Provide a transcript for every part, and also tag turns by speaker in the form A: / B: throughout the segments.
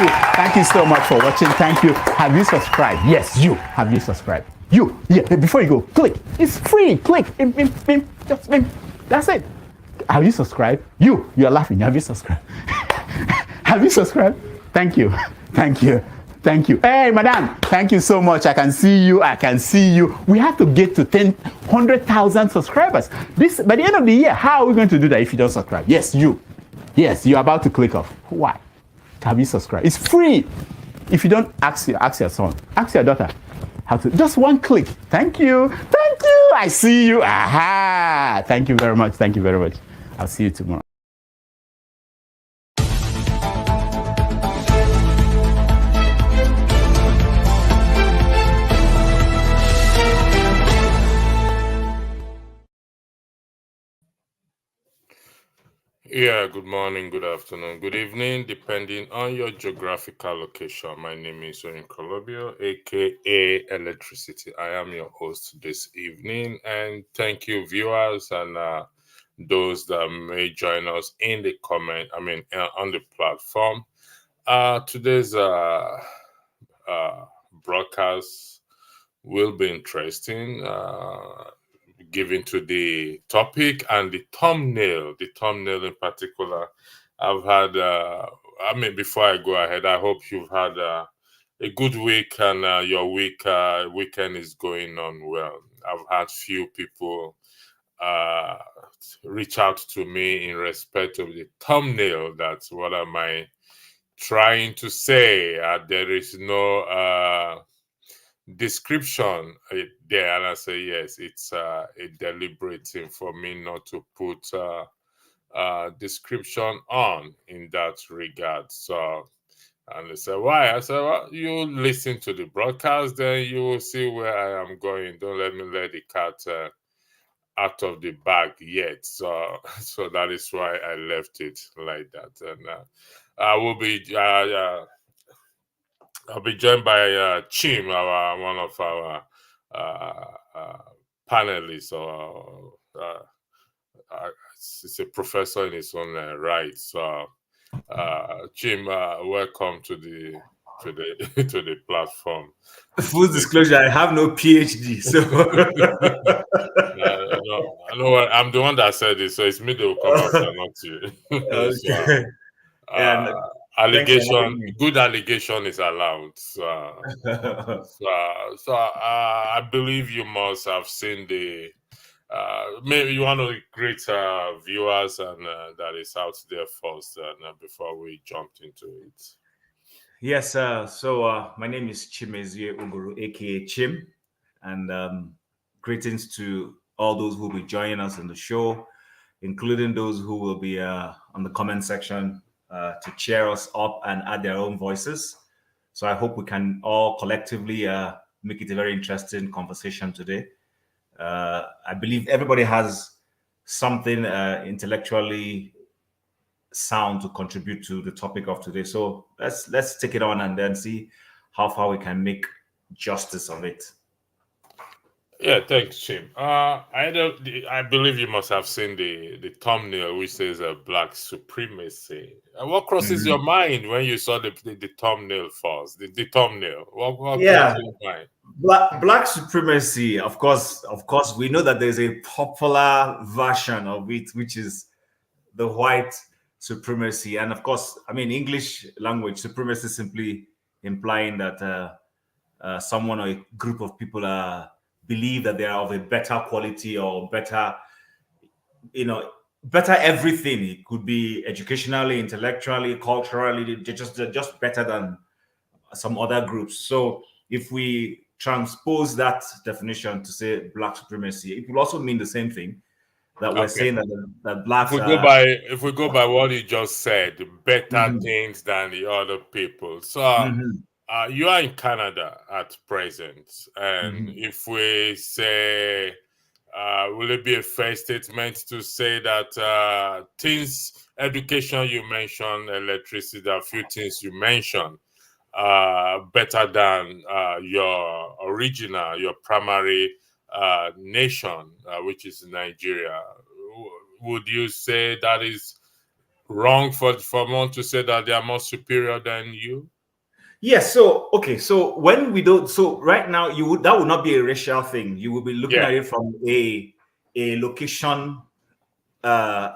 A: you. Thank you so much for watching. Thank you. Have you subscribed? Yes, you. Have you subscribed? You. Yeah, before you go, click. It's free. Click. Just that's it. Have you subscribed? You're laughing. Have you subscribed? Have you subscribed? Thank you. Thank you. Thank you. Hey, madam, thank you so much. I can see you. I can see you. We have to get to 100,000 subscribers. This by the end of the year. How are we going to do that if you don't subscribe? Yes, you. Yes, you're about to click off. Why? Have you subscribed? It's free. If you don't, ask your son, ask your daughter how to. Just one click. Thank you. Thank you. I see you. Aha. Thank you very much. Thank you very much. I'll see you tomorrow.
B: Yeah, good morning, good afternoon, good evening, depending on your geographical location. My name is Oyin Kolobio, aka Electricity. I am your host this evening, and thank you, viewers, and those that may join us in the on the platform. Today's broadcast will be interesting. Given to the topic and the thumbnail in particular. I've had, before I go ahead, I hope you've had a good week and your weekend is going on well. I've had few people reach out to me in respect of the thumbnail. That's what am I trying to say? There is no description there, and I say yes, it's a deliberate thing for me not to put description on in that regard. So, and they say, why? I said, well, you listen to the broadcast, then you will see where I am going. Don't let me let the cat out of the bag yet. So that is why I left it like that. And I will be I'll be joined by Chim, one of our panelists. He's a professor in his own right. So, Chim, welcome to the to the platform.
C: Full disclosure: I have no PhD, so
B: I know what I'm the one that said it, so it's me that will come after, not you.
C: Okay.
B: Good allegation is allowed. I believe you must have seen the. Maybe you want to greet viewers and that is out there first, before we jumped into it.
C: Yes, my name is Chimezie Uguru, aka Chim, and greetings to all those who will be joining us in the show, including those who will be on the comment section to cheer us up and add their own voices. So I hope we can all collectively make it a very interesting conversation today. I believe everybody has something intellectually sound to contribute to the topic of today. So let's take it on and then see how far we can make justice of it.
B: Yeah, thanks, Chim. I believe you must have seen the thumbnail, which says "Black Supremacy." What crosses your mind when you saw the thumbnail first? The thumbnail. What crosses your mind?
C: Black supremacy. Of course, we know that there's a popular version of it, which is the white supremacy, and of course, English language supremacy simply implying that someone or a group of people believe that they are of a better quality or better, better everything. It could be educationally, intellectually, culturally, they're just better than some other groups. So if we transpose that definition to say black supremacy, it will also mean the same thing. That we're saying that blacks.
B: If we go by what you just said, better things than the other people. So you are in Canada at present, and if we say, will it be a fair statement to say that education you mentioned, electricity, there are a few things you mentioned better than your primary nation, which is Nigeria? Would you say that is wrong for one to say that they are more superior than you?
C: Yes. So okay. So when we don't, so right now that would not be a racial thing. You will be looking
B: Yeah.
C: at it from a location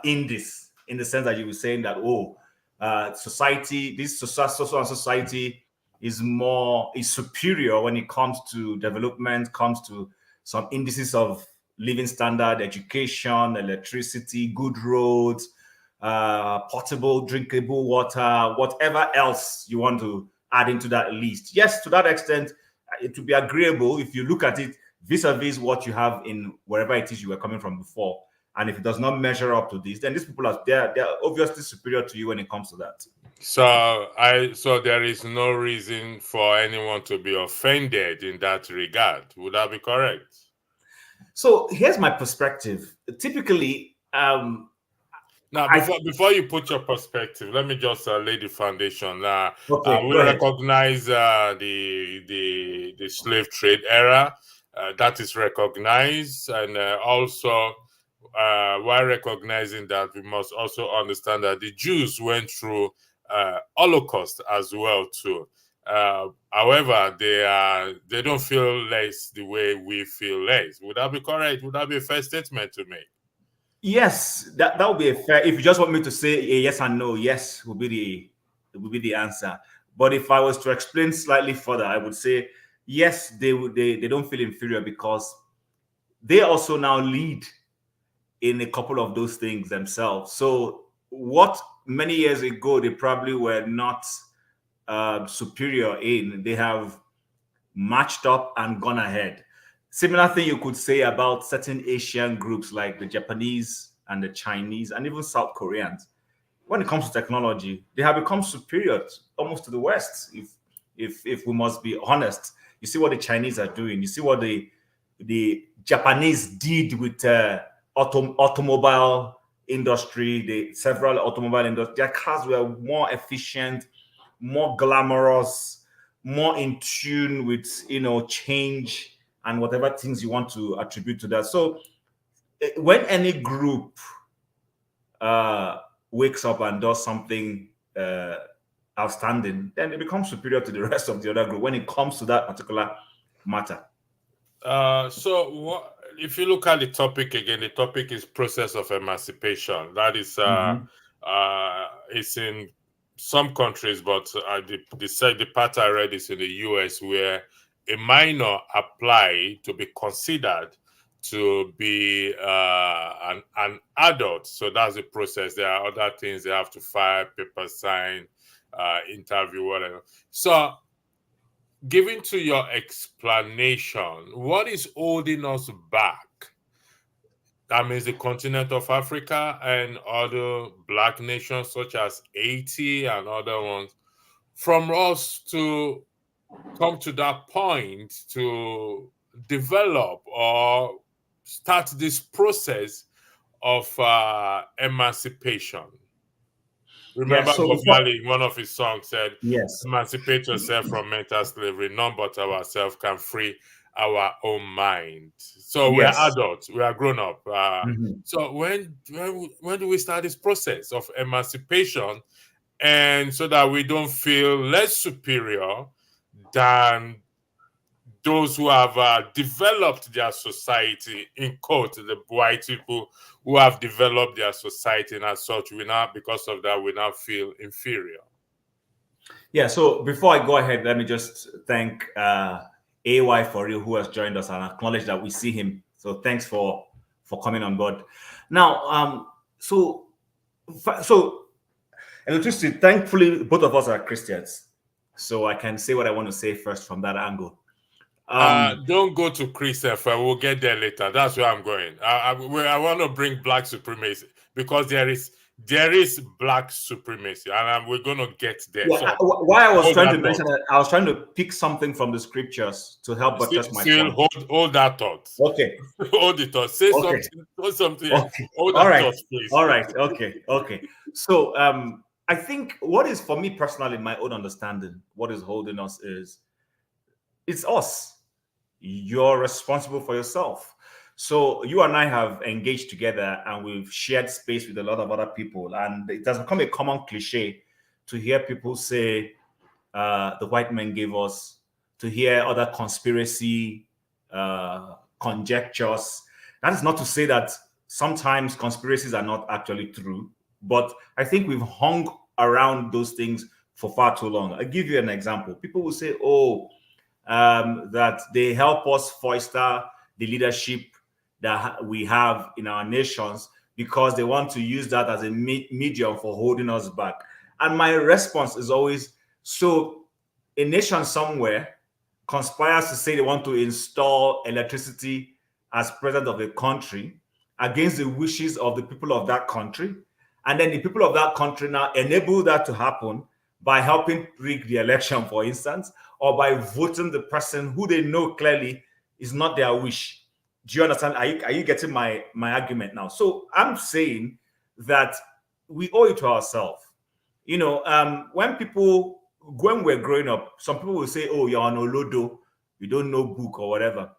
C: index, in the sense that you were saying that society, this social and society is superior when it comes to development, comes to some indices of living standard, education, electricity, good roads, potable, drinkable water, whatever else you want to add into that list. Yes, to that extent, it would be agreeable if you look at it vis-a-vis what you have in wherever it is you were coming from before. And if it does not measure up to this, then these people they're obviously superior to you when it comes to that.
B: So there is no reason for anyone to be offended in that regard. Would that be correct?
C: So here's my perspective. Typically,
B: now before you put your perspective, let me just lay the foundation.
C: Okay,
B: We
C: go ahead.
B: recognize the slave trade era. That is recognized, and also while recognizing that, we must also understand that the Jews went through Holocaust as well too. However, they don't feel less the way we feel less. Would that be correct? Would that be a fair statement to make?
C: Yes, that would be a fair. If you just want me to say a yes and no, yes would be the answer. But if I was to explain slightly further, I would say yes, they don't feel inferior because they also now lead in a couple of those things themselves. So what many years ago they probably were not superior in, they have matched up and gone ahead. Similar thing you could say about certain Asian groups like the Japanese and the Chinese and even South Koreans. When it comes to technology, they have become superior almost to the West. If we must be honest, you see what the Chinese are doing. You see what the Japanese did with automobile industry. The several automobile industry, their cars were more efficient, more glamorous, more in tune with change and whatever things you want to attribute to that. So when any group wakes up and does something outstanding, then it becomes superior to the rest of the other group when it comes to that particular matter.
B: If you look at the topic again, the topic is process of emancipation. That is, it's in some countries, but the part I read is in the US, where a minor applied to be considered to be an adult. So that's the process. There are other things they have to file, paper sign, interview, whatever. So, given to your explanation, what is holding us back? That means the continent of Africa and other Black nations such as Haiti and other ones, from us to come to that point to develop or start this process of emancipation. Remember, Bob Marley, one of his songs said,
C: yes,
B: emancipate yourself from mental slavery. None but ourselves can free our own mind. So we're adults, we are grown up. So when do we start this process of emancipation, and so that we don't feel less superior than those who have developed their society, in quote, the white people who have developed their society, and as such, because of that, we now feel inferior.
C: Yeah, so before I go ahead, let me just thank AY for real, who has joined us, and acknowledge that we see him. So thanks for coming on board. Now, so electricity, thankfully, both of us are Christians. So I can say what I want to say first from that angle.
B: Don't go to Christopher. We'll get there later. That's where I'm going. I want to bring Black supremacy, because there is Black supremacy, and we're going to get there.
C: Yeah,
B: so
C: why I was trying to mention that, I was trying to pick something from the scriptures to help buttress my point.
B: Hold that thought.
C: Okay.
B: Hold the thought. Say
C: okay.
B: something.
C: Okay.
B: Hold
C: All
B: that
C: right.
B: thought, please.
C: All right. Okay. So I think what is, for me personally, my own understanding, what is holding us is it's us. You're responsible for yourself. So you and I have engaged together and we've shared space with a lot of other people. And it has become a common cliche to hear people say, the white men gave us, to hear other conspiracy conjectures. That is not to say that sometimes conspiracies are not actually true, but I think we've hung around those things for far too long. I'll give you an example. People will say, oh, that they help us foster the leadership that we have in our nations because they want to use that as a medium for holding us back. And my response is always, so a nation somewhere conspires to say they want to install electricity as president of a country against the wishes of the people of that country. And then the people of that country now enable that to happen by helping rig the election, for instance, or by voting the person who they know clearly is not their wish. Do you understand? Are you getting my argument now? So I'm saying that we owe it to ourselves. You know, when we're growing up, some people will say, oh, you're an olodo, you don't know book or whatever.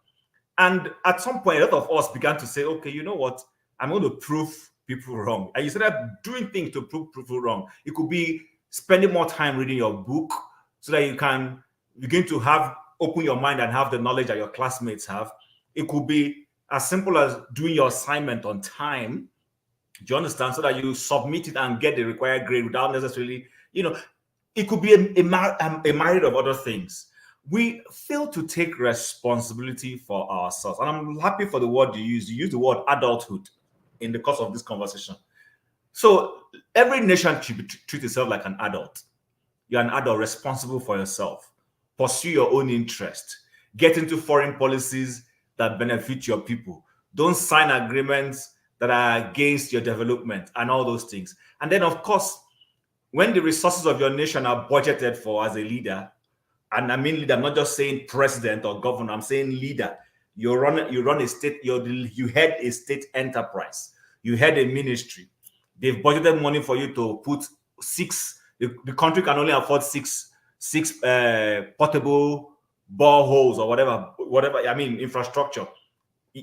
C: And at some point, a lot of us began to say, okay, you know what? I'm going to prove people wrong. And you started doing things to prove people wrong. It could be spending more time reading your book so that you can begin to open your mind and have the knowledge that your classmates have. It could be as simple as doing your assignment on time. Do you understand? So that you submit it and get the required grade without necessarily, it could be a myriad of other things. We fail to take responsibility for ourselves. And I'm happy for the word you use. You use the word adulthood in the course of this conversation. So every nation should treat itself like an adult. You're an adult responsible for yourself. Pursue your own interest. Get into foreign policies that benefit your people. Don't sign agreements that are against your development and all those things. And then, of course, when the resources of your nation are budgeted for as a leader, and I mean leader, I'm not just saying president or governor, I'm saying leader. You run a state, you head a state enterprise, you head a ministry. They've budgeted money for you to put the country can only afford six portable boreholes or whatever, I mean, infrastructure.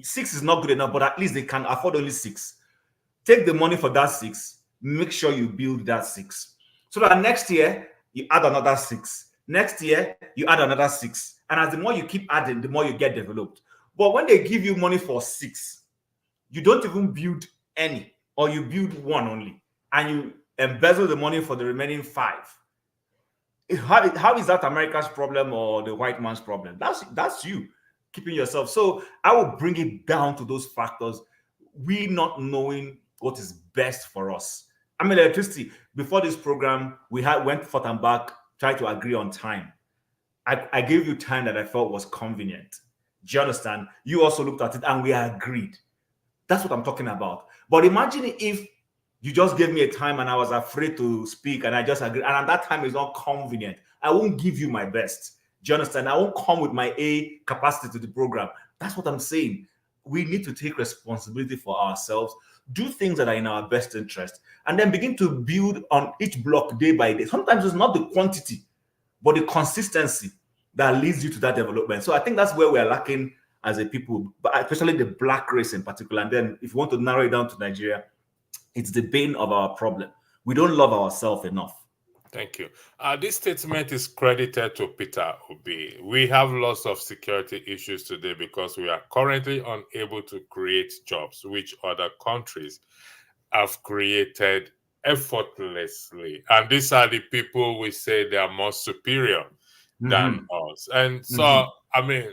C: 6 is not good enough, but at least they can afford only 6. Take the money for that 6, make sure you build that 6. So that next year, you add another 6. Next year, you add another 6. And as the more you keep adding, the more you get developed. But when they give you money for 6, you don't even build any, or you build 1 only, and you embezzle the money for the remaining 5. How is that America's problem or the white man's problem? That's you keeping yourself. So I will bring it down to those factors. We not knowing what is best for us. I mean, electricity. Before this program, we went forth and back, tried to agree on time. I gave you time that I felt was convenient. Do you understand? You also looked at it and we agreed. That's what I'm talking about. But imagine if you just gave me a time and I was afraid to speak and I just agreed. And at that time is not convenient. I won't give you my best. Do you understand? I won't come with my A capacity to the program. That's what I'm saying. We need to take responsibility for ourselves, do things that are in our best interest, and then begin to build on each block day by day. Sometimes it's not the quantity, but the consistency that leads you to that development. So I think that's where we're lacking as a people, but especially the black race in particular. And then if you want to narrow it down to Nigeria, it's the bane of our problem. We don't love ourselves enough.
B: Thank you. This statement is credited to Peter Obi. We have lots of security issues today because we are currently unable to create jobs which other countries have created effortlessly. And these are the people we say they are more superior than us. And so, I mean,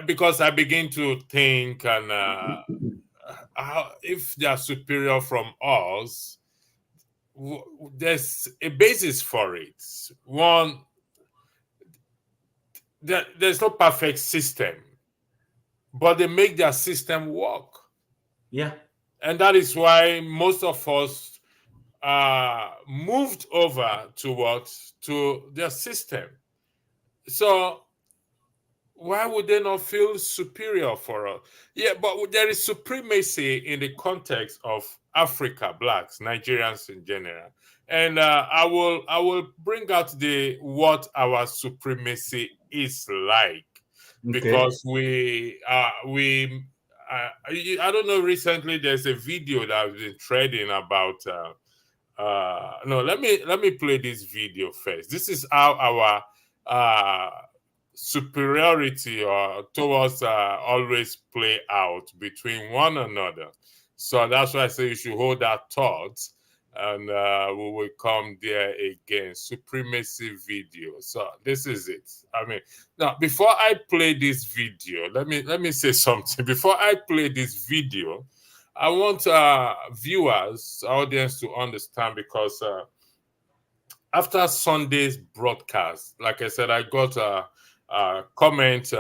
B: because I begin to think, and if they are superior from us, there's a basis for it. One, there's no perfect system, but they make their system work.
C: Yeah.
B: And that is why most of us moved over to their system. So why would they not feel superior for us? Yeah, but there is supremacy in the context of Africa, blacks, Nigerians in general. And I will bring out what our supremacy is like. because I don't know, recently there's a video that has been trending about no, let me play this video first. This is how our superiority or towards always play out between one another. So that's why I say you should hold that thought, and we will come there again. Supremacy video. So this is it. I mean, now before I play this video, let me say something. Before I play this video, I want viewers, audience to understand, because after Sunday's broadcast, like I said, I got a comment,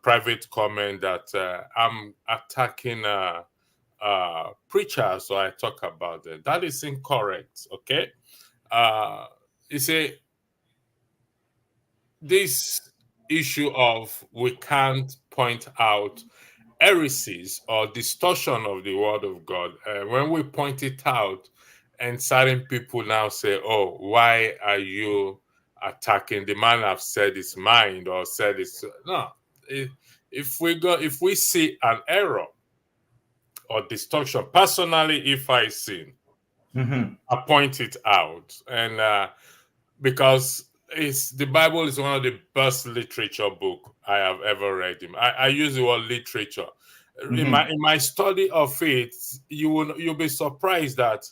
B: private comment, that I'm attacking preachers, so I talk about it. That is incorrect, okay? You see, this issue of we can't point out heresies or distortion of the word of God, when we point it out, and certain people now say, oh, why are you attacking the man? Have said his mind or said it's no. If we see an error or distortion, personally, if I see, I point it out. And because the Bible is one of the best literature book I have ever read. I use the word literature. In my study of it, you'll be surprised that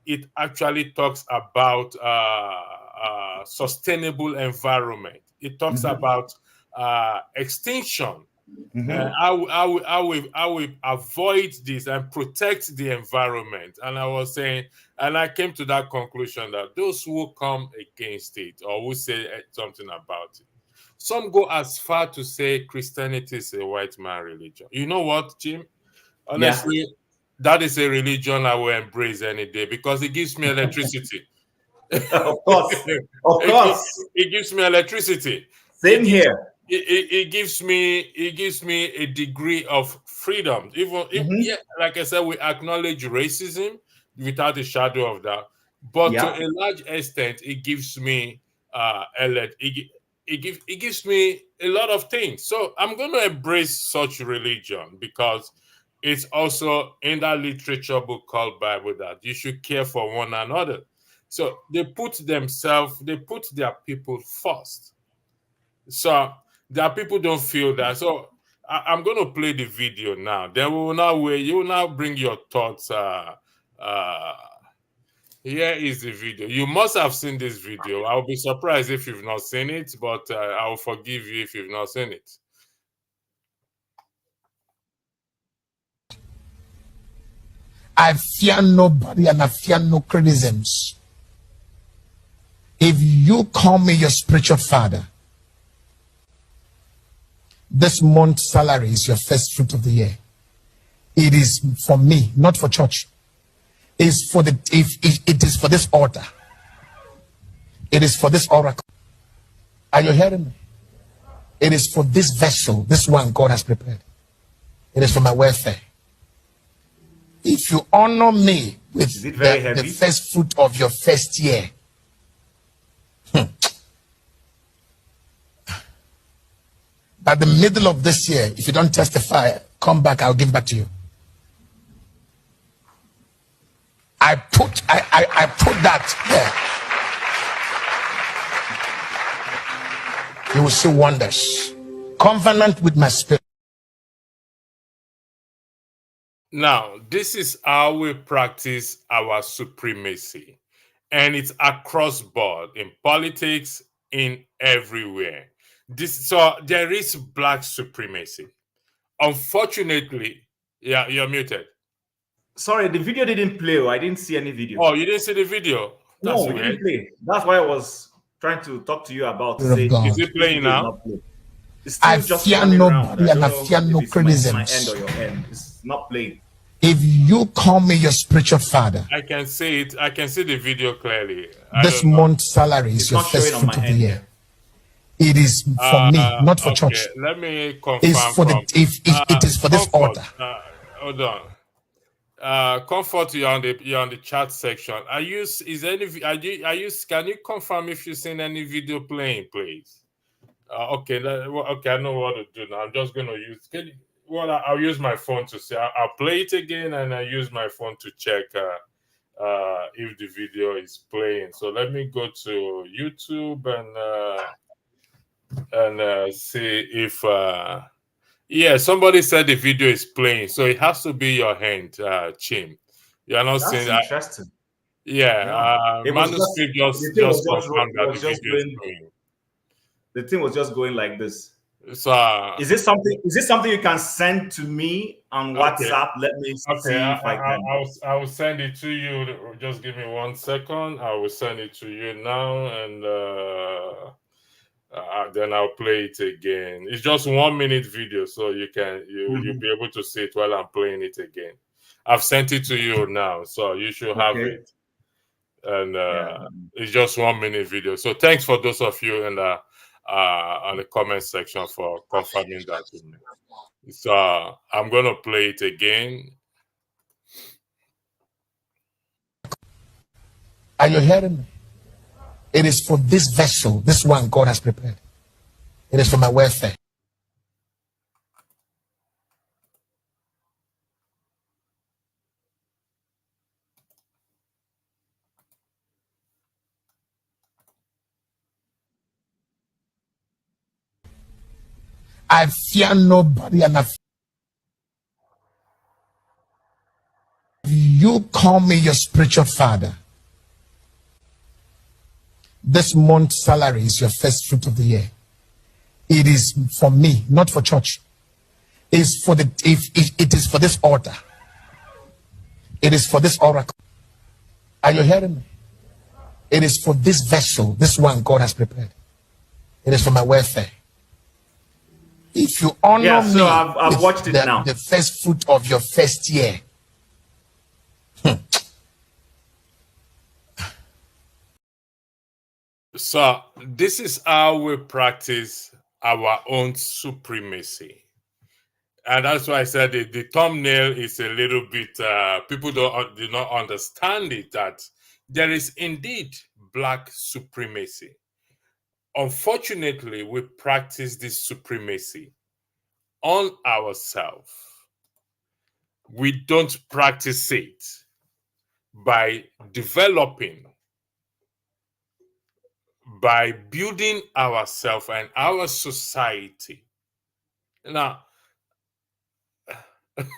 B: it actually talks about sustainable environment. It talks about extinction. How we avoid this and protect the environment. And I was saying, and I came to that conclusion that those who come against it or who say something about it, some go as far to say Christianity is a white man religion. You know what, Jim? Honestly, that is a religion I will embrace any day, because it gives me electricity.
C: Of course. Of course.
B: It gives me electricity.
C: Same here.
B: It gives me a degree of freedom. Yeah, like I said, we acknowledge racism without a shadow of doubt, but to a large extent, it gives me it gives me a lot of things. So I'm going to embrace such religion, because it's also in that literature book called Bible that you should care for one another. So they put their people first. So their people don't feel that. So I'm going to play the video now. Then we will now wait. You will now bring your thoughts. Here is the video. You must have seen this video. I'll be surprised if you've not seen it, but I'll forgive you if you've not seen it.
D: I fear nobody and I fear no criticisms. If you call me your spiritual father, this month's salary is your first fruit of the year. It is for me, not for church. It's for it is for this altar. It is for this oracle. Are you hearing me? It is for this vessel, this one God has prepared. It is for my welfare. If you honor me with the first fruit of your first year, by the middle of this year, if you don't testify, come back, I'll give back to you. I put that there. You will see wonders. Covenant with my spirit.
B: Now, this is how we practice our supremacy. And it's across board, in politics, in everywhere. So there is black supremacy. Unfortunately, yeah, you're muted.
C: Sorry, the video didn't play. I didn't see any video.
B: Oh, you didn't see the video?
C: That's no, it didn't play. That's why I was trying to talk to you about.
B: Is it playing now?
D: I fear nobody and I fear no criticisms.
C: My end or your end. It's not playing.
D: If you call me your spiritual father,
B: I can see it. I can see the video clearly.
D: This month's salary is your first fruit of the year. It is for me, not for church.
B: Let me confirm.
D: It's for it is for this altar.
B: Hold on. Comfort, you're on the chat section. Can you confirm if you've seen any video playing, please? Okay, okay, I know what to do now. I'm just going to use. I'll use my phone to see. I'll play it again, and I use my phone to check if the video is playing. So let me go to YouTube and see if. Yeah, somebody said the video is playing, so it has to be your hand, Chim. You are not
C: That's
B: seeing.
C: interesting.
B: Yeah,
C: It was just
B: manuscript
C: the thing
B: just
C: was just
B: confirmed that the
C: was just
B: video is
C: going.
B: playing.
C: The thing was just going like this.
B: So
C: Is this something? Is this something you can send to me on
B: okay.
C: WhatsApp? Let me
B: Okay,
C: see if I can.
B: I will send it to you. Just give me 1 second. I will send it to you now, and then I'll play it again. It's just 1 minute video, so you'll be able to see it while I'm playing it again. I've sent it to you now, so you should have
C: Okay.
B: it. And
C: Yeah.
B: it's just 1 minute video. So thanks for those of you in the on the comment section for confirming that to me. So I'm gonna play it again.
D: Are you hearing me? It is for this vessel, this one God has prepared. It is for my welfare. I fear nobody, and you call me your spiritual father. This month's salary is your first fruit of the year. It is for me, not for church. It's for it is for this altar. It is for this oracle. Are you hearing me? It is for this vessel, this one God has prepared. It is for my welfare. If you honor me,
C: I've watched it now.
D: The first fruit of your first year.
B: So this is how we practice our own supremacy. And that's why I said the thumbnail is a little bit, people do not understand it, that there is indeed black supremacy. Unfortunately, we practice this supremacy on ourselves. We don't practice it by developing, by building ourselves and our society. Now,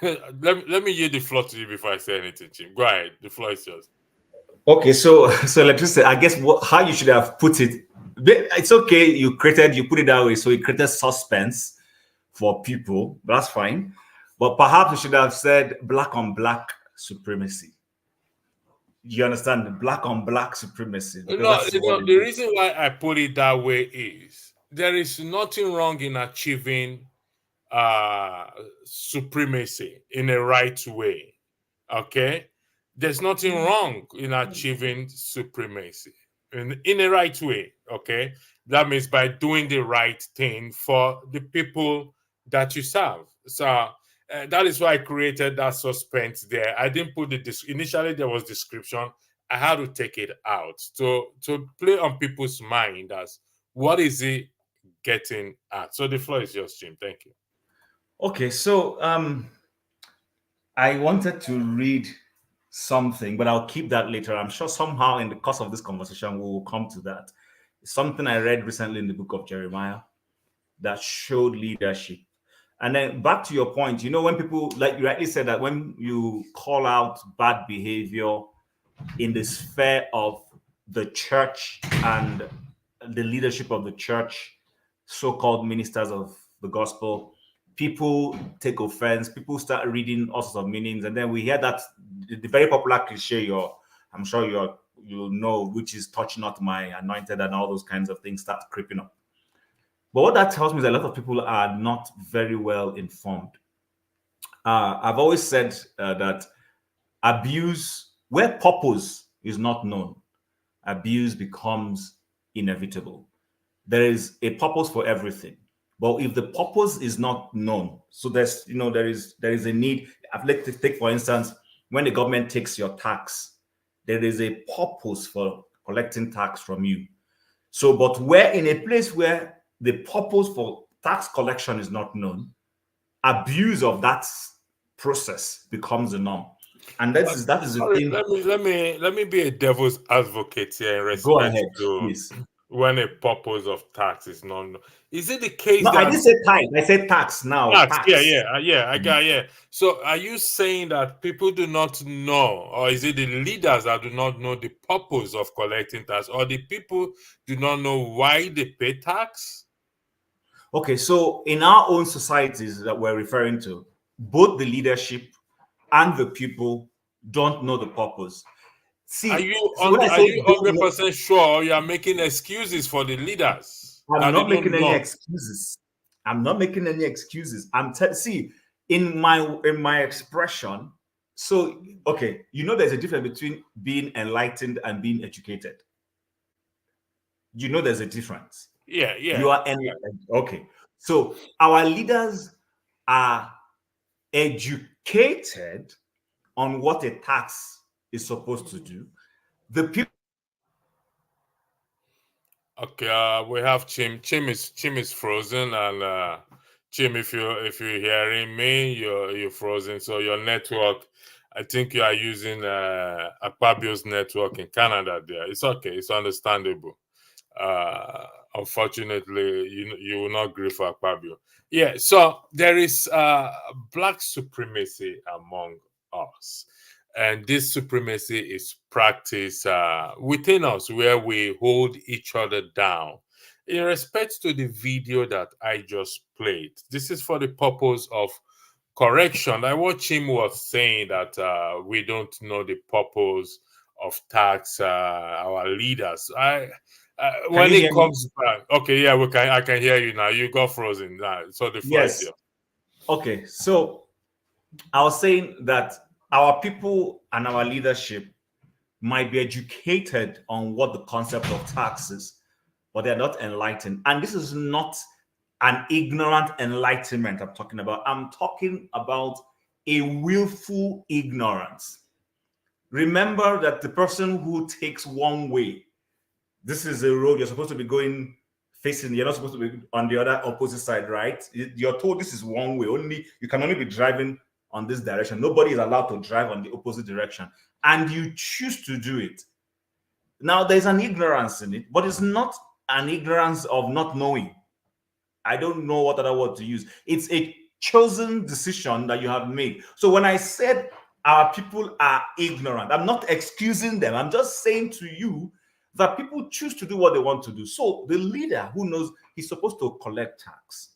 B: let me yield the floor to you before I say anything, Jim. Go ahead. The floor is yours.
C: Okay, so let's just say, I guess how you should have put it. It's okay. You put it that way, so it created suspense for people. That's fine. But perhaps you should have said black on black supremacy. You understand? Black on black supremacy.
B: The reason why I put it that way is there is nothing wrong in achieving supremacy in a right way. Okay, there's nothing wrong in achieving supremacy in a right way. Okay, that means by doing the right thing for the people that you serve. So that is why I created that suspense there. I didn't put initially there was description. I had to take it out to play on people's mind as what is he getting at. So the floor is yours, Jim. Thank you.
C: Okay, so I wanted to read something, but I'll keep that later. I'm sure somehow in the course of this conversation we will come to that. It's something I read recently in the book of Jeremiah that showed leadership. And then back to your point, when people, like you rightly said, that when you call out bad behavior in the sphere of the church and the leadership of the church, so-called ministers of the gospel, people take offense, people start reading all sorts of meanings, and then we hear that the very popular cliche, I'm sure you'll know, which is touch not my anointed, and all those kinds of things start creeping up. But what that tells me is a lot of people are not very well informed. I've always said that abuse, where purpose is not known, abuse becomes inevitable. There is a purpose for everything. But if the purpose is not known, so there is a need. I'd like to take, for instance, when the government takes your tax, there is a purpose for collecting tax from you. So, but we're in a place where the purpose for tax collection is not known, abuse of that process becomes the norm. And that is the thing.
B: Let me be a devil's advocate here in
C: Go
B: respect
C: ahead,
B: to
C: please.
B: when a purpose of tax is not known. Is it the case
C: No,
B: that
C: I didn't say tax. I said tax now.
B: tax?
C: Tax.
B: I got So are you saying that people do not know, or is it the leaders that do not know the purpose of collecting tax, or the people do not know why they pay tax?
C: Okay, so in our own societies that we're referring to, both the leadership and the people don't know the purpose. See,
B: Are you
C: when I say
B: 100% sure you are making excuses for the leaders?
C: I'm not making any excuses. I'm not making any excuses. See, in my expression. So okay, there's a difference between being enlightened and being educated. There's a difference.
B: Yeah.
C: You are enlightened. Okay. So our leaders are educated on what a tax is supposed to do. The people.
B: Okay, we have Chim. Chim is frozen, and Chim, if you're hearing me, you're frozen. So your network, I think you are using Akpabio's network in Canada. There, it's okay. It's understandable. Unfortunately, you will not agree for Akpabio. Yeah. So there is black supremacy among us. And this supremacy is practiced within us, where we hold each other down. In respect to the video that I just played, this is for the purpose of correction. Like what Chim was saying, that we don't know the purpose of tax, our leaders. When it comes back, okay, yeah, I can hear you now. You got frozen now, so the floor is yours.
C: Okay, so I was saying that our people and our leadership might be educated on what the concept of tax is, but they're not enlightened. And this is not an ignorant enlightenment I'm talking about. I'm talking about a willful ignorance. Remember that the person who takes one way, this is a road you're supposed to be going facing, you're not supposed to be on the other opposite side, right? You're told this is one way, you can only be driving on this direction. Nobody is allowed to drive on the opposite direction, and you choose to do it. Now, there's an ignorance in it, but it's not an ignorance of not knowing. I don't know what other word to use. It's a chosen decision that you have made. So when I said our people are ignorant, I'm not excusing them. I'm just saying to you that people choose to do what they want to do. So the leader who knows he's supposed to collect tax,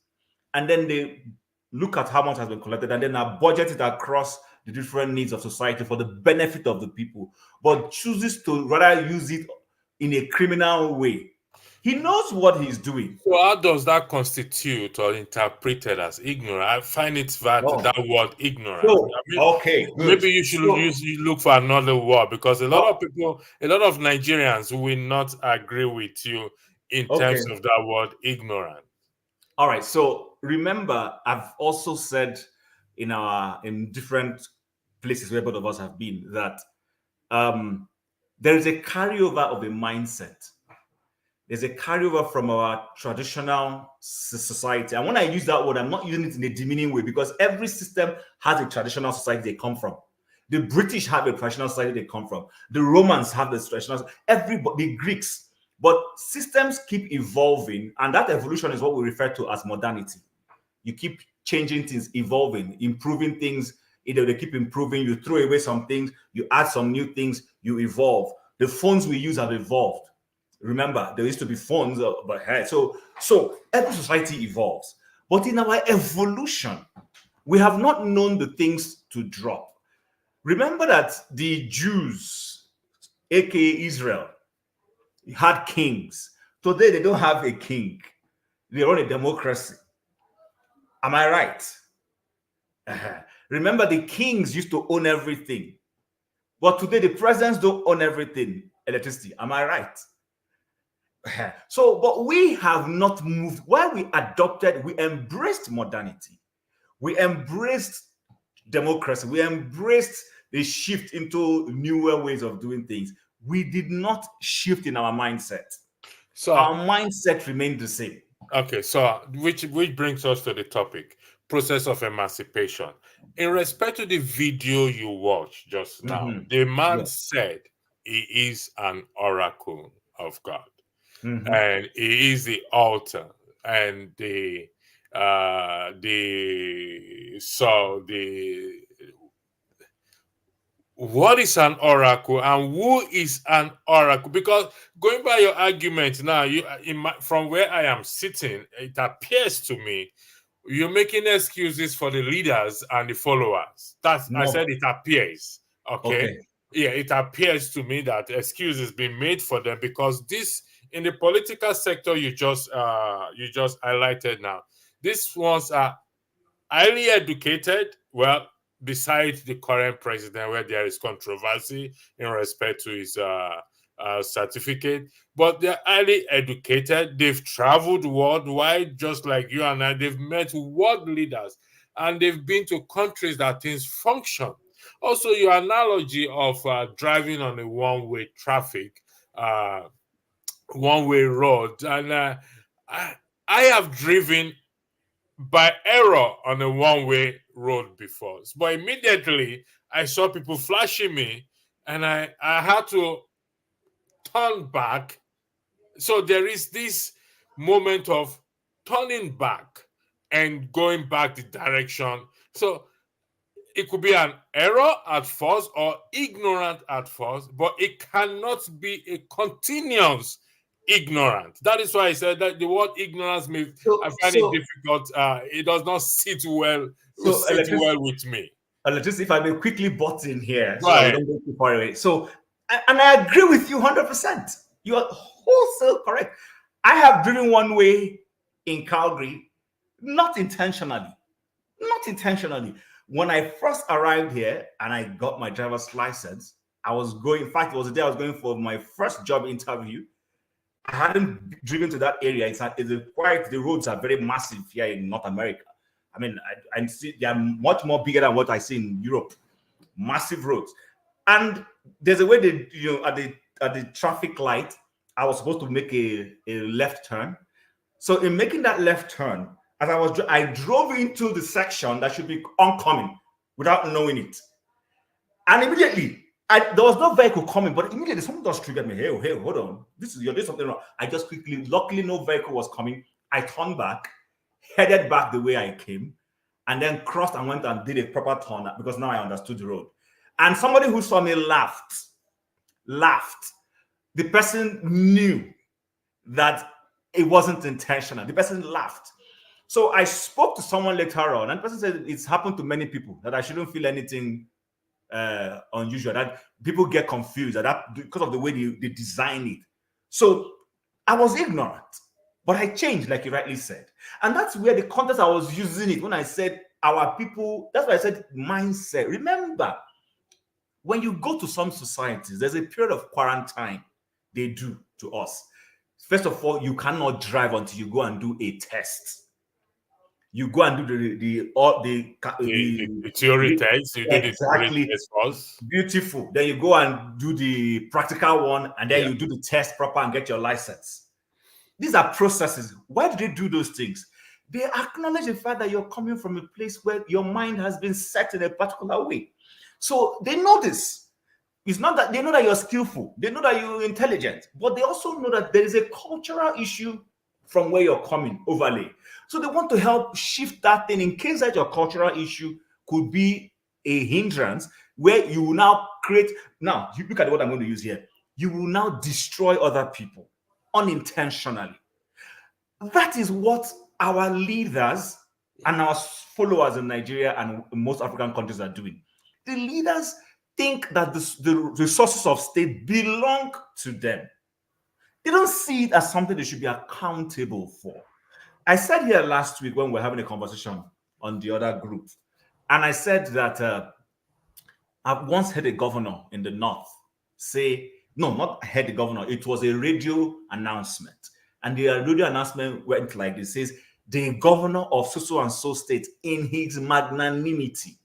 C: and then they look at how much has been collected, and then budget it across the different needs of society for the benefit of the people, but chooses to rather use it in a criminal way. He knows what he's doing.
B: So how does that constitute or interpreted as ignorant? I find it that word ignorant.
C: So, okay, good.
B: Maybe you should look for another word, because a lot of people, a lot of Nigerians will not agree with you in terms of that word ignorant.
C: All right. So remember, I've also said in different places where both of us have been that there is a carryover of a mindset. There's a carryover from our traditional society. And when I use that word, I'm not using it in a demeaning way, because every system has a traditional society they come from. The British have a traditional society they come from. The Romans have the traditional, everybody, the Greeks. But systems keep evolving, and that evolution is what we refer to as modernity. You keep changing things, evolving, improving things. Either they keep improving, you throw away some things, you add some new things, you evolve. The phones we use have evolved. Remember, there used to be phones, but hey, so every society evolves. But in our evolution, we have not known the things to drop. Remember that the Jews, aka Israel, had kings. Today, they don't have a king. They run a democracy. Am I right? Remember, the kings used to own everything. But today, the presidents don't own everything. Electricity. Am I right? So, but we have not moved. While we embraced modernity. We embraced democracy. We embraced the shift into newer ways of doing things. We did not shift in our mindset. So our mindset remained the same.
B: Okay, so which brings us to the topic, process of emancipation. In respect to the video you watched just now, the man
C: Yeah.
B: said he is an oracle of God,
C: Mm-hmm.
B: and he is the altar, and the what is an oracle and who is an oracle? Because going by your argument now, from where I am sitting, it appears to me you're making excuses for the leaders and the followers. I
C: No.
B: said it appears. Okay.
C: Okay.
B: Yeah, it appears to me that excuses being made for them because this in the political sector you just highlighted now. These ones are highly educated. Well, besides the current president, where there is controversy in respect to his certificate, but they're highly educated. They've traveled worldwide, just like you and I. They've met world leaders, and they've been to countries that things function. Also, your analogy of driving on a one-way traffic, one-way road, and I have driven by error on a one-way road before. But immediately I saw people flashing me and I had to turn back. So there is this moment of turning back and going back the direction. So it could be an error at first or ignorant at first, but it cannot be a continuous ignorant. That is why I said that the word ignorance I find it difficult. It does not sit well with me.
C: Just if I may quickly butt in here, so that we
B: Right.
C: don't go too far away. So, and I agree with you 100%. You are wholesale correct. I have driven one way in Calgary, not intentionally. Not intentionally. When I first arrived here and I got my driver's license, I was going, in fact, it was the day I was going for my first job interview. I hadn't driven to that area. The roads are very massive here in North America. I mean, I see they are much more bigger than what I see in Europe. Massive roads. And there's a way at the traffic light, I was supposed to make a left turn. So in making that left turn, as I drove into the section that should be oncoming without knowing it. And immediately, there was no vehicle coming, but immediately someone just triggered me. Hey, hold on. You're doing something wrong. I just luckily no vehicle was coming. I turned back, headed back the way I came, and then crossed and went and did a proper turn because now I understood the road. And somebody who saw me laughed. The person knew that it wasn't intentional. The person laughed. So I spoke to someone later on, and the person said it's happened to many people, that I shouldn't feel anything unusual, that people get confused that because of the way they design it. So I was ignorant, but I changed, like you rightly said. And that's where the context I was using it when I said our people, that's why I said mindset. Remember, when you go to some societies, there's a period of quarantine they do to us. First of all, you cannot drive until you go and do a test. You go and do the
B: theory test. You do the theory test first.
C: Beautiful. Then you go and do the practical one, and then you do the test proper and get your license. These are processes. Why do they do those things? They acknowledge the fact that you're coming from a place where your mind has been set in a particular way. So they know this. It's not that they know that you're skillful, they know that you're intelligent, but they also know that there is a cultural issue from where you're coming overlay. So they want to help shift that thing in case that your cultural issue could be a hindrance where you will now create. Now, you look at what I'm going to use here. You will now destroy other people unintentionally. That is what our leaders and our followers in Nigeria and most African countries are doing. The leaders think that the resources of state belong to them. They don't see it as something they should be accountable for. I said here last week when we were having a conversation on the other group, and I said that I've once heard a governor in the north say, no, not heard the governor, it was a radio announcement. And the radio announcement went like this, says, the governor of so and so state in his magnanimity.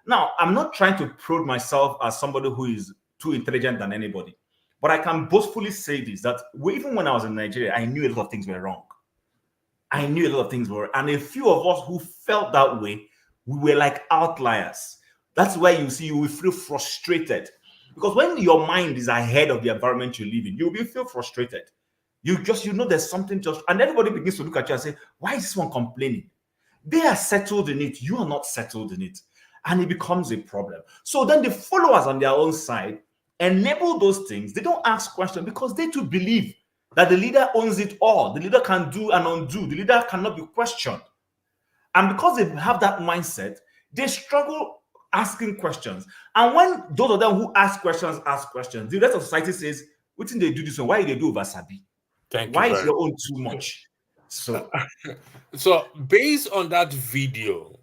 C: Now, I'm not trying to prove myself as somebody who is too intelligent than anybody, but I can boastfully say this, that even when I was in Nigeria, I knew a lot of things were wrong. I knew a lot of things were, and a few of us who felt that way, we were like outliers. That's why you see you will feel frustrated, because when your mind is ahead of the environment you live in, you will feel frustrated. You know there's something just, and everybody begins to look at you and say, why is this one complaining? They are settled in it. You are not settled in it. And it becomes a problem. So then the followers on their own side enable those things. They don't ask questions because they too believe that the leader owns it all. The leader can do and undo. The leader cannot be questioned. And because they have that mindset, they struggle asking questions. And when those of them who ask questions, the rest of society says, what did they do this one? Why did they do over Sabi? Why is your own too much? So,
B: so based on that video,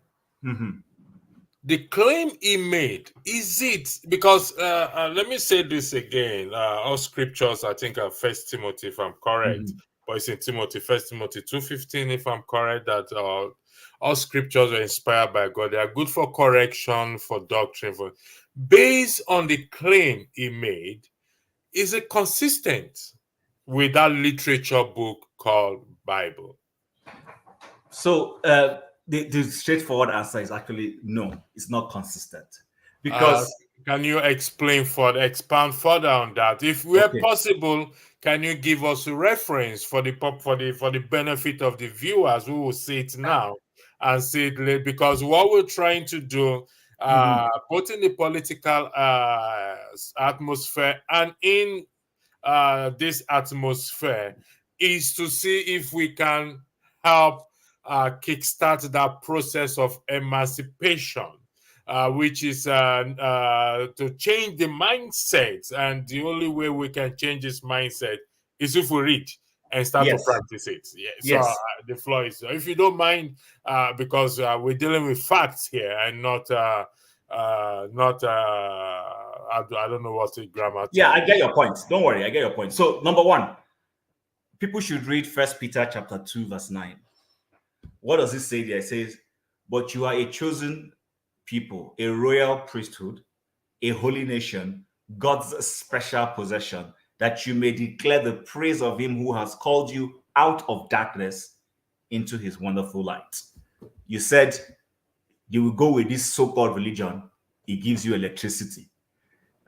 B: the claim he made, is it because let me say this again, all scriptures I think are First Timothy, if I'm correct, but it's in Timothy, First Timothy 2:15, if I'm correct, that all scriptures are inspired by God. They are good for correction, for doctrine. Based on the claim he made, is it consistent with that literature book called Bible?
C: So the straightforward answer is actually no, it's not consistent. Because
B: can you expand further on that? If we're possible, can you give us a reference for the benefit of the viewers who will see it now and see it later? Because what we're trying to do, both in the political atmosphere and in this atmosphere, is to see if we can help kickstart that process of emancipation, which is to change the mindset. And the only way we can change this mindset is if we read and start to practice it. So the floor is, if you don't mind, because we're dealing with facts here and not I don't know what's the grammar.
C: Yeah, I get your point. Don't worry, I get your point. So number one, people should read 1 Peter chapter 2, verse 9. What does it say there? It says, but you are a chosen people, a royal priesthood, a holy nation, God's special possession, that you may declare the praise of him who has called you out of darkness into his wonderful light. You said you will go with this so-called religion. It gives you electricity.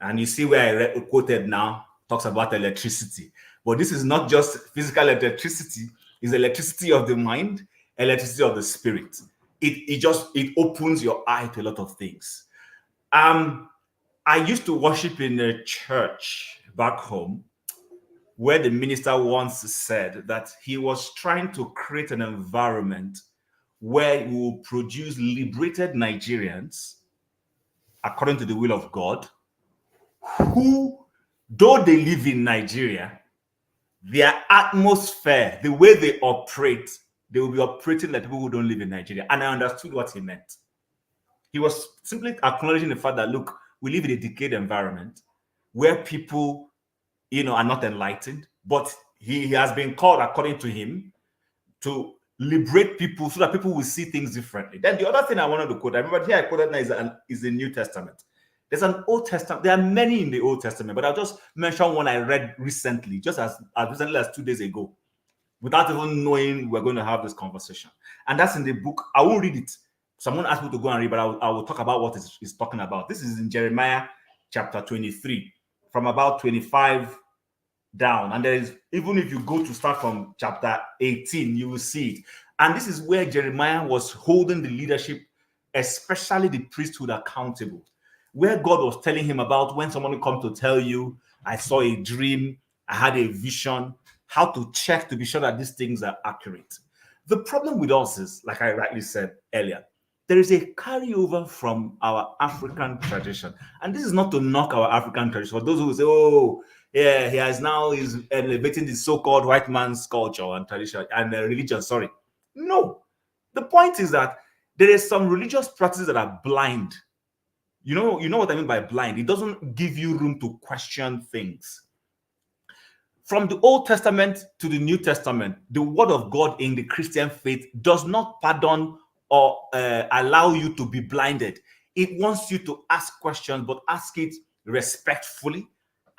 C: And you see where I quoted now talks about electricity. But this is not just physical electricity, it's electricity of the mind, electricity of the spirit. It opens your eye to a lot of things. I used to worship in a church back home where the minister once said that he was trying to create an environment where we will produce liberated Nigerians according to the will of God, who, though they live in Nigeria, their atmosphere, the way they operate, they will be operating like people who don't live in Nigeria. And I understood what he meant. He was simply acknowledging the fact that, look, we live in a decayed environment where people, are not enlightened, but he has been called, according to him, to liberate people so that people will see things differently. Then the other thing I wanted to quote, I remember here I quoted now is the New Testament. There's an Old Testament. There are many in the Old Testament, but I'll just mention one I read recently, just as recently as 2 days ago, without even knowing we're going to have this conversation. And that's in the book. I won't read it. Someone asked me to go and read, but I will talk about what it's talking about. This is in Jeremiah chapter 23, from about 25 down. And there is, even if you go to start from chapter 18, you will see it. And this is where Jeremiah was holding the leadership, especially the priesthood, accountable, where God was telling him about when someone comes to tell you, I saw a dream, I had a vision, how to check to be sure that these things are accurate. The problem with us is, like I rightly said earlier, there is a carryover from our African tradition. And this is not to knock our African tradition. For those who say, oh, yeah, he is elevating the so-called white man's culture and tradition and religion, sorry. No. The point is that there is some religious practices that are blind. You know what I mean by blind? It doesn't give you room to question things. From the Old Testament to the New Testament, the word of God in the Christian faith does not pardon or allow you to be blinded. It wants you to ask questions, but ask it respectfully,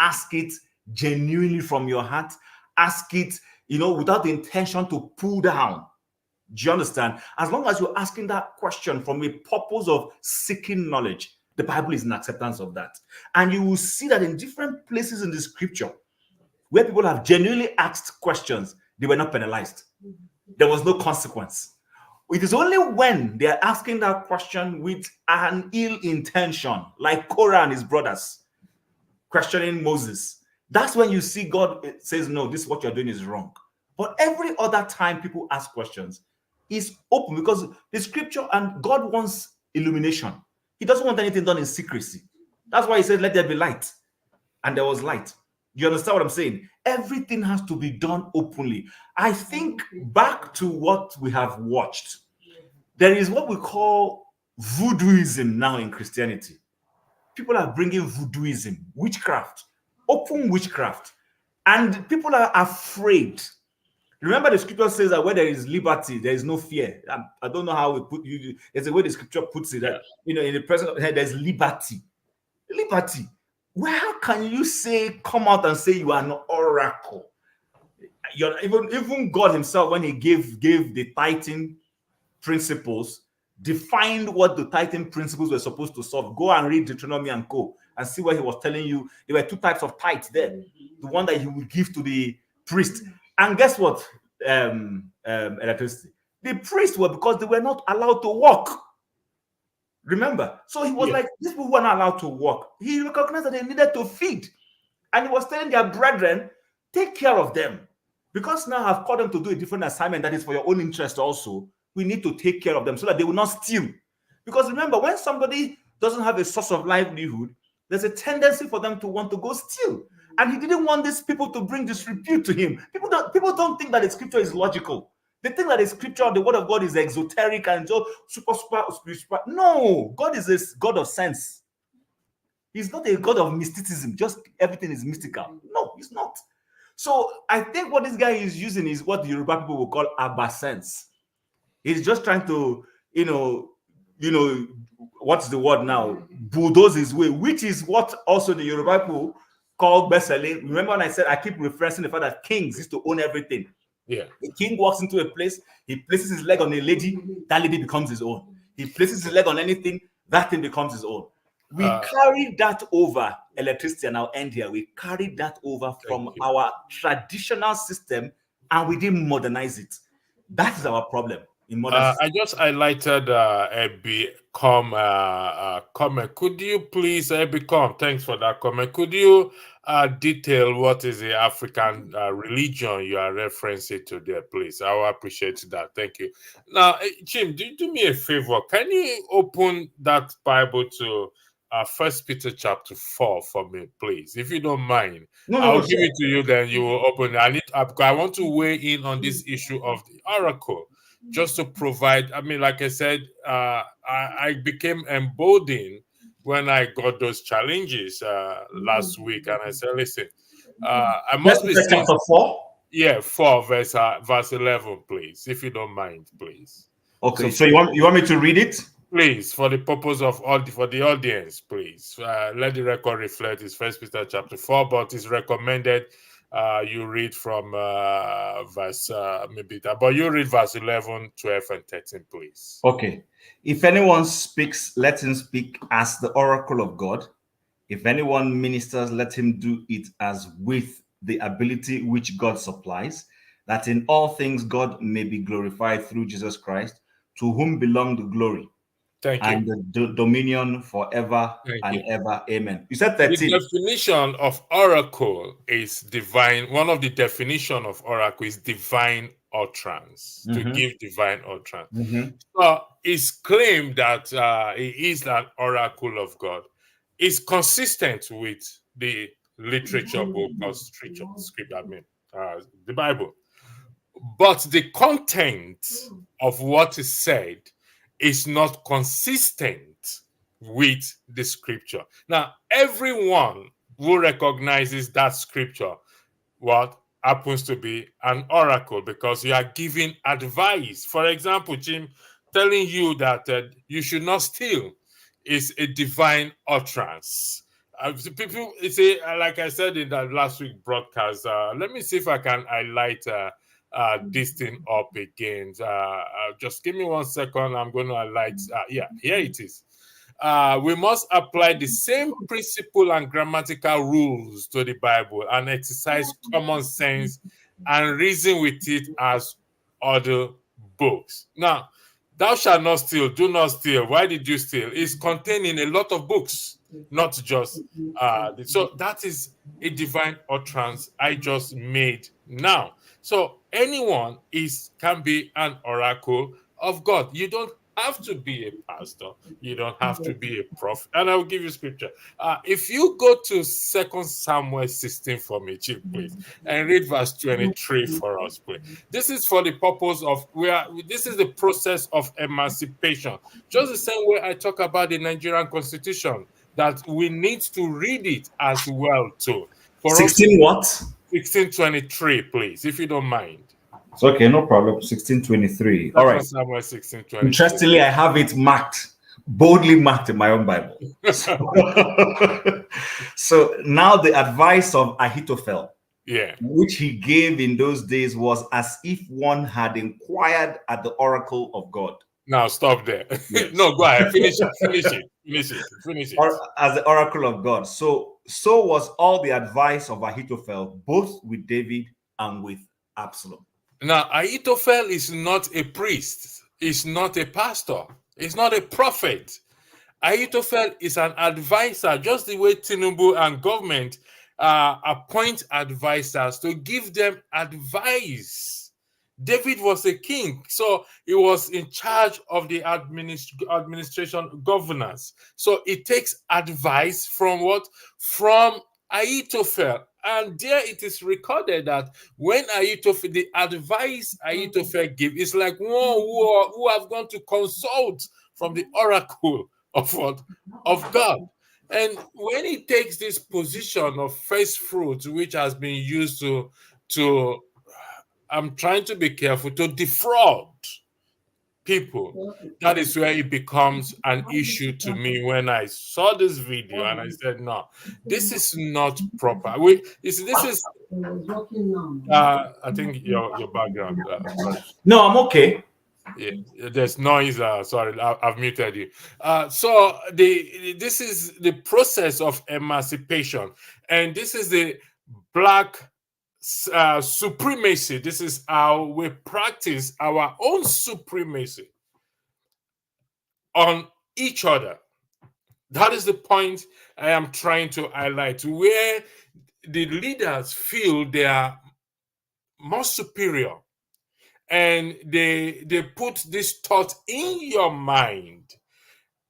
C: ask it genuinely from your heart, ask it, without the intention to pull down. Do you understand? As long as you're asking that question from a purpose of seeking knowledge, the Bible is in acceptance of that. And you will see that in different places in the scripture where people have genuinely asked questions, they were not penalized. There was no consequence. It is only when they are asking that question with an ill intention, like Korah and his brothers questioning Moses, that's when you see God says, no, this is what you're doing is wrong. But every other time people ask questions, is open, because the scripture and God wants illumination. He doesn't want anything done in secrecy. That's why he said, let there be light. And there was light. You understand what I'm saying? Everything has to be done openly. I think back to what we have watched. There is what we call voodooism now in Christianity. People are bringing voodooism, witchcraft, open witchcraft. And people are afraid. Remember, the scripture says that where there is liberty, there is no fear. I don't know how we put you. There's a way the scripture puts it that, in the presence of there's liberty. Liberty. Where can you say, come out and say you are an oracle? Even God himself, when he gave the tithing principles, defined what the tithing principles were supposed to solve. Go and read Deuteronomy and Co. and see what he was telling you. There were two types of tithe there. The one that he would give to the priest. And guess what? Electricity. The priests were, because they were not allowed to walk. Remember? So he was like, these people were not allowed to walk. He recognized that they needed to feed. And he was telling their brethren, take care of them. Because now I've called them to do a different assignment that is for your own interest also. We need to take care of them so that they will not steal. Because remember, when somebody doesn't have a source of livelihood, there's a tendency for them to want to go steal. And he didn't want these people to bring disrepute to him. People don't think that the scripture is logical. They think that the scripture, the word of God, is exoteric and just super spiritual. No, God is a God of sense. He's not a God of mysticism. Just everything is mystical. No, he's not. So I think what this guy is using is what the Yoruba people will call Abba sense. He's just trying to, what's the word now? Bulldoze his way, which is what also the Yoruba people call Besele. Remember when I said I keep referencing the fact that kings used to own everything.
B: Yeah.
C: The king walks into a place, he places his leg on a lady, that lady becomes his own. He places his leg on anything, that thing becomes his own. We carried that over, electricity, and I'll end here. We carried that over from our traditional system and we didn't modernize it. That is our problem.
B: I just highlighted comment. Could you please, thanks for that comment. Could you detail what is the African religion you are referencing to there, please? I will appreciate that. Thank you. Now, Jim, do me a favor. Can you open that Bible to 1 Peter chapter 4 for me, please, if you don't mind? I'll give it to you, then you will open it. I want to weigh in on this issue of the oracle. Just to provide, like I said, I became emboldened when I got those challenges last week, and I said, listen, I must be saying,
C: chapter 4?
B: Yeah, 4 verse 11, please, if you don't mind, please.
C: Okay, so you want me to read it?
B: Please, for the purpose of for the audience, please. Let the record reflect it's 1 Peter chapter 4, but it's recommended you read from verse but you read verse 11, 12, and 13, please.
C: Okay. If anyone speaks, let him speak as the oracle of God. If anyone ministers, let him do it as with the ability which God supplies, that in all things God may be glorified through Jesus Christ, to whom belong the glory and the dominion forever and ever. Amen. You said 13.
B: The definition of oracle is divine. One of the definition of oracle is divine utterance, to give divine utterance. So it's claimed that it is an oracle of God. It's consistent with the literature book or script, the Bible. But the content of what is said is not consistent with the scripture. Now, everyone who recognizes that scripture, what happens to be an oracle, because you are giving advice. For example, Jim, telling you that you should not steal is a divine utterance. People say, like I said in that last week broadcast, let me see if I can highlight this thing up again. Just give me 1 second. I'm going to highlight. Yeah, here it is. We must apply the same principle and grammatical rules to the Bible and exercise common sense and reason with it as other books. Now, thou shalt not steal, do not steal. Why did you steal? It's contained in a lot of books, not just so that is a divine utterance I just made now. So anyone can be an oracle of God. You don't have to be a pastor. You don't have to be a prophet. And I will give you scripture. If you go to 2 Samuel 16 for me, Chief, please, and read verse 23 for us, please. This is for the purpose of this is the process of emancipation. Just the same way I talk about the Nigerian Constitution, that we need to read it as well too. For
C: 16 what?
B: 1623, please, if you don't mind.
C: It's okay, no problem. 1623. All right.
B: Samuel 1623.
C: Interestingly, I have it marked, boldly marked in my own Bible. So now the advice of Ahithophel, which he gave in those days, was as if one had inquired at the oracle of God.
B: Now stop there. Yes. No, go ahead. Finish it.
C: Or as the oracle of God. So was all the advice of Ahithophel, both with David and with Absalom.
B: Now, Ahithophel is not a priest. He's not a pastor. He's not a prophet. Ahithophel is an advisor, just the way Tinubu and government appoint advisors to give them advice. David was a king, so he was in charge of the administration governance. So it takes advice from what? From Ahithophel. And there it is recorded that when Ahithophel, the advice Ahithophel gives is like one who have gone to consult from the oracle of what? Of God. And when he takes this position of first fruit, which has been used to I'm trying to be careful, to defraud people, that is where it becomes an issue to me when I saw this video and I said, no, this is not proper. This is I think your background.
C: No, I'm okay.
B: Yeah, there's noise. Sorry, I've muted you. So this is the process of emancipation, and this is the Black supremacy. This is how we practice our own supremacy on each other. That is the point I am trying to highlight, where the leaders feel they are more superior, and they put this thought in your mind,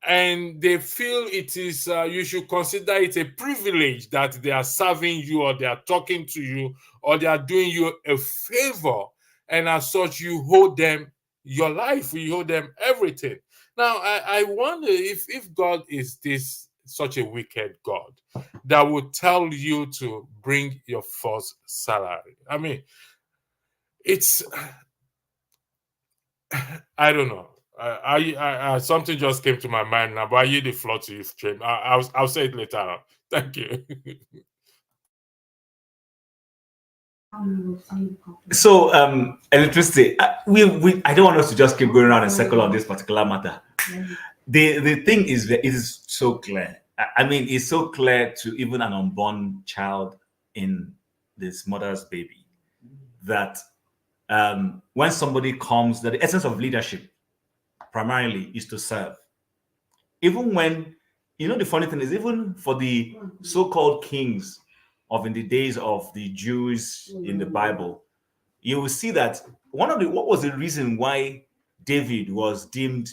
B: and they feel it is you should consider it a privilege that they are serving you, or they are talking to you, or they are doing you a favor, and as such you hold them your life, you hold them everything. Now I wonder if God is such a wicked God that would tell you to bring your first salary. I mean, it's I don't know. Something just came to my mind now, but I yield the floor to you, Jim. I'll say it later on. Thank you.
C: So, electricity. I don't want us to just keep going around in circle on this particular matter. The thing is, it is so clear. I mean, it's so clear to even an unborn child in this mother's baby that when somebody comes, that the essence of leadership primarily is to serve. Even when, the funny thing is, even for the so-called kings of in the days of the Jews in the Bible, you will see that what was the reason why David was deemed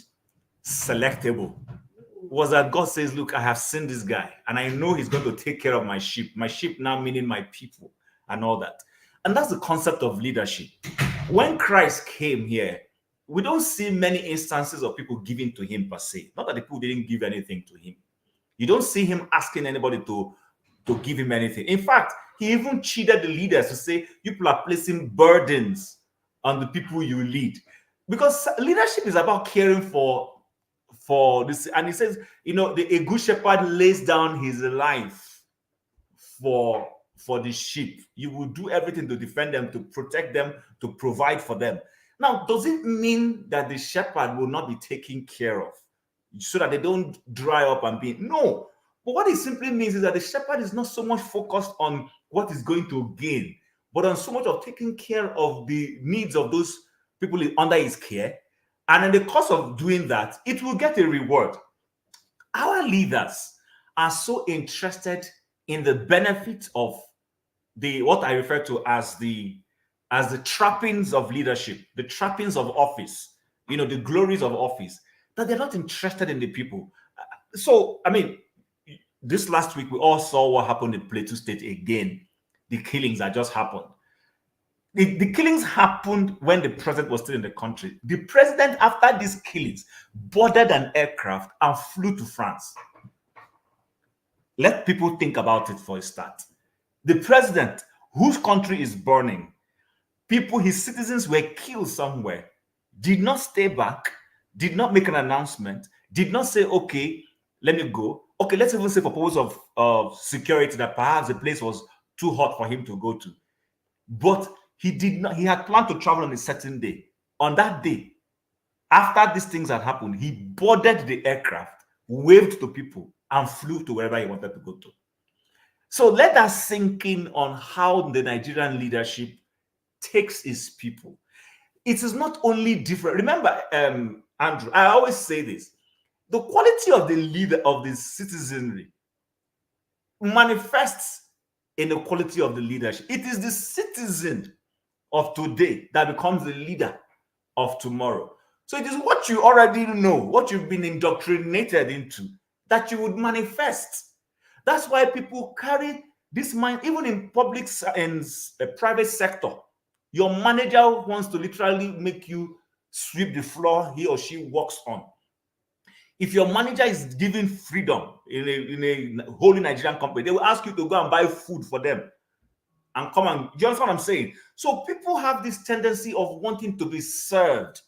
C: selectable was that God says, look, I have seen this guy and I know he's going to take care of my sheep now meaning my people and all that. And that's the concept of leadership. When Christ came here, we don't see many instances of people giving to him per se. Not that the people didn't give anything to him. You don't see him asking anybody to give him anything. In fact, he even cheated the leaders to say, you people are placing burdens on the people you lead. Because leadership is about caring for this. And he says, a good shepherd lays down his life for for the sheep. You will do everything to defend them, to protect them, to provide for them. Now, does it mean that the shepherd will not be taken care of so that they don't dry up and be? No. But what it simply means is that the shepherd is not so much focused on what he's going to gain, but on so much of taking care of the needs of those people under his care. And in the course of doing that, it will get a reward. Our leaders are so interested in the benefits of what I refer to as the trappings of leadership, the trappings of office, the glories of office, that they're not interested in the people. So, I mean, this last week, we all saw what happened in Plateau State again, the killings that just happened. The killings happened when the president was still in the country. The president, after these killings, boarded an aircraft and flew to France. Let people think about it for a start. The president, whose country is burning, his citizens were killed somewhere, did not stay back, did not make an announcement, did not say, okay, let me go. Okay, let's even say for purpose of security that perhaps the place was too hot for him to go to. But he had planned to travel on a certain day. On that day, after these things had happened, he boarded the aircraft, waved to people, and flew to wherever he wanted to go to. So let us sink in on how the Nigerian leadership takes its people. It is not only different. Remember, Andrew, I always say this. The quality of the leader of the citizenry manifests in the quality of the leadership. It is the citizen of today that becomes the leader of tomorrow. So it is what you already know, what you've been indoctrinated into, that you would manifest. That's why people carry this mind, even in public and private sector. Your manager wants to literally make you sweep the floor he or she works on. If your manager is giving freedom in a holy Nigerian company, they will ask you to go and buy food for them and come and, do you understand what I'm saying? So people have this tendency of wanting to be served.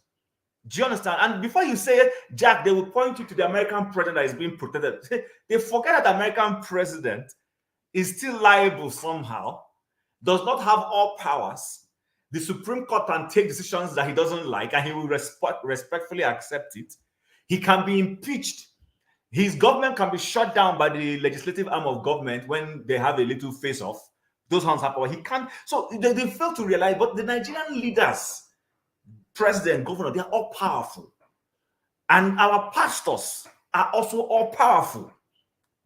C: Do you understand? And before you say, Jack, they will point you to the American president that is being protected. They forget that the American president is still liable somehow, does not have all powers. The Supreme Court can take decisions that he doesn't like, and he will respectfully accept it. He can be impeached. His government can be shut down by the legislative arm of government when they have a little face-off. Those hands happen. He can't. So they fail to realize, but the Nigerian leaders, president, governor, they are all powerful. And our pastors are also all powerful.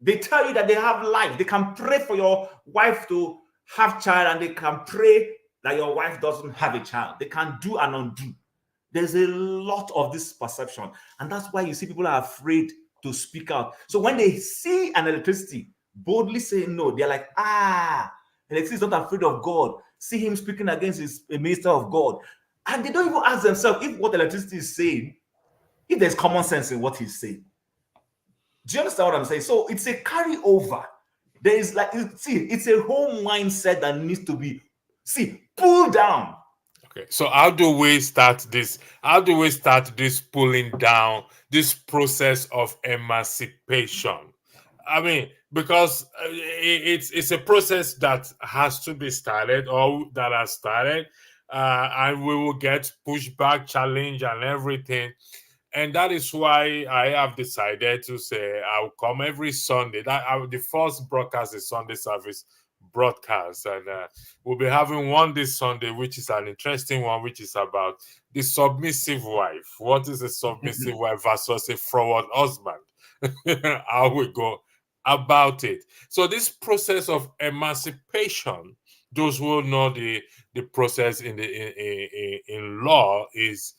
C: They tell you that they have life. They can pray for your wife to have child, and they can pray that your wife doesn't have a child. They can do and undo. There's a lot of this perception. And that's why you see people are afraid to speak out. So when they see an electricity boldly saying no, they're like, electricity is not afraid of God. See him speaking against a minister of God. And they don't even ask themselves if what electricity is saying, if there's common sense in what he's saying. Do you understand what I'm saying? So it's a carryover. There is it's a whole mindset that needs to be, pulled down.
B: Okay, so how do we start this? How do we start this pulling down, this process of emancipation? I mean, because it's a process that has to be started, or that has started, and we will get pushback, challenge, and everything. And that is why I have decided to say I'll come every Sunday. The first broadcast is Sunday service broadcast, and we'll be having one this Sunday, which is an interesting one, which is about the submissive wife. What is a submissive wife versus a forward husband? How we go about it. So this process of emancipation, those who know the process in law, is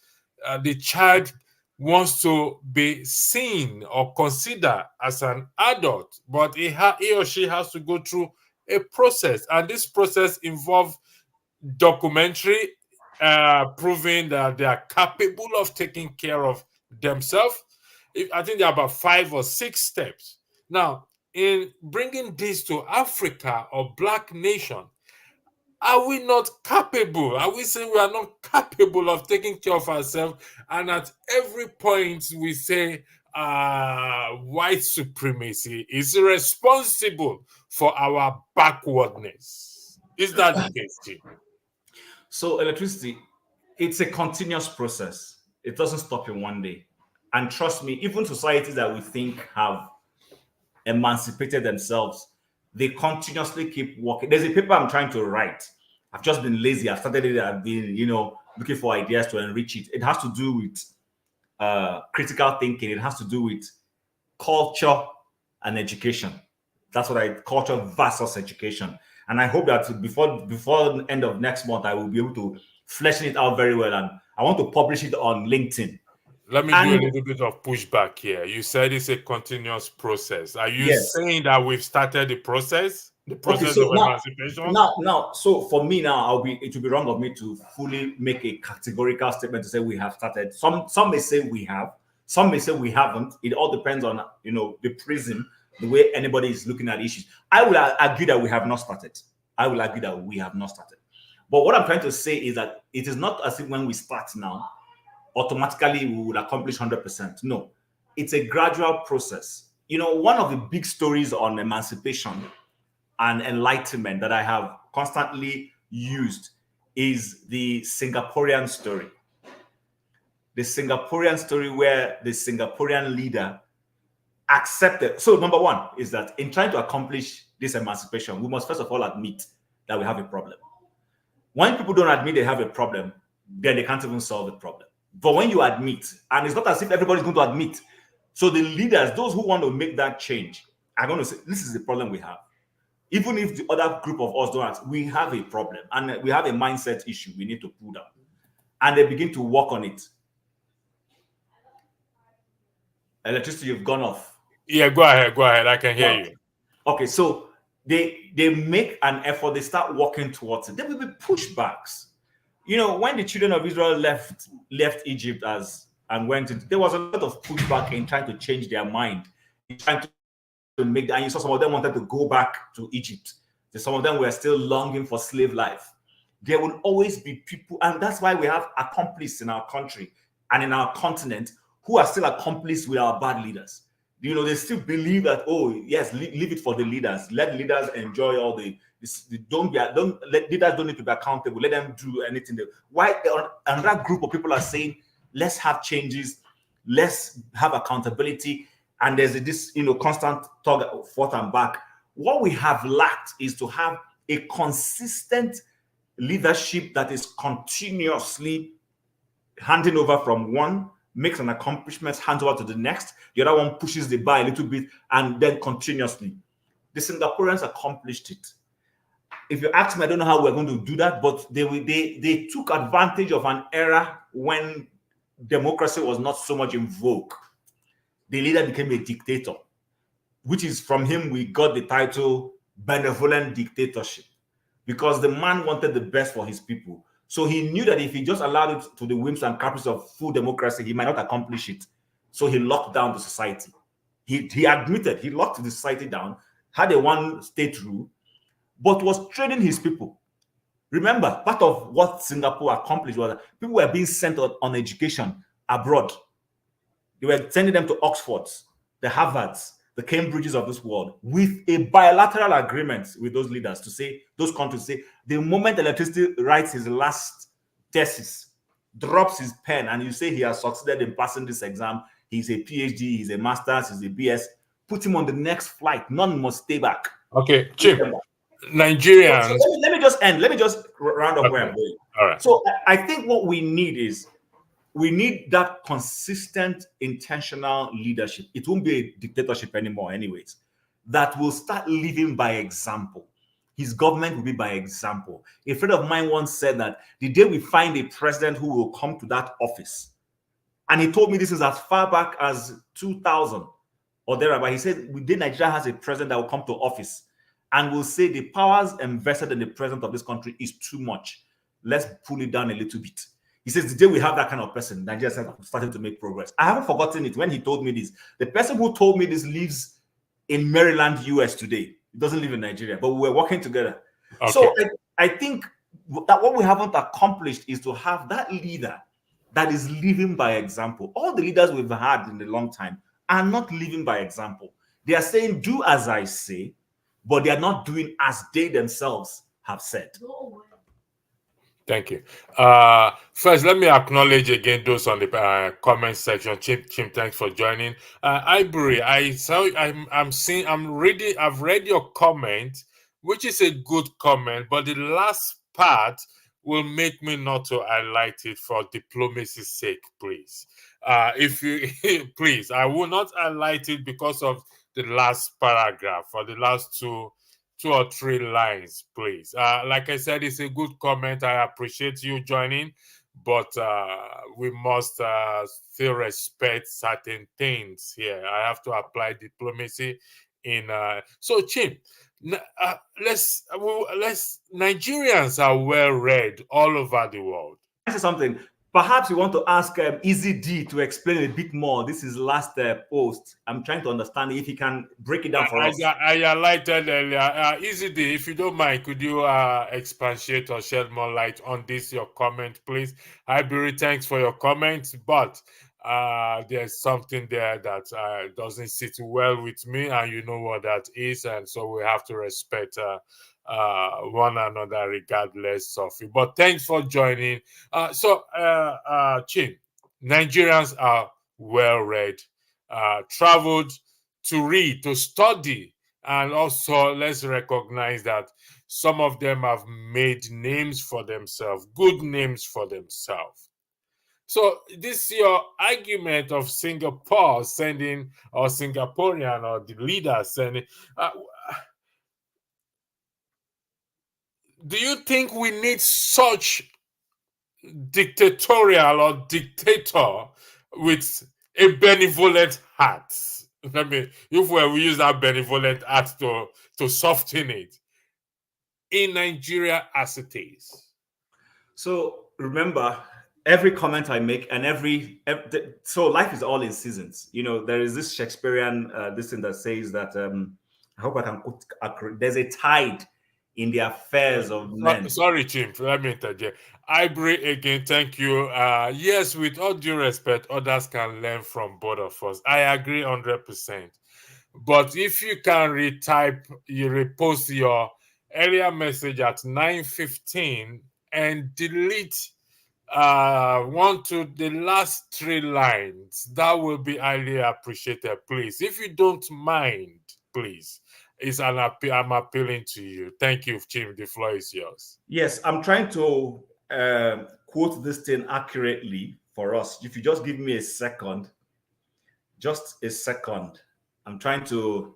B: the child wants to be seen or considered as an adult, but he or she has to go through a process, and this process involves documentary proving that they are capable of taking care of themselves. I think there are about 5 or 6 steps. Now, in bringing this to Africa or Black nation, are we not capable? Are we saying we are not capable of taking care of ourselves? And at every point we say, white supremacy is responsible for our backwardness. Is that the case, Jim?
C: So electricity, it's a continuous process. It doesn't stop in one day. And trust me, even societies that we think have emancipated themselves, they continuously keep working. There's a paper I'm trying to write. I've just been lazy. I've started it. I've been, looking for ideas to enrich it. It has to do with critical thinking. It has to do with culture and education. That's what culture versus education. And I hope that before the end of next month, I will be able to flesh it out very well. And I want to publish it on LinkedIn.
B: Let me do a little bit of pushback here. You said it's a continuous process. Are you saying that we've started the process? The process of emancipation?
C: Now, so for me now, it will be wrong of me to fully make a categorical statement to say we have started. Some may say we have, some may say we haven't. It all depends on the prism, the way anybody is looking at issues. I will argue that we have not started. But what I'm trying to say is that it is not as if when we start now, automatically we will accomplish 100%. No, it's a gradual process. One of the big stories on emancipation and enlightenment that I have constantly used is the Singaporean story. The Singaporean story where the Singaporean leader accepted. So number one is that in trying to accomplish this emancipation, we must first of all admit that we have a problem. When people don't admit they have a problem, then they can't even solve the problem. But when you admit, and it's not as if everybody's going to admit, so the leaders, those who want to make that change, are going to say, this is the problem we have. Even if the other group of us don't ask, we have a problem and we have a mindset issue we need to pull down. And they begin to work on it. Electricity, you've gone off.
B: Yeah, go ahead. I can hear you.
C: Okay, so they make an effort, they start working towards it. There will be pushbacks. When the children of Israel left Egypt and went into, there was a lot of pushback in trying to change their mind, in trying to make that. And you saw some of them wanted to go back to Egypt. Some of them were still longing for slave life. There will always be people, and that's why we have accomplices in our country and in our continent who are still accomplices with our bad leaders. They still believe that, oh yes, leave it for the leaders. Let leaders enjoy all the. Leaders don't need to be accountable. Let them do anything. Why another group of people are saying, let's have changes, let's have accountability, and there's this constant talk forth and back. What we have lacked is to have a consistent leadership that is continuously handing over from one, makes an accomplishment, hands over to the next. The other one pushes the bar a little bit, and then continuously. The Singaporeans accomplished it. If you ask me, I don't know how we're going to do that, but they took advantage of an era when democracy was not so much in vogue. The leader became a dictator, which is from him we got the title benevolent dictatorship, because the man wanted the best for his people. So he knew that if he just allowed it to the whims and caprices of full democracy, he might not accomplish it. So he locked down the society. He admitted he locked the society down, had a one-state rule, but was training his people. Remember, part of what Singapore accomplished was that people were being sent on education abroad. They were sending them to Oxfords, the Harvards, the Cambridges of this world, with a bilateral agreement with those leaders to say, those countries say, the moment electricity writes his last thesis, drops his pen, and you say he has succeeded in passing this exam, he's a PhD, he's a master's, he's a BS, put him on the next flight. None must stay back.
B: Okay, Jim. Nigerians.
C: So let me just end. Let me just round up where I'm going.
B: All right.
C: So I think what we need is that consistent, intentional leadership. It won't be a dictatorship anymore, anyways. That will start living by example. His government will be by example. A friend of mine once said that the day we find a president who will come to that office, and he told me this is as far back as 2000 or thereabout. He said, the day Nigeria has a president that will come to office and will say the powers invested in the president of this country is too much. Let's pull it down a little bit. He says, the day we have that kind of person, Nigeria started to make progress. I haven't forgotten it when he told me this. The person who told me this lives in Maryland, US today. He doesn't live in Nigeria, but we were working together. Okay. So I think that what we haven't accomplished is to have that leader that is living by example. All the leaders we've had in a long time are not living by example. They are saying, do as I say, but they are not doing as they themselves have said.
B: Thank you. First, let me acknowledge again those on the comment section. Chim, thanks for joining. Ivory, I've read your comment, which is a good comment, but the last part will make me not to highlight it for diplomacy's sake, please. If you please, I will not highlight it because of the last paragraph or the last two or three lines, please. Like I said, it's a good comment. I appreciate you joining, but we must still respect certain things here. I have to apply diplomacy in. So, Chim, Nigerians are well read all over the world.
C: I say something. Perhaps you want to ask Easy D to explain a bit more. This is last post. I'm trying to understand if he can break it down for us.
B: I highlighted earlier. Easy D, if you don't mind, could you expatiate or shed more light on this, your comment, please? Ivory, thanks for your comments, but there's something there that doesn't sit well with me, and you know what that is, and so we have to respect one another regardless of it. But thanks for joining. Chin, Nigerians are well read, traveled to read, to study, and also let's recognize that some of them have made names for themselves, good names for themselves. So this your argument of Singapore sending, or Singaporean, or the leader sending. Do you think we need such dictatorial or dictator with a benevolent heart? I mean, if we use that benevolent heart to soften it in Nigeria as it is.
C: So remember, every comment I make and every so life is all in seasons. You know, there is this Shakespearean this thing that says that I hope I can put accurate. There's a tide in the affairs of men.
B: Sorry, Chim, let me interject. Ivory, again, thank you. Yes, with all due respect, others can learn from both of us. I agree 100%. But if you can you repost your earlier message at 9:15 and delete the last three lines, that will be highly appreciated, please. If you don't mind, please. I'm appealing to you. Thank you, Chim. The floor is yours.
C: Yes, I'm trying to quote this thing accurately for us. If you just give me a second, just a second. I'm trying to.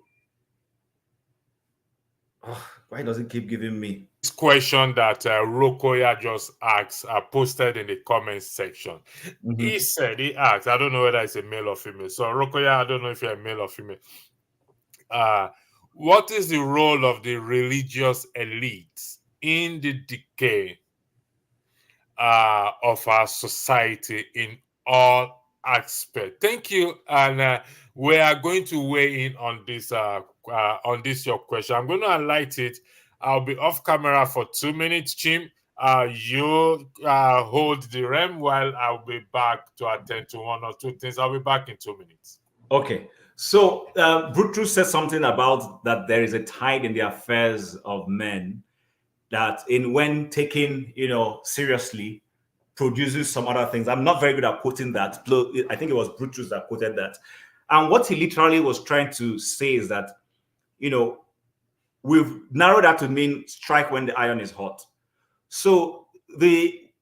C: Oh, why does it keep giving me?
B: This question that Rokoya just asked, posted in the comments section. Mm-hmm. He asked, I don't know whether it's a male or female. So, Rokoya, I don't know if you're a male or female. What is the role of the religious elites in the decay of our society in all aspects? Thank you, and we are going to weigh in on this your question. I'm going to highlight it. I'll be off camera for 2 minutes, Chim. You hold the rem while I'll be back to attend to one or two things. I'll be back in 2 minutes.
C: Okay. So Brutus said something about that there is a tide in the affairs of men that when taken, seriously, produces some other things. I'm not very good at quoting that. I think it was Brutus that quoted that. And what he literally was trying to say is that, we've narrowed that to mean strike when the iron is hot. So the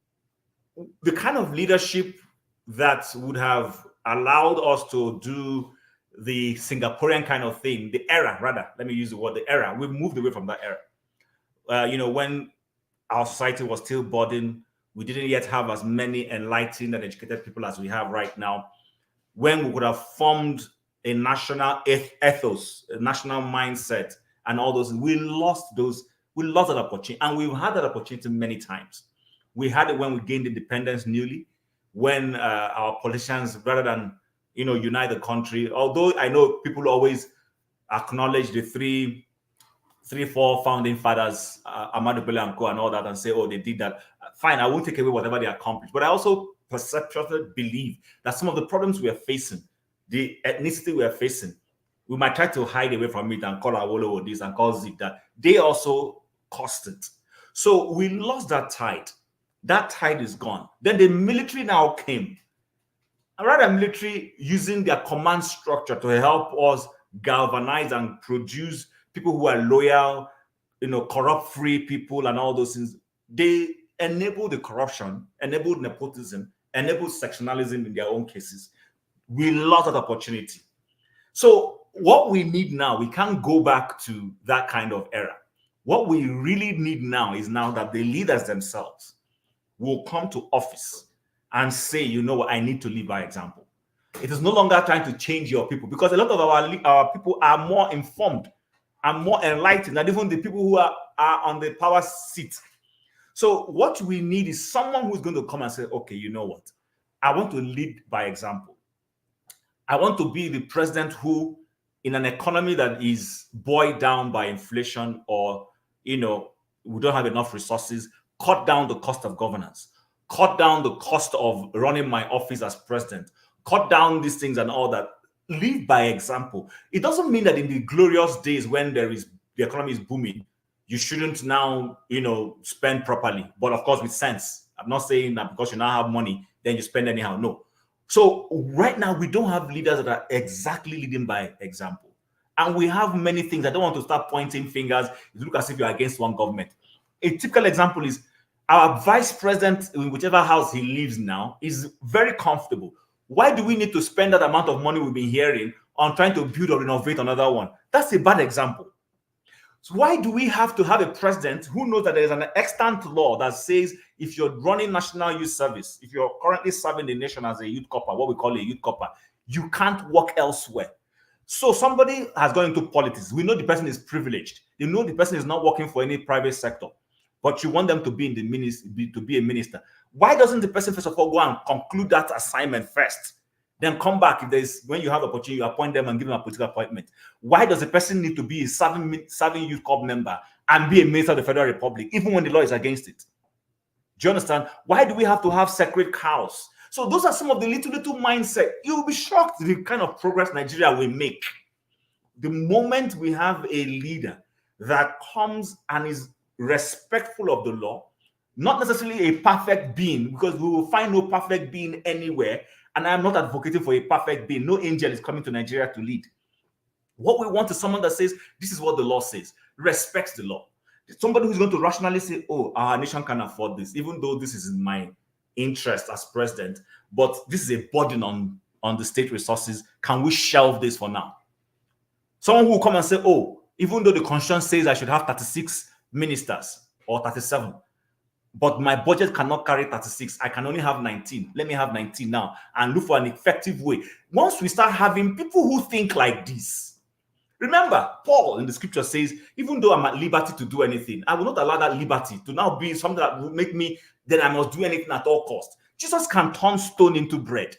C: kind of leadership that would have allowed us to do the Singaporean kind of thing, the era, rather, let me use the word, the era. We've moved away from that era. When our society was still burdened, we didn't yet have as many enlightened and educated people as we have right now. When we would have formed a national ethos, a national mindset, and all those, we lost that opportunity. And we've had that opportunity many times. We had it when we gained independence newly, when our politicians, rather than unite the country, although I know people always acknowledge the three, four founding fathers, Ahmadu Bello and Co. and all that, and say, oh, they did that. Fine, I won't take away whatever they accomplished. But I also perceptually believe that some of the problems we are facing, the ethnicity we are facing, we might try to hide away from it and call Awolowo this and call Zik that. They also cost it. So we lost that tide. That tide is gone. Then the military now came. And rather than military using their command structure to help us galvanize and produce people who are loyal, corrupt-free people and all those things, they enable the corruption, enable nepotism, enable sectionalism in their own cases. We lost that opportunity. So what we need now, we can't go back to that kind of era. What we really need now is now that the leaders themselves will come to office and say, you know what, I need to lead by example. It is no longer trying to change your people, because a lot of our people are more informed and more enlightened than even the people who are on the power seat. So what we need is someone who's going to come and say, okay, you know what, I want to lead by example. I want to be the president who, in an economy that is buoyed down by inflation, or, we don't have enough resources, cut down the cost of governance, cut down the cost of running my office as president, cut down these things and all that. Lead by example. It doesn't mean that in the glorious days when the economy is booming, you shouldn't now, spend properly, but of course with sense. I'm not saying that because you now have money, then you spend anyhow. No. So right now, we don't have leaders that are exactly leading by example. And we have many things. I don't want to start pointing fingers. It looks as if you're against one government. A typical example is our vice president, in whichever house he lives now, is very comfortable. Why do we need to spend that amount of money we've been hearing on trying to build or renovate another one? That's a bad example. So why do we have to have a president who knows that there is an extant law that says if you're running National Youth Service, if you're currently serving the nation as a youth corper, what we call a youth corper, you can't work elsewhere? So somebody has gone into politics. We know the person is privileged. You know the person is not working for any private sector, but you want them to be in the ministry, to be a minister. Why doesn't the person first of all go and conclude that assignment first? Then come back when you have opportunity, you appoint them and give them a political appointment. Why does the person need to be a serving youth corps member and be a minister of the Federal Republic, even when the law is against it? Do you understand? Why do we have to have separate cows? So those are some of the little mindset. You'll be shocked the kind of progress Nigeria will make. The moment we have a leader that comes and is respectful of the law, not necessarily a perfect being, because we will find no perfect being anywhere. And I'm not advocating for a perfect being. No angel is coming to Nigeria to lead. What we want is someone that says, this is what the law says, respects the law. Somebody who's going to rationally say, oh, our nation can afford this, even though this is in my interest as president, but this is a burden on the state resources. Can we shelve this for now? Someone who will come and say, oh, even though the constitution says I should have 36 ministers or 37, but my budget cannot carry 36. I can only have 19. Let me have 19 now and look for an effective way. Once we start having people who think like this, remember, Paul in the scripture says, even though I'm at liberty to do anything, I will not allow that liberty to now be something that will make me, then I must do anything at all costs. Jesus can turn stone into bread,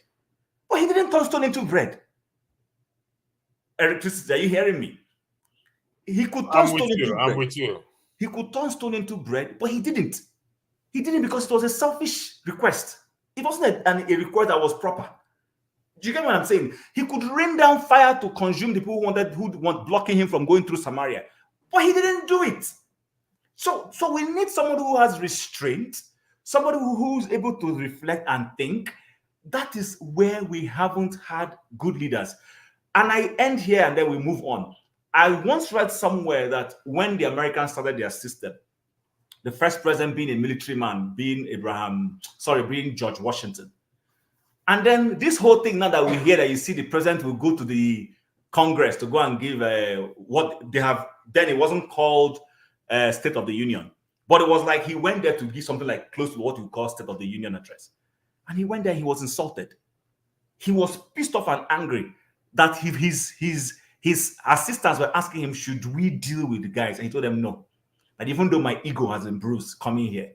C: but he didn't turn stone into bread. Electricity, are you hearing me? He could turn stone into bread.
B: I'm with you.
C: He could turn stone into bread, but he didn't. He didn't because it was a selfish request. It wasn't a request that was proper. Do you get what I'm saying? He could rain down fire to consume the people who want blocking him from going through Samaria, but he didn't do it. So we need someone who has restraint, somebody who's able to reflect and think. That is where we haven't had good leaders. And I end here and then we move on. I once read somewhere that when the Americans started their system, the first president being a military man, being George Washington. And then this whole thing now that we hear that you see the president will go to the Congress to go and give what they have, then it wasn't called State of the Union, but it was like he went there to give something like close to what we call State of the Union address. And he went there, he was insulted. He was pissed off and angry that his assistants were asking him, should we deal with the guys? And he told them no. And even though my ego has been bruised coming here,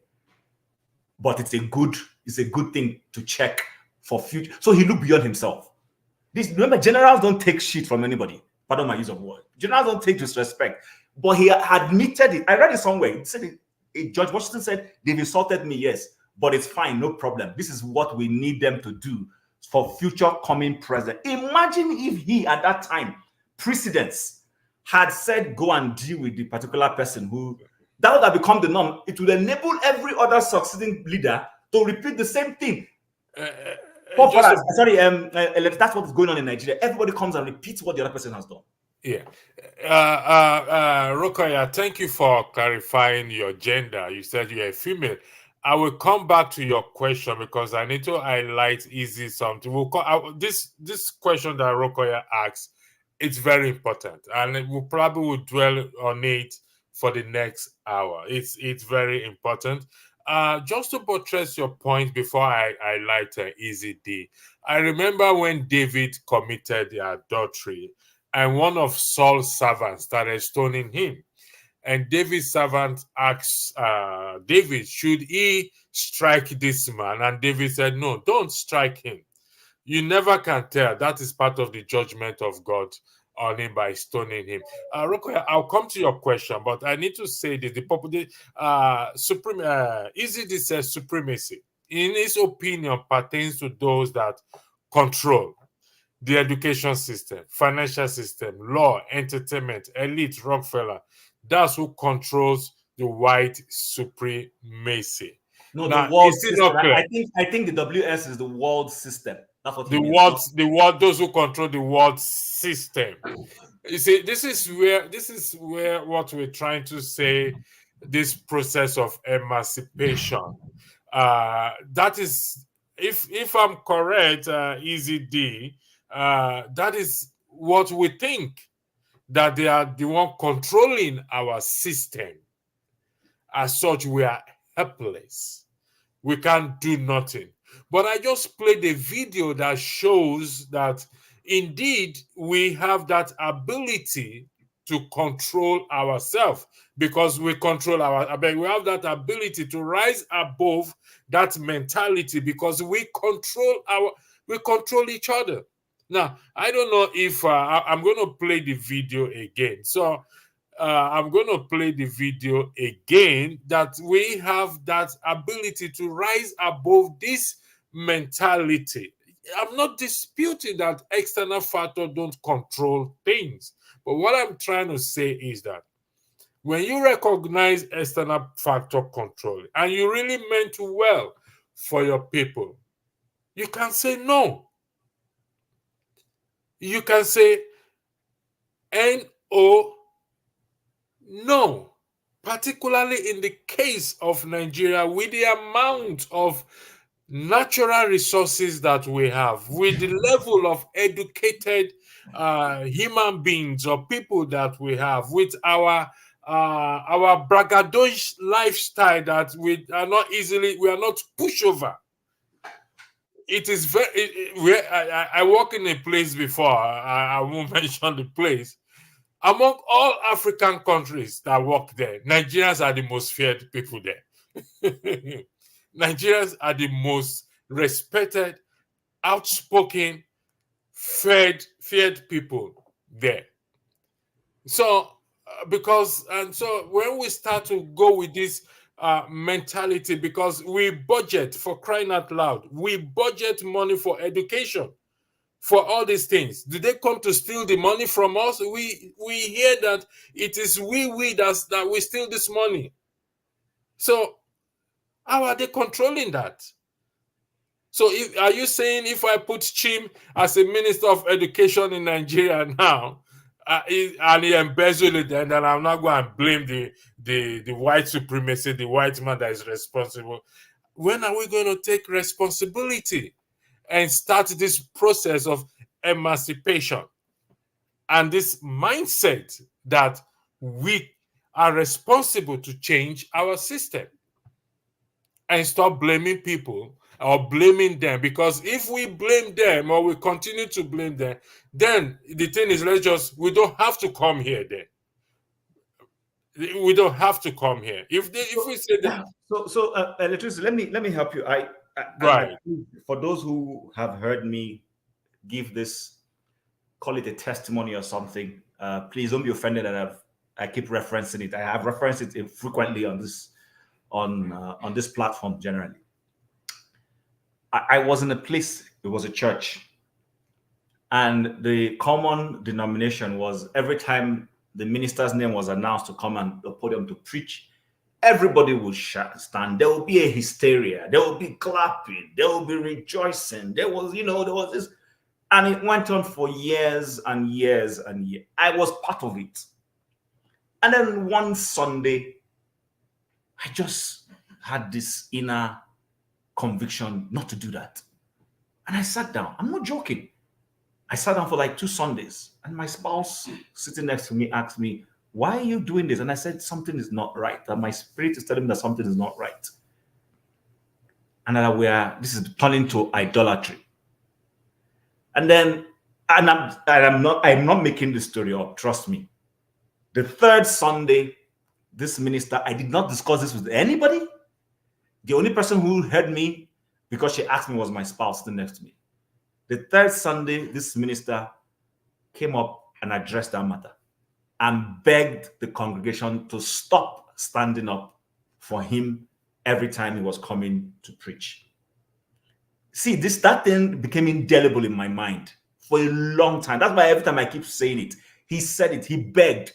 C: but it's a good thing to check for future. So he looked beyond himself. Remember, generals don't take shit from anybody. Pardon my use of word. Generals don't take disrespect. But he admitted it. I read it somewhere. He said George Washington said, they've insulted me, yes, but it's fine, no problem. This is what we need them to do for future coming president. Imagine if he, at that time, precedents, had said, go and deal with the particular person who, that would have become the norm. It would enable every other succeeding leader to repeat the same thing. That's what is going on in Nigeria. Everybody comes and repeats what the other person has done.
B: Yeah. Rokoya, thank you for clarifying your gender. You said you're a female. I will come back to your question because I need to highlight easy something. This question that Rokoya asks, it's very important, and we probably will dwell on it for the next hour. It's very important. Just to buttress your point before I highlight Easy D, I remember when David committed the adultery, and one of Saul's servants started stoning him. And David's servant asked David, should he strike this man? And David said, no, don't strike him. You never can tell. That is part of the judgment of God on him by stoning him. Rokoya, I'll come to your question, but I need to say that Easy says supremacy, in his opinion, pertains to those that control the education system, financial system, law, entertainment, elite, Rockefeller. That's who controls the white supremacy.
C: No,
B: now,
C: the world system. I think the WS is the world system. That's what
B: the world, those who control the world system. You see, this is where what we're trying to say, this process of emancipation. That is, if I'm correct, Easy D, that is what we think, that they are the one controlling our system. As such, we are helpless. We can't do nothing. But I just played a video that shows that indeed we have that ability to control ourselves, because we control we have that ability to rise above that mentality, because we control each other. Now, I don't know if I'm going to play the video again. So I'm going to play the video again, that we have that ability to rise above this mentality. I'm not disputing that external factors don't control things. But what I'm trying to say is that when you recognize external factor control and you really meant well for your people, you can say no. You can say no, particularly in the case of Nigeria, with the amount of natural resources that we have, with the level of educated human beings or people that we have, with our braggadocious lifestyle that we are not pushover. It is very. I work in a place before. I won't mention the place. Among all African countries that work there, Nigerians are the most feared people there. Nigerians are the most respected, outspoken, feared people there. So, when we start to go with this mentality, because we budget, for crying out loud, we budget money for education, for all these things. Did they come to steal the money from us? We hear that it is that we steal this money. So how are they controlling that? So are you saying if I put Chim as a minister of education in Nigeria now, and he embezzled it, and then I'm not going to blame the white supremacy, the white man that is responsible? When are we going to take responsibility and start this process of emancipation and this mindset that we are responsible to change our system, and stop blaming people or blaming them? Because if we blame them or we continue to blame them, then the thing is, we don't have to come here then. We don't have to come here. If we say that.
C: So Electricity, let me help you.
B: Right.
C: For those who have heard me give this, call it a testimony or something, please don't be offended that I keep referencing it. I have referenced it frequently on this platform generally. I was in a place It was a church. And the common denomination was every time the minister's name was announced to come on the podium to preach, everybody would stand. There will be a hysteria. There will be clapping. There will be rejoicing. There was this. And it went on for years and years and years. I was part of it. And then one Sunday, I just had this inner conviction not to do that. And I sat down. I'm not joking. I sat down for like 2 Sundays. And my spouse sitting next to me asked me, why are you doing this? And I said, something is not right. That my spirit is telling me that something is not right. And that this is turning to idolatry. And then, I'm not making this story up, trust me. The 3rd Sunday, this minister, I did not discuss this with anybody. The only person who heard me, because she asked me, was my spouse sitting next to me. The 3rd Sunday, this minister came up and addressed that matter and begged the congregation to stop standing up for him every time he was coming to preach. See, that thing became indelible in my mind for a long time. That's why every time I keep saying it, he said it, he begged.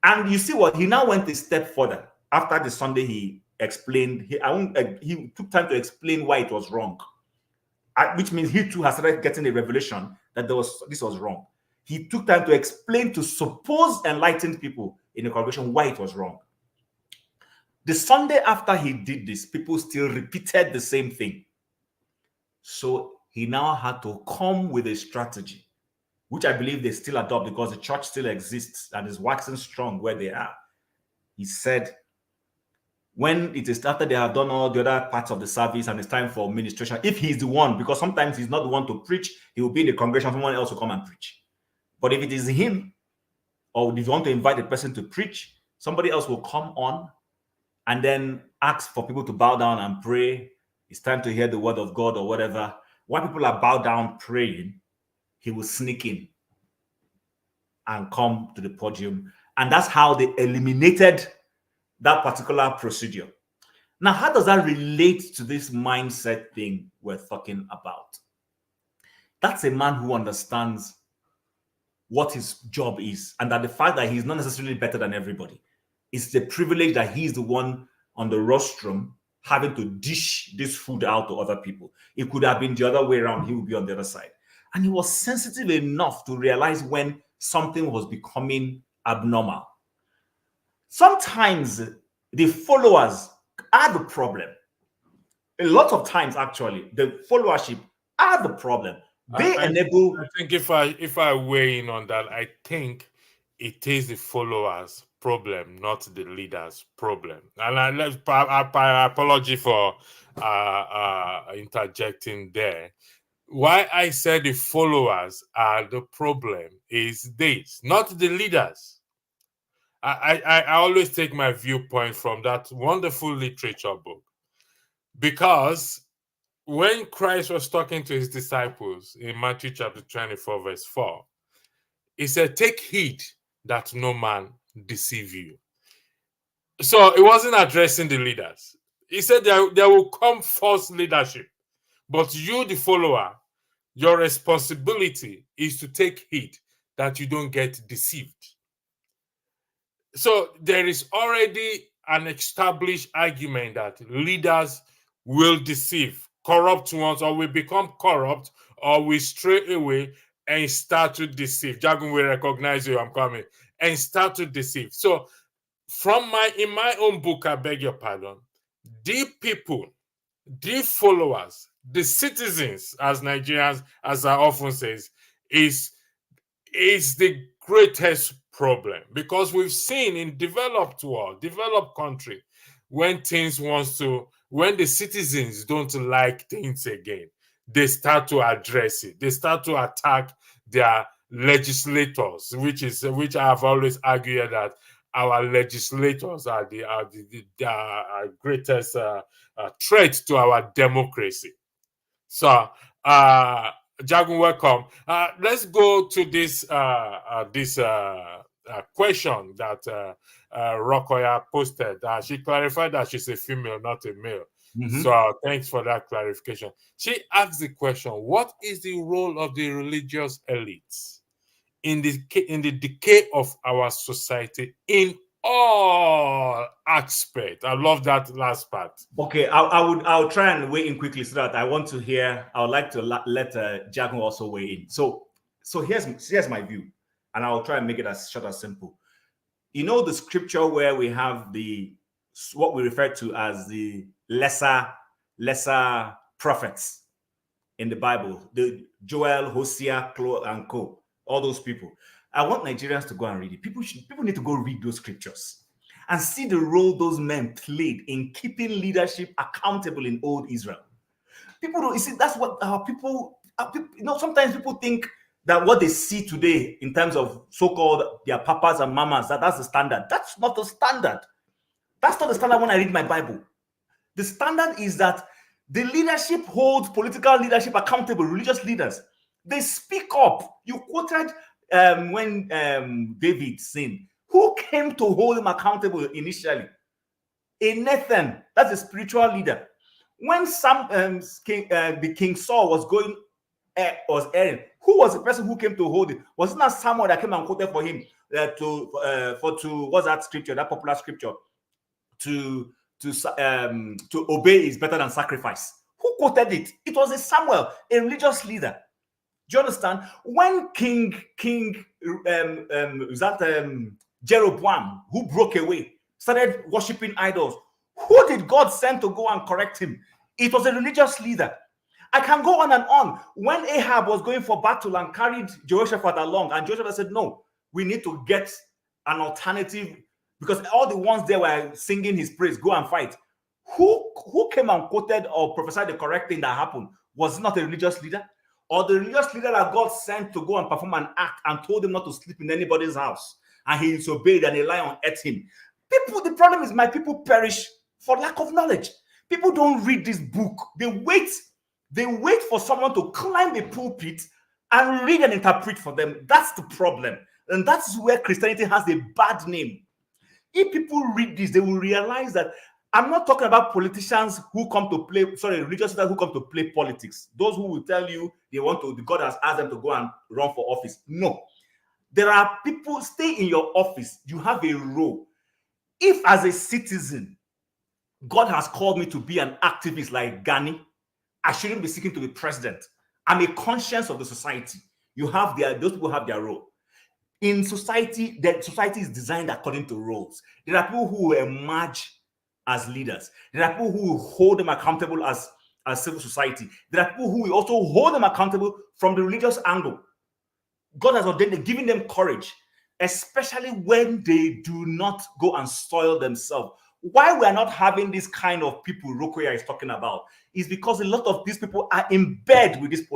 C: And you see what? He now went a step further. After the Sunday, he explained, he took time to explain why it was wrong. Which means he too has started getting a revelation that this was wrong. He took time to explain to supposed enlightened people in the congregation why it was wrong. The Sunday after he did this, people still repeated the same thing. So he now had to come with a strategy, which I believe they still adopt because the church still exists and is waxing strong where they are. He said, when it is after they have done all the other parts of the service and it's time for ministration, if he's the one, because sometimes he's not the one to preach, he will be in the congregation, someone else will come and preach. But if it is him, or if you want to invite a person to preach, somebody else will come on and then ask for people to bow down and pray. It's time to hear the word of God or whatever. While people are bowed down praying, he will sneak in and come to the podium. And that's how they eliminated that particular procedure. Now, how does that relate to this mindset thing we're talking about? That's a man who understands what his job is, and that the fact that he's not necessarily better than everybody. It's the privilege that he's the one on the rostrum having to dish this food out to other people. It could have been the other way around. He would be on the other side. And he was sensitive enough to realize when something was becoming abnormal. Sometimes the followers are the problem. A lot of times, actually, the followership are the problem. They enable.
B: I think if I weigh in on that, I think it is the followers' problem, not the leaders' problem. And I apology for interjecting there. Why I said the followers are the problem is this, not the leaders. I always take my viewpoint from that wonderful literature book, because when Christ was talking to his disciples in Matthew chapter 24, verse 4, he said, take heed that no man deceive you. So it wasn't addressing the leaders. He said there will come false leadership, but you, the follower, your responsibility is to take heed that you don't get deceived. So there is already an established argument that leaders will deceive, corrupt ones, or will become corrupt, or will stray away and start to deceive. Jagun will recognize you, I'm coming, and start to deceive. So in my own book, I beg your pardon, the people, the followers, the citizens, as Nigerians, as I often says, is the greatest problem, because we've seen in developed world, developed country, when the citizens don't like things again, they start to address it. They start to attack their legislators, which I have always argued that our legislators are the greatest threat to our democracy. So, Jagun, welcome. Let's go to this question that Rokoya posted. She clarified that she's a female, not a male. So thanks for that clarification. She asked the question, what is the role of the religious elites in the decay of our society in all aspects? I love that last part.
C: Okay, I'll try and weigh in quickly so that I want to hear. I would like to let Jago also weigh in. So here's my view, and I'll try and make it as short as simple. You know the scripture where we have what we refer to as the lesser prophets in the Bible, the Joel, Hosea, Chloe, and co. All those people. I want Nigerians to go and read it. People need to go read those scriptures and see the role those men played in keeping leadership accountable in old Israel. People don't, you see, that's what our people, sometimes people think that what they see today in terms of so-called their papas and mamas, that's the standard. That's not the standard. That's not the standard when I read my Bible. The standard is that the leadership holds political leadership accountable, religious leaders. They speak up. You quoted when David sinned. Who came to hold him accountable initially? A Nathan, that's a spiritual leader. When the King Saul was erring, who was the person who came to hold him? Was it not Samuel that came and quoted for him what's that scripture, that popular scripture? To obey is better than sacrifice. Who quoted it? It was a Samuel, a religious leader. Do you understand? When Jeroboam, who broke away, started worshiping idols, who did God send to go and correct him? It was a religious leader. I can go on and on. When Ahab was going for battle and carried Jehoshaphat along, and Jehoshaphat said, no, we need to get an alternative, because all the ones there were singing his praise, go and fight. Who came and quoted or prophesied the correct thing that happened? Was it not a religious leader? Or the religious leader that God sent to go and perform an act and told him not to sleep in anybody's house, and he disobeyed and a lion ate him? The problem is my people perish for lack of knowledge. People don't read this book. They wait for someone to climb the pulpit and read and interpret for them. That's the problem. And that's where Christianity has a bad name. If people read this, they will realize that I'm not talking about politicians who come to play, religious leaders who come to play politics. Those who will tell you God has asked them to go and run for office. No. There are people, stay in your office. You have a role. If as a citizen, God has called me to be an activist like Ghani, I shouldn't be seeking to be president. I'm a conscience of the society. Those people have their role. In society, the society is designed according to roles. There are people who will emerge as leaders. There are people who will hold them accountable as civil society. There are people who will also hold them accountable from the religious angle. God has ordained, giving them courage, especially when they do not go and soil themselves. Why we are not having this kind of people Rokoya is talking about is because a lot of these people are in bed with these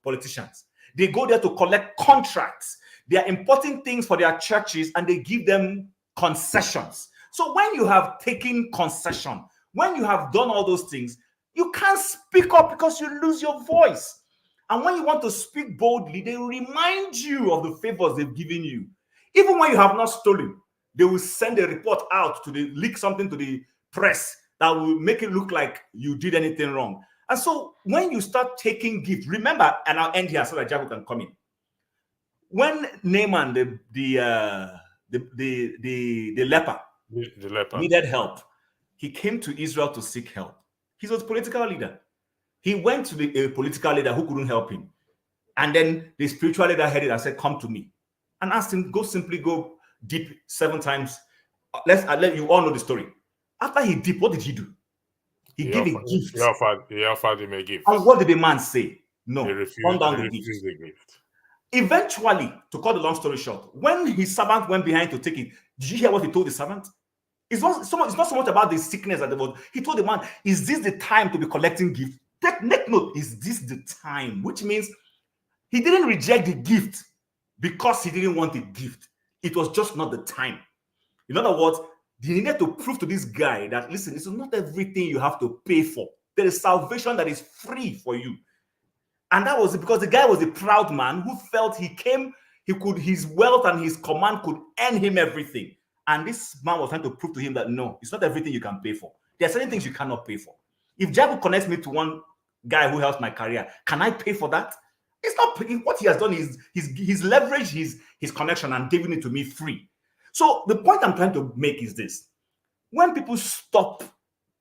C: politicians. They go there to collect contracts. They are importing things for their churches and they give them concessions. So when you have taken concession, when you have done all those things, you can't speak up because you lose your voice. And when you want to speak boldly, they will remind you of the favors they've given you. Even when you have not stolen, they will send a report out leak something to the press that will make it look like you did anything wrong. And so when you start taking gifts, remember, and I'll end here so that Jago can come in. When Naaman, the leper, needed help, he came to Israel to seek help. He was a political leader. He went to a political leader who couldn't help him. And then the spiritual leader heard it and said, come to me. And asked him, go deep 7 times. You all know the story. After he dipped, what did he do? He gave a gift.
B: He offered him a gift.
C: And what did the man say? No,
B: he refused,
C: turn down the gift. Eventually, to cut the long story short, when his servant went behind to take it, did you hear what he told the servant? It's not so much about the sickness that he told the man, is this the time to be collecting gifts? Take note, is this the time? Which means he didn't reject the gift because he didn't want the gift. It was just not the time. In other words, he needed to prove to this guy that, listen, this is not everything you have to pay for. There is salvation that is free for you. And that was because the guy was a proud man who felt his wealth and his command could earn him everything. And this man was trying to prove to him that no, it's not everything you can pay for. There are certain things you cannot pay for. If Jago connects me to one guy who helps my career, can I pay for that? It's not. What he has done is he's leveraged his connection and giving it to me free. So the point I'm trying to make is this: when people stop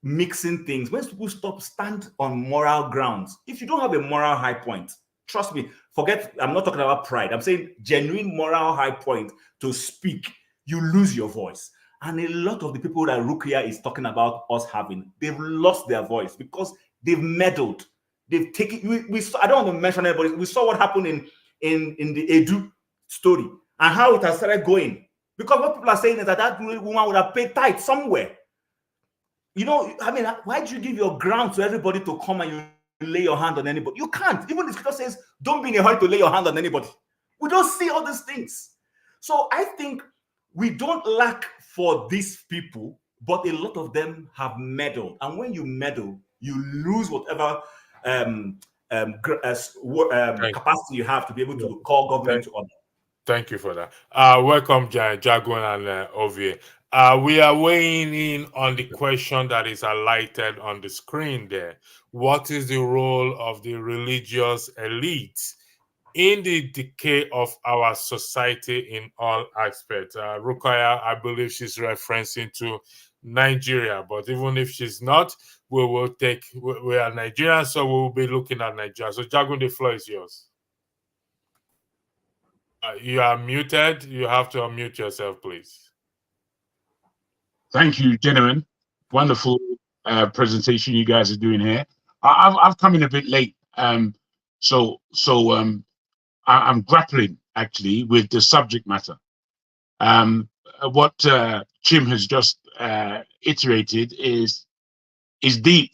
C: mixing things, when people stand on moral grounds, if you don't have a moral high point, trust me, forget, I'm not talking about pride. I'm saying genuine moral high point to speak, you lose your voice. And a lot of the people that Rukia is talking about us having, they've lost their voice because they've meddled. They've taken, we saw, I don't want to mention anybody, we saw what happened in the Edu story and how it has started going. Because what people are saying is that woman would have paid tithe somewhere. You know, I mean, why do you give your ground to everybody to come and you lay your hand on anybody? You can't. Even the scripture says, don't be in a hurry to lay your hand on anybody. We don't see all these things. So I think we don't lack for these people, but a lot of them have meddled. And when you meddle, you lose whatever capacity you have to be able to call government to order.
B: Thank you for that. Welcome, Jaguan and Ovie. We are weighing in on the question that is highlighted on the screen there. What is the role of the religious elite in the decay of our society in all aspects? Rukaya, I believe she's referencing to Nigeria, but even if she's not, we are Nigerians, so we will be looking at Nigeria. So, Jagun, the floor is yours. You are muted. You have to unmute yourself, please.
E: Thank you, gentlemen. Wonderful presentation you guys are doing here. I've come in a bit late, so I'm grappling actually with the subject matter. What Chim has just iterated is deep.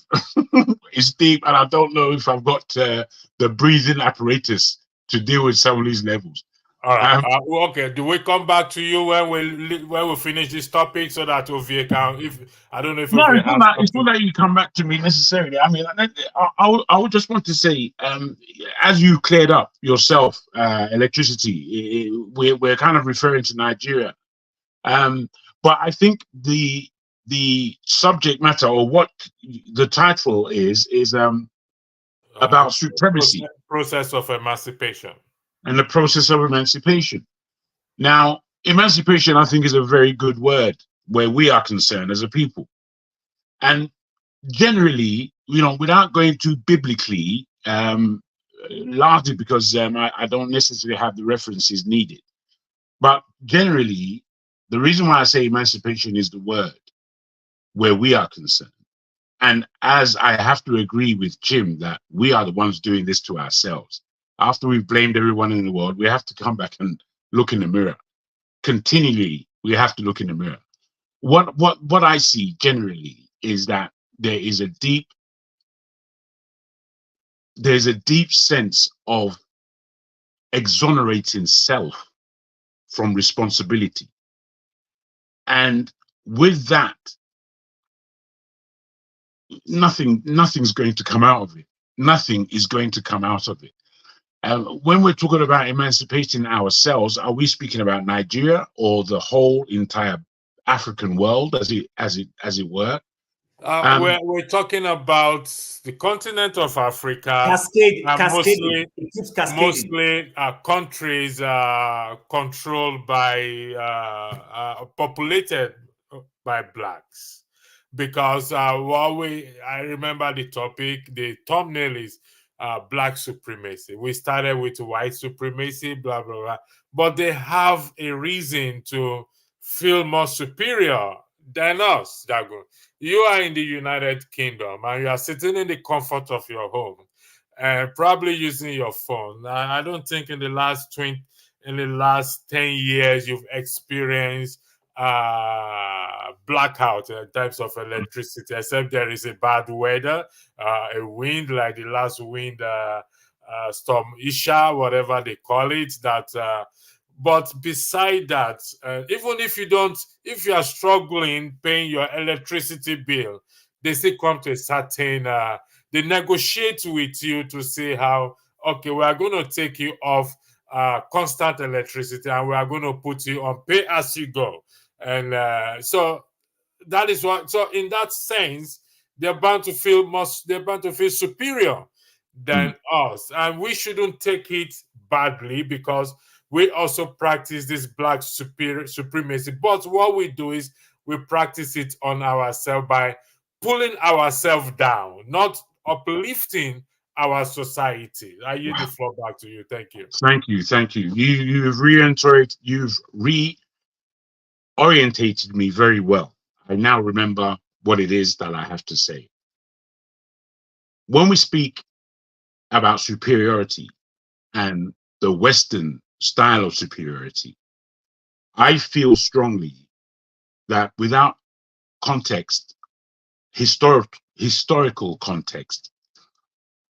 E: It's deep, and I don't know if I've got the breathing apparatus to deal with some of these levels.
B: All right. Okay. Do we come back to you when we finish this topic so that Ovie can? I don't know if
E: no, it's not that you come back to me necessarily. I mean, I would just want to say, as you cleared up yourself, electricity. We're kind of referring to Nigeria, but I think the subject matter or what the title is about supremacy,
B: process of emancipation.
E: And the process of emancipation. Now, emancipation, I think, is a very good word where we are concerned as a people. And generally, you know, without going too biblically, largely because I don't necessarily have the references needed. But generally, the reason why I say emancipation is the word where we are concerned. And as I have to agree with Jim that we are the ones doing this to ourselves. After we've blamed everyone in the world, we have to come back and look in the mirror. Continually, we have to look in the mirror. What I see generally is that there's a deep sense of exonerating self from responsibility. And with that, nothing's going to come out of it. Nothing is going to come out of it. When we're talking about emancipating ourselves, are we speaking about Nigeria or the whole entire African world, as it were?
B: We're talking about the continent of Africa,
C: cascading.
B: mostly countries controlled by populated by blacks. Because I remember the topic, the thumbnail is black supremacy. We started with white supremacy, blah, blah, blah. But they have a reason to feel more superior than us, Dago. You are in the United Kingdom and you are sitting in the comfort of your home and probably using your phone. I don't think in the last 10 years you've experienced blackout types of electricity, except there is a bad weather, a wind like the last wind storm Isha, whatever they call it. But beside that, even if you are struggling paying your electricity bill, they still come to a certain, they negotiate with you to say how, okay, we are going to take you off constant electricity and we are going to put you on pay as you go. And so that is what, so in that sense, they're bound to feel superior than us. And we shouldn't take it badly, because we also practice this black supremacy. But what we do is we practice it on ourselves by pulling ourselves down, not uplifting our society. I yield the floor back to you. Thank you.
E: Thank you. You've reorientated me very well. I now remember what it is that I have to say. When we speak about superiority and the Western style of superiority, I feel strongly that without context, historical context,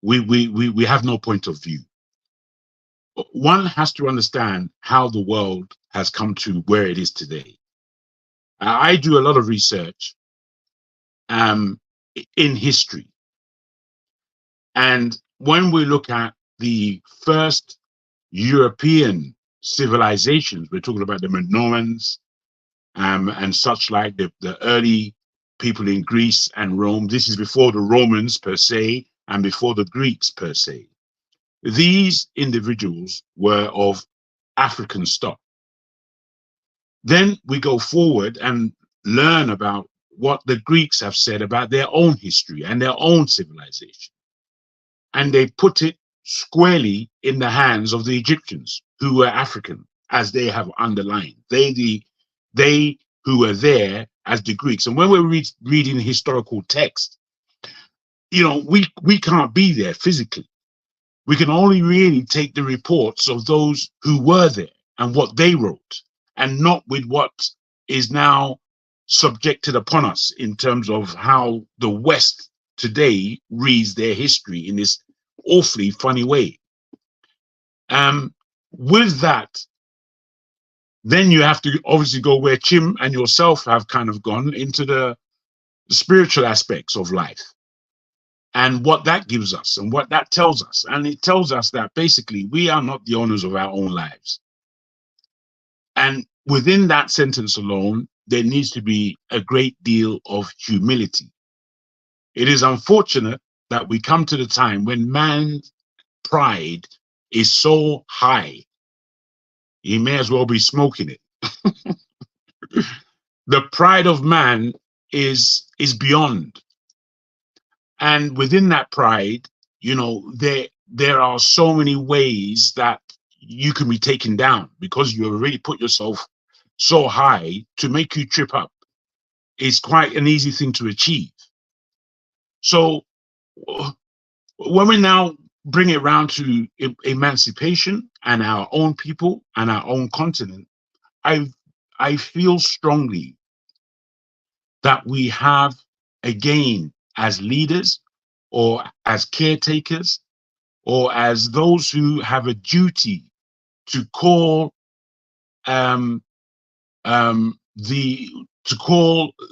E: we have no point of view. One has to understand how the world has come to where it is today. I do a lot of research in history. And when we look at the first European civilizations, we're talking about the Minoans and such like, the early people in Greece and Rome. This is before the Romans per se and before the Greeks per se. These individuals were of African stock. Then we go forward and learn about what the Greeks have said about their own history and their own civilization. And they put it squarely in the hands of the Egyptians, who were African, as they have underlined. They who were there as the Greeks. And when we're reading historical text, we can't be there physically. We can only really take the reports of those who were there and what they wrote, and not with what is now subjected upon us in terms of how the West today reads their history in this awfully funny way. With that, then you have to obviously go where Chim and yourself have kind of gone into the spiritual aspects of life and what that gives us and what that tells us. And it tells us that basically we are not the owners of our own lives. And within that sentence alone, there needs to be a great deal of humility. It is unfortunate that we come to the time when man's pride is so high, he may as well be smoking it. The pride of man is beyond. And within that pride, there are so many ways that you can be taken down, because you already put yourself so high. To make you trip up is quite an easy thing to achieve. So when we now bring it around to emancipation and our own people and our own continent, I feel strongly that we have, again, as leaders or as caretakers or as those who have a duty to call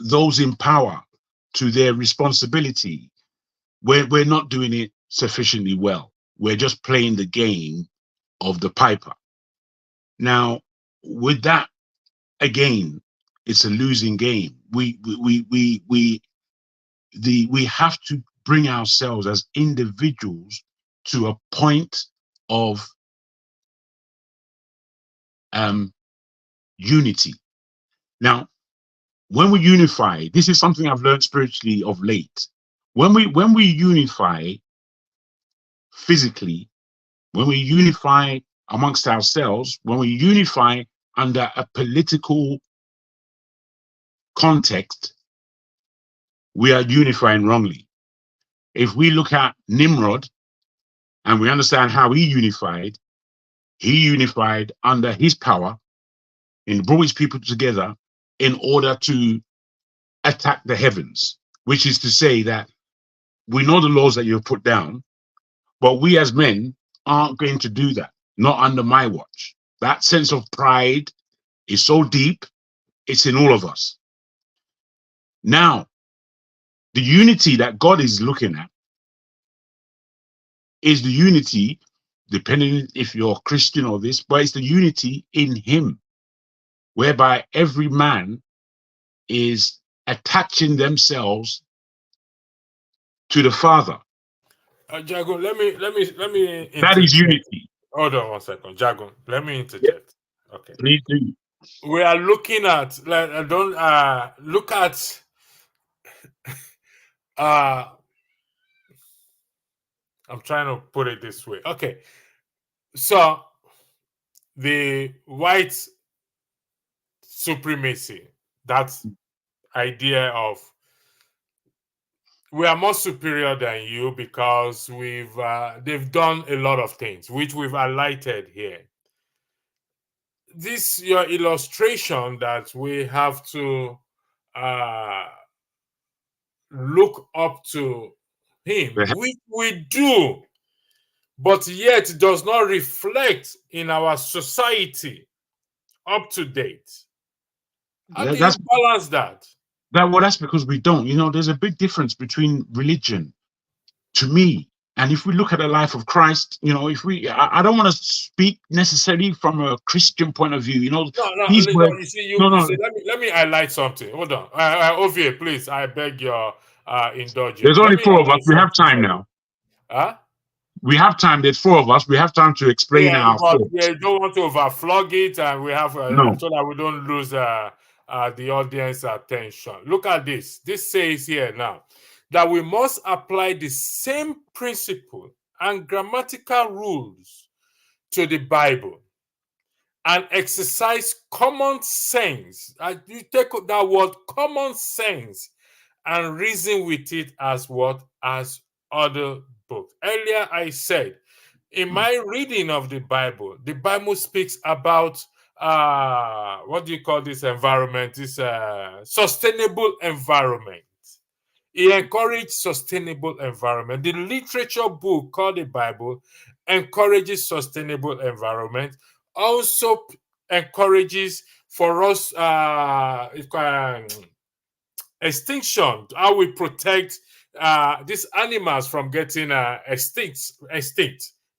E: those in power to their responsibility. We're not doing it sufficiently well. We're just playing the game of the piper. Now, with that, again, it's a losing game. We have to bring ourselves as individuals to a point of unity. Now, when we unify, this is something I've learned spiritually of late. When we unify physically, when we unify amongst ourselves, when we unify under a political context, we are unifying wrongly. If we look at Nimrod and we understand how he unified under his power and brought his people together in order to attack the heavens, which is to say that we know the laws that you've put down, but we as men aren't going to do that, not under my watch. That sense of pride is so deep, it's in all of us. Now, the unity that God is looking at is the unity, depending if you're Christian or this, but it's the unity in him, whereby every man is attaching themselves to the Father.
B: Jago, let me
E: That is unity.
B: Hold on 1 second, Jago. Let me interject. Okay.
E: Please do.
B: We are looking at look at I'm trying to put it this way. Okay. So the white supremacy, that idea of we are more superior than you because they've done a lot of things which we've highlighted here. This your illustration that we have to look up to him, which we do, but yet does not reflect in our society up to date. How do you balance that?
E: Well, that's because we don't. You know, there's a big difference between religion, to me, and if we look at the life of Christ, you know, I don't want to speak necessarily from a Christian point of view. You know,
B: let me highlight something. Hold on, Ovie, please, I beg your indulgence.
E: There's only 4 of us. We have time now.
B: Huh?
E: We have time. There's 4 of us. We have time to explain our thoughts.
B: We don't want to overflog it, and we have
E: no.
B: so that we don't lose the audience attention. Look at this. This says here now that we must apply the same principle and grammatical rules to the Bible and exercise common sense. You take that word common sense and reason with it as what? As other books. Earlier I said, in my reading of the Bible speaks about what do you call this environment? This sustainable environment. It encouraged sustainable environment. The literature book called the Bible encourages sustainable environment. Also encourages for us extinction, how we protect these animals from getting extinct.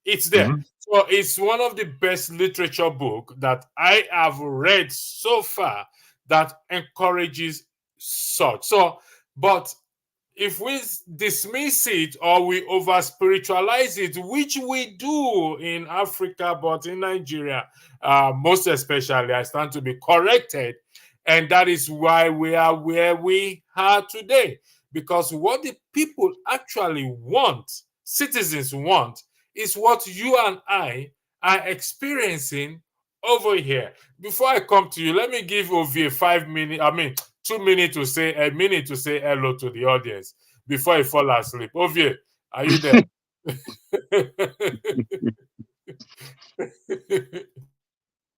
B: It's there.
E: Mm-hmm.
B: So it's one of the best literature book that I have read so far that encourages such. So, but if we dismiss it or we over spiritualize it, which we do in Africa, but in Nigeria, most especially, I stand to be corrected. And that is why we are where we are today. Because what the people actually want, citizens want, is what you and I are experiencing over here. Before I come to you, let me give Ovie 5 minutes, 2 minutes to say a minute to say hello to the audience before I fall asleep. Ovie, are you there?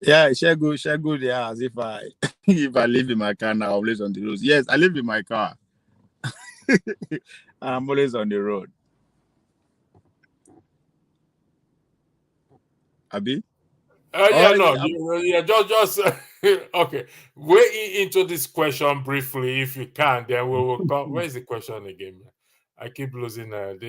F: Yeah, Shego, yeah, as if if I live in my car now, I'm always on the road. Yes, I live in my car. I'm always on the road. Abi?
B: Just okay. We're into this question briefly, if you can. Then we will come. Where is the question again? I keep losing.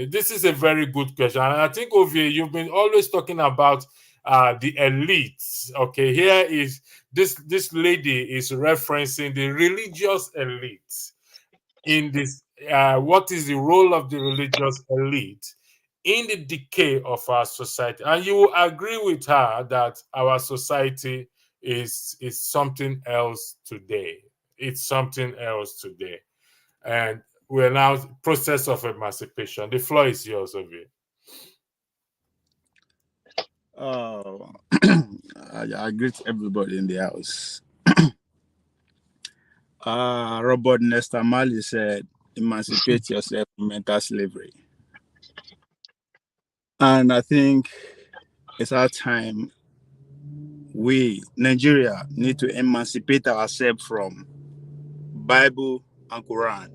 B: This is a very good question, and I think Ovie, you've been always talking about the elites. Okay, here is this lady is referencing the religious elites in this. What is the role of the religious elite in the decay of our society? And you will agree with her that our society is something else today. It's something else today. And we're now process of emancipation. The floor is yours, Ovie.
F: I greet everybody in the house. Robert Nesta Marley said, emancipate yourself from mental slavery. And I think it's our time. We, Nigeria, need to emancipate ourselves from Bible and Quran.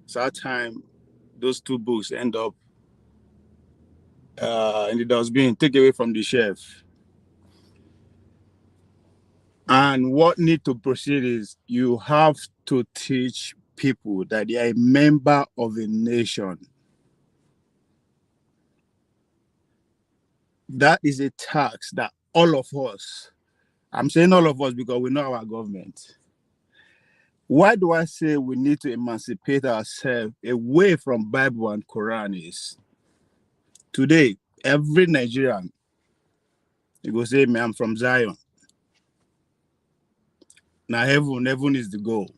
F: It's our time those 2 books end up in the dustbin, take away from the shelf. And what need to proceed is you have to teach people that they are a member of a nation. That is a tax that all of us, I'm saying all of us because we know our government, Why do I say we need to emancipate ourselves away from Bible and Quran is today, every Nigerian, you go say, me, I'm from Zion. Now heaven is the goal.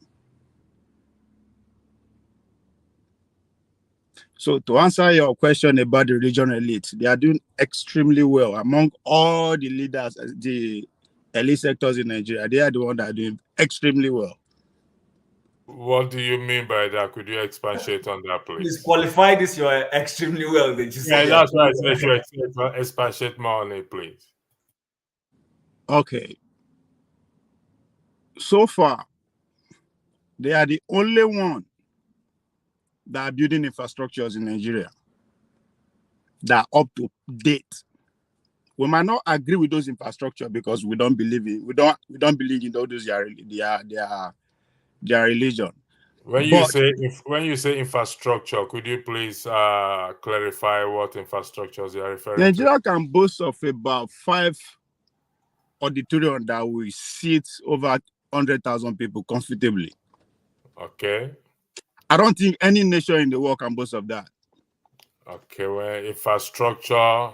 F: So to answer your question about the regional elite, they are doing extremely well among all the leaders, the elite sectors in Nigeria. They are the ones that are doing extremely well.
B: What do you mean by that? Could you expatiate on that,
C: Please
B: please?
C: qualify this. You are extremely well. Did you say?
B: Yeah, that's why I said you expatiate more on it, please.
F: Okay. So far, they are the only one that are building infrastructures in Nigeria that are up to date. We might not agree with those infrastructure because we don't believe in believe in all those their religion.
B: When you say infrastructure, could you please clarify what infrastructures you are referring
F: Nigeria can boast of about 5 auditorium that will seat over 100,000 people comfortably.
B: Okay.
F: I don't think any nation in the world can boast of that.
B: Okay, well, infrastructure,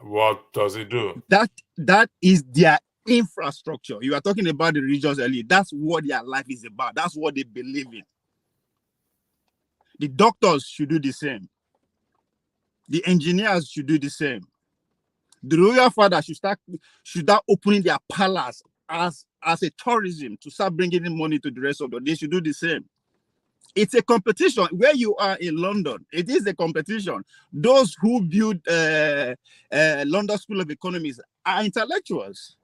B: what does it do?
F: That is their infrastructure. You are talking about the religious elite. That's what their life is about. That's what they believe in. The doctors should do the same. The engineers should do the same. The royal father should start opening their palace as a tourism to start bringing in money to the rest of the. They should do the same. It's a competition. Where you are in London, it is a competition. Those who build London School of Economics are intellectuals.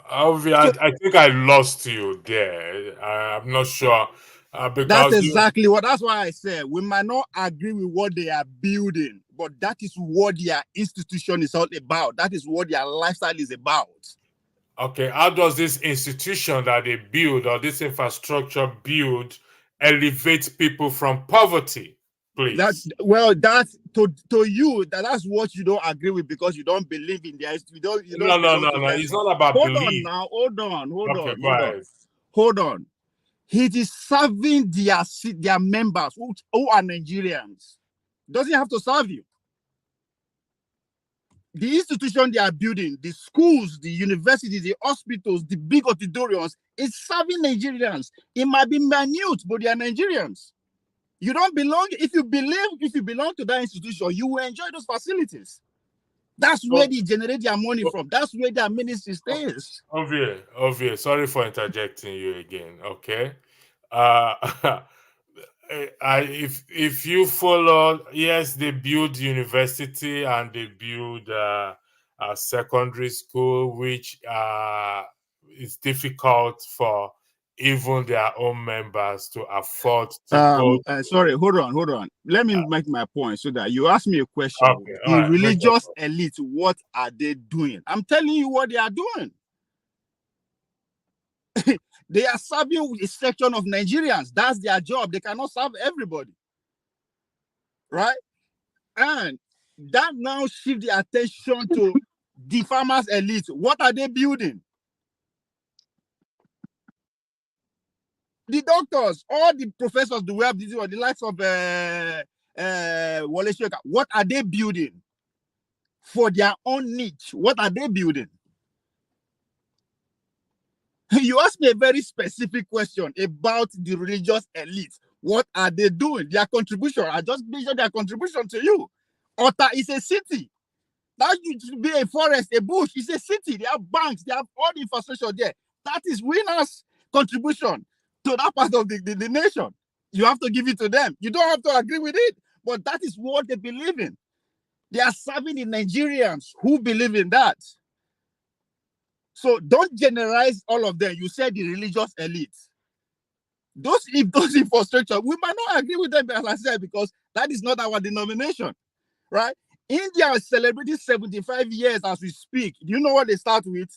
B: I think I lost you there. I'm not sure.
F: That's exactly what. That's why I said we might not agree with what they are building, but that is what their institution is all about. That is what their lifestyle is about.
B: Okay, how does this institution that they build or this infrastructure build elevate people from poverty, please?
F: That's to you that's what you don't agree with because you don't believe in their.
B: No. It's not about belief.
F: Hold on. It is serving their members who are Nigerians. Doesn't have to serve you. The institution they are building, the schools, the universities, the hospitals, the big auditoriums, is serving Nigerians. It might be minute, but they are Nigerians. You don't belong. If you belong to that institution, you will enjoy those facilities. That's where they generate their money from. That's where their ministry stays.
B: Obvious. Sorry for interjecting you again. Okay. If you follow, yes, they build university and they build a secondary school, which is difficult for even their own members to afford to go.
F: Sorry, hold on. Let me make my point so that you ask me a question.
B: Okay,
F: the religious elite, what are they doing? I'm telling you what they are doing. They are serving a section of Nigerians. That's their job. They cannot serve everybody. Right? And that now shifts the attention to the farmers' elite. What are they building? The doctors, all the professors, the web, the likes of Wale Sheka, what are they building for their own niche? What are they building? You asked me a very specific question about the religious elite. What are they doing? Their contribution. I just mentioned their contribution to you. Ota is a city. That should be a forest, a bush. It's a city. They have banks. They have all the infrastructure there. That is winners' contribution to that part of the nation. You have to give it to them. You don't have to agree with it, but that is what they believe in. They are serving the Nigerians who believe in that. So don't generalize all of them. You said the religious elite. Those infrastructure, we might not agree with them, as I said, because that is not our denomination, right? India is celebrating 75 years as we speak. Do you know what they start with?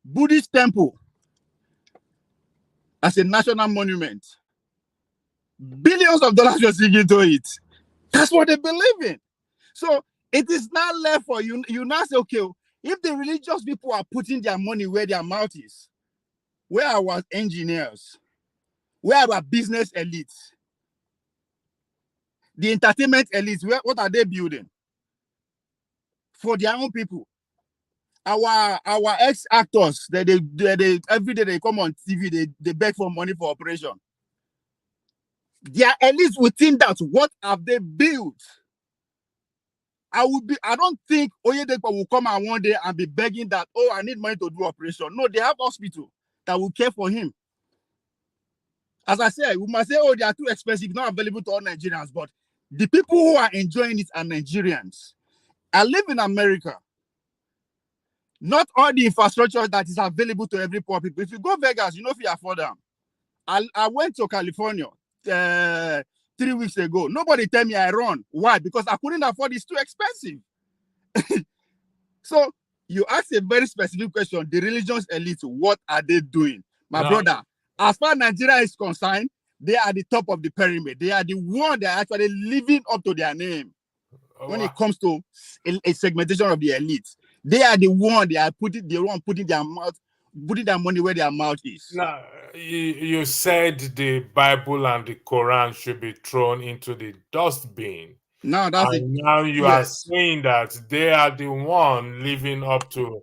F: Buddhist temple as a national monument. Billions of dollars you're sinking to it. That's what they believe in. So it is not left for you. You now say, okay, if the religious people are putting their money where their mouth is, Where are our engineers? Where are our business elites? The entertainment elites, what are they building? For their own people. Our ex-actors, they every day they come on TV, they beg for money for operation. Their elites within that, what have they built? I don't think Oyedepo will come out one day and be begging that, oh, I need money to do operation. No, they have hospital that will care for him. As I said, we must say, oh, they are too expensive, not available to all Nigerians, but the people who are enjoying it are Nigerians. I live in America. Not all the infrastructure that is available to every poor people. If you go Vegas, you know if you afford them. I went to California 3 weeks ago. Nobody tell me I run. Why? Because I couldn't afford it. It's too expensive. So you ask a very specific question. The religious elite, what are they doing? My brother, as far as Nigeria is concerned, they are the top of the pyramid. They are the one that are actually living up to their name. When it comes to a segmentation of the elite, they are the one they are putting their money where their mouth is.
B: Now, you said the Bible and the Quran should be thrown into the dustbin.
F: Now that's it.
B: Now you are saying that they are the one living up to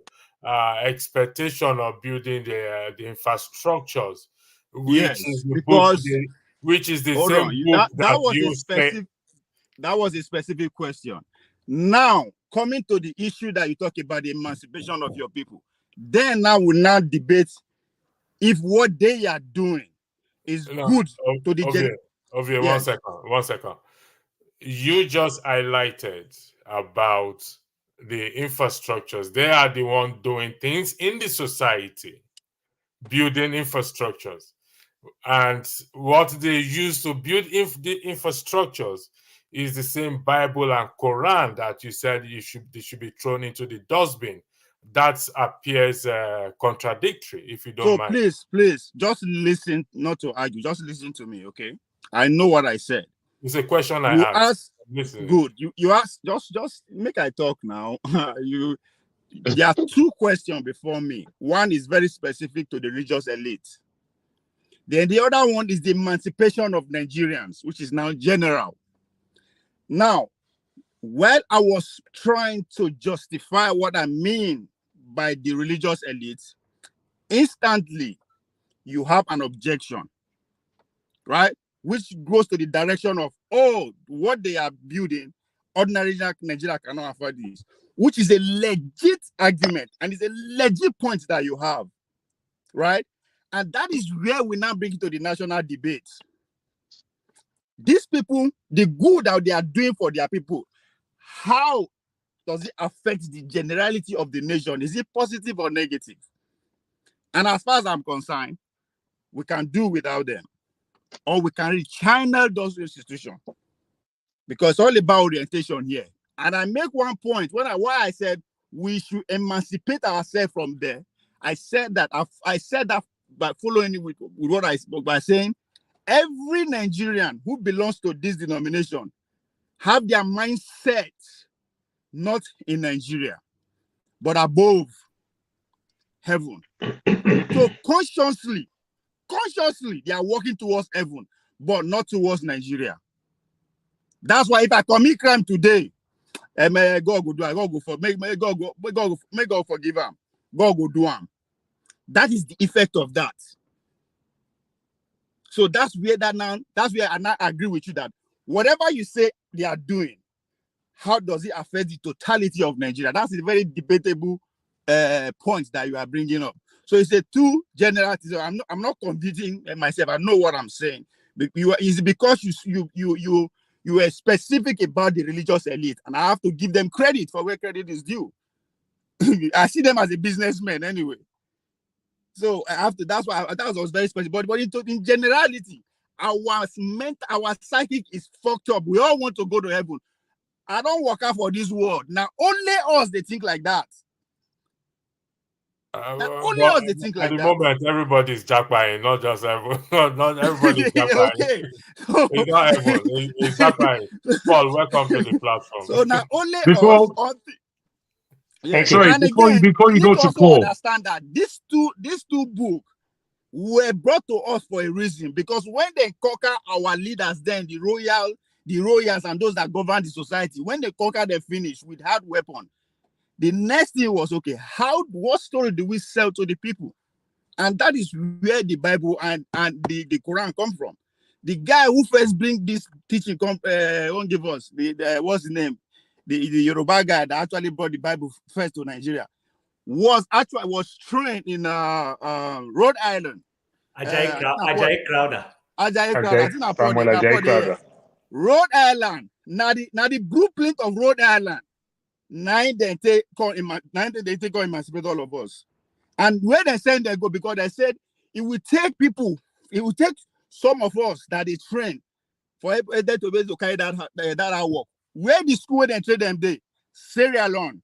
B: expectation of building the infrastructures, which is the book, which is the same book that you say.
F: That was a specific question. Now, coming to the issue that you talk about, the emancipation of your people, then now we now debate if what they are doing is good to the
B: Okay, yes. 1 second. You just highlighted about the infrastructures. They are the one doing things in the society, building infrastructures. And what they use to build the infrastructures is the same Bible and Quran that you said they should be thrown into the dustbin. That appears contradictory, if you don't mind.
F: So please, just listen, not to argue. Just listen to me, okay? I know what I said.
B: It's a question I asked.
F: Good. You ask. Just make I talk now. There are two questions before me. One is very specific to the religious elite. Then the other one is the emancipation of Nigerians, which is now general. Now, while I was trying to justify what I mean by the religious elite, instantly you have an objection, right? Which goes to the direction of, oh, what they are building, ordinary Nigeria cannot afford this, which is a legit argument and it's a legit point that you have, right? And that is where we now bring it to the national debate. These people, the good that they are doing for their people, how does it affect the generality of the nation? Is it positive or negative? And as far as I'm concerned, we can do without them. Or we can rechannel those institutions. Because it's all about orientation here. And I make one point, why I said we should emancipate ourselves from there. I said that by following it with what I spoke, by saying every Nigerian who belongs to this denomination have their mindset not in Nigeria, but above heaven. So consciously, they are working towards heaven, but not towards Nigeria. That's why if I commit crime today, may God go do it. May God forgive him. God go do him. That is the effect of that. So that's where I now agree with you that whatever you say they are doing, how does it affect the totality of Nigeria? That's a very debatable point that you are bringing up. So it's a two general. I'm not convincing myself. I know what I'm saying. It's because you were specific about the religious elite, and I have to give them credit for where credit is due. I see them as a businessman anyway. So that's why that was very special. But in generality, our psychic is fucked up. We all want to go to heaven. I don't work out for this world. Now only us they think like that. Only us they think like that.
B: At the moment, everybody's jackpying, not just everyone. Not everybody's jackpying.
F: Okay.
B: It's not everyone. It's jackpying. Paul, welcome to the platform.
F: So now only us.
E: Sorry, before you go to Paul,
F: understand that these two books, were brought to us for a reason, because when they conquer our leaders, then the royals and those that govern the society, when they conquer, they finish with hard weapon. The next thing was, okay, what story do we sell to the people? And that is where the Bible and the Quran come from. The guy who first bring this teaching won't give us what's the name? The Yoruba guy that actually brought the Bible first to Nigeria was trained in Rhode Island.
C: Ajayi Crowder.
A: Ajayi Crowder.
F: Rhode Island. Now the blueprint of Rhode Island. Nine they take on emancipate all of us. And where they send they go, because they said it will take some of us that they train for them to be able to carry that work. Where the school they train them they Sierra Leone.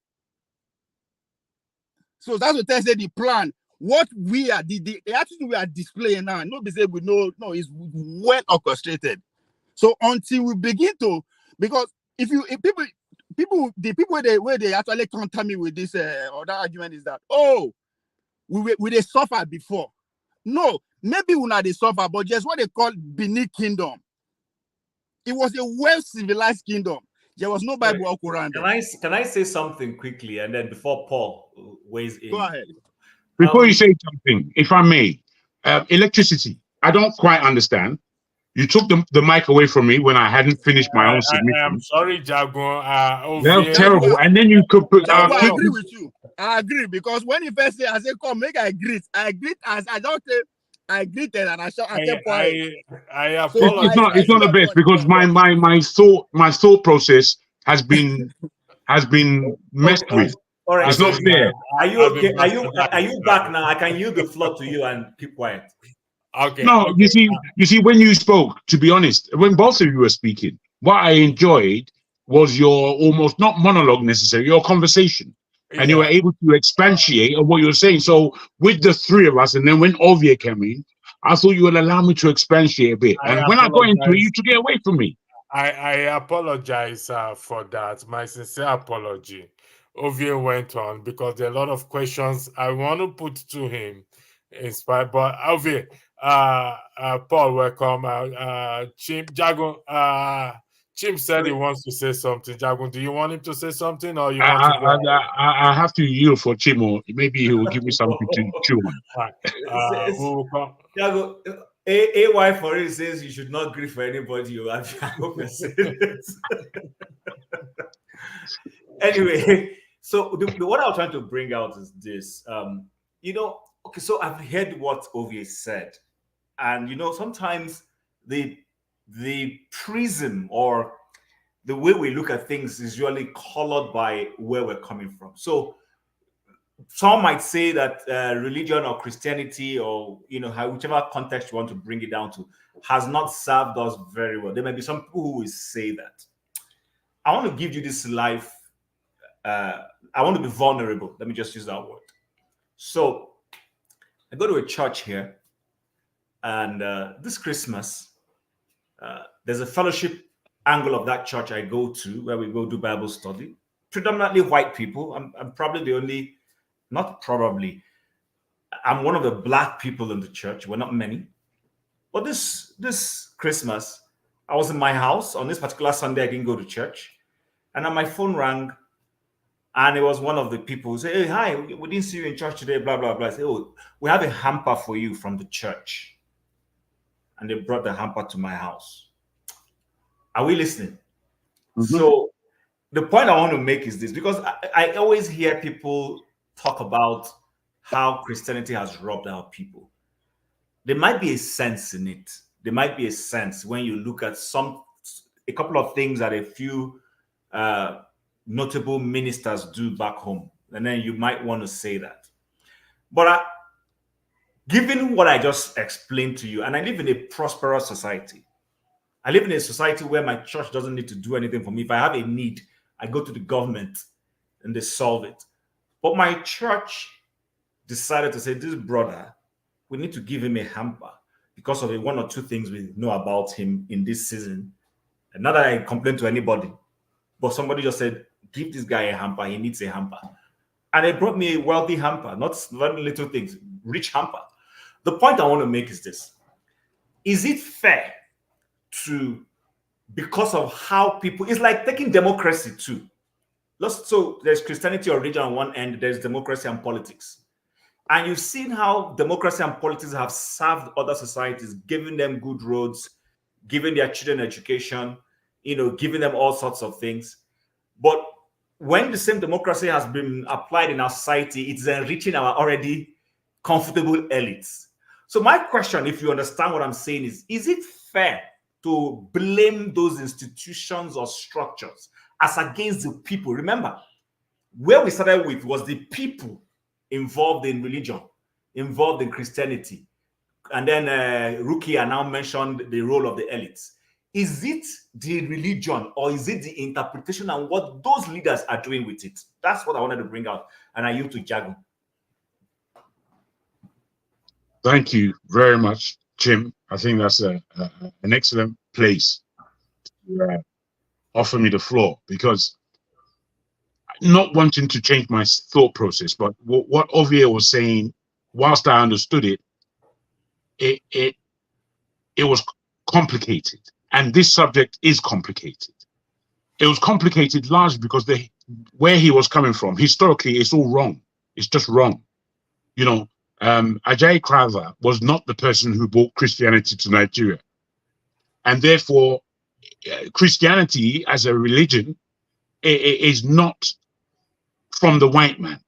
F: So that's what they say the plan. What we are the attitude we are displaying now, nobody say we know, no, it's well orchestrated. So until we begin to, because if the people where they actually counter me with this or that argument is that, oh, we they suffer before. No, maybe we not they suffer, but just what they call Benin Kingdom. It was a well-civilized kingdom. There was no Bible or Quran.
C: Can I say something quickly, and then before Paul weighs in?
F: Go ahead.
E: Before you say something, if I may, electricity, I don't quite understand. You took the mic away from me when I hadn't finished my own submission.
B: I'm sorry, Jaguar.
E: That's terrible. And then you could put.
F: I agree with you. I agree, because when he first said, I said, "Come, make I greet." I greet as I don't say. I greeted and I kept quiet.
B: I apologize.
E: It's not the best, because my thought process has been messed with.
C: All right,
E: it's not fair.
C: Are you okay? Are you back now? I can yield the floor to you and keep quiet.
B: Okay.
E: No, okay. You see, when you spoke, to be honest, when both of you were speaking, what I enjoyed was your almost not monologue necessarily, your conversation. And you were able to expatiate on what you were saying. So with the three of us, and then when Ovia came in, I thought you would allow me to expatiate a bit. And when I got into it, you took it away from me.
B: I apologize for that. My sincere apology. Ovia went on because there are a lot of questions I want to put to him. Inspired, but Ovia, Paul, welcome. Chim Jago. Chim said he wants to say something. Jagun, do you want him to say something, or you want to go?
E: I have to yield for Chimo. Maybe he will give me something to chew on.
C: Jago, AY for it says you should not grieve for anybody. You have Anyway, so what I was trying to bring out is this. Okay, so I've heard what Ovie said, and sometimes the prism or the way we look at things is usually colored by where we're coming from. So some might say that religion or Christianity or whichever context you want to bring it down to has not served us very well. There may be some people who will say that. I want to give you this life. I want to be vulnerable. Let me just use that word. So I go to a church here, and this Christmas, there's a fellowship angle of that church I go to where we go do Bible study. Predominantly white people. I'm probably the only, not probably, I'm one of the black people in the church. We're not many. But this Christmas, I was in my house. On this particular Sunday, I didn't go to church. And then my phone rang, and it was one of the people who said, "Hey, hi, we didn't see you in church today, blah, blah, blah." I said, "Oh, we have a hamper for you from the church." And they brought the hamper to my house. Are we listening? Mm-hmm. So the point I want to make is this, because I always hear people talk about how Christianity has robbed our people. There might be a sense in it. There might be a sense when you look at a couple of things that a few notable ministers do back home. And then you might want to say that. But given what I just explained to you, and I live in a prosperous society. I live in a society where my church doesn't need to do anything for me. If I have a need, I go to the government and they solve it. But my church decided to say, this brother, we need to give him a hamper because of one or two things we know about him in this season. And not that I complain to anybody, but somebody just said, give this guy a hamper. He needs a hamper. And they brought me a wealthy hamper, not little things, rich hamper. The point I want to make is this. Is it fair to, because of how people, it's like taking democracy too. So there's Christianity or religion on one end, there's democracy and politics. And you've seen how democracy and politics have served other societies, giving them good roads, giving their children education, giving them all sorts of things. But when the same democracy has been applied in our society, it's enriching our already comfortable elites. So my question, if you understand what I'm saying, is it fair to blame those institutions or structures as against the people? Remember, where we started with was the people involved in religion, involved in Christianity. And then Rukia now mentioned the role of the elites. Is it the religion or is it the interpretation and what those leaders are doing with it? That's what I wanted to bring out. And I yield to Jago.
E: Thank you very much, Jim. I think that's an excellent place to offer me the floor, because not wanting to change my thought process, but what Ovie was saying, whilst I understood it, it was complicated, and this subject is complicated. It was complicated largely because where he was coming from historically, it's all wrong. It's just wrong. Ajayi Crowther was not the person who brought Christianity to Nigeria, and therefore Christianity as a religion is not from the white man.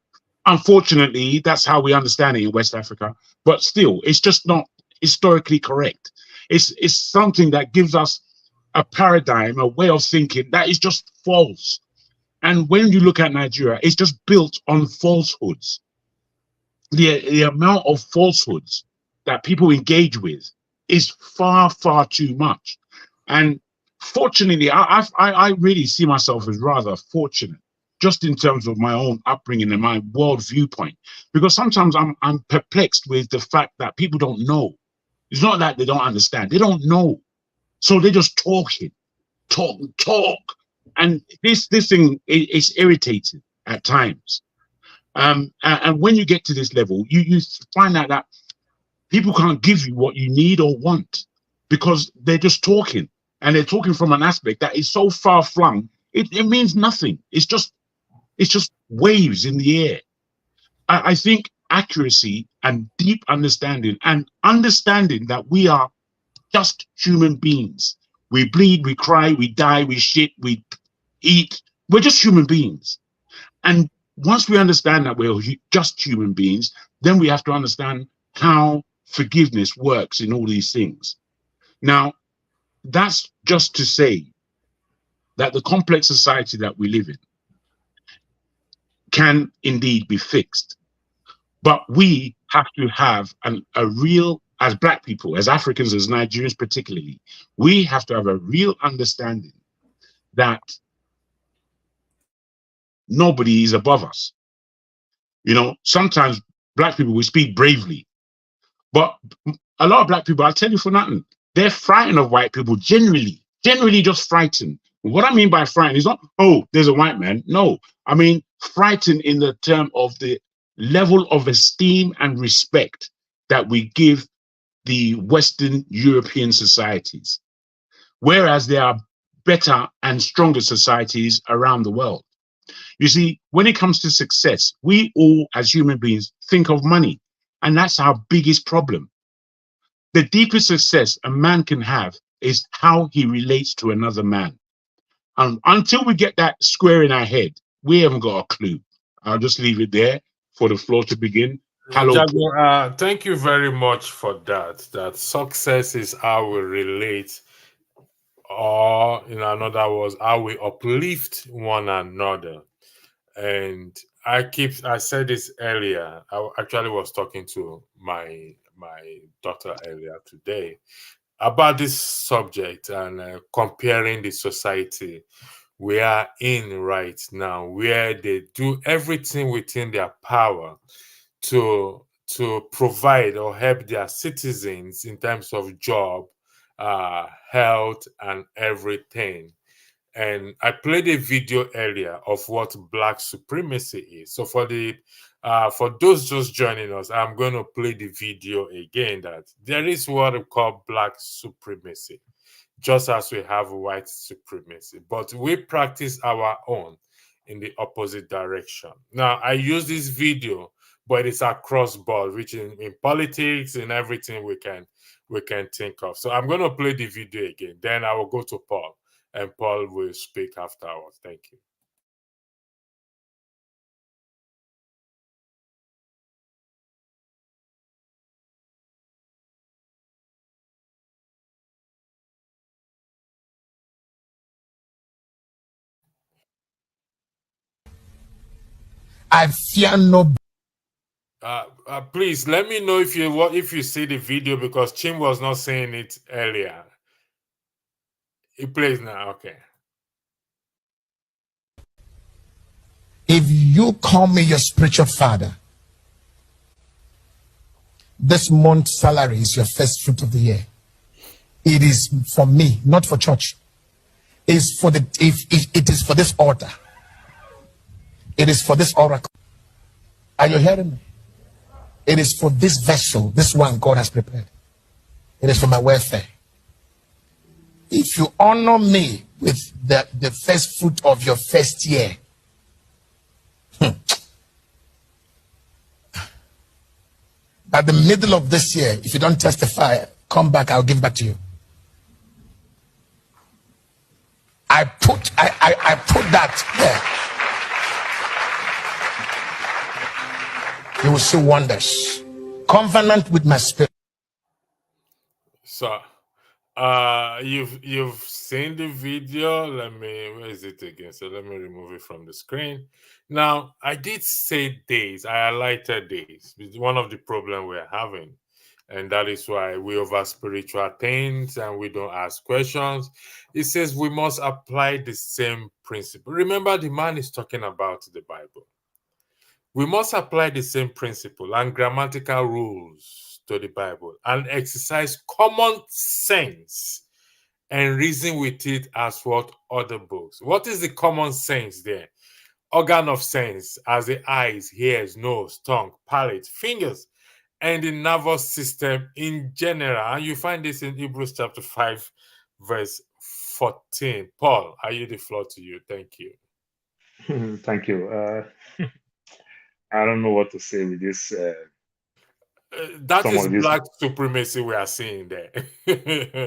E: Unfortunately, that's how we understand it in West Africa, but still, it's just not historically correct. It's something that gives us a paradigm, a way of thinking that is just false. And when you look at Nigeria, it's just built on falsehoods. The amount of falsehoods that people engage with is far, far too much. And fortunately, I really see myself as rather fortunate, just in terms of my own upbringing and my world viewpoint, because sometimes I'm perplexed with the fact that people don't know. It's not that they don't understand; they don't know, so they're just talk, and this thing is irritating at times. And when you get to this level, you find out that people can't give you what you need or want because they're just talking, and they're talking from an aspect that is so far flung. It means nothing. It's just waves in the air. I think accuracy and deep understanding, and understanding that we are just human beings. We bleed, we cry, we die, we shit, we eat. We're just human beings. And once we understand that we're just human beings, then we have to understand how forgiveness works in all these things. Now, that's just to say that the complex society that we live in can indeed be fixed. But we have to have a real, as Black people, as Africans, as Nigerians particularly, we have to have a real understanding that nobody is above us. Sometimes Black people, we speak bravely, but a lot of Black people, I'll tell you for nothing, they're frightened of white people, generally just frightened. What I mean by frightened is not, oh, there's a white man. No, I mean frightened in the term of the level of esteem and respect that we give the Western European societies, whereas there are better and stronger societies around the world. You see, when it comes to success, we all as human beings think of money, and that's our biggest problem. The deepest success a man can have is how he relates to another man. And until we get that square in our head, we haven't got a clue. I'll just leave it there for the floor to begin. Hello.
B: Thank you very much for that. That success is how we relate, or in other words, how we uplift one another. And I said this earlier. I actually was talking to my daughter earlier today about this subject and comparing the society we are in right now, where they do everything within their power to provide or help their citizens in terms of job, health, and everything. And I played a video earlier of what black supremacy is. So for those just joining us, I'm going to play the video again. That there is what we call black supremacy, just as we have white supremacy, but we practice our own in the opposite direction. Now, I use this video, but it's across board, which in politics and everything we can think of. So I'm going to play the video again. Then I will go to Paul, and Paul will speak afterwards. Thank you.
D: I fear no.
B: Please let me know if you see the video, because Chim was not saying it earlier. It plays now. Okay.
D: If you call me your spiritual father, this month's salary is your first fruit of the year. It is for me, not for church. It's for the it is for this altar. It is for this oracle. Are you hearing me? It is for this vessel, this one God has prepared. It is for my welfare. If you honor me with the first fruit of your first year, at the middle of this year, if you don't testify, come back, I'll give back to you. I put that there. You will see wonders. Covenant with my spirit.
B: So, you've seen the video. Where is it again? So let me remove it from the screen. Now, I did say days. I highlighted days. It's one of the problems we're having. And that is why we over spiritual things and we don't ask questions. It says we must apply the same principle. Remember, the man is talking about the Bible. We must apply the same principle and grammatical rules to the Bible and exercise common sense and reason with it as what other books. What is the common sense there? Organ of sense as the eyes, ears, nose, tongue, palate, fingers, and the nervous system in general. And you find this in Hebrews chapter 5, verse 14. Paul, I yield the floor to you. Thank you.
G: Thank you. I don't know what to say with this.
B: That is black supremacy we are seeing there.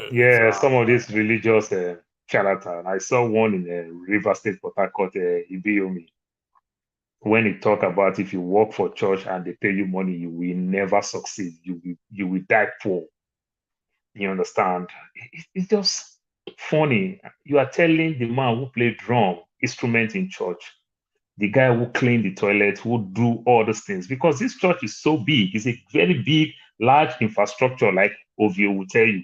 G: Yeah, some of this religious charlatan. I saw one in River State, Port Harcourt, Ibiyomi, when he talked about if you work for church and they pay you money, you will never succeed. You will die poor. You understand? It's just funny. You are telling the man who played drum instrument in church, the guy who cleaned the toilet, who do all those things, because this church is so big. It's a very big, large infrastructure, like Ovio will tell you.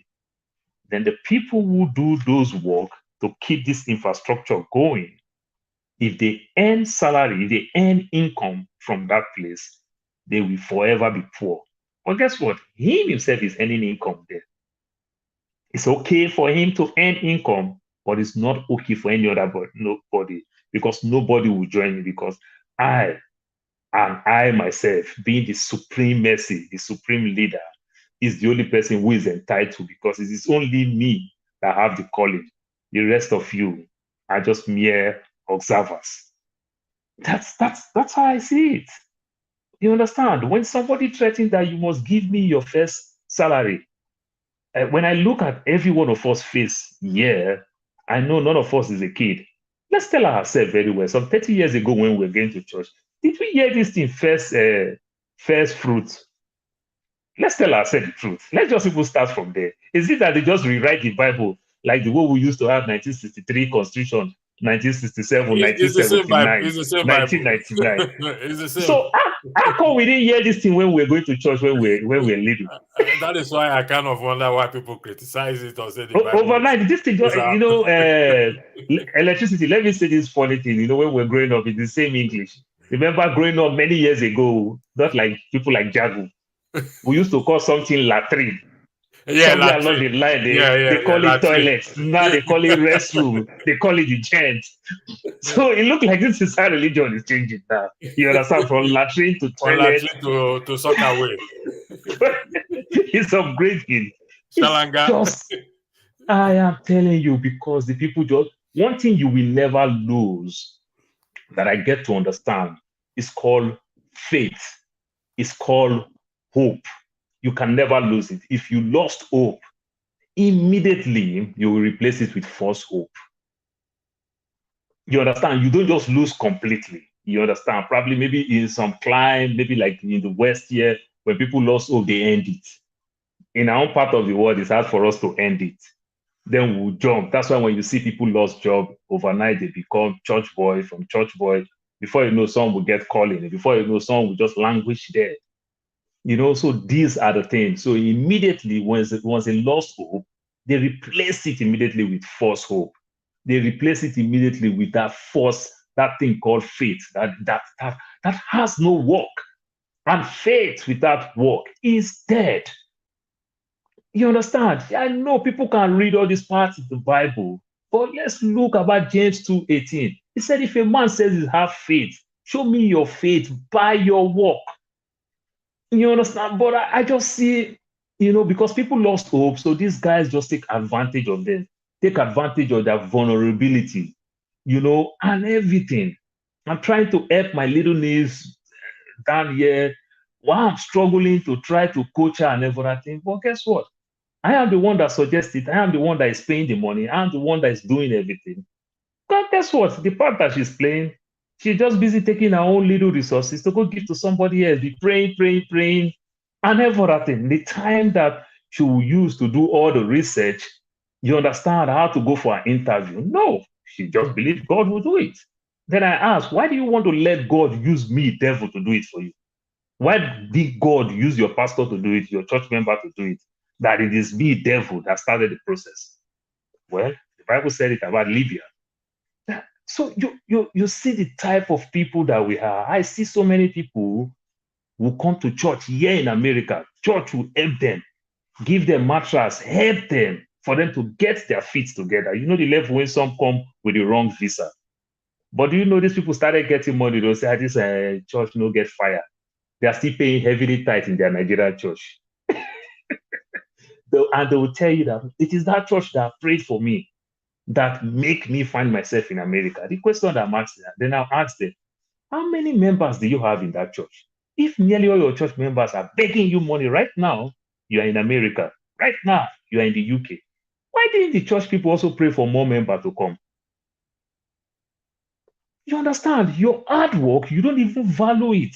G: Then the people who do those work to keep this infrastructure going, if they earn salary, if they earn income from that place, they will forever be poor. But guess what? He himself is earning income there. It's okay for him to earn income, but it's not okay for any other nobody, because nobody will join me, because I myself, being the supreme mercy, the supreme leader, is the only person who is entitled, because it is only me that have the calling. The rest of you are just mere observers. That's how I see it. You understand? When somebody threatens that you must give me your first salary, when I look at every one of us face here, I know none of us is a kid. Let's tell ourselves very well. Some 30 years ago, when we were going to church, did we hear this thing first fruit? Let's tell ourselves the truth. Let's just even start from there. Is it that they just rewrite the Bible like the way we used to have 1963 Constitution, 1967, 1979,
B: it's the same
G: 1999?
B: It's the same.
G: So how come we didn't hear this thing when we were going to church when we were living?
B: That is why I kind of wonder why people criticize it or say the Bible
G: overnight. This thing, just, electricity. Let me say this funny thing. When we were growing up, it's the same English. Remember growing up many years ago, not like people like Jagu. We used to call something latrine.
B: Yeah,
G: Somewhere along
B: Latin.
G: the line, they call it
B: Latin.
G: toilets. Now they call it restroom. They call it the gent. So it looked like this is how religion is changing now. You understand? From latrine to
B: From
G: toilet,
B: Latin to soccer away.
G: it's upgrading. It's
B: Shalanga.
G: just, I am telling you, because the people just, one thing you will never lose that I get to understand is called faith. It's called hope. You can never lose it. If you lost hope, immediately you will replace it with false hope. You understand? You don't just lose completely. You understand? Probably maybe in some climb, maybe like in the West here, when people lost hope, they end it. In our own part of the world, it's hard for us to end it. Then we'll jump. That's why when you see people lost job overnight, they become church boy. From church boy, before you know, some will get calling. Before you know, some will just languish there. You know, so these are the things. So immediately, once they lost hope, they replace it immediately with false hope. They replace it immediately with that that thing called faith, that has no work. And faith without work is dead. You understand? I know people can read all these parts of the Bible, but let's look about James 2:18. He said, if a man says he has faith, show me your faith by your work. You understand? But I just see, because people lost hope, so these guys just take advantage of them, take advantage of their vulnerability, and everything. I'm trying to help my little niece down here while I'm struggling to try to coach her and everything. But guess what? I am the one that suggested. I am the one that is paying the money. I am the one that is doing everything. But guess what? The part that she's playing, she's just busy taking her own little resources to go give to somebody else, be praying, and everything. The time that she will use to do all the research, you understand how to go for an interview. No, she just believes God will do it. Then I ask, why do you want to let God use me, devil, to do it for you? Why did God use your pastor to do it, your church member to do it? That it is me, devil, that started the process. Well, the Bible said it about Libya. So you see the type of people that we are. I see so many people who come to church here in America. Church will help them, give them mattress, help them for them to get their feet together. You know the level when some come with the wrong visa. But do you know these people started getting money? They'll say, this church no get fire. They are still paying heavily tight in their Nigerian church. And they will tell you that it is that church that prayed for me that make me find myself in America. The question that I'm asking, then I'll ask them, how many members do you have in that church? If nearly all your church members are begging you money right now, you are in America. Right now, you are in the UK. Why didn't the church people also pray for more members to come? You understand? Your hard work, you don't even value it.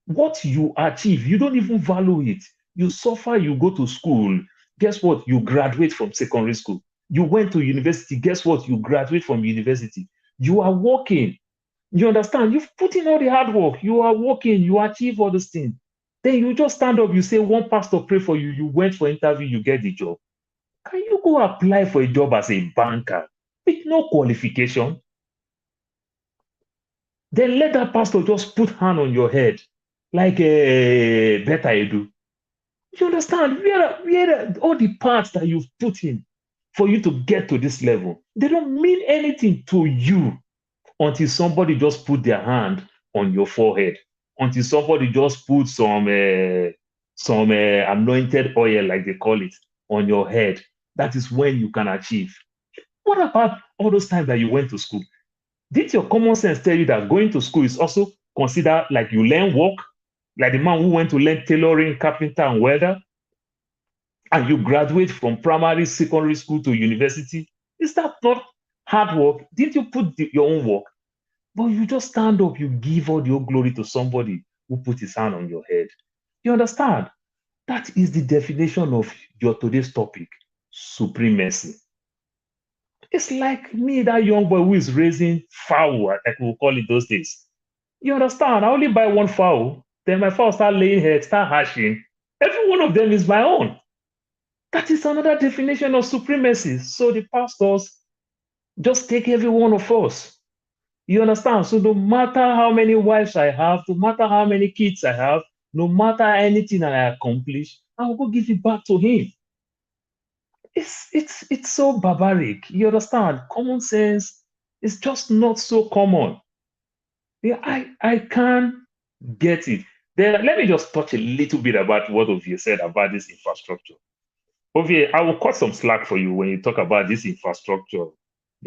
G: What you achieve, you don't even value it. You suffer, you go to school. Guess what? You graduate from secondary school. You went to university. Guess what? You graduate from university. You are working. You understand? You've put in all the hard work. You are working. You achieve all these things. Then you just stand up. You say, one pastor pray for you. You went for interview. You get the job. Can you go apply for a job as a banker with no qualification? Then let that pastor just put hand on your head like a better edu. You understand? Where all the parts that you've put in for you to get to this level, they don't mean anything to you until somebody just put their hand on your forehead, until somebody just put some anointed oil, like they call it, on your head. That is when you can achieve. What about all those times that you went to school? Did your common sense tell you that going to school is also considered like you learn work? Like the man who went to learn tailoring, carpenter, and welder, and you graduate from primary, secondary school to university? Is that not hard work? Did you put your own work? But you just stand up, you give all your glory to somebody who put his hand on your head. You understand? That is the definition of your today's topic, supremacy. It's like me, that young boy who is raising fowl, like we'll call it those days. You understand? I only buy one fowl, then my fowl start laying eggs, start hatching. Every one of them is my own. That is another definition of supremacy. So the pastors just take every one of us. You understand? So no matter how many wives I have, no matter how many kids I have, no matter anything that I accomplish, I will go give it back to him. It's so barbaric. You understand? Common sense is just not so common. Yeah, I can't get it. Then let me just touch a little bit about what Ovie said about this infrastructure. Ovie, I will cut some slack for you when you talk about this infrastructure.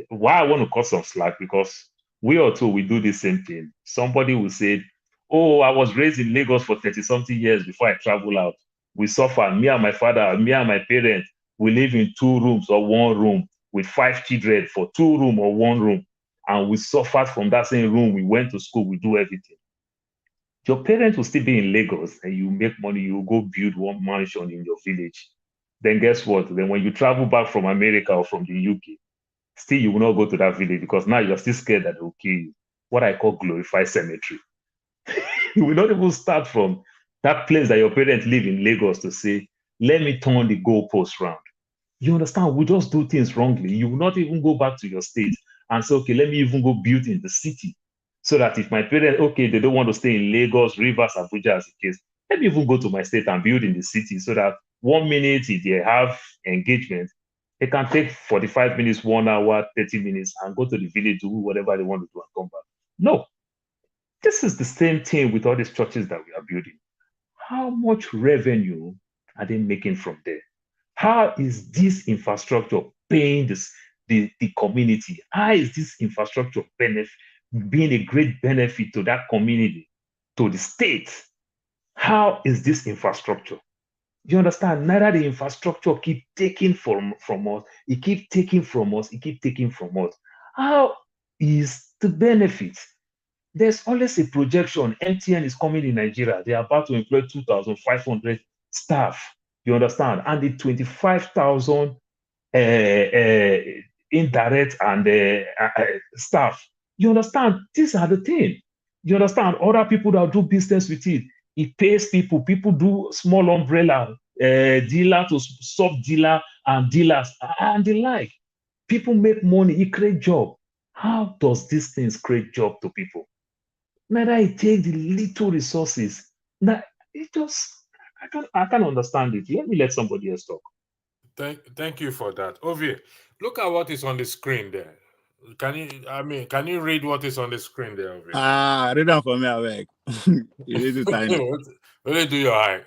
G: Why I want to cut some slack, because we all too we do the same thing. Somebody will say, "Oh, I was raised in Lagos for 30 something years before I travel out. We suffer. Me and my father, me and my parents, we live in 2 rooms or 1 room with 5 children for 2 room or 1 room, and we suffered from that same room. We went to school, we do everything. Your parents will still be in Lagos, and you make money, you go build one mansion in your village. Then guess what? Then when you travel back from America or from the UK, still you will not go to that village, because now you're still scared that they will kill you. What I call glorified cemetery. You will not even start from that place that your parents live in Lagos to say, let me turn the goalpost round. You understand? We just do things wrongly. You will not even go back to your state and say, okay, let me even go build in the city. So that if my parents, okay, they don't want to stay in Lagos, Rivers, Abuja as a case, let me even go to my state and build in the city, so that 1 minute if they have engagement, they can take 45 minutes, 1 hour, 30 minutes, and go to the village, do whatever they want to do and come back. No. This is the same thing with all these churches that we are building. How much revenue are they making from there? How is this infrastructure paying the community? How is this infrastructure being a great benefit to that community, to the state? How is this infrastructure? You understand? Neither the infrastructure keep taking from us, it keep taking from us, it keep taking from us. How is the benefit? There's always a projection. MTN is coming in Nigeria. They are about to employ 2,500 staff. You understand? And the 25,000 indirect and staff. You understand? These are the things. You understand? Other people that do business with it, it pays people. People do small umbrella, dealer to sub dealer and dealers and the like. People make money. It create job. How does these things create job to people? Neither it take the little resources. That it just I can't understand it. Let me let somebody else talk.
B: Thank you for that. Ovie, look at what is on the screen there. Can you read what is on the screen there, Ovie?
F: Read down for me, Aweg. It is tiny.
B: Really do your eye.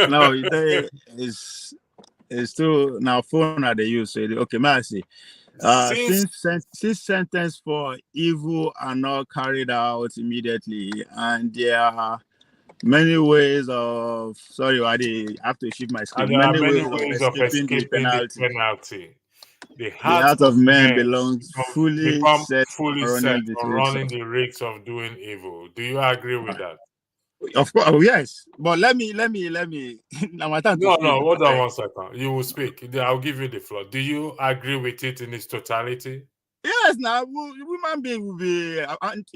F: No, it's still now phone that they use. So okay, may I see? Since sentence for evil are not carried out immediately, and there are many ways of I have to shift my screen.
B: And there are many ways of escaping the penalty. The heart
F: of men belongs
B: become
F: set
B: fully set on running the risks of doing evil. Do you agree with that?
F: Of course, yes. But let me. Now my time to speak.
B: No, hold on 1 second. You will speak. I'll give you the floor. Do you agree with it in its totality?
F: Yes. Now, human being will be.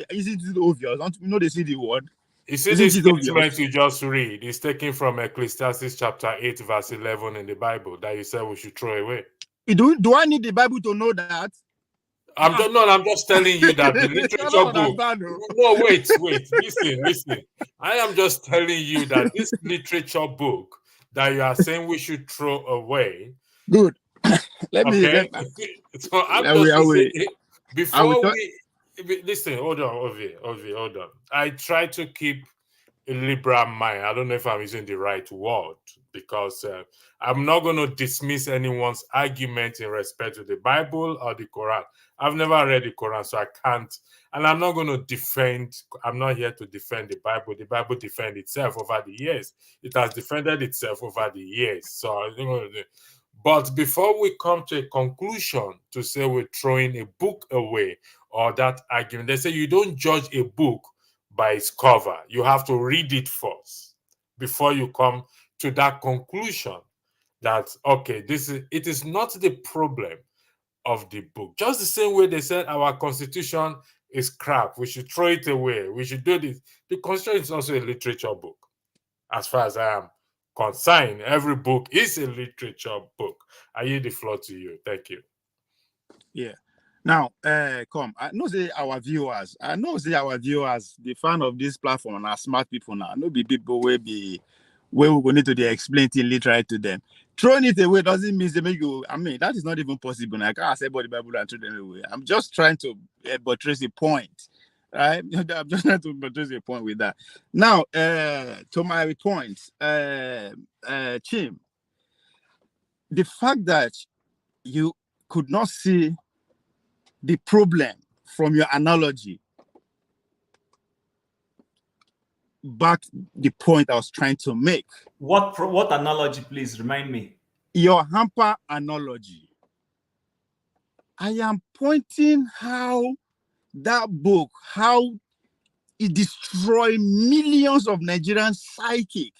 F: Isn't it obvious? Don't you know they see the word?
B: You see, this statement you just read is taken from Ecclesiastes chapter 8, verse 11 in the Bible that you said we should throw away.
F: Do I need the Bible to know that?
B: I'm just telling you that the literature book. No, wait, listen. I am just telling you that this literature book that you are saying we should throw away.
F: Good. Let me.
B: So I'm just saying, before we listen. Hold on, Ovie, hold on. I try to keep a liberal mind. I don't know if I'm using the right word, because I'm not going to dismiss anyone's argument in respect to the Bible or the Quran. I've never read the Quran, so I can't. And I'm not going to defend. I'm not here to defend the Bible. The Bible defends itself over the years. It has defended itself over the years. So, but before we come to a conclusion to say we're throwing a book away or that argument, they say you don't judge a book by its cover. You have to read it first before you come to that conclusion that, okay, it is not the problem of the book. Just the same way they said our constitution is crap, we should throw it away, we should do this. The constitution is also a literature book. As far as I am concerned, every book is a literature book. I yield the floor to you. Thank you.
F: Yeah. Now, come. I know our viewers, the fan of this platform are smart people now. No be people where we go need to explain it literally to them. throwing it away doesn't mean they make you. I mean, that is not even possible. I can't say about the Bible and throw them away. I'm just trying to buttress the point, right? I'm just trying to buttress the point with that. Now, to my point, Chim, the fact that you could not see the problem from your analogy back the point I was trying to make.
C: What analogy, please remind me?
F: Your hamper analogy. I am pointing how that book, how it destroyed millions of Nigerian psychic.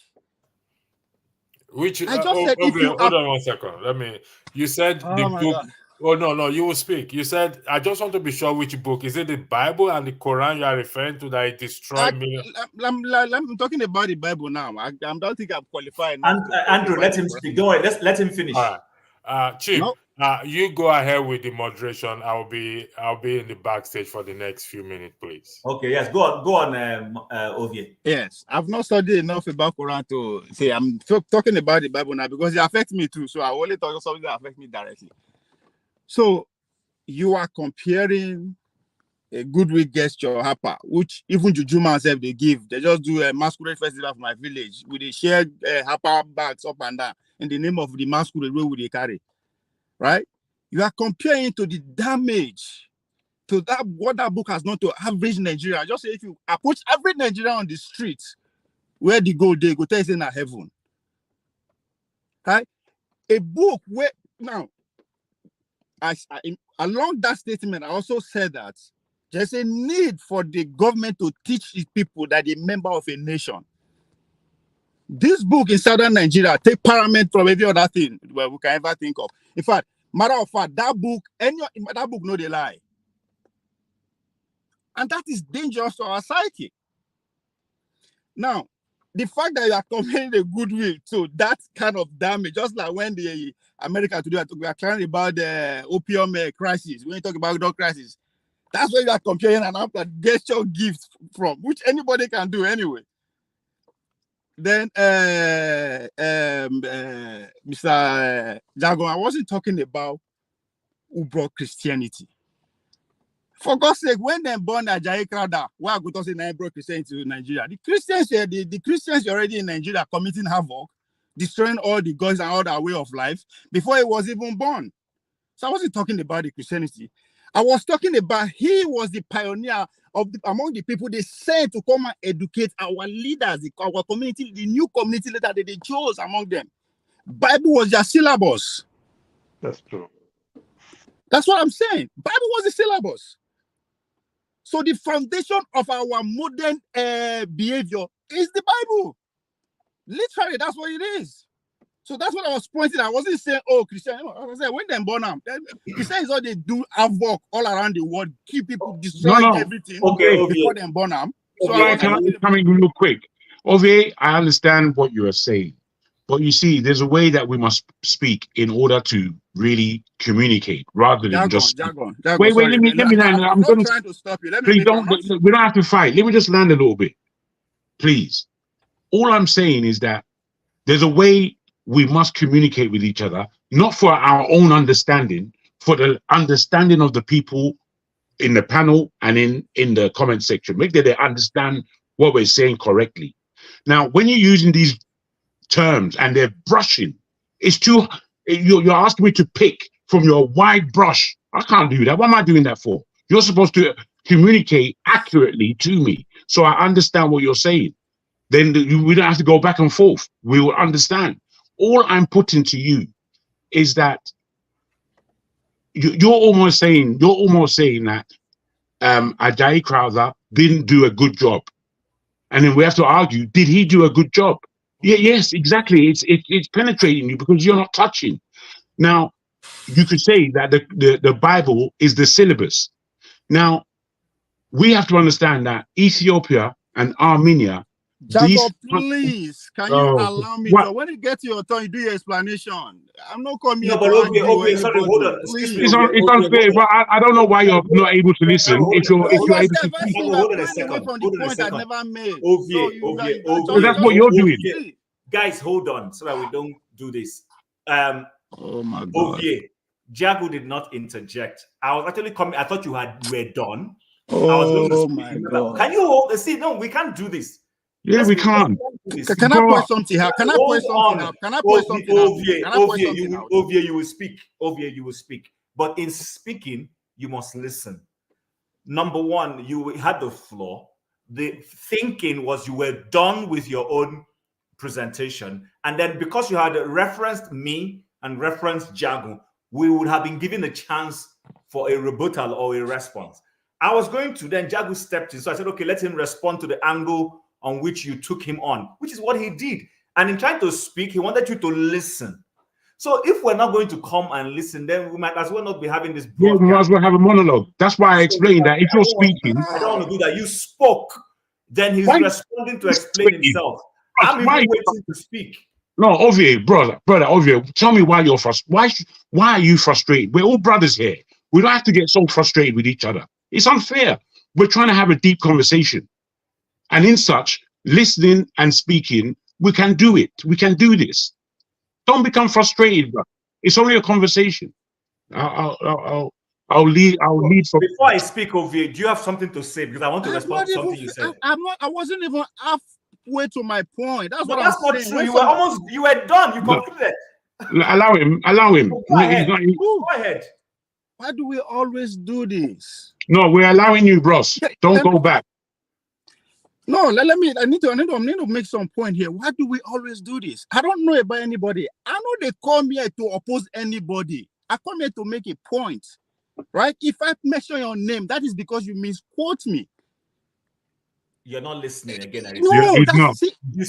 B: Which
F: I just said, if you
B: hold on 1 second. You said the book.
F: God.
B: Oh no, you will speak. You said, I just want to be sure which book. Is it the Bible and the Quran you are referring to that it destroyed millions?
F: I'm talking about the Bible now. I don't think I'm qualified.
C: Andrew, let him speak. Don't worry, let him finish.
B: All right. Chim,
F: No.
B: You go ahead with the moderation. I'll be in the backstage for the next few minutes, please.
C: Okay, yes, go on, Ovie.
F: Yes, I've not studied enough about Quran to say I'm talking about the Bible now because it affects me too. So I only talk about something that affects me directly. So you are comparing a goodwill gesture, Hapa, which even Jujuma self they give. They just do a masquerade festival of my village with the shared Hapa bags up and down in the name of the masquerade where would they carry, right? You are comparing to the damage to that what that book has done to average Nigeria. Just say if you approach average Nigerian on the street, where they go tell you it's in a heaven, right? A book where now. Along that statement, I also said that there's a need for the government to teach its people that they're a member of a nation. This book in southern Nigeria take paramount from every other thing where we can ever think of. In fact, matter of fact, that book no they lie. And that is dangerous to our psyche. Now, the fact that you are comparing the goodwill to that kind of damage, just like when the America today we are talking about the opium crisis, when you talk about drug crisis, that's where you are comparing an app that gets your gift from, which anybody can do anyway. Then, Mr. Jagon, I wasn't talking about who brought Christianity. For God's sake, when they born Ajayi Crowder, why I go to say they brought Christianity to Nigeria? The Christians already in Nigeria committing havoc, destroying all the gods and all their way of life before he was even born. So I wasn't talking about the Christianity. I was talking about he was the pioneer of among the people they sent to come and educate our leaders, our community, the new community leader that they chose among them. Bible was their syllabus.
G: That's true.
F: That's what I'm saying. Bible was the syllabus. So the foundation of our modern behavior is the Bible. Literally, that's what it is. So that's what I was pointing. I wasn't saying, oh, Christian. I was saying, when they born them, Christians all they do havoc all around the world, keep people destroying everything before they born them. So
E: can I come in real quick? Ovie, I understand what you are saying. But you see, there's a way that we must speak in order to really communicate, rather than just. Wait, let me land. I'm not
F: trying to stop you.
E: Please don't. We don't have to fight. Let me just land a little bit, please. All I'm saying is that there's a way we must communicate with each other, not for our own understanding, for the understanding of the people in the panel and in the comment section. Make sure they understand what we're saying correctly. Now, when you're using these terms and they're brushing, it's too. You're asking me to pick from your wide brush. I can't do that. What am I doing that for? You're supposed to communicate accurately to me, so I understand what you're saying. Then we don't have to go back and forth. We will understand. All I'm putting to you is that you're almost saying that Ajayi Crowther didn't do a good job, and then we have to argue: did he do a good job? Yeah, yes, exactly. It's penetrating you because you're not touching. Now, you could say that the Bible is the syllabus. Now, we have to understand that Ethiopia and Armenia.
F: Jacob, please, can you allow me to, when you get to your turn, you do your explanation. I'm not coming here.
C: But okay, sorry, hold on.
E: It's unfair, but I don't know why you're not able to listen. If you're able to speak.
C: Hold on a second.
E: That's what you're doing.
C: Guys, hold on so that we don't do this.
F: Oh my God.
C: Ovie, Jago did not interject. I was actually coming. I thought were done.
F: Oh
C: I was going to speak.
F: my
C: Remember,
F: God.
C: can you hold? See, no, we can't do this.
E: Yeah, we can't.
F: Can I point something out? Can I point something out? Can I point something out? Can I point something out?
C: Ovie, you will speak. Ovie, you will speak. But in speaking, you must listen. Number one, you had the floor. The thinking was you were done with your own presentation. And then because you had referenced me and referenced Jago, we would have been given a chance for a rebuttal or a response. I was going to, then Jago stepped in. So I said, okay, let him respond to the angle on which you took him on, which is what he did. And in trying to speak, he wanted you to listen. So if we're not going to come and listen, then we might as well not be having this broadcast.
E: Yeah, we might as well have a monologue. That's why I explained that if you're speaking,
C: I don't want to do that. You spoke, then he's responding to explain himself. I'm even waiting to speak.
E: No, Ovie, brother, Ovie, tell me why you're frustrated. Why are you frustrated? We're all brothers here. We don't have to get so frustrated with each other. It's unfair. We're trying to have a deep conversation. And in such, listening and speaking, we can do it. We can do this. Don't become frustrated, bro. It's only a conversation. I'll lead for.
C: Before I speak, Ovie, do you have something to say? Because I want to respond to something you said.
F: I wasn't even halfway to my point. That's what
C: that's
F: I'm
C: not
F: saying.
C: true. You were done. You concluded.
E: Allow him.
C: Go ahead. Go ahead.
F: Why do we always do this?
E: No, we're allowing you, bros. Don't go back.
F: No, I need to make some point here. Why do we always do this? I don't know about anybody. I know they come here to oppose anybody. I come here to make a point, right? If I mention your name, that is because you misquote me.
C: You're not listening again.
F: No,
E: not.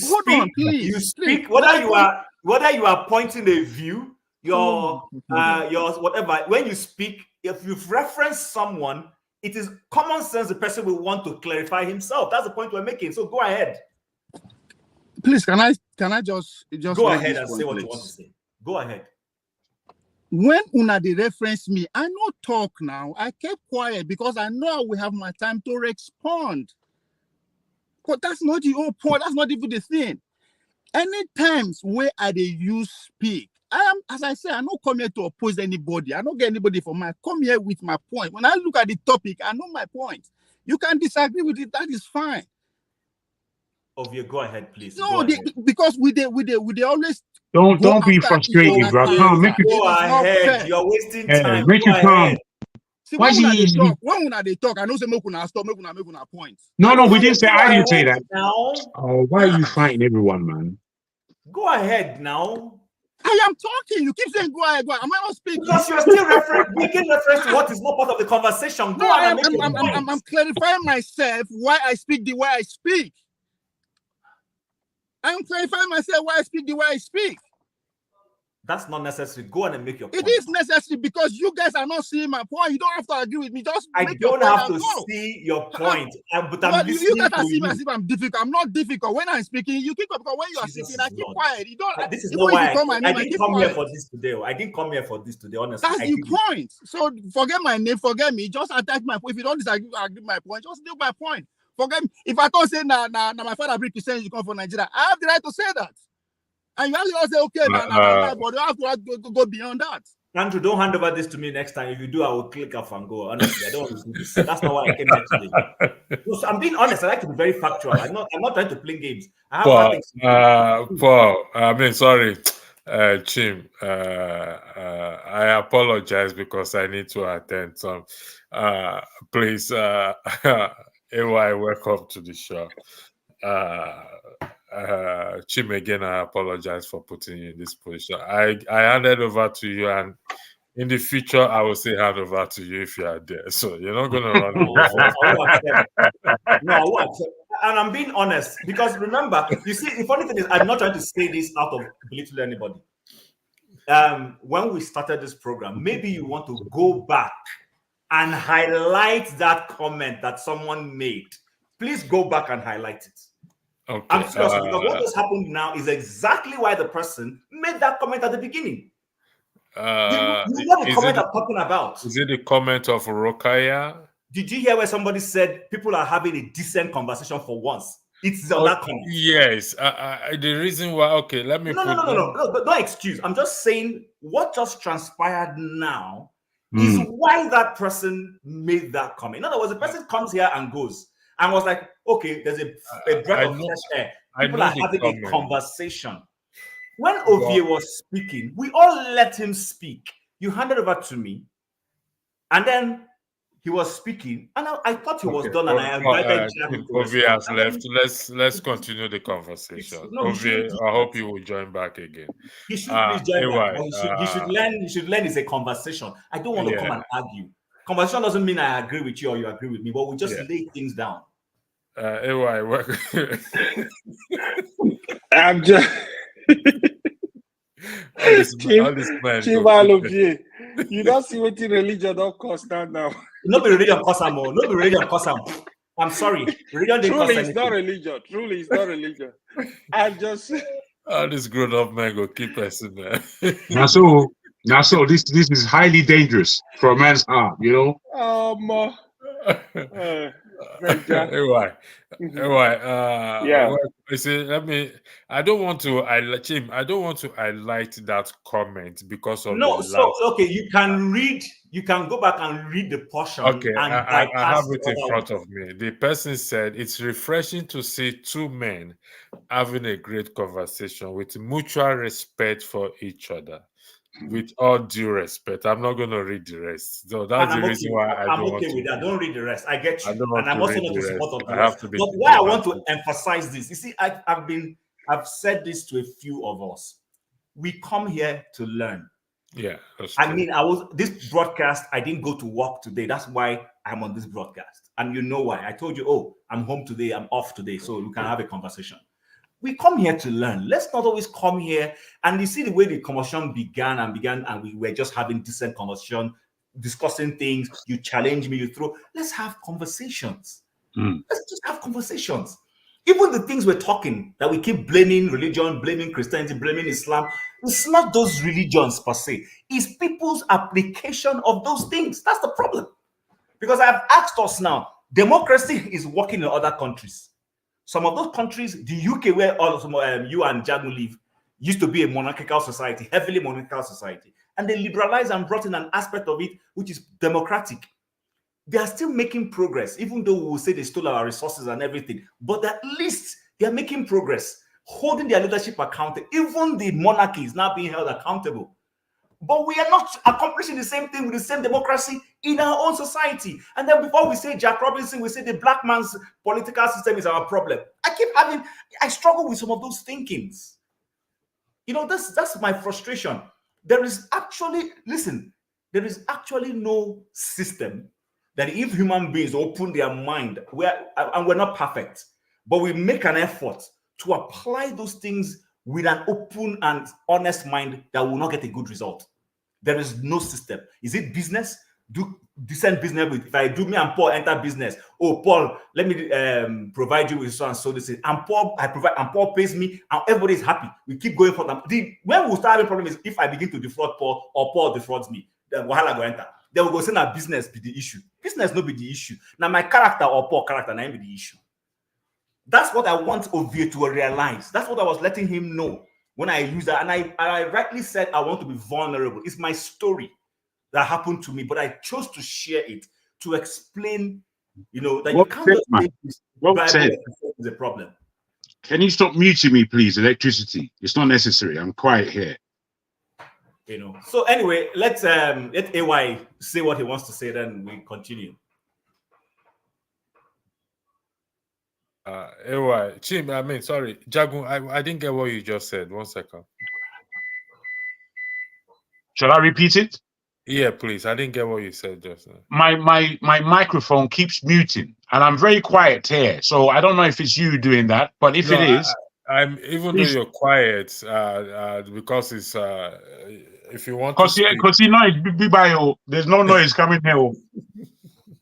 F: Hold on, please.
C: You speak whether you are pointing a view, your whatever. When you speak, if you've referenced someone, it is common sense the person will want to clarify himself. That's the point we're making. So go ahead.
F: Please, can I just
C: go ahead and say what you want to say? Go ahead.
F: When una they reference me, I no talk now. I kept quiet because I know I will have my time to respond. But that's not the whole point. That's not even the thing. Any times where I use speak, I am, as I say, I don't come here to oppose anybody. I don't get anybody for my. Come here with my point. When I look at the topic, I know my point. You can disagree with it. That is fine.
C: Ovie, go ahead, please.
F: No, because we always
E: don't be frustrated, bro. Come make it.
C: Go ahead. You're wasting time.
E: Make it calm.
F: See, when they talk, I know say make una stop, make una point.
E: No, we didn't say. I didn't say that.
C: Now.
E: Oh, why are you fighting everyone, man?
C: Go ahead now.
F: I am talking. You keep saying go ahead. Am I not speaking?
C: Because you're still making reference to what is not part of the conversation. Go ahead.
F: I'm clarifying myself why I speak the way I speak. I'm clarifying myself why I speak the way I speak.
C: That's not necessary. Go on and make your point.
F: It is necessary because you guys are not seeing my point. You don't have to agree with me. Just
C: I don't have to see your point. But I'm listening.
F: You guys are seeing me as if I'm difficult. I'm not difficult. When I'm speaking, you keep up. Because when you are speaking, I keep quiet. You don't.
C: This is not why I didn't come here for this today. I didn't come here for this today. Honestly,
F: that's the point. So forget my name. Forget me. Just attack my point. If you don't disagree, agree my point. Just do my point. Forget me. If I don't say nah, my father bring Christians, you come from Nigeria. I have the right to say that. And you have to say, okay, but you have to go beyond that.
C: Andrew, don't hand over this to me next time. If you do, I will click off and go. Honestly, I don't want to do this. That's not why I came here today. So I'm being honest. I like to be very factual. I'm not trying to play games. I have
B: Paul, sorry, Chim. I apologize because I need to attend some. Please, AY, welcome to the show. Chim, again, I apologize for putting you in this position. I handed over to you, and in the future, I will say hand over to you if you are there. So you're not going to run away.
C: No, I won't accept. And I'm being honest because remember, you see, the funny thing is, I'm not trying to say this out of belittling anybody. When we started this program, maybe you want to go back and highlight that comment that someone made. Please go back and highlight it.
B: Okay.
C: I'm serious because what has happened now is exactly why the person made that comment at the beginning. You know the comment I'm talking about.
B: Is it the comment of Rokaya?
C: Did you hear where somebody said people are having a decent conversation for once? It's on that comment.
B: Yes. The reason why, okay, let me
C: No, don't excuse. I'm just saying what just transpired now is why that person made that comment. In other words, the person comes here and goes and was like, okay, there's a breath of fresh air. People are having a conversation. When Ovie was speaking, we all let him speak. You handed over to me, and then he was speaking, and I thought he was done, and I invited Jagu to
B: Ovie has left. Let's continue the conversation. Ovie, I hope you will join back again.
C: He should please join back. But he should learn. He should learn it's a conversation. I don't want to come and argue. Conversation doesn't mean I agree with you or you agree with me, but we just lay things down.
H: I'm just.
B: all this man.
H: You don't see what the religion don't cost now.
C: Not be religion cost am. Not be religion cost am. I'm sorry. Religion didn't cost anything.
H: Truly, it's not religion. I'm just.
B: All this grown-up man go keep person there.
E: Now so this is highly dangerous for a man's heart, you know.
B: Anyway, I don't want to highlight that comment because of
C: okay, you can go back and read the portion.
B: Okay, I have it in front of me. The person said it's refreshing to see two men having a great conversation with mutual respect for each other. With all due respect, I'm not going to read the rest. So that's the reason why
C: I'm okay with that. Don't read the rest. I get you, and I'm also not in support of the
B: rest.
C: But why I want to emphasize this, you see, I've said this to a few of us. We come here to learn.
B: Yeah,
C: I mean, this broadcast. I didn't go to work today. That's why I'm on this broadcast, and you know why. I told you, oh, I'm home today. I'm off today, so we can have a conversation. We come here to learn. Let's not always come here. And you see the way the conversation began, and we were just having decent conversation, discussing things. You challenge me, you throw. Let's have conversations. Let's just have conversations. Even the things we're talking, that we keep blaming religion, blaming Christianity, blaming Islam, it's not those religions per se. It's people's application of those things. That's the problem. Because I've asked us now, democracy is working in other countries. Some of those countries, the UK, where you and Jagu live, used to be a monarchical society, heavily monarchical society. And they liberalized and brought in an aspect of it which is democratic. They are still making progress, even though we will say they stole our resources and everything. But at least they are making progress, holding their leadership accountable. Even the monarchy is now being held accountable. But we are not accomplishing the same thing with the same democracy in our own society. And then before we say Jack Robinson, we say the black man's political system is our problem. I struggle with some of those thinkings. You know, that's my frustration. There is actually no system that if human beings open their mind, and we're not perfect, but we make an effort to apply those things with an open and honest mind, that will not get a good result. There is no system. Is it business? Do decent business with. If I do, me and Paul enter business. Oh, Paul, let me provide you with so and so. This is, and Paul, I provide, and Paul pays me, and everybody is happy. We keep going for them. When we start having problem is if I begin to defraud Paul or Paul defrauds me, then wahala go enter. Then we go say that business be the issue. Business no be the issue. Now my character or Paul character now be the issue. That's what I want Ovie to realize. That's what I was letting him know when I use that. And I rightly said I want to be vulnerable. It's my story that happened to me, but I chose to share it to explain, that you can't just make this is a problem.
E: Can you stop muting me, please? Electricity. It's not necessary. I'm quiet here.
C: So anyway, let AY say what he wants to say, then we continue.
B: Chim, sorry, Jagun, I didn't get what you just said. 1 second.
E: Shall I repeat it?
B: Yeah, please. I didn't get what you said just now.
E: My microphone keeps muting, and I'm very quiet here, so I don't know if it's you doing that, but if it is,
B: I'm even though you're quiet, because it's if you want to speak,
E: because there's no noise coming here.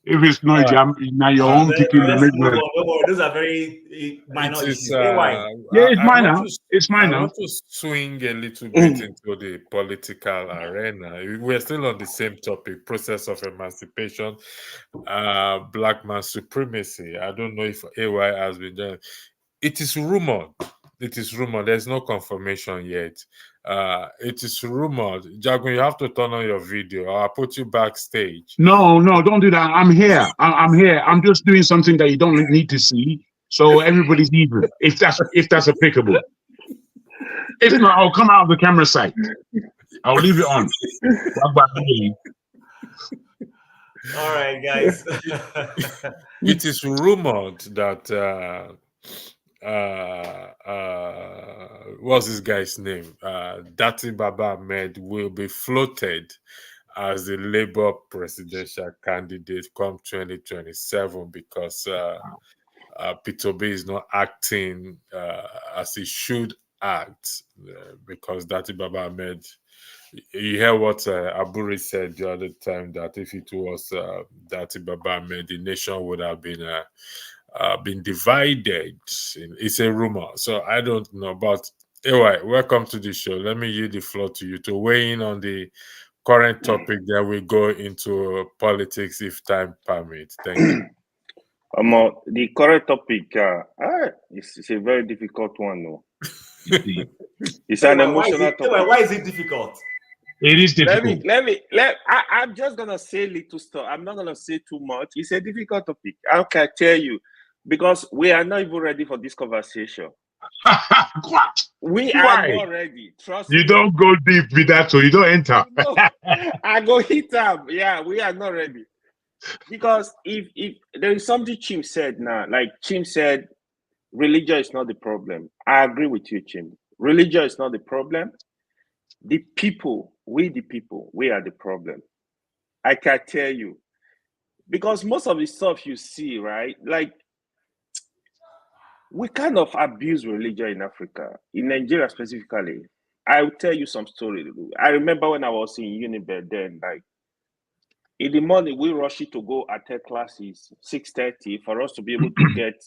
E: If it's noisy, now your own kicking the middle.
C: Those are very minor issues.
E: It's minor. It's minor.
B: I want to swing a little bit into the political arena. We're still on the same topic: process of emancipation, black man supremacy. I don't know if AY has been done. it is rumored. It is rumored. There's no confirmation yet. It is rumored. Jagun, you have to turn on your video. I'll put you backstage.
E: No, don't do that. I'm here. I'm here. I'm just doing something that you don't need to see, so everybody's even. If that's applicable. If not, I'll come out of the camera side. I'll leave it on.
C: All right, guys.
B: It is rumored that what's this guy's name? Dati Baba Ahmed will be floated as the Labour presidential candidate come 2027 because Peter Obi is not acting as he should act because Dati Baba Ahmed. You hear what Aburi said the other time, that if it was Dati Baba Ahmed, the nation would have been divided. It's a rumor, so I don't know. But anyway, welcome to the show. Let me yield the floor to you to weigh in on the current topic. That we go into politics if time permits. Thank you.
H: The current topic, it's a very difficult one, though. It's an emotional topic.
C: Why is it difficult?
E: It is difficult.
H: I'm just gonna say little stuff. I'm not gonna say too much. It's a difficult topic. How can I tell you? Because we are not even ready for this conversation.
E: What?
H: We are not ready. Trust me.
E: You don't go deep with that, so you don't enter.
H: No, I go hit up. Yeah, we are not ready. Because if there is something Chim said now, like Chim said, religion is not the problem. I agree with you, Chim. Religion is not the problem. The people, we are the problem. I can tell you. Because most of the stuff you see, right? Like, we kind of abuse religion in Africa, in Nigeria specifically. I'll tell you some story. I remember when I was in Unibed then, like, in the morning, we rush it to go attend classes, 6:30, for us to be able to get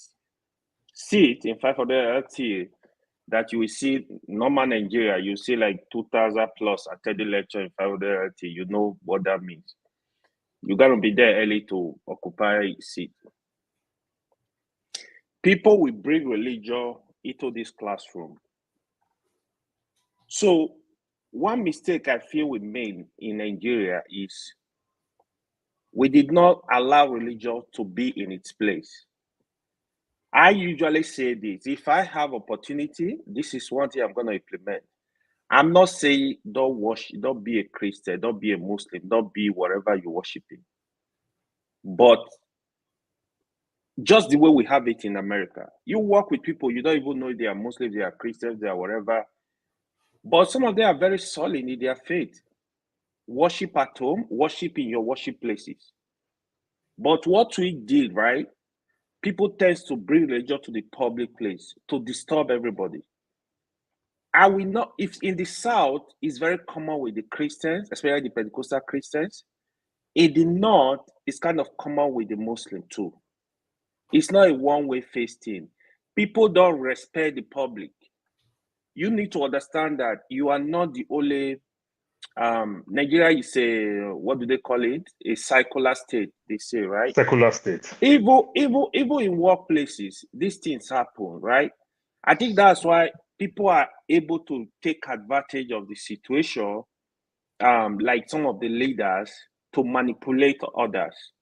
H: seat in 500 LT. That you will see normal Nigeria, you see like 2,000 plus attending lecture in 500 LT. You know what that means. You got to be there early to occupy a seat. People will bring religion into this classroom. So one mistake I feel we made in Nigeria is we did not allow religion to be in its place. I usually say this: if I have opportunity, this is one thing I'm going to implement. I'm not saying don't worship, don't be a Christian, don't be a Muslim, don't be whatever you're worshiping. But just the way we have it in America, you work with people, you don't even know if they are Muslims, they are Christians, they are whatever. But some of them are very solid in their faith. Worship at home, worship in your worship places. But what we did, right? People tend to bring religion to the public place to disturb everybody. I will not, if in the South, it's very common with the Christians, especially the Pentecostal Christians. In the North, it's kind of common with the Muslim too. It's not a one-way face thing. People don't respect the public. You need to understand that you are not the only, Nigeria is a, what do they call it? A secular state, they say, right?
G: Secular state.
H: Even in workplaces, these things happen, right? I think that's why people are able to take advantage of the situation, like some of the leaders, to manipulate others.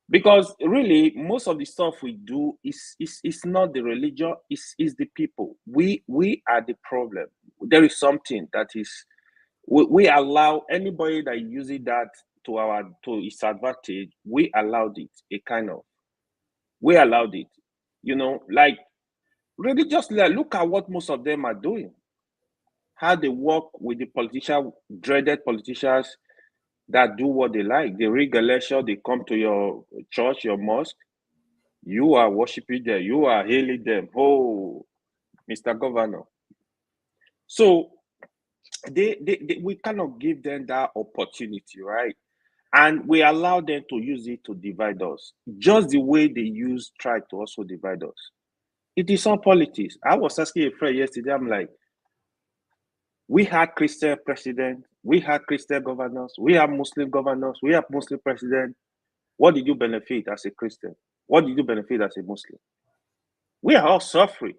H: Because really, most of the stuff we do is not the religion, is the people. We are the problem. There is something that is, we allow anybody that uses that to its advantage. We allowed it, we allowed it. You know, like religiously, look at what most of them are doing. How they work with the dreaded politicians that do what they like. They read Galatians, they come to your church, your mosque. You are worshiping them. You are hailing them. Oh, Mr. Governor. So we cannot give them that opportunity, right? And we allow them to use it to divide us, just the way they try to also divide us. It is all politics. I was asking a friend yesterday, I'm like, we had Christian president, we had Christian governors, we have Muslim governors, we have Muslim president. What did you benefit as a Christian? What did you benefit as a Muslim? We are all suffering.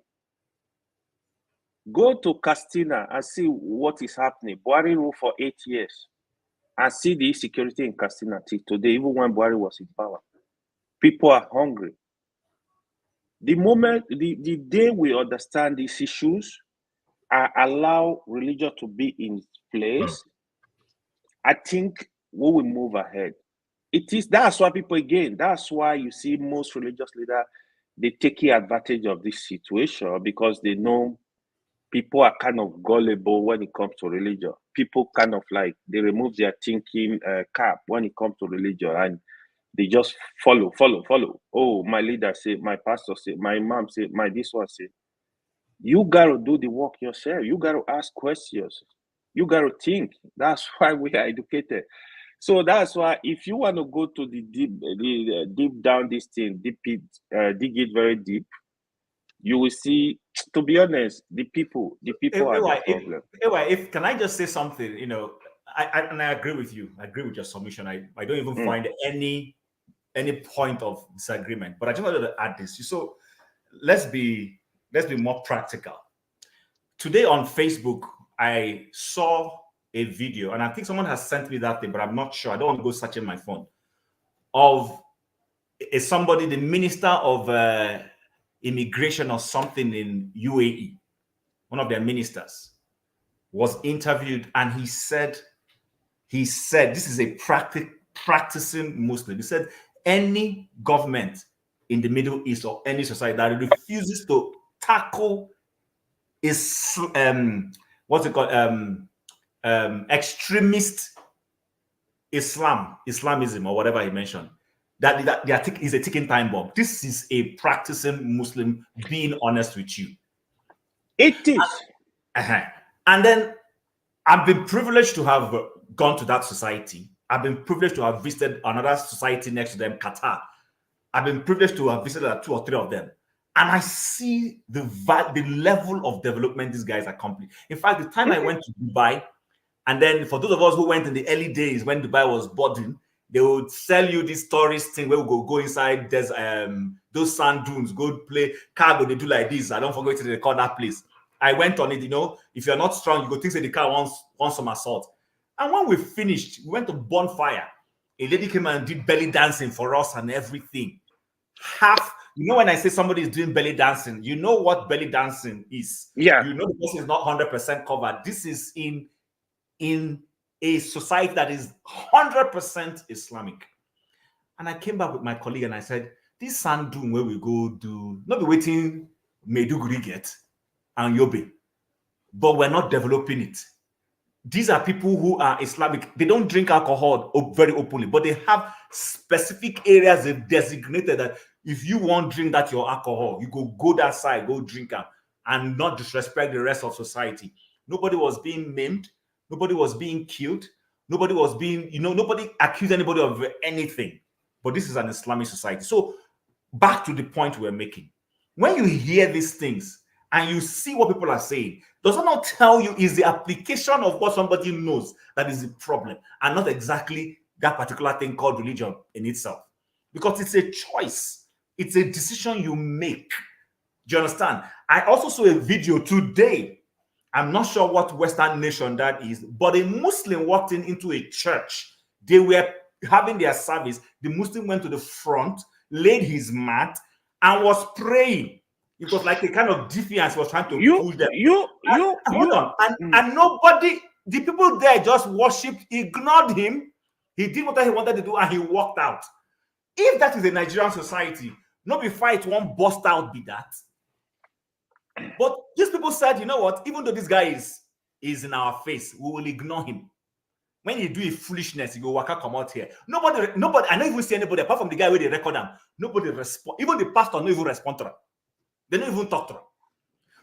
H: Go to Castina and see what is happening. Buhari ruled for 8 years and see the insecurity in Castina till today, even when Buhari was in power. People are hungry. The moment, the day we understand these issues and allow religion to be in place, I think we will move ahead. That's why people, again, that's why you see most religious leaders, they taking advantage of this situation because they know people are kind of gullible when it comes to religion. People kind of like, they remove their thinking cap when it comes to religion and they just follow. Oh, my leader said, my pastor said, my mom said, my this one said. You got to do the work yourself. You got to ask questions. You got to think. That's why we are educated. So that's why if you want to go to the deep down this thing, dig it very deep, you will see, to be honest, the people are the problem.
C: If can I just say something? You know, I agree with you. I agree with your submission. I don't even find any point of disagreement. But I just wanted to add this. So let's be more practical. Today on Facebook, I saw a video, and I think someone has sent me that thing, but I'm not sure. I don't want to go searching my phone. Of somebody, the minister of immigration or something in UAE, one of their ministers, was interviewed, and he said this is a practicing Muslim. He said any government in the Middle East or any society that refuses to tackle extremist Islamism or whatever he mentioned, that is a ticking time bomb. This is a practicing Muslim being honest with you.
H: It is.
C: And then I've been privileged to have gone to that society. I've been privileged to have visited another society next to them, Qatar. I've been privileged to have visited 2 or 3 of them. And I see the level of development these guys accomplish. In fact, the time I went to Dubai, and then for those of us who went in the early days when Dubai was budding, they would sell you this tourist thing where we go inside those sand dunes, go play cargo, they do like this. I don't forget to record that place. I went on it, you know, if you're not strong, you go think say the car wants some assault. And when we finished, we went to bonfire. A lady came and did belly dancing for us and everything. You know, when I say somebody is doing belly dancing, you know what belly dancing is.
H: Yeah.
C: You know the person is not 100% covered. This is in a society that is 100% Islamic. And I came back with my colleague and I said, this sand dune where we go do, not be waiting Maiduguri get and Yobe, but we're not developing it. These are people who are Islamic. They don't drink alcohol very openly, but they have specific areas they've designated that if you want to drink that your alcohol, you go that side, go drink them, and not disrespect the rest of society. Nobody was being maimed. Nobody was being killed. Nobody was being, nobody accused anybody of anything. But this is an Islamic society. So back to the point we're making. When you hear these things and you see what people are saying, does that not tell you is the application of what somebody knows that is the problem and not exactly that particular thing called religion in itself? Because it's a choice. It's a decision you make. Do you understand? I also saw a video today. I'm not sure what Western nation that is, but a Muslim walked into a church. They were having their service. The Muslim went to the front, laid his mat, and was praying. It was like a kind of defiance was trying to pull them. Hold on. And nobody, the people there just worshipped, ignored him. He did what he wanted to do and he walked out. If that is a Nigerian society, not before it won't bust out be that. But these people said, you know what, even though this guy is in our face, we will ignore him. When you do a foolishness, you go waka come out here. Nobody, I don't even see anybody apart from the guy where they record them. Nobody respond. Even the pastor don't even respond to them. They don't even talk to them.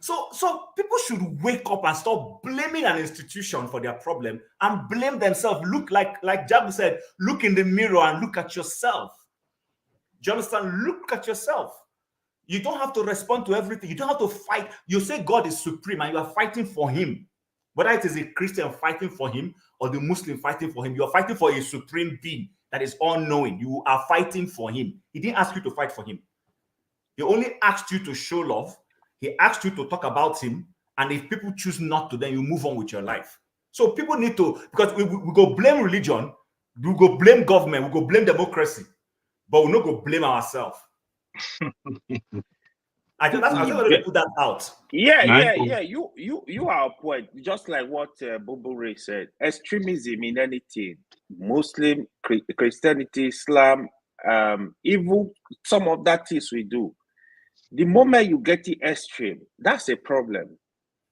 C: So people should wake up and stop blaming an institution for their problem and blame themselves. Look, like Jabu said, look in the mirror and look at yourself. Do you understand? Look at yourself. You don't have to respond to everything. You don't have to fight. You say God is supreme and you are fighting for him. Whether it is a Christian fighting for him or the Muslim fighting for him, you are fighting for a supreme being that is all-knowing. You are fighting for him. He didn't ask you to fight for him. He only asked you to show love. He asked you to talk about him. And if people choose not to, then you move on with your life. So people need to, because we go blame religion, we go blame government, we go blame democracy, but we not go blame ourselves. I just want to put that out.
H: Yeah. You are a point. Just like what Bobo Ray said. Extremism in anything, Muslim, Christianity, Islam, even some of that things we do. The moment you get the extreme, that's a problem.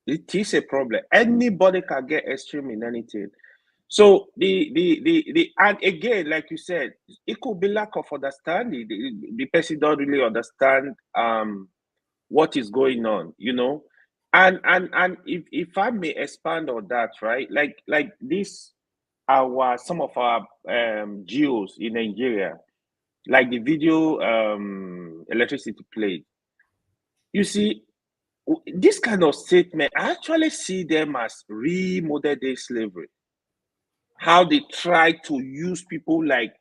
H: It is a problem. Anybody can get extreme in anything. So and again, like you said, it could be lack of understanding. The person don't really understand what is going on, and if I may expand on that, right? Like this, some of our geos in Nigeria, like the video electricity played. You see, this kind of statement, I actually see them as modern day slavery. How they try to use people like,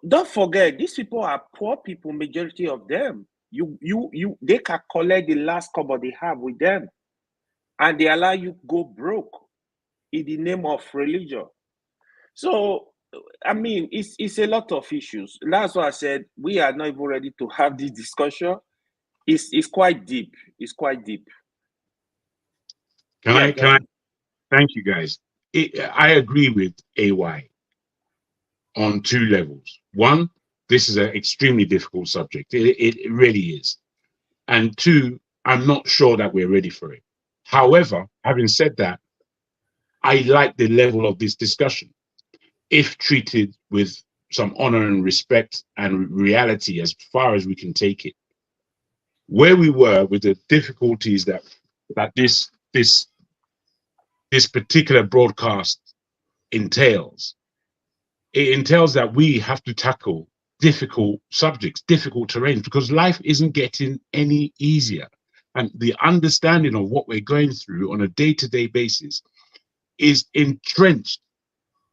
H: don't forget, these people are poor people, majority of them. They can collect the last cover they have with them, and they allow you go broke in the name of religion. So, I mean, it's a lot of issues. That's why I said we are not even ready to have this discussion. It's quite deep. It's quite deep.
E: Can I thank you guys. I agree with AY on two levels. One, this is an extremely difficult subject. It really is. And two, I'm not sure that we're ready for it. However, having said that, I like the level of this discussion. If treated with some honor and respect and reality as far as we can take it. Where we were with the difficulties that this particular broadcast entails, it entails that we have to tackle difficult subjects, difficult terrains, because life isn't getting any easier. And the understanding of what we're going through on a day-to-day basis is entrenched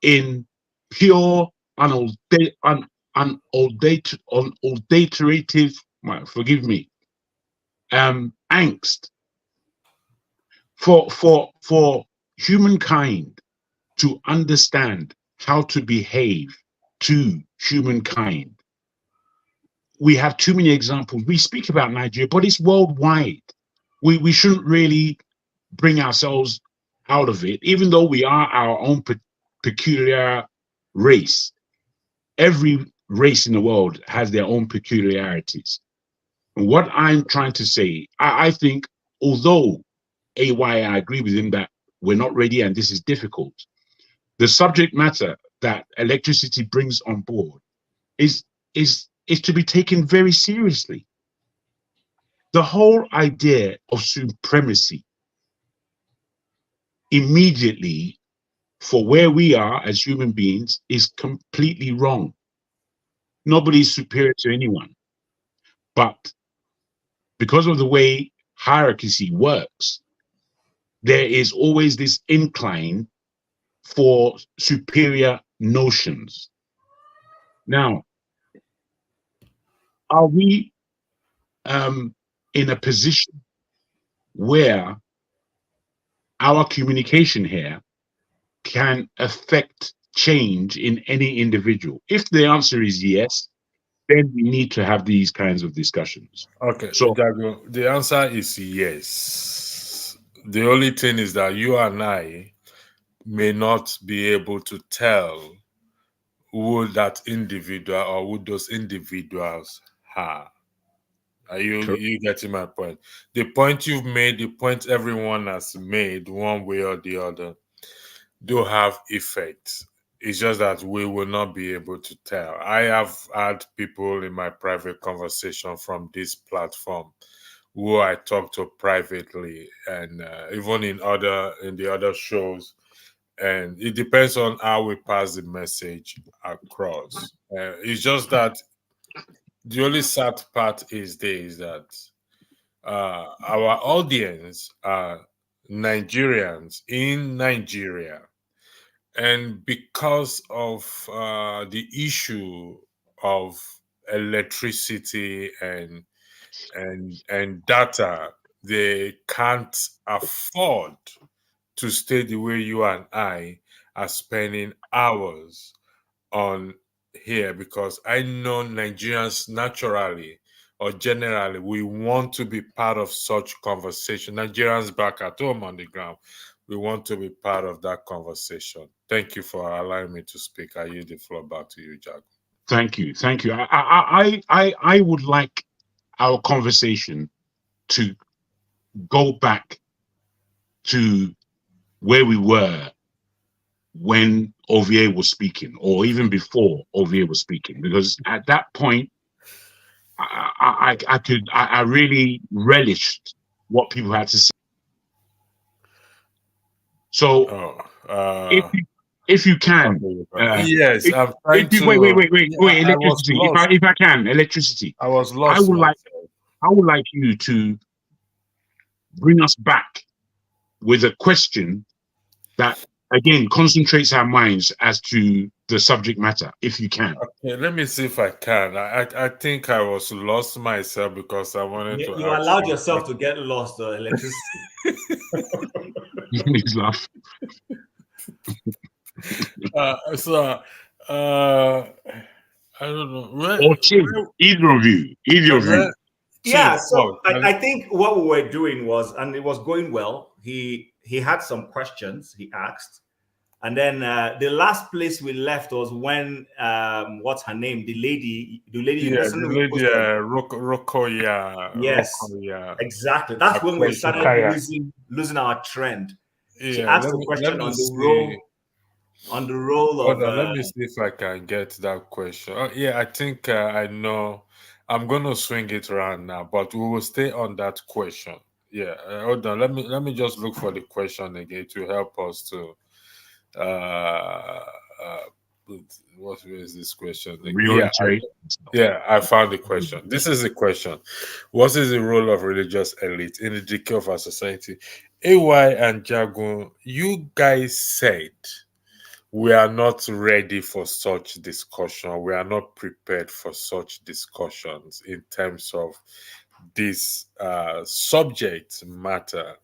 E: in pure, unadulterative, forgive me, angst. For humankind to understand how to behave to humankind, we have too many examples. We speak about Nigeria, but it's worldwide. We shouldn't really bring ourselves out of it, even though we are our own peculiar race. Every race in the world has their own peculiarities. And what I'm trying to say, I think, although I agree with him that we're not ready and this is difficult, the subject matter that electricity brings on board is to be taken very seriously. The whole idea of supremacy immediately for where we are as human beings is completely wrong. Nobody's superior to anyone. But because of the way hierarchy works, there is always this incline for superior notions. Now, are we in a position where our communication here can affect change in any individual? If the answer is yes, then we need to have these kinds of discussions.
B: Okay,
E: so
B: Jago, the answer is yes. The only thing is that you and I may not be able to tell who that individual or who those individuals are. Are you getting my point? The point you've made, the point everyone has made, one way or the other, do have effects. It's just that we will not be able to tell. I have had people in my private conversation from this platform who I talk to privately, and even in the other shows, and it depends on how we pass the message across. It's just that the only sad part is this, that our audience are Nigerians in Nigeria. And because of the issue of electricity and data, they can't afford to stay the way you and I are spending hours on here, because I know Nigerians naturally or generally we want to be part of such conversation. Nigerians back at home on the ground, we want to be part of that conversation. Thank you for allowing me to speak. I yield the floor back to you, Jago.
E: Thank you. I would like our conversation to go back to where we were when Ovie was speaking, or even before Ovie was speaking, because at that point, I really relished what people had to say. So, if you can,
B: yes, I'm trying to.
E: Wait, electricity. If I can, electricity.
B: I was lost.
E: I would like you to bring us back with a question that again concentrates our minds as to the subject matter, if you can.
B: Okay, let me see if I can. I think I was lost myself because I wanted to.
C: You allowed yourself to get lost, electricity.
E: Please laugh.
B: I don't know.
E: Either of you.
C: Yeah, so I think what we were doing was, and it was going well. He had some questions he asked, and then the last place we left was when what's her name? The lady.
B: Rokoya.
C: Yes,
B: Rokoya.
C: exactly. That's when we started losing our trend.
B: Yeah,
C: she asked a question on the role of.
B: Let me see if I can get that question. Oh, yeah, I think I know. I'm going to swing it around now, but we will stay on that question. Yeah, hold on. Let me just look for the question again to help us to. What is this question? Yeah, I found the question. This is the question: what is the role of religious elite in the decay of our society? AY and Jagun, you guys said we are not ready for such discussion. We are not prepared for such discussions in terms of this subject matter.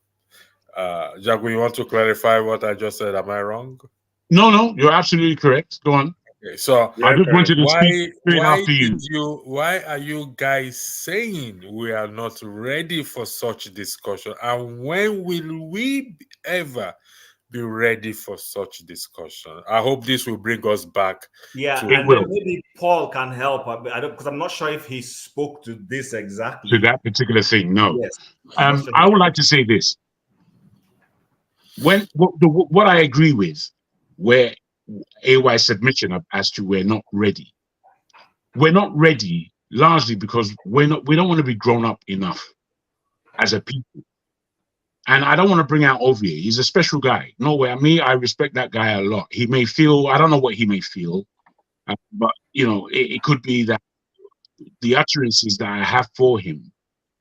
B: Jago, you want to clarify what I just said? Am I wrong?
E: No, you're absolutely correct. Go on.
B: Okay, so
E: I just wanted to speak straight after you.
B: Why are you guys saying we are not ready for such discussion? And when will we ever be ready for such discussion? I hope this will bring us back.
C: Yeah, and then maybe Paul can help. Because I'm not sure if he spoke to this exactly.
E: To that particular thing, no.
C: Yes.
E: I would like to say this. What I agree with, where AY's submission as to we're not ready. We're not ready largely because we don't want to be grown up enough as a people. And I don't want to bring out Ovie. He's a special guy. No way. I respect that guy a lot. He may feel, I don't know what he may feel, but it could be that the utterances that I have for him,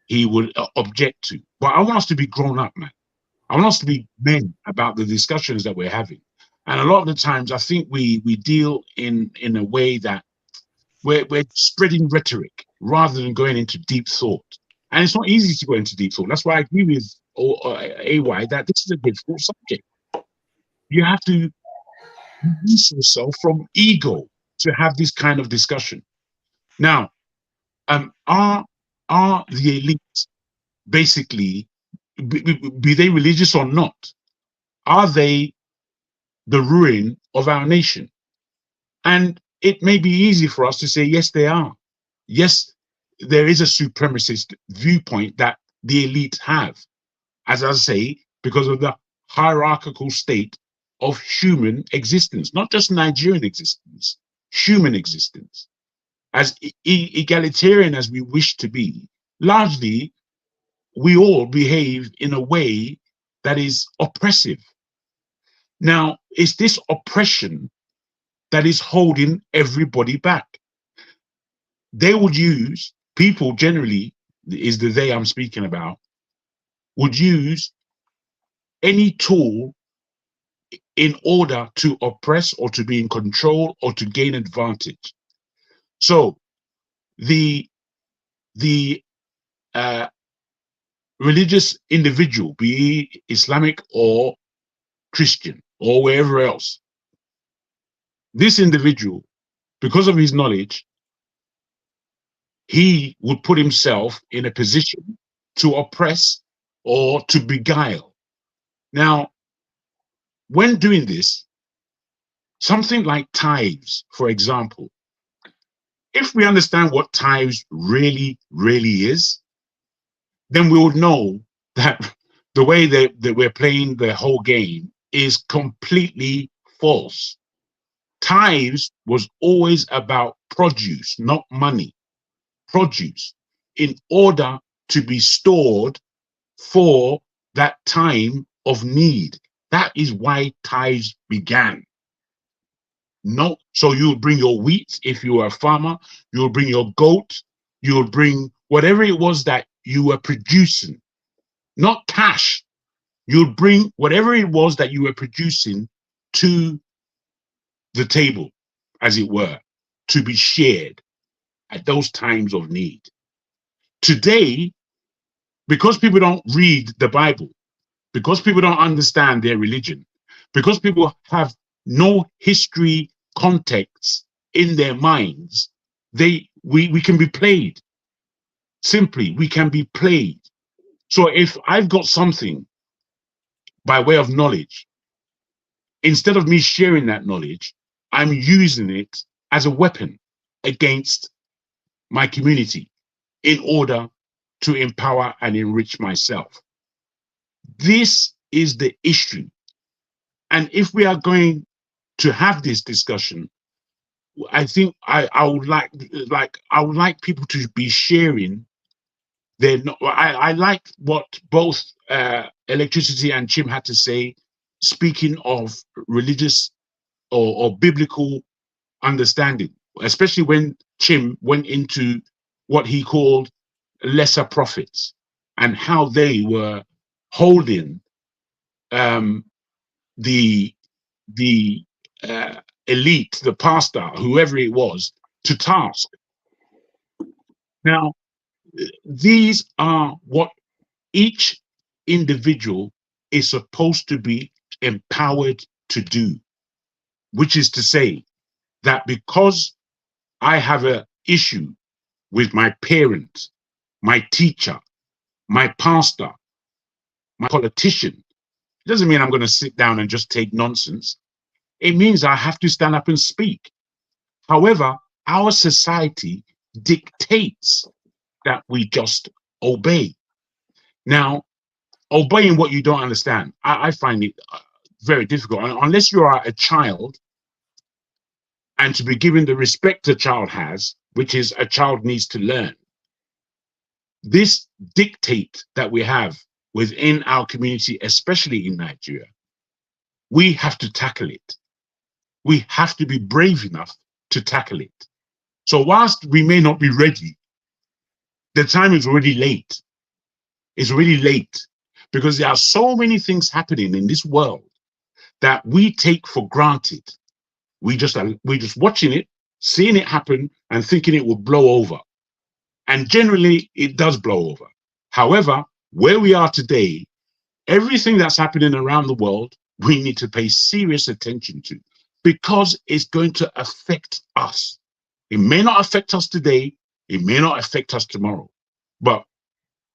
E: he would object to. But I want us to be grown up, man. I want us to be men about the discussions that we're having. And a lot of the times, I think we deal in a way that we're spreading rhetoric rather than going into deep thought. And it's not easy to go into deep thought. That's why I agree with AY that this is a difficult subject. You have to release yourself from ego to have this kind of discussion. Now, are the elite basically, be they religious or not, are they the ruin of our nation? And it may be easy for us to say, yes, they are. Yes, there is a supremacist viewpoint that the elite have, as I say, because of the hierarchical state of human existence, not just Nigerian existence, human existence. As egalitarian as we wish to be, largely, we all behave in a way that is oppressive. Now, it's this oppression that is holding everybody back. They would use, people generally, is the they I'm speaking about, would use any tool in order to oppress or to be in control or to gain advantage. So the religious individual, be he Islamic or Christian or wherever else, this individual, because of his knowledge, he would put himself in a position to oppress or to beguile. Now, when doing this, something like tithes, for example, if we understand what tithes really is, then we would know that the way that we're playing the whole game is completely false. Tithes was always about produce, not money. Produce, in order to be stored for that time of need. That is why tithes began. No, so you'll bring your wheat if you are a farmer, you'll bring your goat, you'll bring whatever it was that you were producing, not cash. You'll bring whatever it was that you were producing to the table, as it were, to be shared at those times of need. Today, because people don't read the Bible, because people don't understand their religion, because people have no history context in their minds, we can be played. Simply, we can be played. So if I've got something by way of knowledge, instead of me sharing that knowledge, I'm using it as a weapon against my community in order to empower and enrich myself. This is the issue. And if we are going to have this discussion, I think I would like people to be sharing their. I like what both Electricity and Chim had to say, speaking of religious or biblical understanding, especially when Chim went into what he called lesser prophets and how they were holding the elite, the pastor, whoever it was, to task. Now, these are what each individual is supposed to be empowered to do, which is to say that because I have an issue with my parent, my teacher, my pastor, my politician, it doesn't mean I'm going to sit down and just take nonsense. It means I have to stand up and speak. However, our society dictates that we just obey. Now, obeying what you don't understand, I find it very difficult. Unless you are a child, and to be given the respect a child has, which is a child needs to learn. This dictate that we have within our community, especially in Nigeria, we have to tackle it. We have to be brave enough to tackle it. So whilst we may not be ready, the time is already late. It's already late because there are so many things happening in this world that we take for granted. We're just watching it, seeing it happen, and thinking it will blow over. And generally, it does blow over. However, where we are today, everything that's happening around the world, we need to pay serious attention to because it's going to affect us. It may not affect us today, it may not affect us tomorrow, but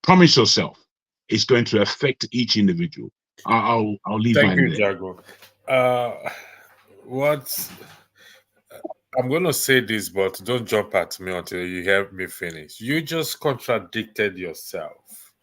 E: promise yourself it's going to affect each individual. I'll leave
B: Thank
E: mine
B: you,
E: there.
B: Jago. I'm going to say this, but don't jump at me until you hear me finish. You just contradicted yourself.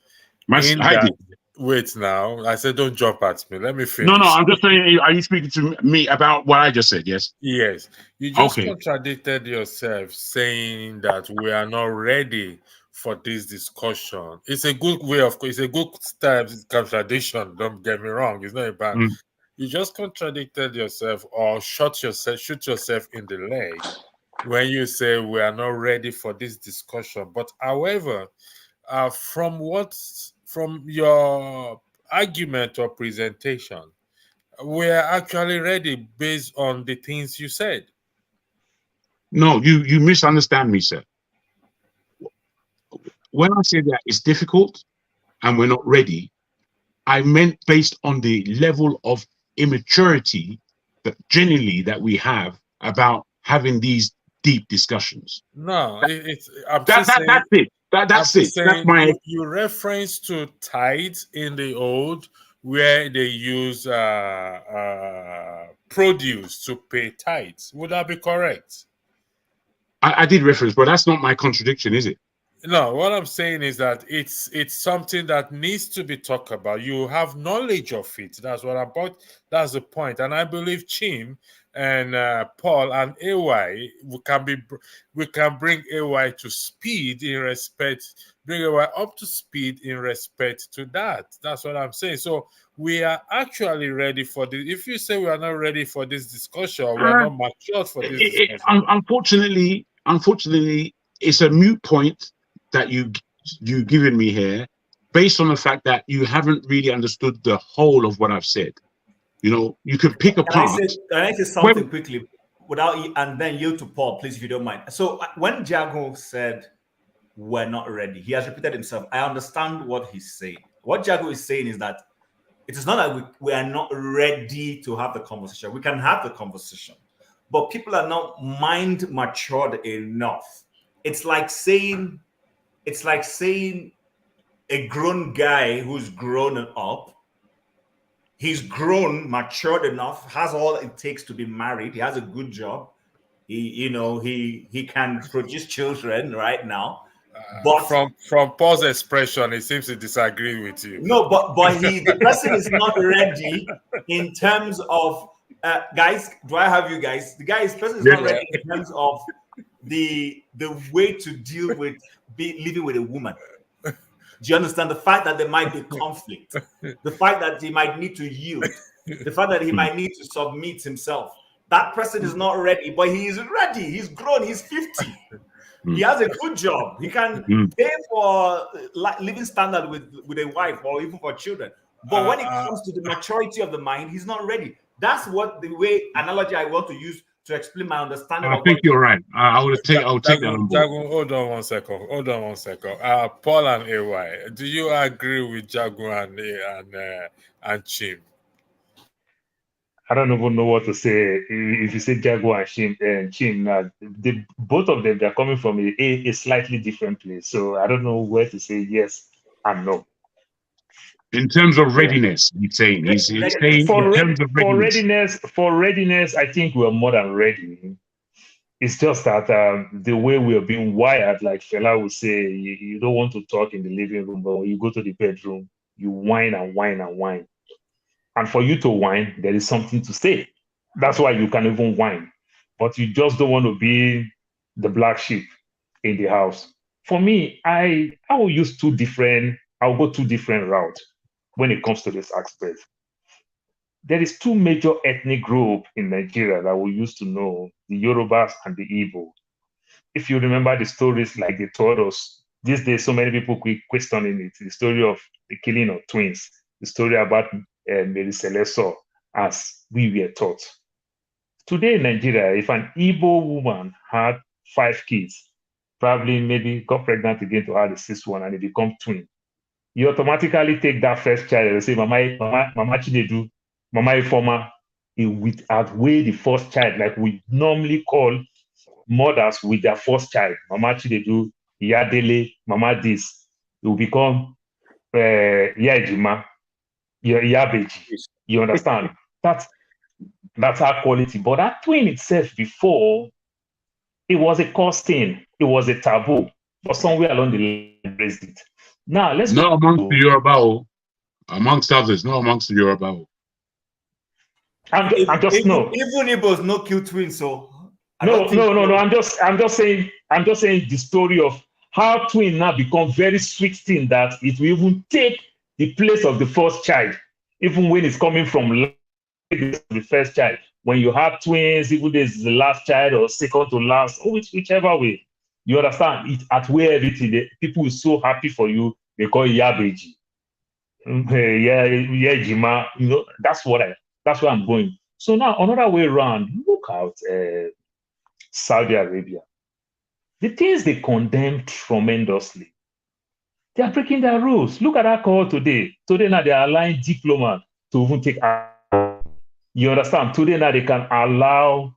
B: Wait now. I said don't jump at me. Let me finish.
E: No, I'm just saying, are you speaking to me about what I just said? Yes.
B: Yes. You just contradicted yourself saying that we are not ready for this discussion. It's a good way of, it's a good step contradiction. Don't get me wrong. It's not a bad. You just contradicted yourself or shoot yourself in the leg when you say we are not ready for this discussion. But however, from your argument or presentation, we are actually ready based on the things you said.
E: No, you misunderstand me, sir. when I say that it's difficult and we're not ready, I meant based on the level of immaturity that generally that we have about having these deep discussions.
B: No, I'm
E: That,
B: still
E: that
B: saying.
E: that's it.
B: I'm
E: That's
B: still
E: it. That's
B: saying
E: my.
B: you reference to tithes in the old where they use produce to pay tithes. Would that be correct?
E: I did reference, but that's not my contradiction, is it?
B: No, what I'm saying is that it's something that needs to be talked about. You have knowledge of it. That's what I'm about. That's the point. And I believe Chim and Paul and AY we can bring AY to speed in respect, bring AY up to speed in respect to that. That's what I'm saying. So we are actually ready for this. If you say we are not ready for this discussion, we are not matured for this discussion.
E: Unfortunately, it's a moot point that you given me here, based on the fact that you haven't really understood the whole of what I've said. You know, you can pick apart.
C: Can I say something quickly without and then yield to Paul, please, if you don't mind. So when Jago said we're not ready, he has repeated himself. I understand what he's saying. What Jago is saying is that it is not that we are not ready to have the conversation. We can have the conversation, but people are not mind matured enough. It's like saying a grown guy who's grown up. He's grown, matured enough, has all it takes to be married. He has a good job. He can produce children right now. But
B: from Paul's expression, he seems to disagree with you.
C: No, but the person is not ready in terms of guys. Do I have you guys? Person is not ready in terms of the way to deal with living with a woman. Do you understand the fact that there might be conflict, the fact that he might need to yield, the fact that he might need to submit himself? That person is not ready, but he is ready. He's grown. He's 50. He has a good job. He can pay for living standard with a wife or even for children. But when it comes to the maturity of the mind, he's not ready. That's what the analogy I want to use to explain my understanding.
E: I think you're right. I'll take that on board.
B: Jago, hold on one second. Paul and AY, do you agree with Jago and Chim?
G: I don't even know what to say. If you say Jago and Chim, both of them, they're coming from a slightly different place. So I don't know where to say yes and no.
E: In terms of readiness, he's saying in terms of readiness.
G: For readiness, I think we're more than ready. It's just that the way we are being wired, like Fela would say, you don't want to talk in the living room, but when you go to the bedroom, you whine and whine and whine. And for you to whine, there is something to say. That's why you can even whine. But you just don't want to be the black sheep in the house. For me, I will go two different routes when it comes to this aspect. There is two major ethnic groups in Nigeria that we used to know, the Yorubas and the Igbo. If you remember the stories like they told us, these days so many people keep questioning it, the story of the killing of twins, the story about Mary Celeste, as we were taught. Today in Nigeria, if an Igbo woman had 5 kids, probably maybe got pregnant again to have the 6th one and they become twin, you automatically take that first child and say, Mama Chinedu, Mama Ifoma, with outweigh the first child, like we normally call mothers with their first child. Mama Chinedu, Yadele, Mama this. It will become Yajima, Yabeji. You understand? That's our quality. But that twin itself before, it was a cost thing. It was a taboo. But somewhere along the line, raised it. Now, let's
E: not amongst the Yoruba, amongst others, not amongst the Yoruba.
G: I'm just no.
C: Even Igbos no kill twins, so
G: no. I'm just saying the story of how twin now become very sweet thing that it will even take the place of the first child, even when it's coming from the first child. When you have twins, even there's the last child or second to last, or whichever way. You understand? It outweigh everything. The people are so happy for you. They call it Yabeji. Yeah, Jima. You know, that's where I'm going. So now another way around, look out Saudi Arabia. The things they condemn tremendously. They are breaking their rules. Look at alcohol today. Today now they are allowing diploma to even take alcohol. You understand? Today now they can allow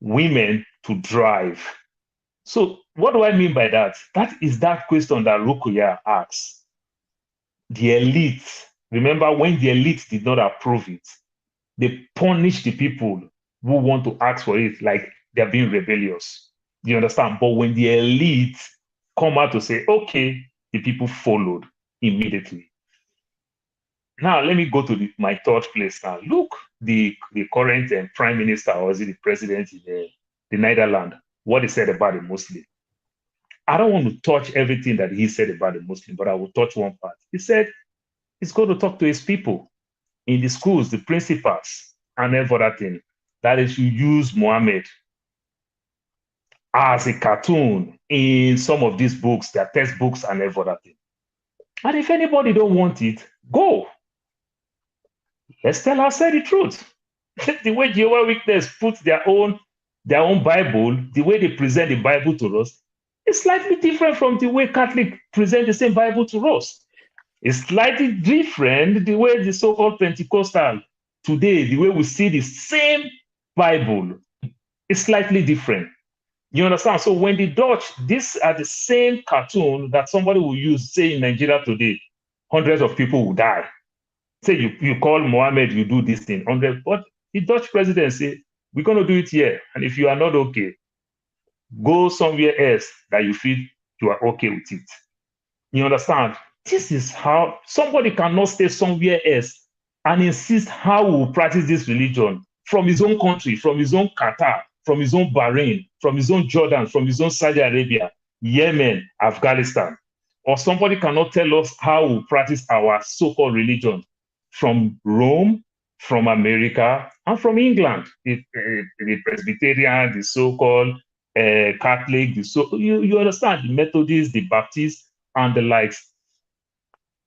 G: women to drive. So what do I mean by that? That is that question that Rukuya asks. The elite, remember when the elite did not approve it, they punish the people who want to ask for it like they're being rebellious. You understand? But when the elite come out to say, okay, the people followed immediately. Now, let me go to my third place now. Look, the current prime minister, or is it the president in the Netherlands, what he said about the Muslim. I don't want to touch everything that he said about the Muslim, but I will touch one part. He said he's going to talk to his people in the schools, the principals, and every other thing, that is, you use Muhammad as a cartoon in some of these books, their textbooks, and every other thing. And if anybody don't want it, go. Let's tell ourselves the truth. The way Jehovah's Witnesses put their own Bible, the way they present the Bible to us, is slightly different from the way Catholic present the same Bible to us. It's slightly different the way the so-called Pentecostal today, the way we see the same Bible, is slightly different. You understand? So when the Dutch, these are the same cartoon that somebody will use, say in Nigeria today, hundreds of people will die. Say you call Mohammed, you do this thing, 100, but the Dutch president say, we're going to do it here. And if you are not okay, go somewhere else that you feel you are okay with it. You understand? This is how somebody cannot stay somewhere else and insist how we will practice this religion from his own country, from his own Qatar, from his own Bahrain, from his own Jordan, from his own Saudi Arabia, Yemen, Afghanistan. Or somebody cannot tell us how we practice our so-called religion from Rome, from America, and from England. The Presbyterian, the so-called Catholic, you understand, the Methodists, the Baptists, and the likes.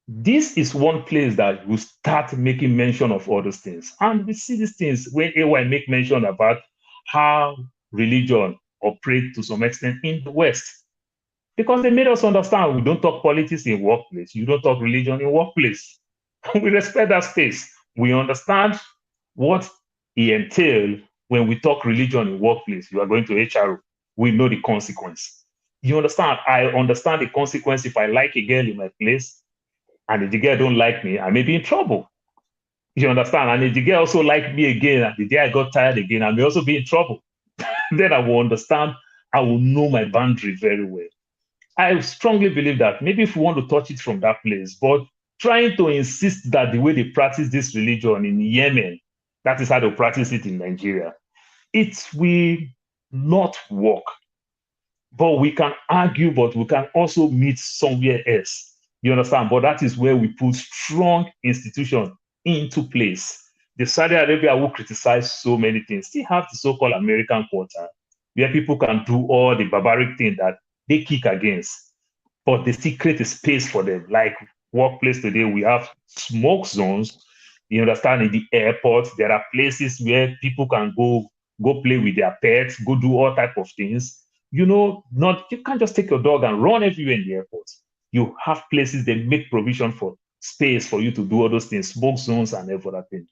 G: This is one place that will start making mention of all those things. And we see these things when AY make mention about how religion operates to some extent in the West. Because they made us understand we don't talk politics in workplace. You don't talk religion in workplace. We respect that space. We understand what it entails when we talk religion in workplace. You are going to HRO. We know the consequence. You understand? I understand the consequence if I like a girl in my place, and if the girl don't like me, I may be in trouble. You understand? And if the girl also like me again, and the day I got tired again, I may also be in trouble. Then I will understand. I will know my boundary very well. I strongly believe that maybe if we want to touch it from that place, but trying to insist that the way they practice this religion in Yemen, that is how they practice it in Nigeria, it will not work. But we can argue, but we can also meet somewhere else. You understand? But that is where we put strong institutions into place. The Saudi Arabia will criticize so many things. Still have the so-called American Quarter, where people can do all the barbaric things that they kick against. But they still create a space for them. Like workplace today, we have smoke zones. You understand? In the airport, there are places where people can go play with their pets, go do all type of things. You know, you can't just take your dog and run everywhere in the airport. You have places that make provision for space for you to do all those things, smoke zones and every other thing.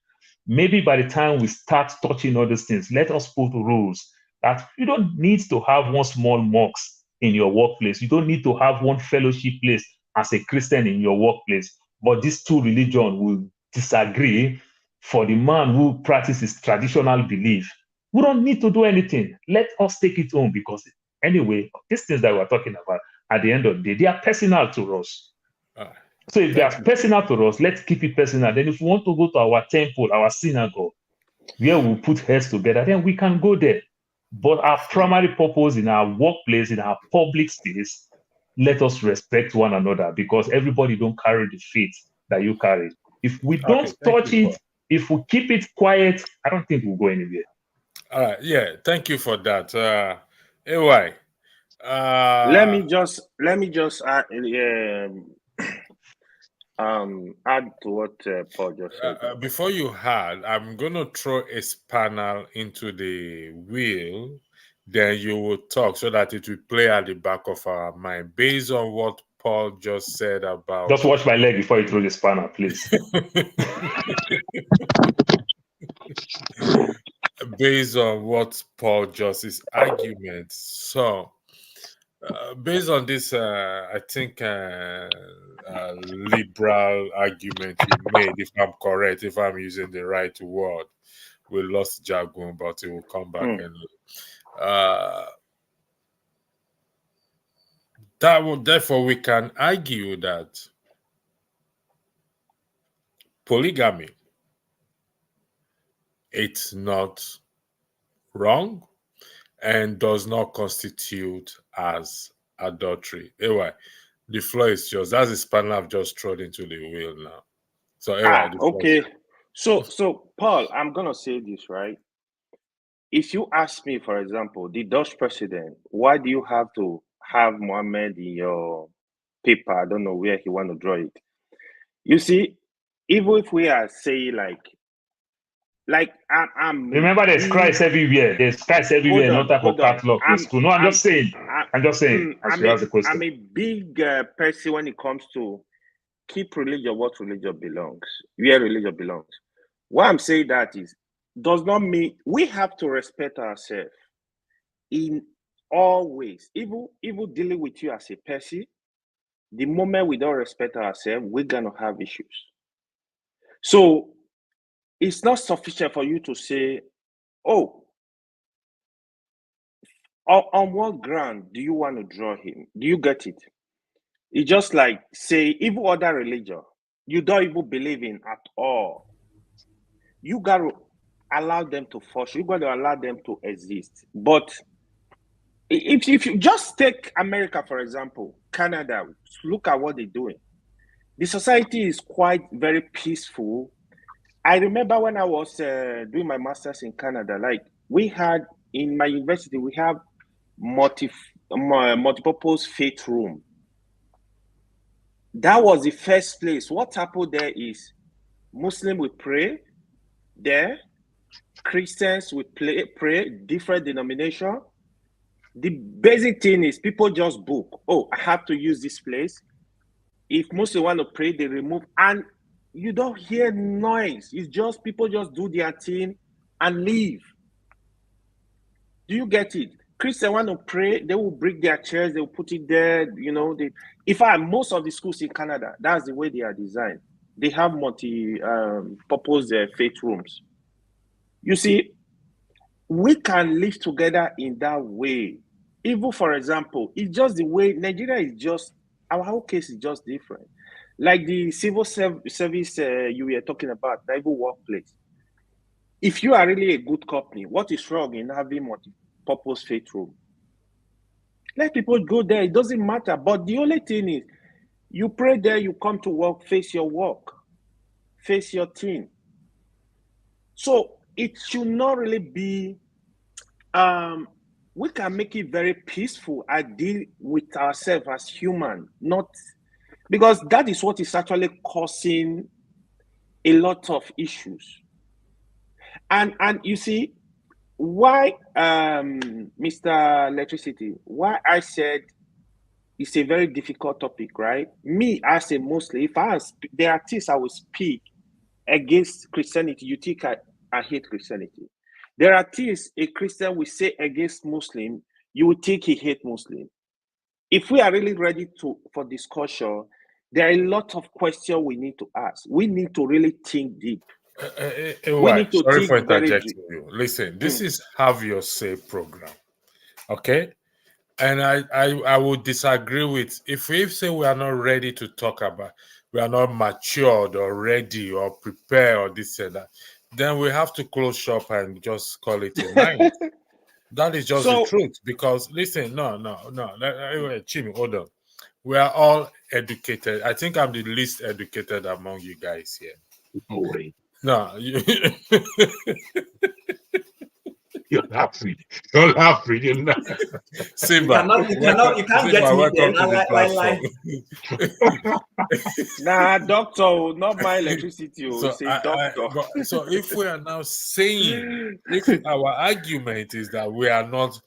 G: Maybe by the time we start touching all those things, let us put rules that you don't need to have one small mosque in your workplace. You don't need to have one fellowship place as a Christian in your workplace. But these two religions will disagree. For the man who practices traditional belief, we don't need to do anything. Let us take it home, because anyway, these things that we're talking about, at the end of the day, they are personal to us. So if they are personal to us, let's keep it personal. Then if we want to go to our temple, our synagogue, where we put heads together, then we can go there. But our primary purpose in our workplace, in our public space, let us respect one another, because everybody don't carry the faith that you carry. If we don't touch it, if we keep it quiet, I don't think we'll go anywhere.
B: All right. Yeah. Thank you for that. AY.
H: Let me just add to what Paul just said.
B: Before you had, I'm going to throw a spanner into the wheel, then you will talk so that it will play at the back of our mind based on what Paul just said about.
G: Just watch my leg before you throw the spanner, please.
B: Based on what Paul just his argument. So, based on this, I think liberal argument you made, if I'm correct, if I'm using the right word, we lost Jagun, but it will come back anyway. Therefore, we can argue that polygamy, it's not wrong and does not constitute as adultery. Anyway, the floor is yours. That's the spanner I've just thrown into the wheel now. So anyway,
H: okay. So Paul, I'm gonna say this, right? If you ask me, for example, the Dutch president, why do you have to have Mohammed in your paper? I don't know where he want to draw it. You see, even if we are saying like I'm
G: Remember, there's Christ everywhere. There's Christ everywhere. No type of catalog in school. No, I'm just saying. As you ask the question.
H: I'm a big person when it comes to keep religion what religion belongs, where religion belongs. Why I'm saying that is does not mean we have to respect ourselves in all ways. Even dealing with you as a person, the moment we don't respect ourselves, we're gonna have issues. So it's not sufficient for you to say, oh, on what ground do you want to draw him? Do you get it? It's just like say, even other religion, you don't even believe in at all. You gotta allow them to function. You gotta allow them to exist. But if you just take America, for example, Canada, look at what they're doing. The society is quite very peaceful. I remember when I was doing my master's in Canada, like we had in my university, we have multi-purpose faith room. That was the first place. What happened there is Muslim will pray there, Christians will pray, different denomination. The basic thing is people just book. Oh, I have to use this place. If Muslim want to pray, they remove, and you don't hear noise. It's just people just do their thing and leave. Do you get it? Christians want to pray, they will bring their chairs, they will put it there. You know, in fact, most of the schools in Canada, that's the way they are designed. They have multi-purpose faith rooms. You see, we can live together in that way. Even, for example, it's just the way Nigeria is just, our whole case is just different. Like the civil service you were talking about, the even workplace. If you are really a good company, what is wrong in having multi-purpose faith room? Let people go there. It doesn't matter. But the only thing is, you pray there, you come to work, face your work, face your team. So it should not really be, we can make it very peaceful and deal with ourselves as human, not because that is what is actually causing a lot of issues. And you see, why, Mr. Electricity, why I said it's a very difficult topic, right? Me as a Muslim, if there are things I will speak against Christianity, you think I hate Christianity. There are things a Christian will say against Muslim, you would think he hates Muslim. If we are really ready for discussion, there are a lot of questions we need to ask. We need to really think deep.
B: We need to sorry for interjecting you. Listen, this is Have Your Say program, okay? And I would disagree with if we say we are not ready to talk about, we are not matured or ready or prepared or this and that, then we have to close shop and just call it a night. That is just the truth. Because listen, no. Chimi, hold on. We are all educated. I think I'm the least educated among you guys here.
E: No way.
B: No,
E: You're laughing. You're laughing.
B: Simba,
I: you can't get me then.
H: Nah, doctor, not my electricity.
B: So,
H: doctor.
B: So if we are now saying, if our argument is that we are not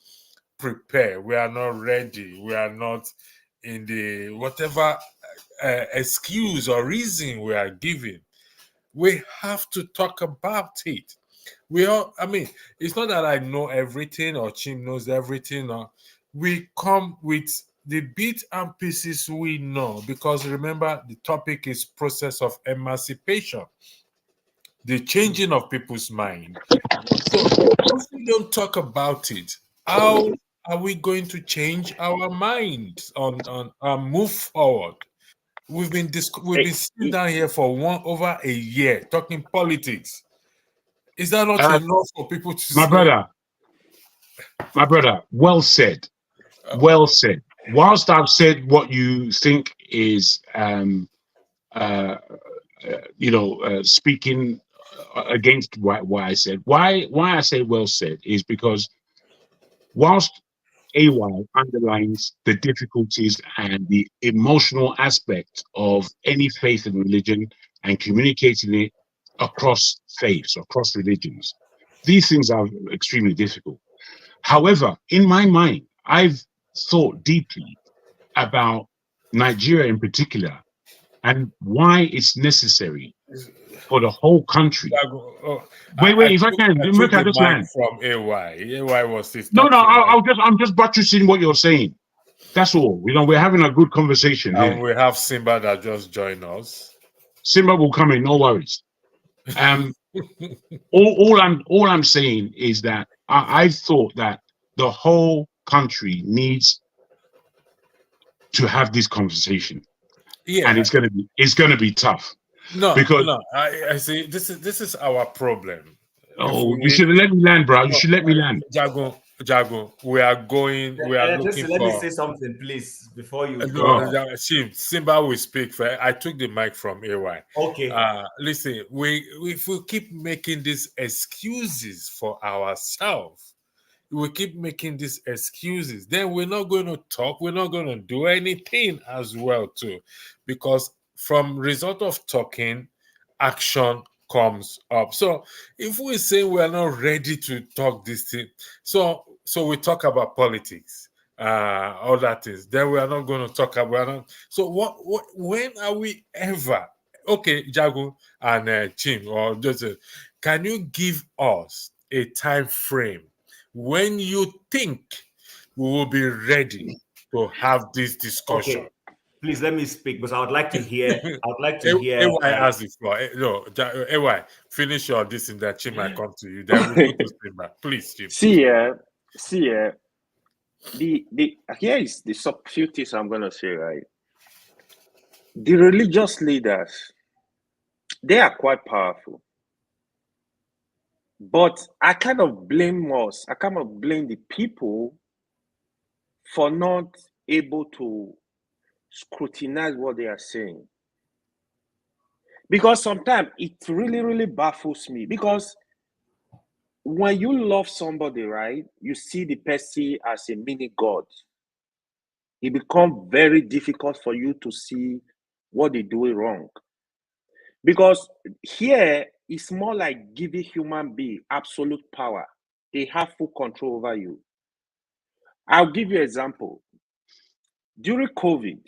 B: prepared, we are not ready, we are not in the whatever excuse or reason we are giving, we have to talk about it. We all, I mean, it's not that I know everything or Chim knows everything. Or we come with the bits and pieces we know, because remember, the topic is process of emancipation, the changing of people's mind. So if we don't talk about it, how are we going to change our minds on move forward? We've been sitting down here for over a year talking politics. Is that not enough for people to
E: my
B: say?
E: brother, well said. Well said. Whilst I've said what you think is, speaking against what I said, why I say well said is because whilst AY underlines the difficulties and the emotional aspect of any faith and religion and communicating it across faiths, across religions, these things are extremely difficult. However, in my mind, I've thought deeply about Nigeria in particular and why it's necessary for the whole country. Wait, if I can,
B: I took the mic from AY. AY was this.
E: No, I'm just buttressing what you're saying. That's all. We're having a good conversation here.
B: And we have Simba that just joined us.
E: Simba will come in, no worries. All I'm saying is that I thought that the whole country needs to have this conversation.
B: Yeah,
E: and it's gonna be tough.
B: No,
E: because
B: I see. This is our problem.
E: You should let me land, bro. You should let me land.
B: Jago, we are looking
C: let me say something, please, before you
B: go. Simba will speak. I took the mic from AY.
C: Okay.
B: Listen, if we keep making these excuses for ourselves, we keep making these excuses, then we're not going to talk. We're not going to do anything as well, too, because from result of talking, action comes up. So if we say we're not ready to talk this thing, so we talk about politics, all that is, then we are not going to talk about it. So when are we ever, okay, Jago and Chim, or just can you give us a time frame when you think we will be ready to have this discussion?
C: Okay. Please let me speak, because I would like to hear.
B: AY has the floor. No, AY, finish your this and that. Chim, I come to you. Then we go to Simba. Please, Chim.
H: Here is the few things I'm gonna say, right? The religious leaders, they are quite powerful. But I kind of blame us. I kind of blame the people for not able to scrutinize what they are saying. Because sometimes it really, really baffles me. Because when you love somebody, right, you see the person as a mini God. It becomes very difficult for you to see what they do wrong. Because here, it's more like giving human being absolute power. They have full control over you. I'll give you an example. During COVID,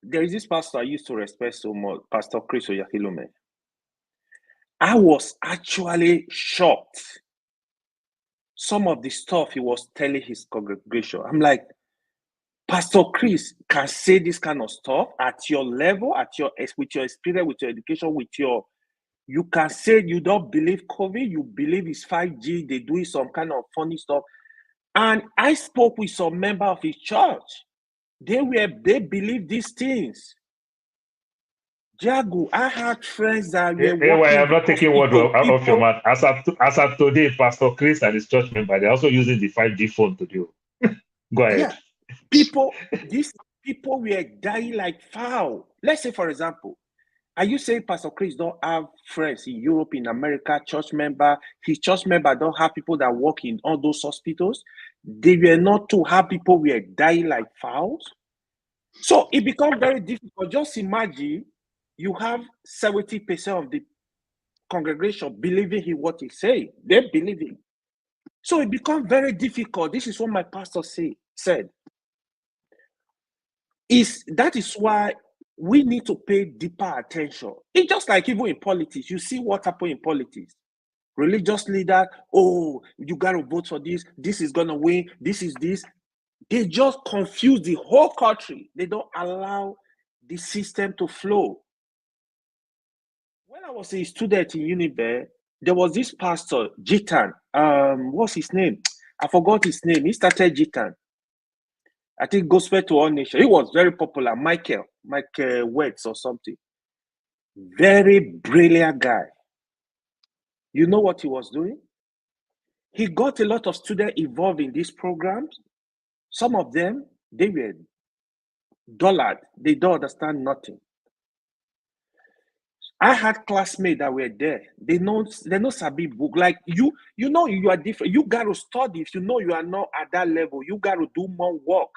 H: there is this pastor I used to respect so much, Pastor Chris Oyakhilome. I was actually shocked. Some of the stuff he was telling his congregation. I'm like, Pastor Chris can say this kind of stuff at your level, with your experience, with your education, you can say you don't believe COVID, you believe it's 5G, they doing some kind of funny stuff. And I spoke with some member of his church. They believe these things. Jago, I had friends that were
G: working. I'm not taking word out of your mouth. As of today, Pastor Chris and his church member, they're also using the 5G phone to do. Go ahead.
H: Yeah. These people were dying like fowl. Let's say, for example, are you saying Pastor Chris don't have friends in Europe, in America, church member? His church member don't have people that work in all those hospitals? They were not to have people were dying like fowls. So it becomes very difficult. Just imagine you have 70% of the congregation believing in what he said. They believe him. So it becomes very difficult. This is what my pastor said. That is why we need to pay deeper attention. It's just like even in politics. You see what happened in politics. Religious leader, oh, you got to vote for this. This is going to win. This is this. They just confuse the whole country. They don't allow the system to flow. When I was a student in Univer, there was this pastor, Jitan. What's his name? I forgot his name. He started Jitan. I think Gospel to All Nation. He was very popular. Michael Wetz or something. Very brilliant guy. You know what he was doing? He got a lot of students involved in these programs. Some of them, they were dullard. They don't understand nothing. I had classmates that were there. They know sabi book. Like you know you are different. You got to study. If you know you are not at that level, you got to do more work.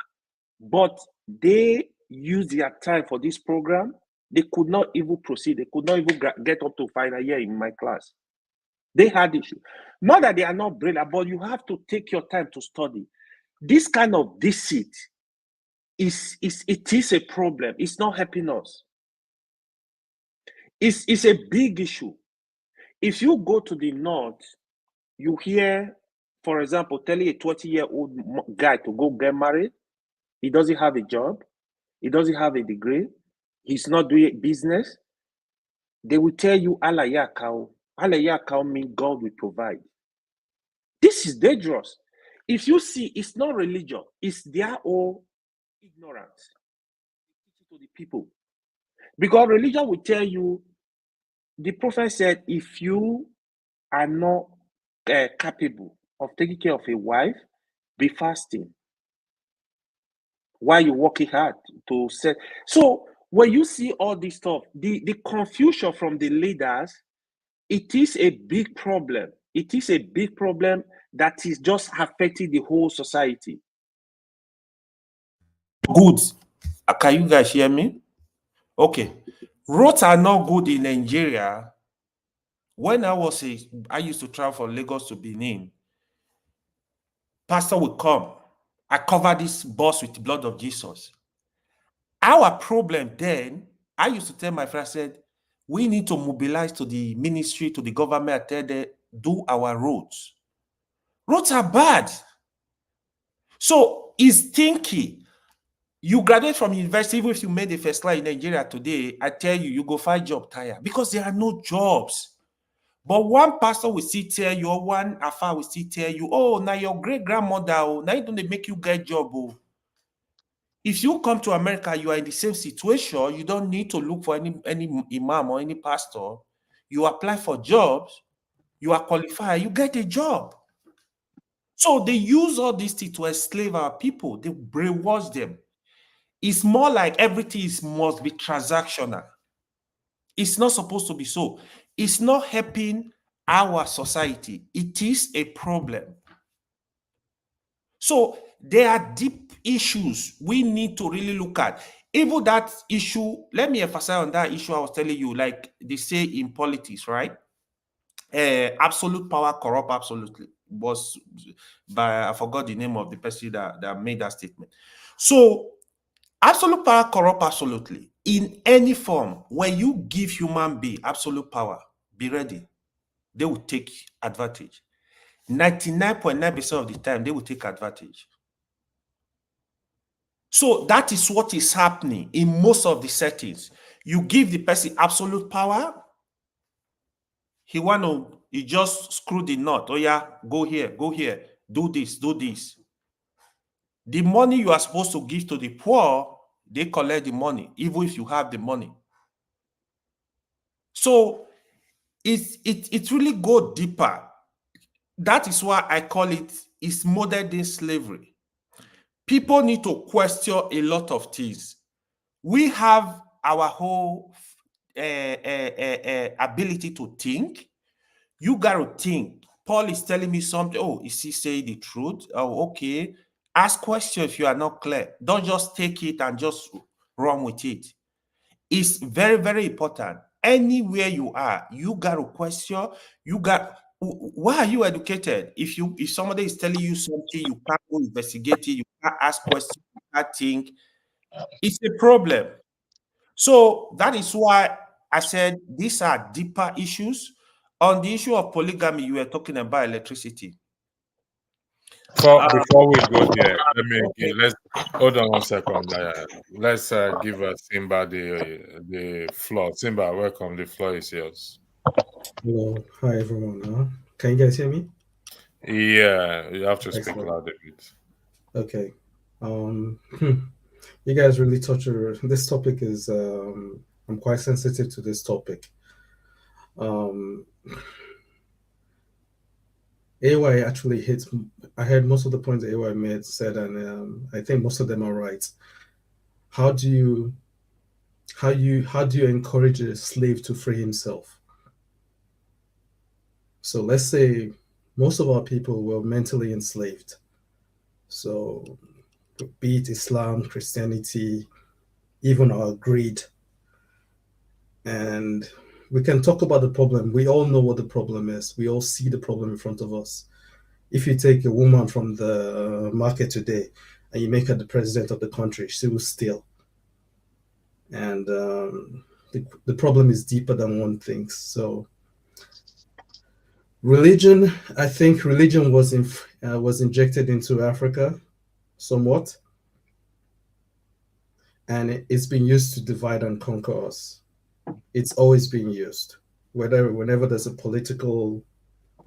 H: But they use their time for this program. They could not even proceed. They could not even get up to final year in my class. They had issue. Not that they are not brilliant, but you have to take your time to study. This kind of deceit it is a problem. It's not helping us. It's a big issue. If you go to the north, you hear, for example, telling a 20-year-old guy to go get married. He doesn't have a job. He doesn't have a degree. He's not doing business. They will tell you, Allah Yakao. Allah Yakao means God will provide. This is dangerous. If you see, it's not religion. It's their own ignorance to the people. Because religion will tell you, the prophet said, if you are not capable of taking care of a wife, be fasting while you're working hard to set. So when you see all this stuff, the confusion from the leaders, it is a big problem. It is a big problem that is just affecting the whole society.
J: Good. Can you guys hear me? Okay. Roads are not good in Nigeria. When I used to travel from Lagos to Benin. Pastor would come. I cover this bus with the blood of Jesus. Our problem then, I used to tell my friend, I said, we need to mobilize to the ministry, to the government, and tell them, do our roads. Roads are bad. So it's stinky. You graduate from university, even if you made the first class in Nigeria today, I tell you, you go find job tired because there are no jobs. But one pastor will still tell you, or one afa will still tell you, oh, now your great-grandmother, oh, now don't they make you get job, oh. If you come to America, you are in the same situation. You don't need to look for any imam or any pastor. You apply for jobs, you are qualified, you get a job. So they use all these things to enslave our people. They brainwash them. It's more like everything must be transactional. It's not supposed to be so. It's not helping our society. It is a problem. So there are deep issues we need to really look at. Even that issue, let me emphasize on that issue I was telling you, like they say in politics, right? Absolute power corrupt absolutely. I forgot the name of the person that made that statement. So absolute power corrupt absolutely. In any form, when you give human being absolute power, be ready. They will take advantage. 99.9% of the time, they will take advantage. So that is what is happening in most of the settings. You give the person absolute power, he just screw the knot. Oh yeah, go here, do this, do this. The money you are supposed to give to the poor, they collect the money, even if you have the money. So it really go deeper. That is why I call it's modern day slavery. People need to question a lot of things. We have our whole ability to think. You got to think. Paul is telling me something. Oh, is he saying the truth? Oh, okay. Ask questions if you are not clear. Don't just take it and just run with it. It's very, very important. Anywhere you are, you got to question. Why are you educated? If somebody is telling you something, you can't go investigate it. You can't ask questions. You can't think. It's a problem. So that is why I said these are deeper issues. On the issue of polygamy, you were talking about electricity.
B: Before we go there, let's hold on 1 second. Let's give Simba the floor. Simba, welcome. The floor is yours.
K: Hello, hi everyone. Can you guys hear me?
B: Yeah, you have to speak
K: Excellent.
B: loud a bit.
K: Okay. You guys really touched this topic is I'm quite sensitive to this topic. AY actually hits. I heard most of the points AY said, and I think most of them are right. How do you encourage a slave to free himself? So let's say most of our people were mentally enslaved. So be it Islam, Christianity, even our greed. And we can talk about the problem. We all know what the problem is. We all see the problem in front of us. If you take a woman from the market today and you make her the president of the country, she will steal. And the problem is deeper than one thinks. So religion, I think religion was injected into Africa somewhat. And it's been used to divide and conquer us. It's always been used. Whenever there's a political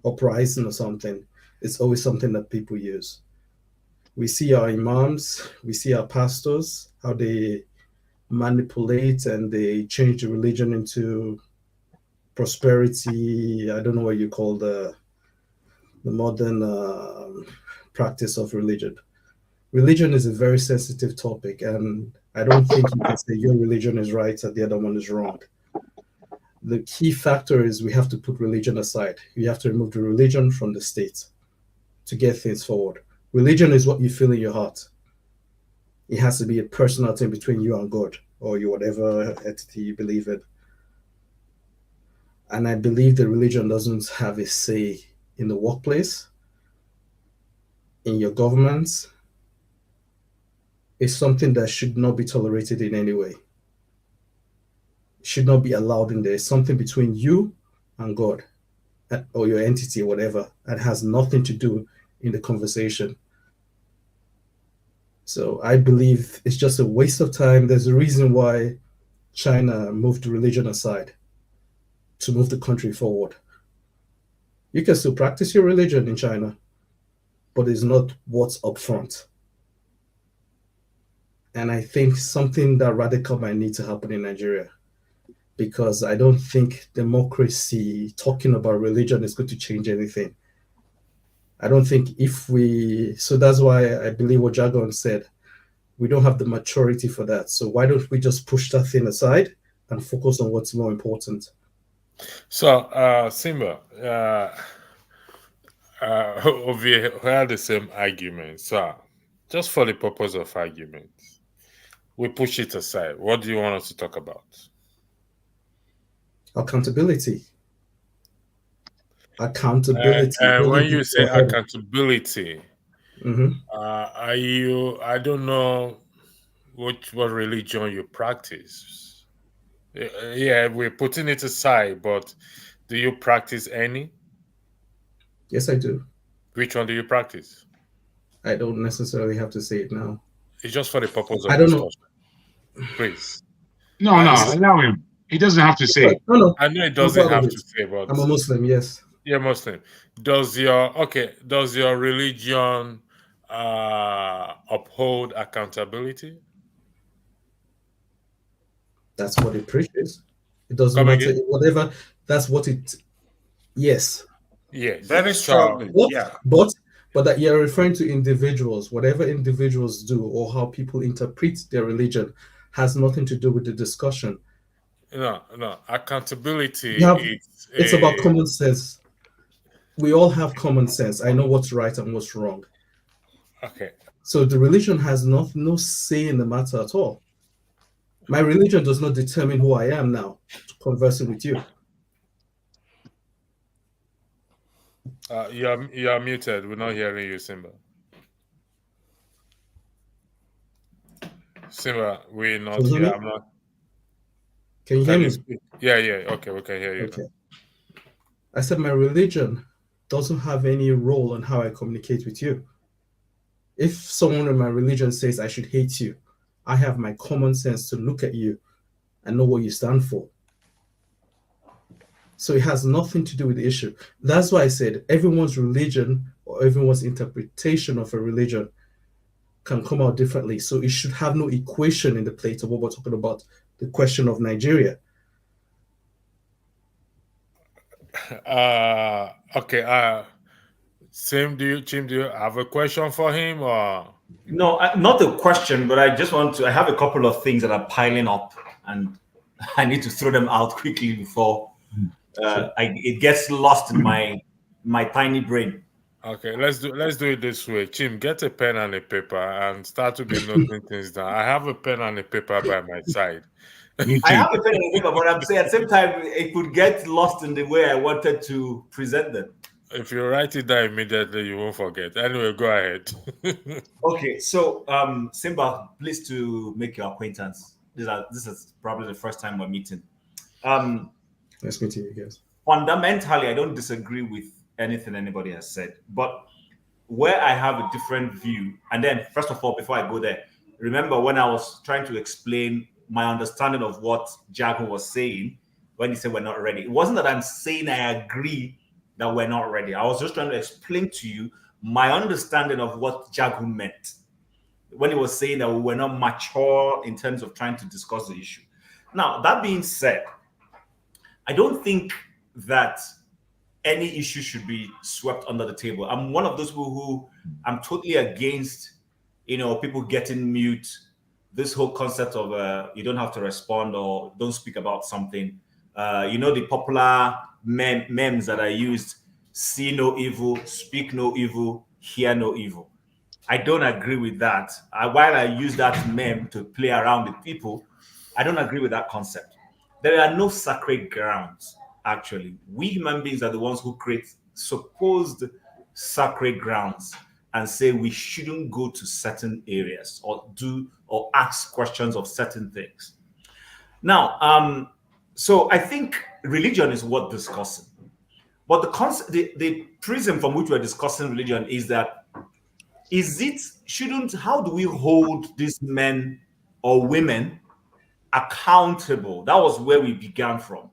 K: uprising or something, it's always something that people use. We see our imams, we see our pastors, how they manipulate and they change the religion into prosperity. I don't know what you call the modern practice of religion. Religion is a very sensitive topic, and I don't think you can say your religion is right and the other one is wrong. The key factor is we have to put religion aside. You have to remove the religion from the state to get things forward. Religion is what you feel in your heart. It has to be a personal thing between you and God or your whatever entity you believe in. And I believe that religion doesn't have a say in the workplace, in your governments. It's something that should not be tolerated in any way. Should not be allowed in there. It's something between you and God or your entity, whatever, and has nothing to do in the conversation. So I believe it's just a waste of time. There's a reason why China moved religion aside to move the country forward. You can still practice your religion in China, but it's not what's up front. And I think something that radical might need to happen in Nigeria, because I don't think democracy, talking about religion, is going to change anything. I don't think so that's why I believe what Jagon said, we don't have the maturity for that. So why don't we just push that thing aside and focus on what's more important?
B: So, Simba, we had the same argument. So, just for the purpose of argument, we push it aside. What do you want us to talk about?
K: Accountability. Accountability.
B: And when you say accountability,
K: mm-hmm.
B: I don't know what religion you practice. Yeah, we're putting it aside, but do you practice any?
K: Yes, I do.
B: Which one do you practice?
K: I don't necessarily have to say it now.
B: It's just for the purpose of
K: I don't
B: discussion.
K: know.
B: Please.
E: No, allow him. He doesn't have to say it.
K: No.
B: I know it doesn't have to say, but
K: I'm a Muslim, yes.
B: You're Muslim. Does your religion uphold accountability?
K: That's what it preaches. It doesn't matter, whatever. That's what it. Yes.
B: Yes.
J: Very strongly.
K: But that you're referring to individuals. Whatever individuals do or how people interpret their religion has nothing to do with the discussion.
B: No. Accountability
K: it's about common sense. We all have common sense. I know what's right and what's wrong.
B: Okay.
K: So the religion has no say in the matter at all. My religion does not determine who I am now, conversing with you.
B: You are muted. We're not hearing you, Simba. Simba, we're not
K: Can you hear
B: here.
K: me?
B: I'm not.
K: Can you hear
B: Can you
K: me?
B: speak? Yeah, yeah. Okay, we can hear you.
K: Okay. I said my religion doesn't have any role on how I communicate with you. If someone in my religion says I should hate you, I have my common sense to look at you and know what you stand for. So it has nothing to do with the issue. That's why I said everyone's religion or everyone's interpretation of a religion can come out differently. So it should have no equation in the plate of what we're talking about, the question of Nigeria.
B: Okay. Tim, do you have a question for him or?
C: No, not a question, but I just want to. I have a couple of things that are piling up, and I need to throw them out quickly before it gets lost in my tiny brain.
B: Okay, let's do it this way. Chim, get a pen and a paper and start to be noting things down. I have a pen and a paper by my side.
E: Me
C: I
E: too.
C: have a pen and paper, but I'm saying at the same time it could get lost in the way I wanted to present them.
B: If you write it down immediately, you won't forget. Anyway, go ahead.
C: Okay, so Simba, pleased to make your acquaintance. This is probably the first time we're meeting.
K: Nice meeting you guys.
C: Fundamentally, I don't disagree with anything anybody has said, but where I have a different view, and then first of all, before I go there, remember when I was trying to explain my understanding of what Jago was saying when he said we're not ready. It wasn't that I'm saying I agree that we're not ready. I was just trying to explain to you my understanding of what Jago meant when he was saying that we were not mature in terms of trying to discuss the issue. Now, that being said, I don't think that any issue should be swept under the table. I'm one of those people who I'm totally against, people getting mute. This whole concept of you don't have to respond or don't speak about something. The popular memes that I used: see no evil, speak no evil, hear no evil. I don't agree with that. While I use that meme to play around with people, I don't agree with that concept. There are no sacred grounds. Actually, we human beings are the ones who create supposed sacred grounds and say we shouldn't go to certain areas or do or ask questions of certain things. Now, so I think religion is worth discussing, but the prism from which we're discussing religion is that how do we hold these men or women accountable? That was where we began from.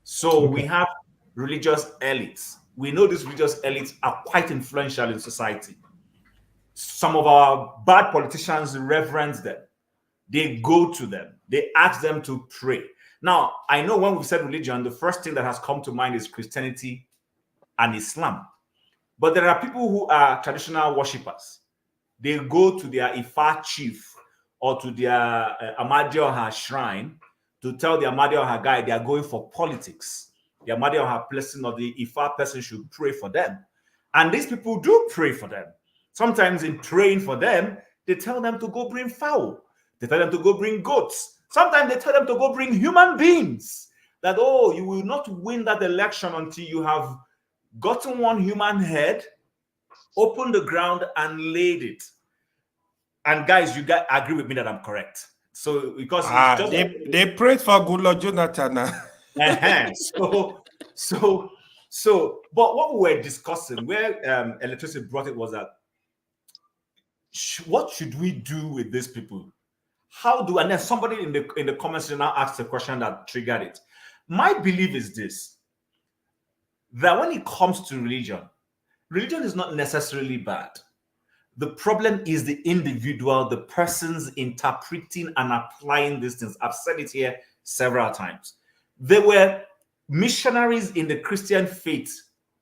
C: So we have religious elites. We know these religious elites are quite influential in society. Some of our bad politicians reverence them. They go to them. They ask them to pray. Now, I know when we said religion, the first thing that has come to mind is Christianity and Islam. But there are people who are traditional worshippers. They go to their Ifa chief or to their Amadioha shrine to tell the Amadioha guy they are going for politics. The Amadioha person or the Ifa person should pray for them. And these people do pray for them. Sometimes in praying for them, they tell them to go bring fowl. They tell them to go bring goats. Sometimes they tell them to go bring human beings. That, you will not win that election until you have gotten one human head, opened the ground, and laid it. And guys, you guys agree with me that I'm correct. So because
J: they prayed for Goodluck Jonathan.
C: But what we were discussing, where electricity brought it, was that what should we do with these people? And then somebody in the comments now asked a question that triggered it. My belief is this: that when it comes to religion is not necessarily bad. The problem is the individual, the person's interpreting and applying these things. I've said it here several times. There were missionaries in the Christian faith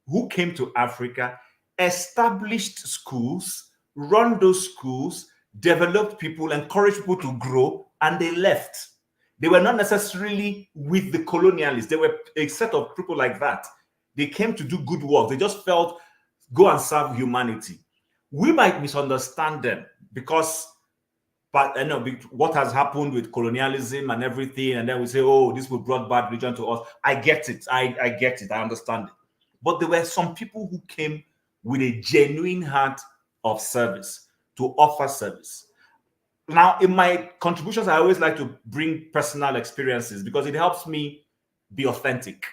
C: who came to Africa, established schools, run those schools, developed people, encouraged people to grow, and they left. They were not necessarily with the colonialists. They were a set of people like that. They came to do good work. They just felt, go and serve humanity. We might misunderstand them because, but I know what has happened with colonialism and everything, and then we say, this will brought bad religion to us. I get it. I get it. I understand it. But there were some people who came with a genuine heart of service to offer service. Now, in my contributions, I always like to bring personal experiences because it helps me be authentic.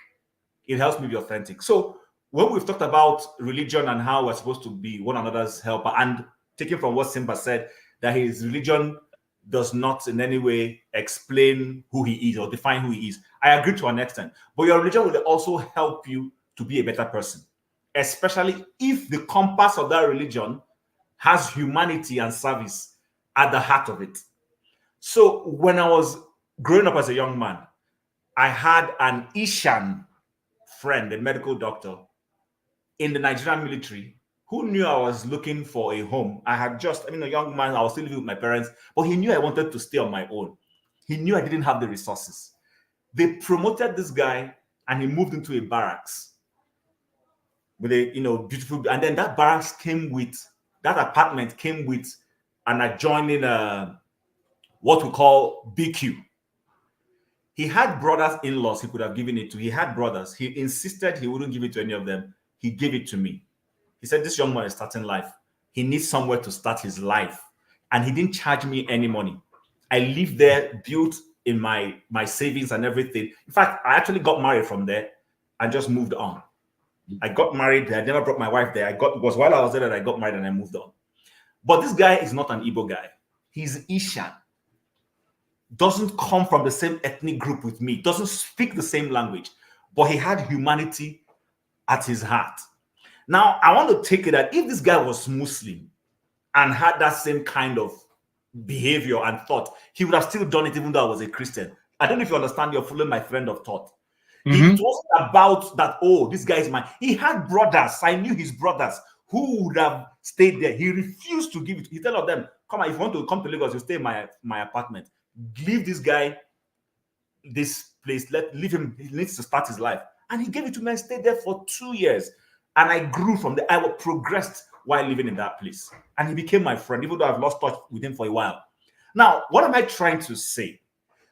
C: It helps me be authentic. So when we've talked about religion and how we're supposed to be one another's helper, and taking from what Simba said, that his religion does not in any way explain who he is or define who he is, I agree to an extent. But your religion will also help you to be a better person, especially if the compass of that religion has humanity and service at the heart of it. So when I was growing up as a young man, I had an Ishan friend, a medical doctor in the Nigerian military, who knew I was looking for a home. I had just, a young man, I was still living with my parents, but he knew I wanted to stay on my own. He knew I didn't have the resources. They promoted this guy and he moved into a barracks with a, beautiful, and then that barracks came with, that apartment came with an adjoining, what we call BQ. He had brothers-in-laws he could have given it to. He had brothers. He insisted he wouldn't give it to any of them. He gave it to me. He said, this young man is starting life. He needs somewhere to start his life. And he didn't charge me any money. I lived there, built in my savings and everything. In fact, I actually got married from there and just moved on. I got married. I never brought my wife there. It was while I was there that I got married and I moved on. But this guy is not an Igbo guy. He's Ishan. Doesn't come from the same ethnic group with me. Doesn't speak the same language. But he had humanity at his heart. Now, I want to take it that if this guy was Muslim and had that same kind of behavior and thought, he would have still done it even though I was a Christian. I don't know if you understand, you're following my friend of thought. It wasn't about that, oh, this guy is mine. He had brothers. I knew his brothers who would have stayed there. He refused to give it. He told them, come on, if you want to come to Lagos, you stay in my apartment. Leave this guy this place. Leave him. He needs to start his life. And he gave it to me. I stayed there for 2 years. And I grew from there. I progressed while living in that place. And he became my friend, even though I've lost touch with him for a while. Now, what am I trying to say?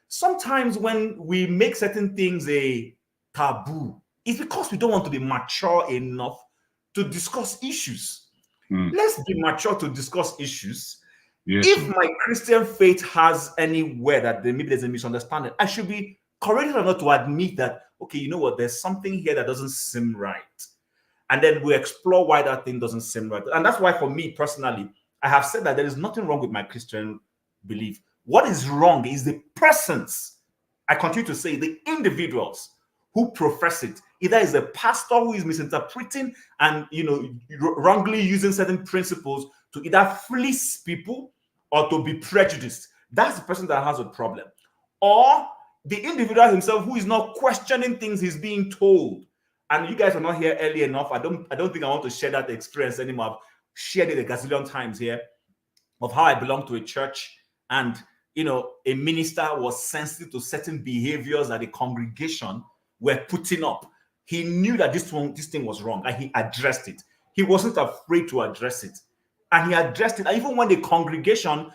C: Sometimes when we make certain things a taboo, it's because we don't want to be mature enough to discuss issues. Let's be mature to discuss issues. Yes. If my Christian faith has anywhere that maybe there's a misunderstanding, I should be courageous enough to admit that, okay, you know what, there's something here that doesn't seem right. And then we explore why that thing doesn't seem right. And that's why for me personally, I have said that there is nothing wrong with my Christian belief. What is wrong is the persons, I continue to say, the individuals who profess it. Either is a pastor who is misinterpreting and wrongly using certain principles to either fleece people or to be prejudiced. That's the person that has a problem. Or the individual himself who is not questioning things he's being told. And you guys are not here early enough. I don't think I want to share that experience anymore. I've shared it a gazillion times here of how I belong to a church and a minister was sensitive to certain behaviors that the congregation were putting up. He knew that this thing was wrong and he addressed it. He wasn't afraid to address it. And he addressed it. And even when the congregation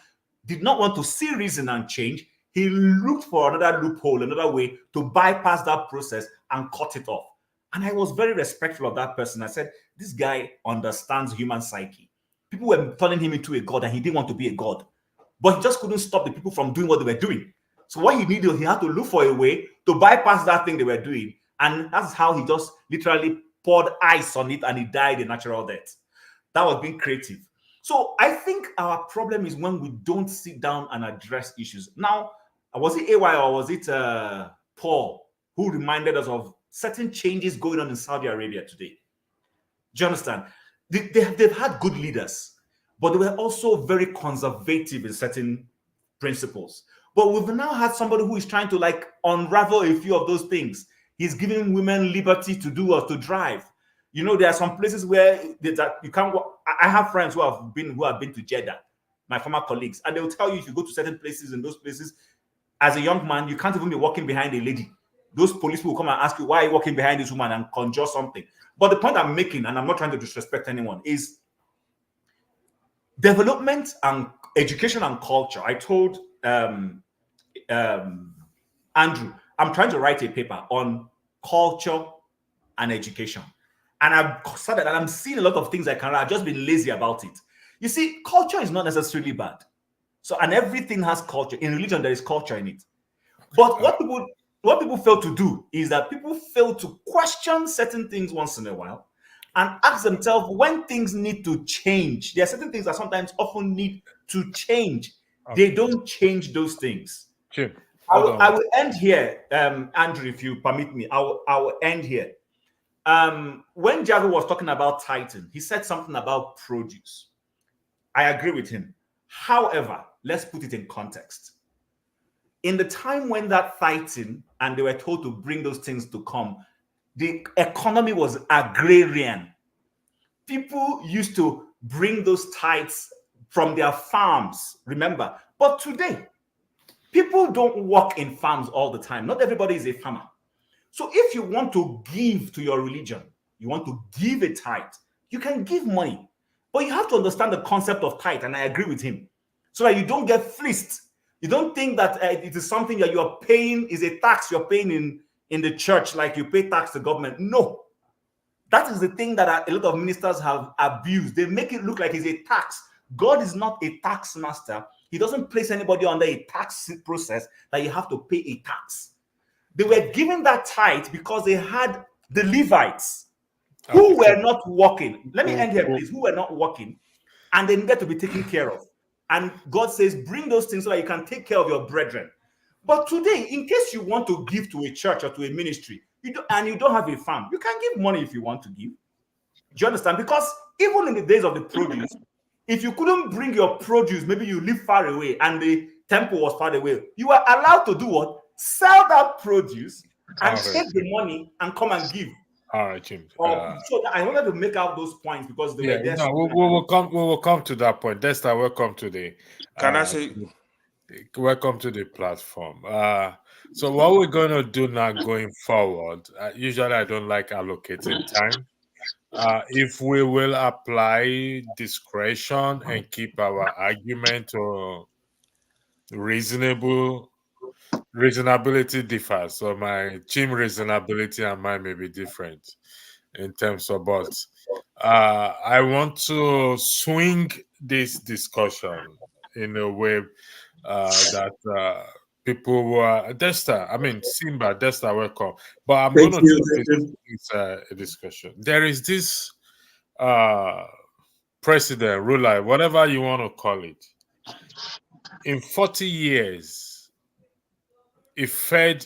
C: did not want to see reason and change, he looked for another loophole, another way to bypass that process and cut it off. And I was very respectful of that person. I said, this guy understands human psyche. People were turning him into a god and he didn't want to be a god. But he just couldn't stop the people from doing what they were doing. So what he needed, he had to look for a way to bypass that thing they were doing. And that's how he just literally poured ice on it and he died a natural death. That was being creative. So I think our problem is when we don't sit down and address issues. Now, was it AY or was it Paul who reminded us of certain changes going on in Saudi Arabia today? Do you understand? They've had good leaders, but they were also very conservative in certain principles. But we've now had somebody who is trying to unravel a few of those things. He's giving women liberty to do or to drive. There are some places where you can't walk. I have friends who have been to Jeddah, my former colleagues, and they will tell you if you go to certain places, in those places, as a young man, you can't even be walking behind a lady. Those police will come and ask you, why are you walking behind this woman, and conjure something. But the point I'm making, and I'm not trying to disrespect anyone, is development and education and culture. I told Andrew, I'm trying to write a paper on culture and education. And I've started, and I'm seeing a lot of things I can write. I've just been lazy about it. You see, culture is not necessarily bad. So, and everything has culture. In religion, there is culture in it. But what people fail to do is that people fail to question certain things once in a while and ask themselves when things need to change. There are certain things that sometimes often need to change. They don't change those things.
B: Jim,
C: I will end here, Andrew, if you permit me. I will end here. When Jago was talking about Titan, he said something about produce. I agree with him. However, let's put it in context. In the time when that fighting and they were told to bring those things to come, the economy was agrarian. People used to bring those tithes from their farms, remember. But today, people don't work in farms all the time. Not everybody is a farmer. So if you want to give to your religion, you want to give a tithe, you can give money. But you have to understand the concept of tithe, and I agree with him, so that you don't get fleeced. You don't think that it is something that you are paying, is a tax you're paying in the church, like you pay tax to government. No. That is the thing that a lot of ministers have abused. They make it look like it's a tax. God is not a tax master. He doesn't place anybody under a tax process that you have to pay a tax. They were given that tithe because they had the Levites who were not working. Let me end here, please. Who were not working, and they needed to be taken care of. And God says, bring those things so that you can take care of your brethren. But today, in case you want to give to a church or to a ministry, you don't have a farm, you can give money if you want to give. Do you understand? Because even in the days of the produce, if you couldn't bring your produce, maybe you live far away and the temple was far away, you were allowed to do what? Sell that produce and take the money and come and give.
B: All right, Jim.
C: So I wanted to make out those points because they were there.
B: No, we will come to that point. Desta, welcome to the.
J: Can I say?
B: Welcome to the platform. So what we're going to do now going forward, usually I don't like allocating time. If we will apply discretion and keep our argument to reasonability differs. So my team reasonability and mine may be different in terms of, but I want to swing this discussion in a way that people were Simba, Desta, welcome. But I'm going to do this a discussion. There is this president, ruler, whatever you want to call it. In 40 years, he fed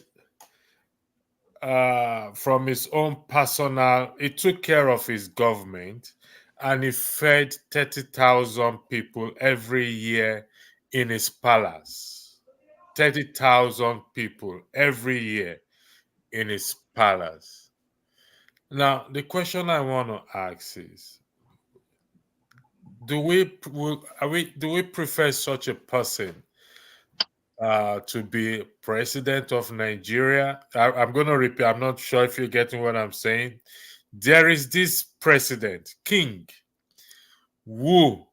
B: from his own personal, he took care of his government, and he fed 30,000 people every year in his palace. 30,000 people every year in his palace. Now, the question I want to ask is, do we prefer such a person to be president of Nigeria? I'm going to repeat. I'm not sure if you're getting what I'm saying. There is this president, king, who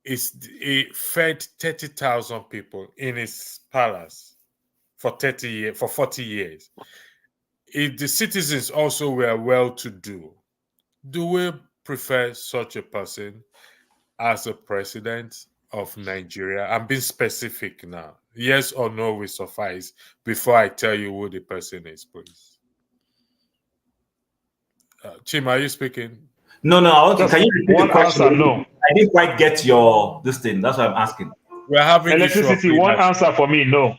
B: he fed 30,000 people in his palace for 40 years. If the citizens also were well-to-do, do we prefer such a person as a president of Nigeria? I'm being specific now. Yes or no will suffice before I tell you who the person is, please. Chim, are you speaking?
C: No. Can you repeat the question?
G: Answer, no.
C: I didn't quite get this thing. That's what I'm asking.
B: We're having
G: electricity. One answer for me, no.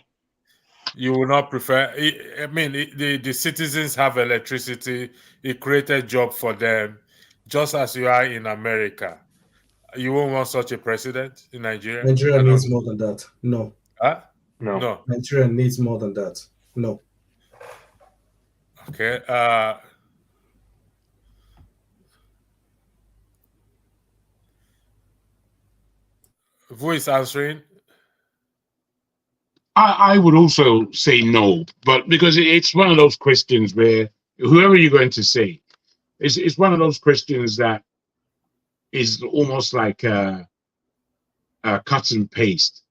B: You will not prefer. I mean, the citizens have electricity. It created job for them, just as you are in America. You won't want such a president in Nigeria?
K: Nigeria needs more than that. No.
B: Huh?
G: No.
K: Nigeria needs more than that. No.
B: Okay. Who is answering?
E: I would also say no, but because it's one of those questions where whoever you're going to say, it's one of those questions that is almost like a cut and paste.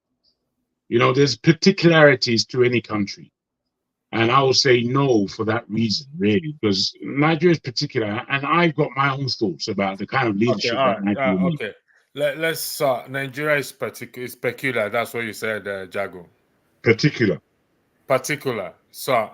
E: You know, there's particularities to any country. And I will say no for that reason, really, because Nigeria is particular, and I've got my own thoughts about the kind of leadership that Nigeria needs.
B: Okay. let's Nigeria is peculiar. That's what you said, Jago.
E: Particular.
B: So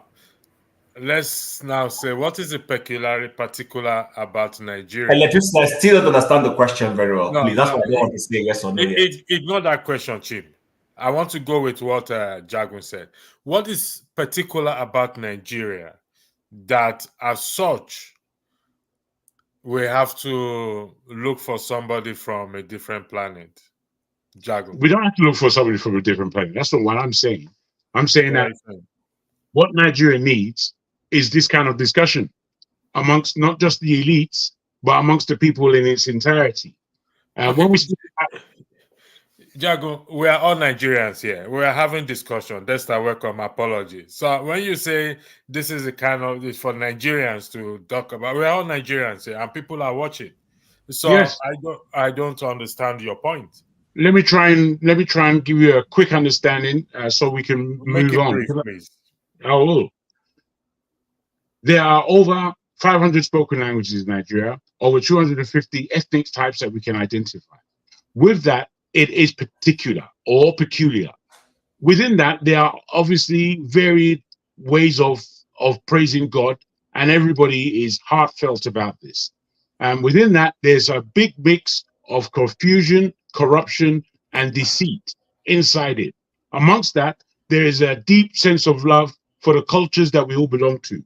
B: let's now say, what is the particular about Nigeria?
I: Electricity, I still don't understand the question very well.
B: No,
I: Please, that's why I don't want to say yes or no yet.
B: Ignore that question, Chip. I want to go with what Jagun said. What is particular about Nigeria that, as such, we have to look for somebody from a different planet? Jagun.
E: We don't have to look for somebody from a different planet. That's not what I'm saying. I'm saying that what Nigeria needs is this kind of discussion amongst not just the elites, but amongst the people in its entirety. And when we
B: Jago, we are all Nigerians here. We are having discussion. That's the welcome apology. So when you say this is a kind of this for Nigerians to talk about, we are all Nigerians here, and people are watching. So yes. I don't understand your point.
E: Let me try and give you a quick understanding so we can move on.
B: Brief, please.
E: Oh, there are over 500 spoken languages in Nigeria, over 250 ethnic types that we can identify. With that, it is particular or peculiar. Within that, there are obviously varied ways of praising God, and everybody is heartfelt about this. And within that, there's a big mix of confusion, corruption, and deceit inside it. Amongst that, there is a deep sense of love for the cultures that we all belong to.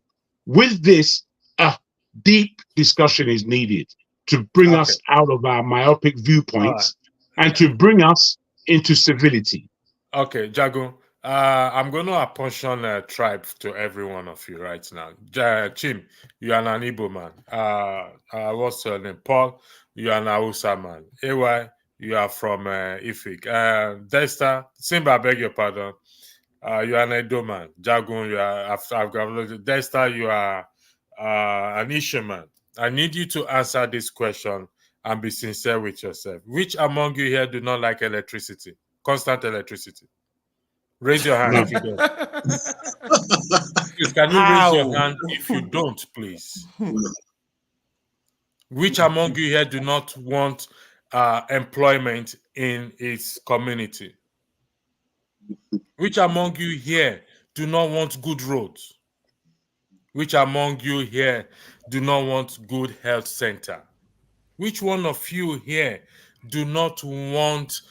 E: With this, a deep discussion is needed to bring us out of our myopic viewpoints and to bring us into civility.
B: Okay, Jago, I'm going to apportion a tribe to every one of you right now. Chim, you are an Igbo man. What's your name? Paul, you are an Hausa man. AY, you are from Ifik. Dexter, Simba, I beg your pardon. You are an Edo man. Jagun, you are Dexter, you are an Isha man. I need you to answer this question and be sincere with yourself. Which among you here do not like electricity? Constant electricity. Raise your hand if you don't. Please, can you raise your hand if you don't, please? Which among you here do not want employment in its community? Which among you here do not want good roads? Which among you here do not want good health center? Which one of you here do not want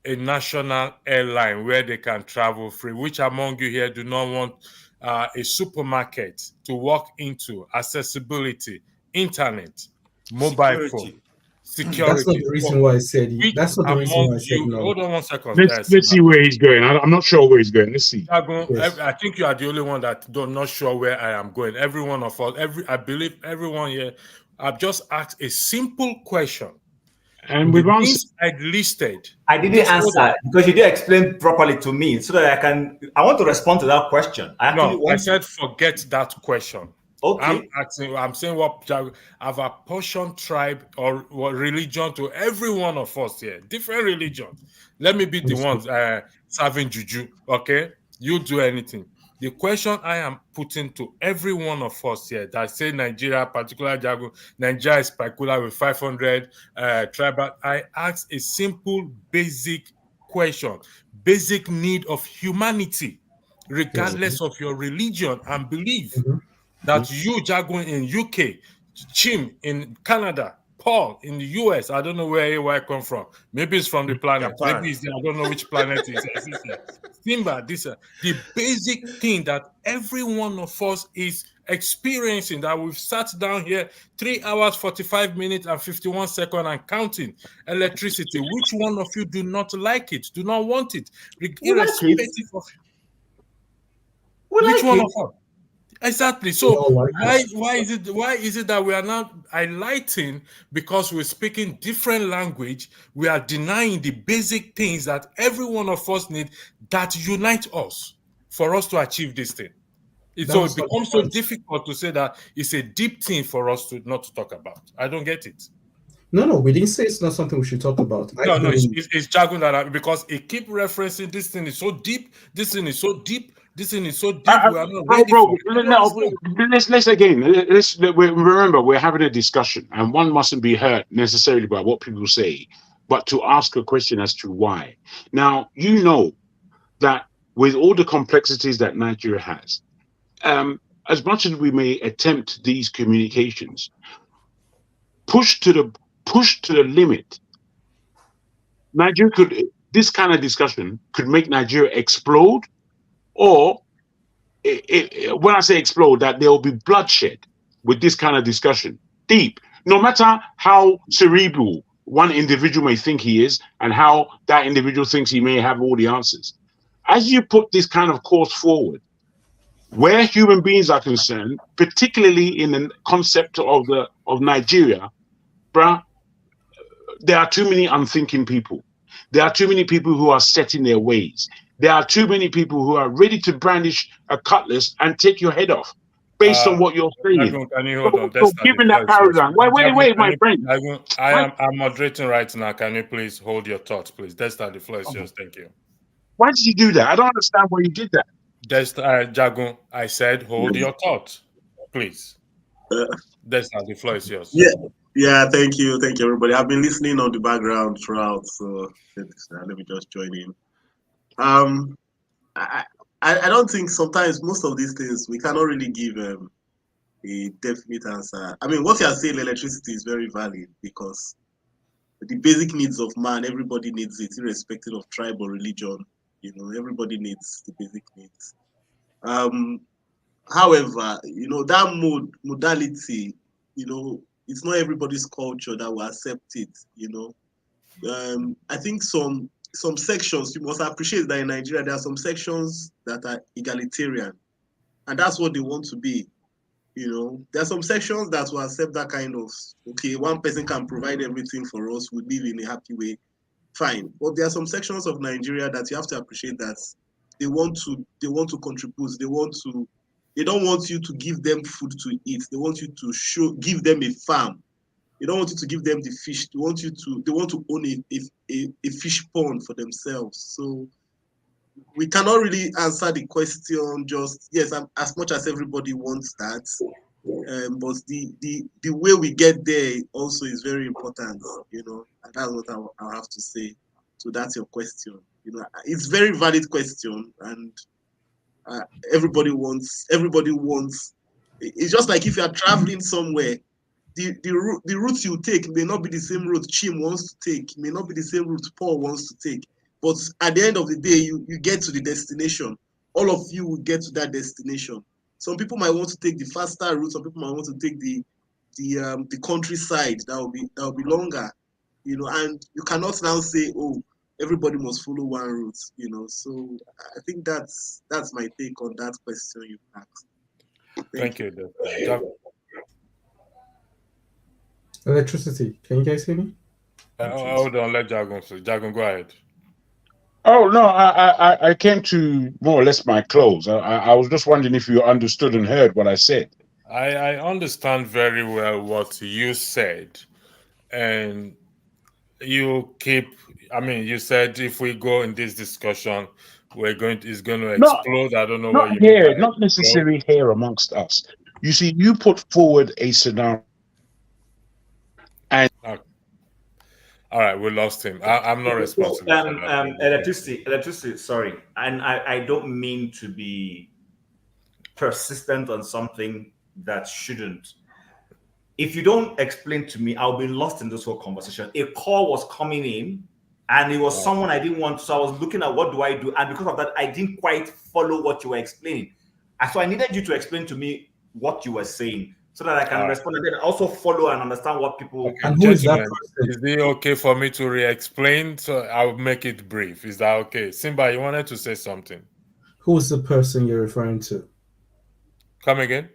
B: a national airline where they can travel free? Which among you here do not want a supermarket to walk into, accessibility, internet, mobile phone, security?
K: That's not the reason why I said that's not the reason why I said no.
B: Hold on 1 second.
E: Let's see where he's going. I'm not sure where he's going. Let's see.
B: Yes. I think you are the only one that not sure where I am going. Every one of us, I believe everyone here. I've just asked a simple question.
E: And we've answered.
B: I listed.
I: I didn't answer because you didn't explain properly to me, so that I want to respond to that question.
B: I said forget that question.
I: Okay.
B: I'm saying what I've apportioned tribe or religion to every one of us here. Different religions. Let me be the ones serving juju. Okay, you do anything. The question I am putting to every one of us here that say Nigeria, particular Jago, Nigeria is peculiar with 500 tribal. I ask a simple, basic question, basic need of humanity, regardless of your religion and belief. That you, Jago in UK, Chim in Canada, Paul in the US, I don't know where AY come from. Maybe it's from the planet.
J: Japan.
B: Maybe it's I don't know which planet it is. Simba, the basic thing that every one of us is experiencing, that we've sat down here 3 hours, 45 minutes, and 51 seconds and counting. Electricity. Which one of you do not like it? Do not want it? Irrespective of which one of us? Exactly. So why is it that we are now highlighting because we're speaking different language? We are denying the basic things that every one of us need that unite us for us to achieve this thing. So it becomes so difficult to say that it's a deep thing for us to not to talk about. I don't get it.
K: No, we didn't say it's not something we should talk about.
B: It's jargon that because it keep referencing this thing is so deep. This thing is so deep. This thing is so deep. We are not ready
E: let's remember we're having a discussion, and one mustn't be hurt necessarily by what people say. but to ask a question as to why. Now, you know that with all the complexities that Nigeria has, as much as we may attempt these communications, push to the limit, Nigeria this kind of discussion could make Nigeria explode, or when I say explode, that there will be bloodshed with this kind of discussion. Deep, no matter how cerebral one individual may think he is, and how that individual thinks he may have all the answers. As you put this kind of course forward, where human beings are concerned, particularly in the concept of Nigeria, bruh, there are too many unthinking people. There are too many people who are set in their ways. There are too many people who are ready to brandish a cutlass and take your head off based on what you're saying.
B: Can you hold on?
E: So given that paradigm, wait, my friend.
B: I'm moderating right now. Can you please hold your thoughts, please? Desta, the floor is yours. Thank you.
E: Why did you do that? I don't understand why you did that.
B: Desta, Jagun, I said hold your thoughts, please. Desta, the floor is yours.
L: Yeah. Thank you, everybody. I've been listening on the background throughout, so let me just join in. I don't think sometimes most of these things we cannot really give a definite answer. I mean, what you are saying, electricity is very valid because the basic needs of man, everybody needs it, irrespective of tribe or religion. You know, everybody needs the basic needs. However, you know, that modality, you know, it's not everybody's culture that will accept it. You know, I think some sections, you must appreciate that in Nigeria there are some sections that are egalitarian, and that's what they want to be. You know, there are some sections that will accept that kind of, okay, one person can provide everything for us, we live in a happy way, fine. But there are some sections of Nigeria that you have to appreciate that they want to contribute, they don't want you to give them food to eat, they want you to give them a farm. They don't want you to give them the fish. They want to own a fish pond for themselves. So we cannot really answer the question just yes, as much as everybody wants that. But the way we get there also is very important, you know, and that's what I'll have to say. So that's your question. You know, it's very valid question, and everybody wants. It's just like if you are traveling somewhere, the route you take may not be the same route Chim wants to take, may not be the same route Paul wants to take. But at the end of the day, you get to the destination. All of you will get to that destination. Some people might want to take the faster route. Some people might want to take the countryside that will be longer, you know. And you cannot now say, oh, everybody must follow one route, you know. So I think that's my take on that question you asked.
B: Thank you.
K: Electricity. Can you guys hear me?
B: Hold on, let Jagun say. Jagun, go ahead.
E: Oh no, I came to more or less my close. I was just wondering if you understood and heard what I said.
B: I understand very well what you said, and you said if we go in this discussion, it's going to explode. I don't know what you mean by
E: not necessarily here amongst us. You see, you put forward a scenario, and
B: all right, we lost him. I'm not responsible for that.
I: Electricity. Sorry, and I don't mean to be persistent on something that shouldn't. If you don't explain to me, I'll be lost in this whole conversation. A call was coming in, and it was someone I didn't want, so I was looking at what do I do, and because of that, I didn't quite follow what you were explaining. And so I needed you to explain to me what you were saying, so that I can respond and then also follow and understand what people.
K: Okay. And who is that person?
B: Is it okay for me to re-explain? So I'll make it brief. Is that okay? Simba, you wanted to say something.
K: Who is the person you're referring to?
B: Come again?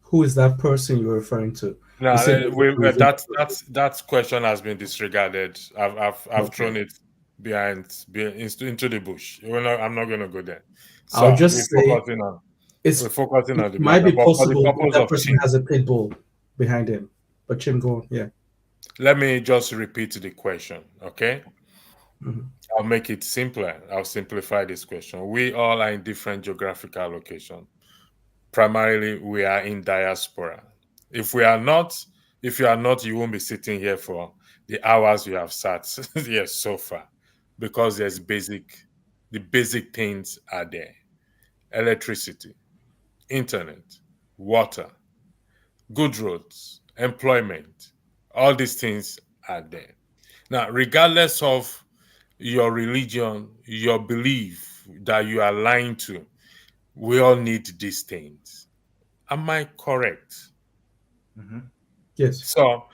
K: Who is that person you're referring to?
B: No, that question has been disregarded. I've thrown it into the bush. I'm not going to go there. So
K: I'll just say
B: we're focusing on the
K: might be
B: matter,
K: possible that person has a pit bull behind him. But Chim, go on. Yeah.
B: Let me just repeat the question, okay?
K: Mm-hmm.
B: I'll make it simpler. I'll simplify this question. We all are in different geographical locations. Primarily, we are in diaspora. If you are not, you won't be sitting here for the hours you have sat here so far, because the basic things are there: electricity, internet, water, good roads, employment. All these things are there. Now, regardless of your religion, your belief that you are lying to, we all need these things. Am I correct?
K: Yes.
B: So,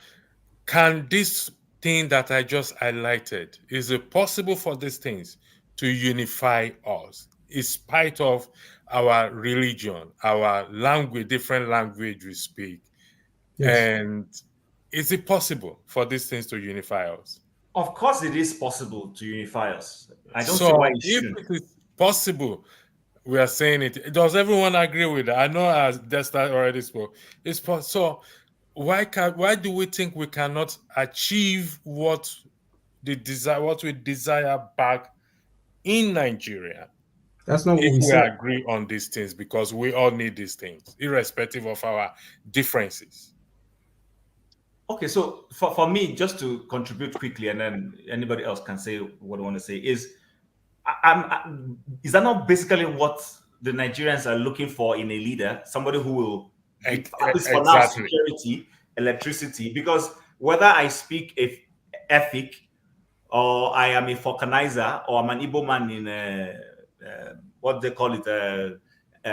B: can this thing that I just highlighted, is it possible for these things to unify us in spite of our religion, our language, different language we speak?
K: Yes.
B: And is it possible for these things to unify us?
I: Of course, it is possible to unify us. I don't see
B: So
I: why it
B: if
I: shouldn't.
B: it is possible, we are saying it. Does everyone agree with that? I know, as Desta already spoke, it's so why do we think we cannot achieve what we desire back in Nigeria
K: That's not what
B: if
K: we
B: we
K: said.
B: agree on these things? Because we all need these things, irrespective of our differences.
I: Okay, so for me, just to contribute quickly, and then anybody else can say what I want to say, is is that not basically what the Nigerians are looking for in a leader? Somebody who will give, at least for now,
B: Exactly.
I: security, electricity. Because whether I speak ethic, or I am a vulcanizer, or I'm an Igbo man in what they call it, a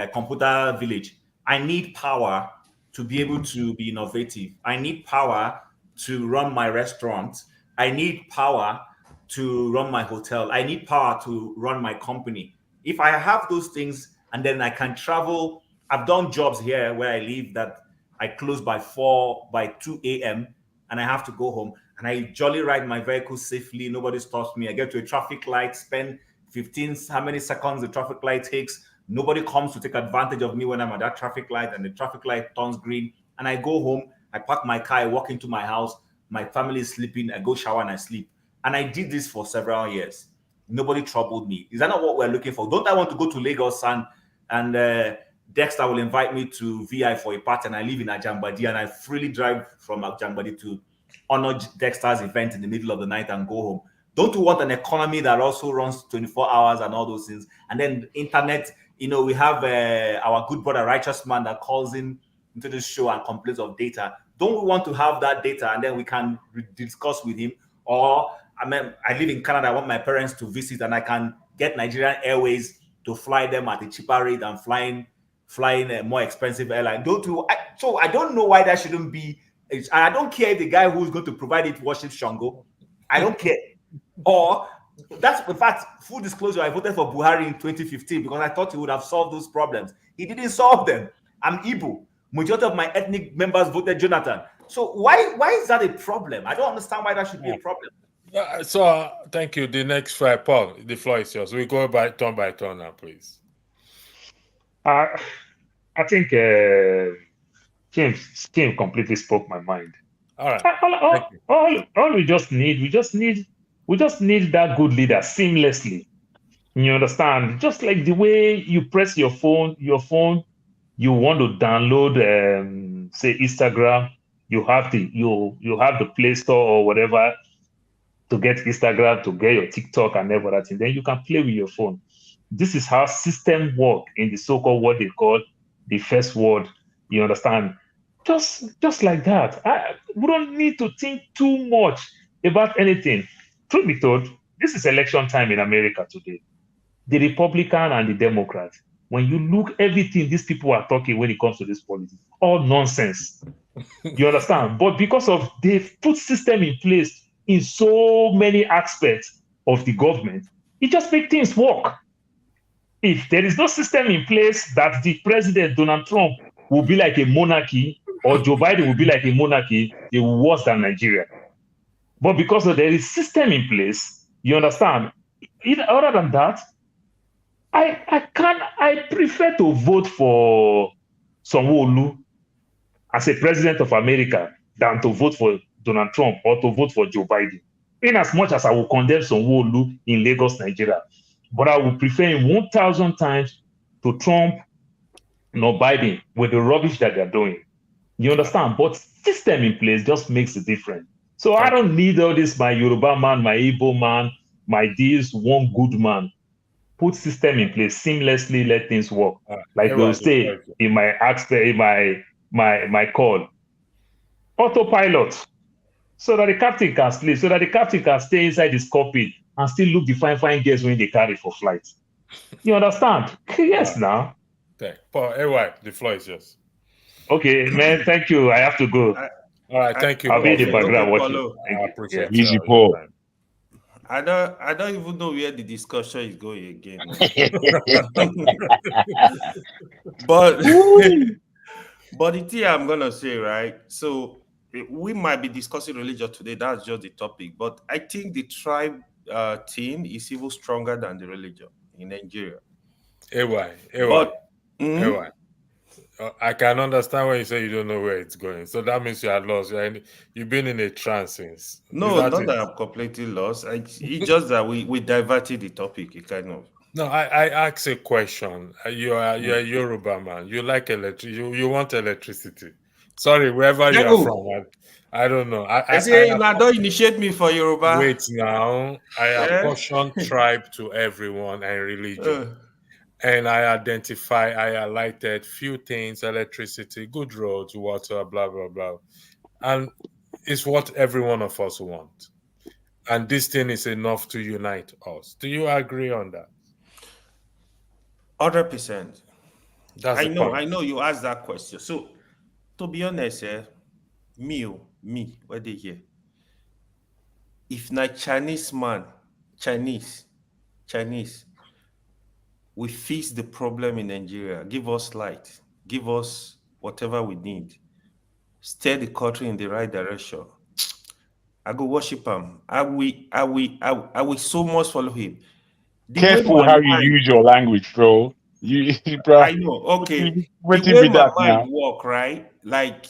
I: computer village, I need power to be able to be innovative. I need power to run my restaurant. I need power to run my hotel. I need power to run my company. If I have those things and then I can travel, I've done jobs here where I live that I close by 2 a.m. and I have to go home. And I jolly ride my vehicle safely. Nobody stops me. I get to a traffic light, spend 15, how many seconds the traffic light takes. Nobody comes to take advantage of me when I'm at that traffic light and the traffic light turns green. And I go home, I park my car, I walk into my house. My family is sleeping. I go shower and I sleep. And I did this for several years. Nobody troubled me. Is that not what we're looking for? Don't I want to go to Lagos and Dexter will invite me to VI for a party and I live in Ajambadi and I freely drive from Ajambadi to honor Dexter's event in the middle of the night and go home? Don't you want an economy that also runs 24 hours and all those things? And then internet, we have our good brother Righteous Man that calls in into the show and complains of data. Don't we want to have that data and then we can discuss with him? Or I live in Canada. I want my parents to visit, and I can get Nigerian Airways to fly them at a cheaper rate than flying a more expensive airline. So I don't know why that shouldn't be. And I don't care if the guy who's going to provide it worships Shango. I don't care. Or that's, in fact, full disclosure, I voted for Buhari in 2015 because I thought he would have solved those problems. He didn't solve them. I'm Igbo. Majority of my ethnic members voted Jonathan. So why is that a problem? I don't understand why that should be a problem.
B: Thank you. The next five, Paul, the floor is yours. We go by turn now, please.
G: I think James completely spoke my mind.
B: All right.
G: All we just need that good leader seamlessly. You understand? Just like the way you press your phone, you want to download, say Instagram, you have the Play Store or whatever to get Instagram, to get your TikTok and everything. Then you can play with your phone. This is how system work in the so-called what they call the first world. You understand? Just like that. We don't need to think too much about anything. Truth be told, this is election time in America today. The Republican and the Democrat, when you look everything these people are talking when it comes to this politics, all nonsense. You understand? But because of they've put system in place in so many aspects of the government, it just makes things work. If there is no system in place that the president, Donald Trump, will be like a monarchy, or Joe Biden will be like a monarchy, they will worse than Nigeria. But because there is system in place, you understand? Other than that, I prefer to vote for Sanwo-Olu as a president of America than to vote for Donald Trump or to vote for Joe Biden. In as much as I will condemn Sanwo-Olu in Lagos, Nigeria, but I would prefer him 1,000 times to Trump nor Biden with the rubbish that they're doing. You understand? But system in place just makes a difference. So I don't need all this, my Yoruba man, my Igbo man, my this one good man. Put system in place, seamlessly let things work. Like they'll say in my my call. Autopilot. So that the captain can sleep, so that the captain can stay inside his cockpit and still look the fine girls when they carry for flight. You understand? Yes, now.
B: Okay. Paul, AY, the floor is yours.
G: Okay, man, thank you. I have to go.
B: All right, thank you.
G: I'll be in the background
J: okay,
G: watching.
J: Paulo.
B: I appreciate
E: Easy,
B: your
E: Paul.
B: time.
J: I don't even know where the discussion is going again. but but the thing I'm gonna say, right? So we might be discussing religion today. That's just the topic. But I think the tribe thing is even stronger than the religion in Nigeria.
B: AY. I can understand when you say you don't know where it's going. So that means you are lost. You've been in a trance since.
J: No, not that I'm completely lost. It's just that we diverted the topic. It kind of.
B: No, I ask a question. You're a Yoruba man. You like you want electricity. Sorry, wherever you are from. I don't know.
J: I say don't initiate me for Yoruba.
B: Wait now. I apportion tribe to everyone and religion. And I highlighted few things: electricity, good roads, water, blah, blah, blah. And it's what every one of us want. And this thing is enough to unite us. Do you agree on that?
J: 100%. I
B: Point.
J: know you asked that question. So, to be honest, me, what they hear? If not Chinese man, Chinese, we fix the problem in Nigeria. Give us light. Give us whatever we need. Steer the country in the right direction. I go worship him. I will so much follow him.
E: Careful how you use your language, bro. Bro.
J: I know. Okay. The way my mind work, right? Like,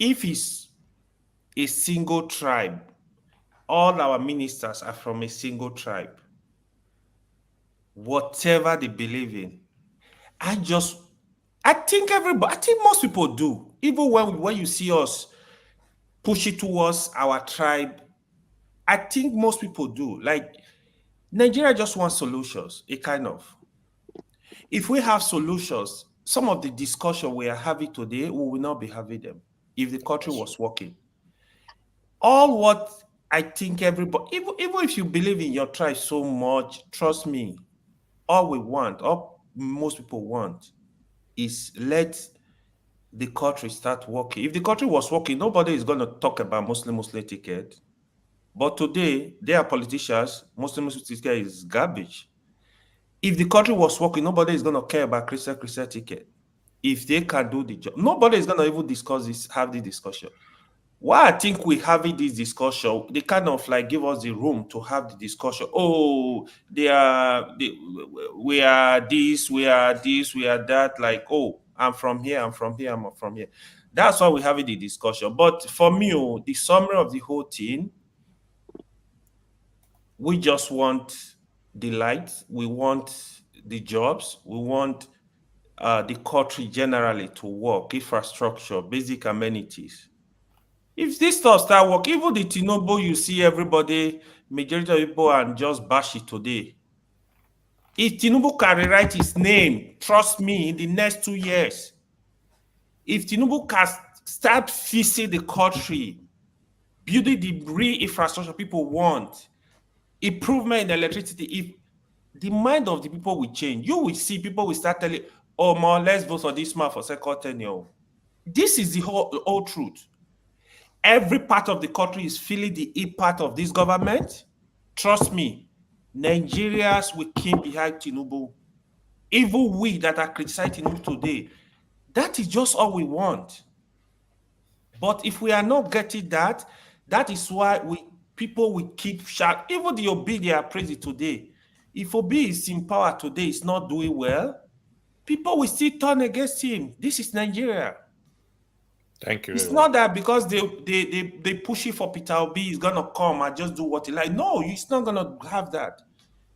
J: if it's a single tribe, all our ministers are from a single tribe. Whatever they believe in, I think most people do. Even when you see us push it towards our tribe, I think most people do. Like, Nigeria just wants solutions, If we have solutions, some of the discussion we are having today, we will not be having them if the country was working. All what I think everybody, even if you believe in your tribe so much, trust me, all most people want is let the country start working. If the country was working, nobody is going to talk about Muslim ticket. But today, they are politicians. Muslim ticket is garbage. If the country was working, nobody is going to care about Christian ticket. If they can do the job, nobody is going to even have the discussion. Why I think we having this discussion, they kind of like give us the room to have the discussion. Oh, we are this, we are that. Like, oh, I'm from here. That's why we're having the discussion. But for me, the summary of the whole thing, we just want the light. We want the jobs. We want the country generally to work, infrastructure, basic amenities. If this stuff start working, even the Tinubu, you see everybody, majority of people are just bash it today. If Tinubu can rewrite his name, trust me, in the next 2 years, if Tinubu can start fixing the country, building the real infrastructure people want, improvement in electricity, if the mind of the people will change, you will see people will start telling, oh, more, let's vote for this man for second tenure. This is the whole truth. Every part of the country is feeling the impact of this government. Trust me, Nigerians will came behind Tinubu. Even we that are criticizing Tinubu today, that is just all we want. But if we are not getting that, that is why people will keep shouting. Even the Obi they are praising today. If Obi is in power today, is not doing well, people will still turn against him. This is Nigeria.
B: Thank you.
J: It's not that because they push it for Peter Obi is gonna come and just do what he like. No, it's not gonna have that.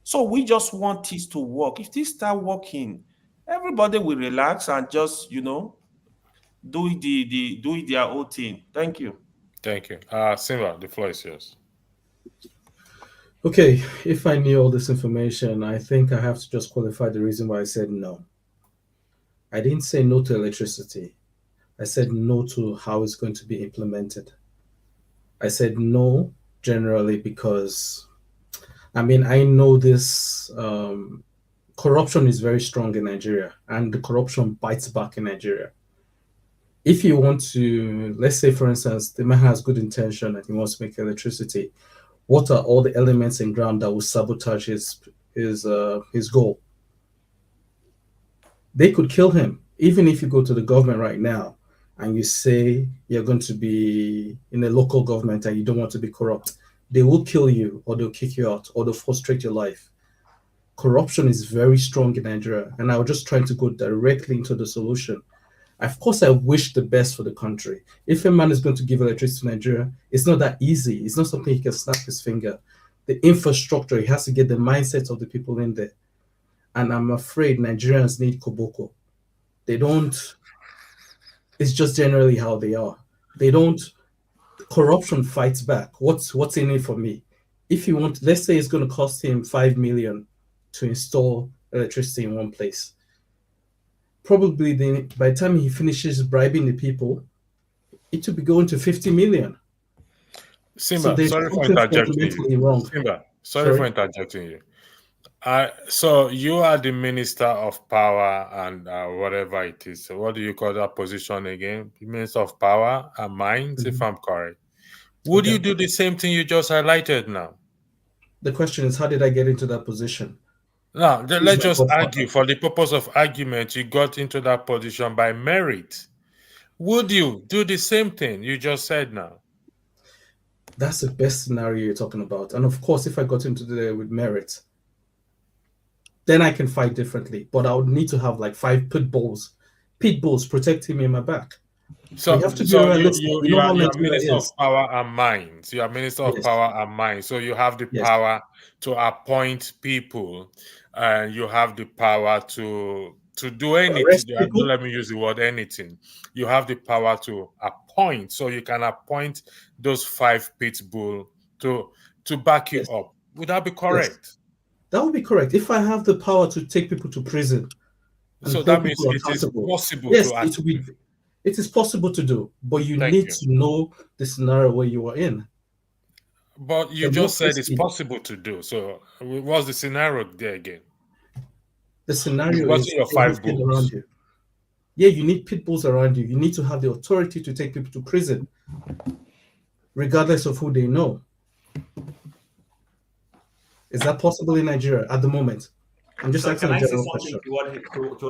J: So we just want this to work. If this start working, everybody will relax and just do it their own thing. Thank you.
B: Thank you. Simba, the floor is yours.
K: Okay, if I knew all this information, I think I have to just qualify the reason why I said no. I didn't say no to electricity. I said no to how it's going to be implemented. I said no generally because, I mean, I know this corruption is very strong in Nigeria, and the corruption bites back in Nigeria. If you want to, let's say, for instance, the man has good intention and he wants to make electricity, what are all the elements in ground that will sabotage his goal? They could kill him. Even if you go to the government right now and you say you're going to be in a local government and you don't want to be corrupt, they will kill you, or they'll kick you out, or they'll frustrate your life. Corruption is very strong in Nigeria, and I was just trying to go directly into the solution. Of course, I wish the best for the country. If a man is going to give electricity to Nigeria, it's not that easy. It's not something he can snap his finger. The infrastructure, he has to get the mindset of the people in there. And I'm afraid Nigerians need koboko. They don't, it's just generally how they are. They don't, corruption fights back. What's in it for me? If you want, let's say it's going to cost him 5 million to install electricity in one place. Probably by the time he finishes bribing the people, it will be going to 50 million.
B: Simba,
K: So
B: sorry for interjecting you.
K: Wrong.
B: Simba, sorry for interjecting you. So you are the Minister of Power and whatever it is. So what do you call that position again? The Minister of Power and Mines, if I'm correct. Would you do the same thing you just highlighted now?
K: The question is, how did I get into that position?
B: Now, let's just argue. For the purpose of argument, you got into that position by merit. Would you do the same thing you just said now?
K: That's the best scenario you're talking about. And of course, if I got into there with merit, then I can fight differently. But I would need to have like 5 pit bulls protecting me in my back.
B: So,
K: you have to be realistic.
B: You are Minister of Power and Mines. You are Minister of Power and Mines. So you have the power to appoint people, and you have the power to do anything. Let me use the word anything. You have the power to appoint. So you can appoint those 5 pit bull to back you up. Would that be correct?
K: Yes. That would be correct. If I have the power to take people to prison,
B: so that means it is possible to achieve.
K: It is possible to do, but you need to know the scenario where you are in.
B: But you just said it's possible to do. So what's the scenario there again?
K: The scenario is
B: your 5 bulls
K: around you. Yeah, you need pit bulls around you. You need to have the authority to take people to prison, regardless of who they know. Is that possible in Nigeria at the moment? I'm just asking a general question.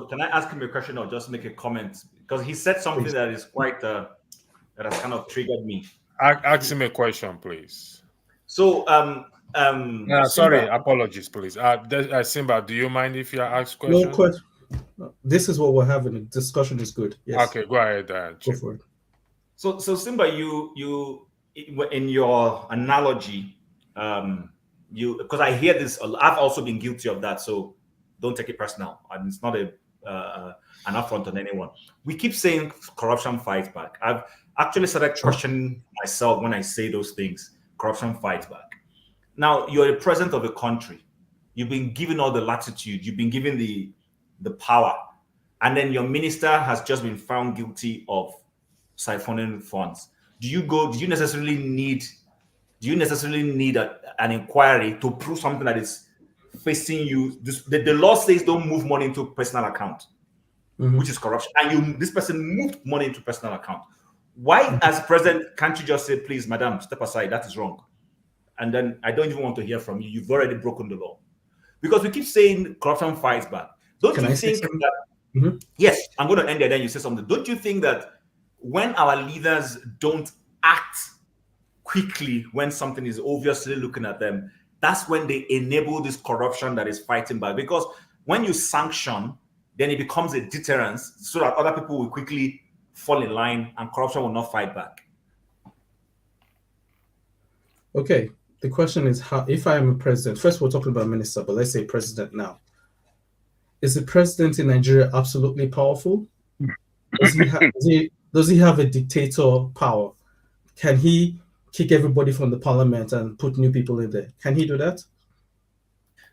I: Can I ask him a question or just make a comment? Because he said something that is quite that has kind of triggered me.
B: Ask him a question, please.
I: So,
B: sorry, apologies, please. Simba, do you mind if you ask questions?
K: No question. This is what we're having. The discussion is good. Yes.
B: Okay, go ahead.
K: Go for it.
I: So Simba, you in your analogy, because I hear this, I've also been guilty of that, so don't take it personal. And it's not an affront on anyone. We keep saying corruption fights back. I've actually started questioning myself when I say those things. Corruption fights back. Now, you're the president of a country. You've been given all the latitude. You've been given the power. And then your minister has just been found guilty of siphoning funds. Do you necessarily need an inquiry to prove something that is facing you? The law says don't move money into personal account, which is corruption. And this person moved money into personal account. Why, as president, can't you just say, please, madam, step aside, that is wrong? And then I don't even want to hear from you. You've already broken the law. Because we keep saying corruption fights back. Don't you think that, yes, I'm going to end there, then you say something. Don't you think that when our leaders don't act quickly when something is obviously looking at them, that's when they enable this corruption that is fighting back? Because when you sanction, then it becomes a deterrence so that other people will quickly fall in line and corruption will not fight back.
K: Okay, the question is, how, if I am a president, first we're talking about minister, but let's say president now. Is the president in Nigeria absolutely powerful? Does he have a dictator power? Can he kick everybody from the parliament and put new people in there? Can he do that?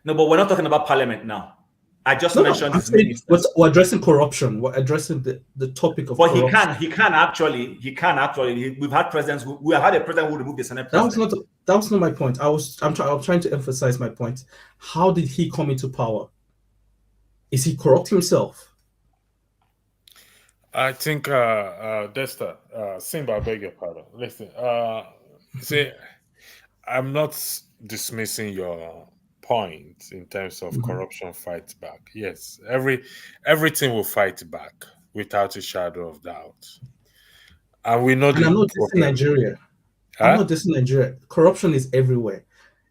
I: No, but we're not talking about parliament now. I just mentioned his
K: saying,
I: ministers.
K: we're addressing corruption. We're addressing the topic of
I: but
K: corruption.
I: He can actually. We've had presidents. We have had a president who removed the Senate president.
K: That was not my point. I'm trying to emphasize my point. How did he come into power? Is he corrupt himself?
B: I think Desta, Simba, I beg your pardon. Listen, see, I'm not dismissing your point in terms of corruption fight back. Yes, everything will fight back without a shadow of doubt. And we know
K: and I'm not dissing Nigeria. I'm not dissing Nigeria. Corruption is everywhere.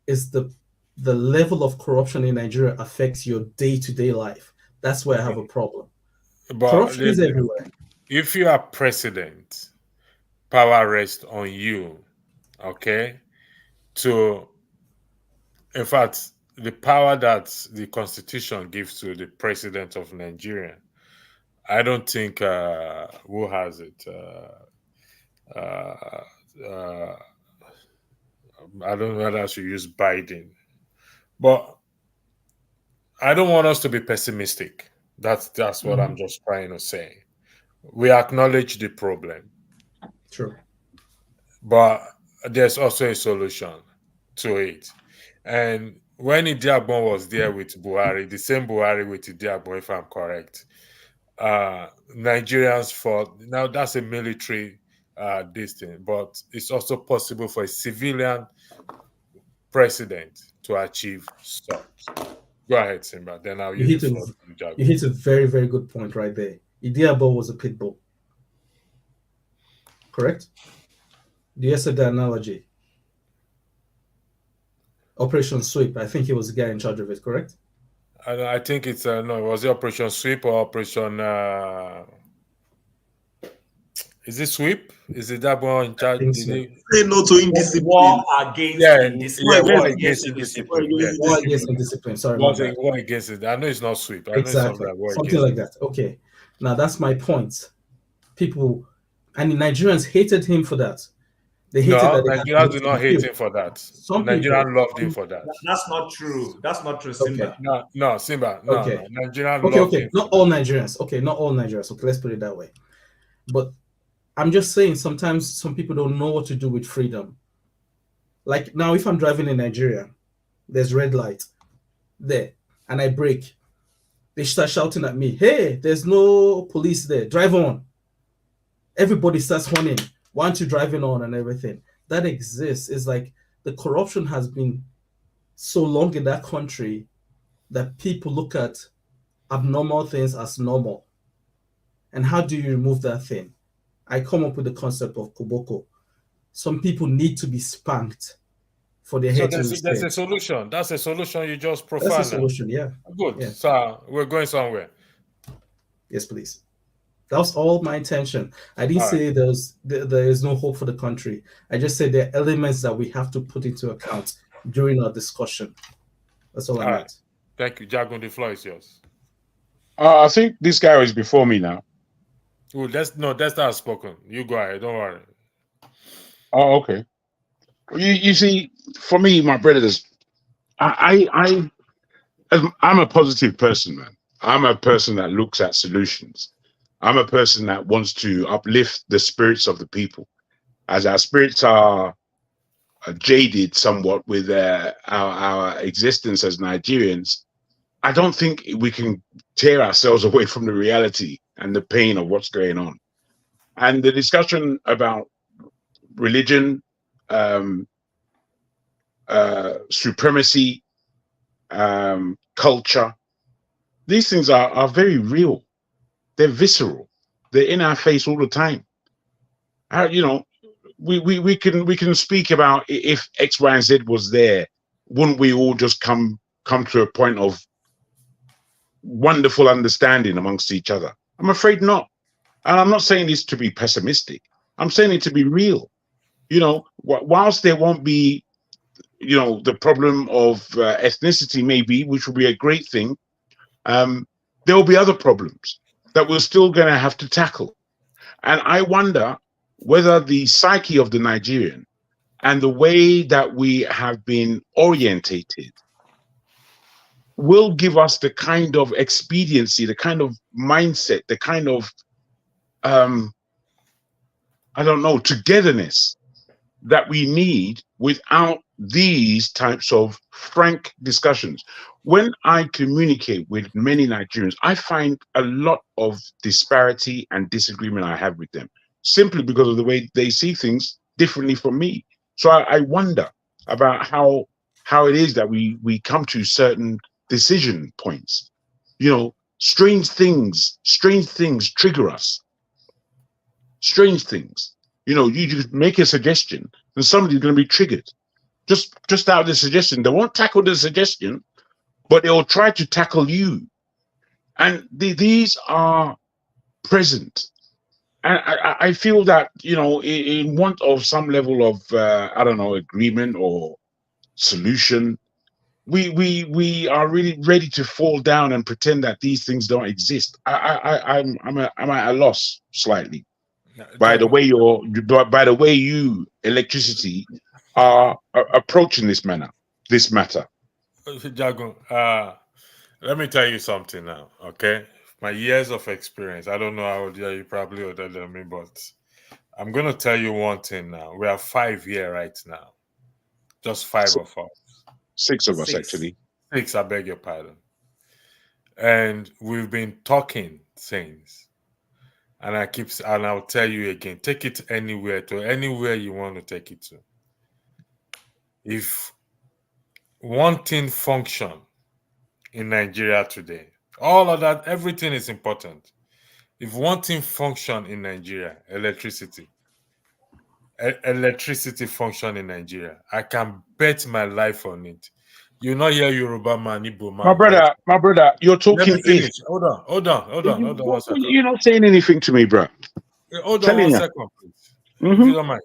K: It's the level of corruption in Nigeria affects your day-to-day life. That's where I have a problem. But corruption is everywhere.
B: If you are president, power rests on you. Okay? In fact, the power that the Constitution gives to the president of Nigeria, I don't think who has it. I don't know whether I should use Biden, but I don't want us to be pessimistic. That's what I'm just trying to say. We acknowledge the problem.
K: True.
B: But there's also a solution to it. And when Idiagbon was there with Buhari, the same Buhari with Idiagbon, if I'm correct, Nigerians fought. Now that's a military distance, but it's also possible for a civilian president to achieve such. Go ahead, Simba. Then I'll use it for
K: You hit a very, very good point right there. Idiagbon was a pit bull. Correct? Do you accept the analogy? Operation Sweep. I think he was the guy in charge of it, correct?
B: I think it's no. Was it Operation Sweep or Operation? Is it Sweep? Is it that one in charge?
L: Say no to indiscipline.
I: War against indiscipline.
B: War against indiscipline.
K: War against indiscipline. Sorry about that.
B: War against it. I know it's not Sweep. I
K: Exactly. Something like that. Okay. Now that's my point. People and the Nigerians hated him for that. They hated that.
B: Nigerians do not hate him for that. Nigerians loved him for that.
I: That's not true. That's not true, Simba.
B: Okay. No, Simba. No,
K: okay.
B: No. Nigerians loved him.
K: Not all Nigerians. Okay, not all Nigerians. Okay, let's put it that way. But I'm just saying sometimes some people don't know what to do with freedom. Like now, if I'm driving in Nigeria, there's red light there, and I brake. They start shouting at me, "Hey, there's no police there. Drive on." Everybody starts horning. Why aren't you driving on and everything? That exists. It's like the corruption has been so long in that country that people look at abnormal things as normal. And how do you remove that thing? I come up with the concept of Koboko. Some people need to be spanked for their head to
B: there's a solution. That's a solution you just provided.
K: That's a solution, yeah.
B: Good.
K: Yeah.
B: So we're going somewhere.
K: Yes, please. That was all my intention. I didn't say there is no hope for the country. I just said there are elements that we have to put into account during our discussion. That's all I meant.
B: Thank you. Jagun, the floor is yours.
E: I think this guy is before me now.
B: Oh, that's not spoken. You go ahead. Don't worry.
E: Oh, okay. You see, for me, my brothers, I'm a positive person, man. I'm a person that looks at solutions. I'm a person that wants to uplift the spirits of the people. As our spirits are jaded somewhat with our existence as Nigerians, I don't think we can tear ourselves away from the reality and the pain of what's going on. And the discussion about religion, supremacy, culture, these things are very real. They're visceral. They're in our face all the time. We can speak about if X, Y, and Z was there, wouldn't we all just come to a point of wonderful understanding amongst each other? I'm afraid not. And I'm not saying this to be pessimistic. I'm saying it to be real. Whilst there won't be, the problem of ethnicity maybe, which will be a great thing, there will be other problems that we're still going to have to tackle. And I wonder whether the psyche of the Nigerian and the way that we have been orientated will give us the kind of expediency, the kind of mindset, the kind of, I don't know, togetherness that we need without these types of frank discussions. When I communicate with many Nigerians, I find a lot of disparity and disagreement I have with them, simply because of the way they see things differently from me. So I wonder about how it is that we come to certain decision points. You know, strange things trigger us. Strange things. You know, you just make a suggestion and somebody's going to be triggered. Just out of the suggestion. They won't tackle the suggestion, but they'll try to tackle you. And these are present. And I feel that, you know, in want of some level of, I don't know, agreement or solution, we are really ready to fall down and pretend that these things don't exist. I'm at a loss slightly by the way you electricity are approaching this matter.
B: Jago, let me tell you something now, okay? My years of experience, I don't know how old you are, you probably older than me, but I'm going to tell you one thing now. We are 5 here right now. Just 5 of us.
E: 6 of us, actually.
B: 6, I beg your pardon. And we've been talking things. And I'll tell you again, take it anywhere you want to take it to. If one thing function in Nigeria today, all of that, everything is important. If one thing function in Nigeria, electricity function in Nigeria, I can bet my life on it. You not hear Yoruba man, Igbo man.
E: My brother, you're talking.
B: Let me finish. Hold on. One second.
E: You're not saying anything to me, bro.
B: Hold on 1 second, please. If you don't mind.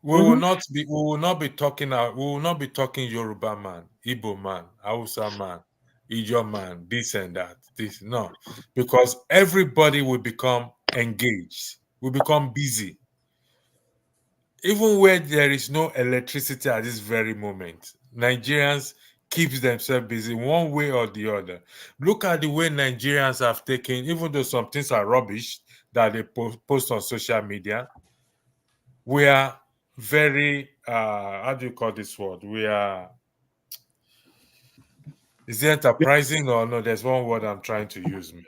B: We will not be talking Yoruba man, Igbo man, Hausa man, Ijaw man, this and that. No, because everybody will become engaged, will become busy. Even where there is no electricity at this very moment, Nigerians keeps themselves busy one way or the other. Look at the way Nigerians have taken, even though some things are rubbish that they post on social media, we are very, how do you call this word? Is it enterprising or no? There's one word I'm trying to use, man.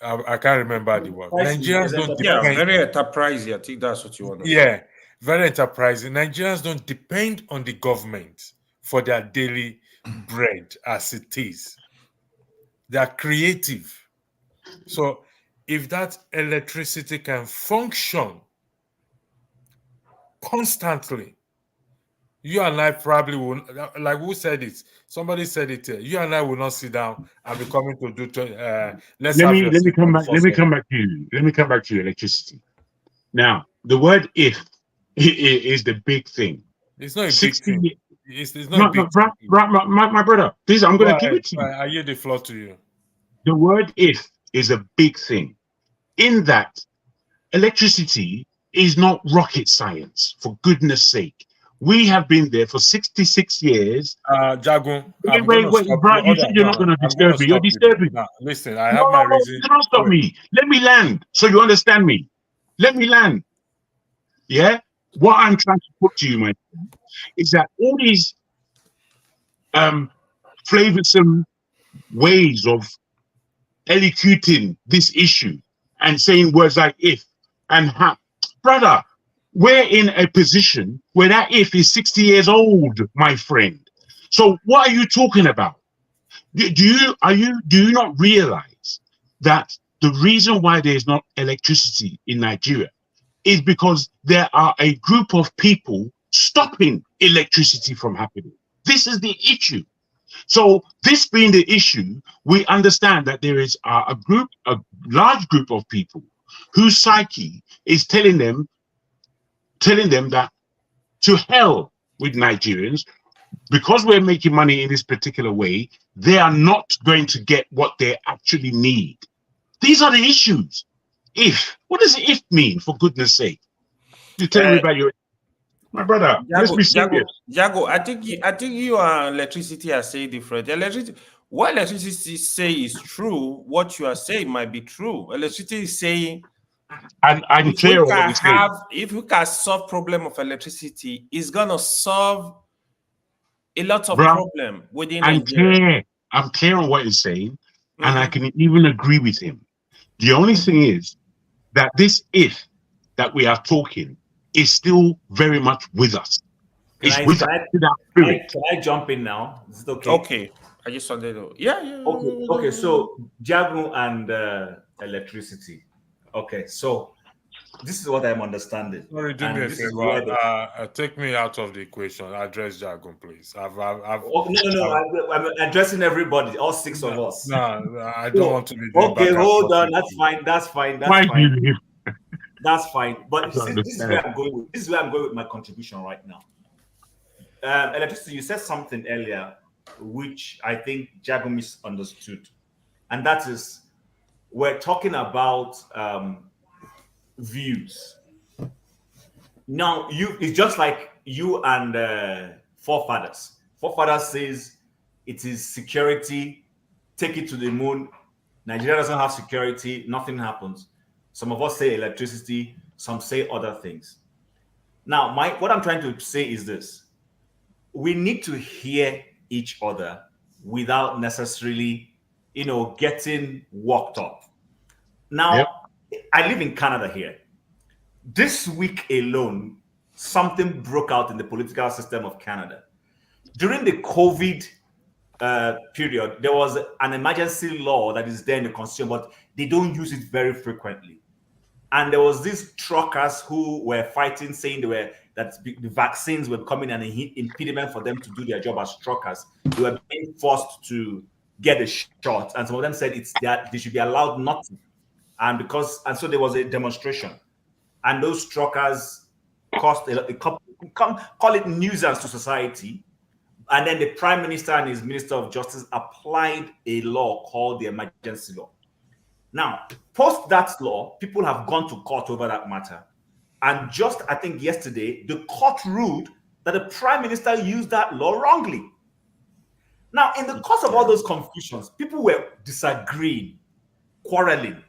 B: I can't remember the word. Nigerians don't depend.
J: Very enterprising. I think that's what you want to say.
B: Yeah, very enterprising. Nigerians don't depend on the government for their daily bread as it is. They are creative. So if that electricity can function constantly, you and I probably will, like who said it? Somebody said it here. You and I will not sit down and be coming to do. Let me
E: come back to you. Let me come back to electricity. Now, the word "if" is the big thing.
B: It's not a big thing. It's not a big
E: thing. My brother, please, I'm going to give it to you.
B: I yield the floor to you.
E: The word "if" is a big thing. In that, electricity is not rocket science, for goodness sake. We have been there for 66 years.
B: Jagun,
E: wait, bro, you said you're not going to disturb me. You're disturbing me.
B: Listen, I have my reason.
E: You don't stop me. Let me land so you understand me. Let me land. Yeah? What I'm trying to put to you, my friend, is that all these flavorsome ways of elocuting this issue and saying words like "if" and "have," brother, we're in a position where that "if" is 60 years old, my friend. So what are you talking about? Do you not realize that the reason why there's not electricity in Nigeria is because there are a group of people stopping electricity from happening? This is the issue. So this being the issue, we understand that there is a large group of people whose psyche is telling them that to hell with Nigerians, because we're making money in this particular way, they are not going to get what they actually need. These are the issues. If What does if mean, for goodness sake? You tell me about your... My brother, let's be serious.
J: Jago, I think you and electricity are saying different. Electricity, what electricity say is true. What you are saying might be true. Electricity is saying,
E: I'm clear on what you're saying.
J: If we can solve problem of electricity, it's gonna solve a lot of problem within Nigeria.
E: I'm clear on what he's saying, and I can even agree with him. The only thing is that this if that we are talking is still very much with us. It's with our spirit.
I: Can I jump in now? Is it okay?
J: Okay. I just wanted to, yeah.
I: Okay, so Jagu and electricity. Okay, so this is what I'm understanding.
B: Sorry, do me a favor. Take me out of the equation. Address Jargon, please.
I: No. I'm addressing everybody, all six of us.
B: No, I don't want to be.
I: Okay, hold on. That's fine. That's fine. But this is where I'm going with. This is where I'm going with my contribution right now. Electricity, you said something earlier, which I think Jago misunderstood, and that is, we're talking about views. Now, it's just like you and forefathers. Forefathers says it is security, take it to the moon. Nigeria doesn't have security, nothing happens. Some of us say electricity, some say other things. Now, what I'm trying to say is this. We need to hear each other without necessarily, getting worked up. Now, I live in Canada here. This week alone, something broke out in the political system of Canada. During the COVID period, there was an emergency law that is there in the constitution, but they don't use it very frequently. And there was these truckers who were fighting, saying that the vaccines were becoming an impediment for them to do their job as truckers. They were being forced to get a shot, and some of them said they should be allowed not to. And so there was a demonstration, and those truckers caused call it nuisance to society. And then the Prime Minister and his Minister of Justice applied a law called the emergency law. Now, post that law, people have gone to court over that matter. And just, I think yesterday, the court ruled that the Prime Minister used that law wrongly. Now, in the course of all those confusions, people were disagreeing, quarreling.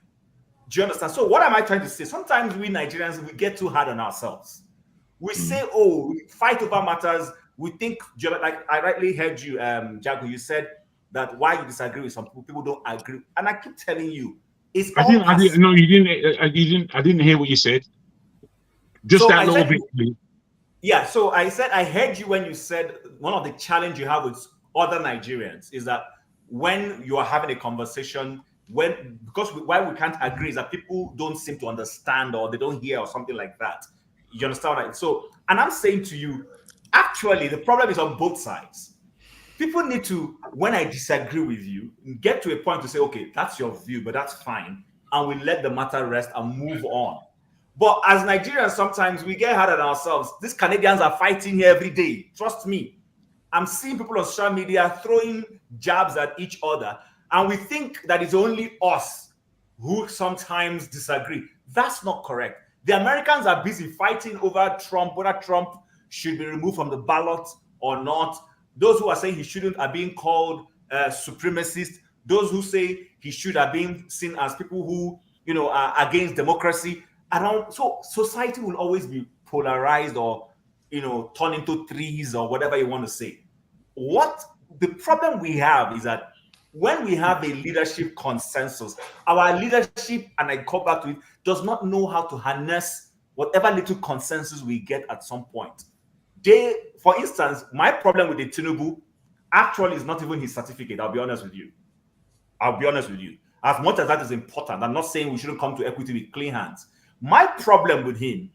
I: Do you understand? So what am I trying to say? Sometimes we Nigerians, we get too hard on ourselves. We say, we fight over matters. We think, like I rightly heard you, Jago, you said that why you disagree with some people don't agree. And I keep telling you, I
E: didn't hear what you said. Just so that little bit, please.
I: Yeah, so I said I heard you when you said one of the challenges you have with other Nigerians is that when you are having a conversation, why we can't agree is that people don't seem to understand or they don't hear or something like that. You understand what So, and I'm saying to you, actually, the problem is on both sides. People need to, when I disagree with you, get to a point to say, okay, that's your view, but that's fine. And we let the matter rest and move on. But as Nigerians, sometimes we get hard on ourselves. These Canadians are fighting here every day. Trust me. I'm seeing people on social media throwing jabs at each other. And we think that it's only us who sometimes disagree. That's not correct. The Americans are busy fighting over Trump, whether Trump should be removed from the ballot or not. Those who are saying he shouldn't are being called supremacists. Those who say he should are being seen as people who, are against democracy. So society will always be polarized or, turn into threes or whatever you want to say. What the problem we have is that when we have a leadership consensus, our leadership, and I come back to it, does not know how to harness whatever little consensus we get at some point. For instance, my problem with the Tinubu actually is not even his certificate. I'll be honest with you. As much as that is important, I'm not saying we shouldn't come to equity with clean hands. My problem with him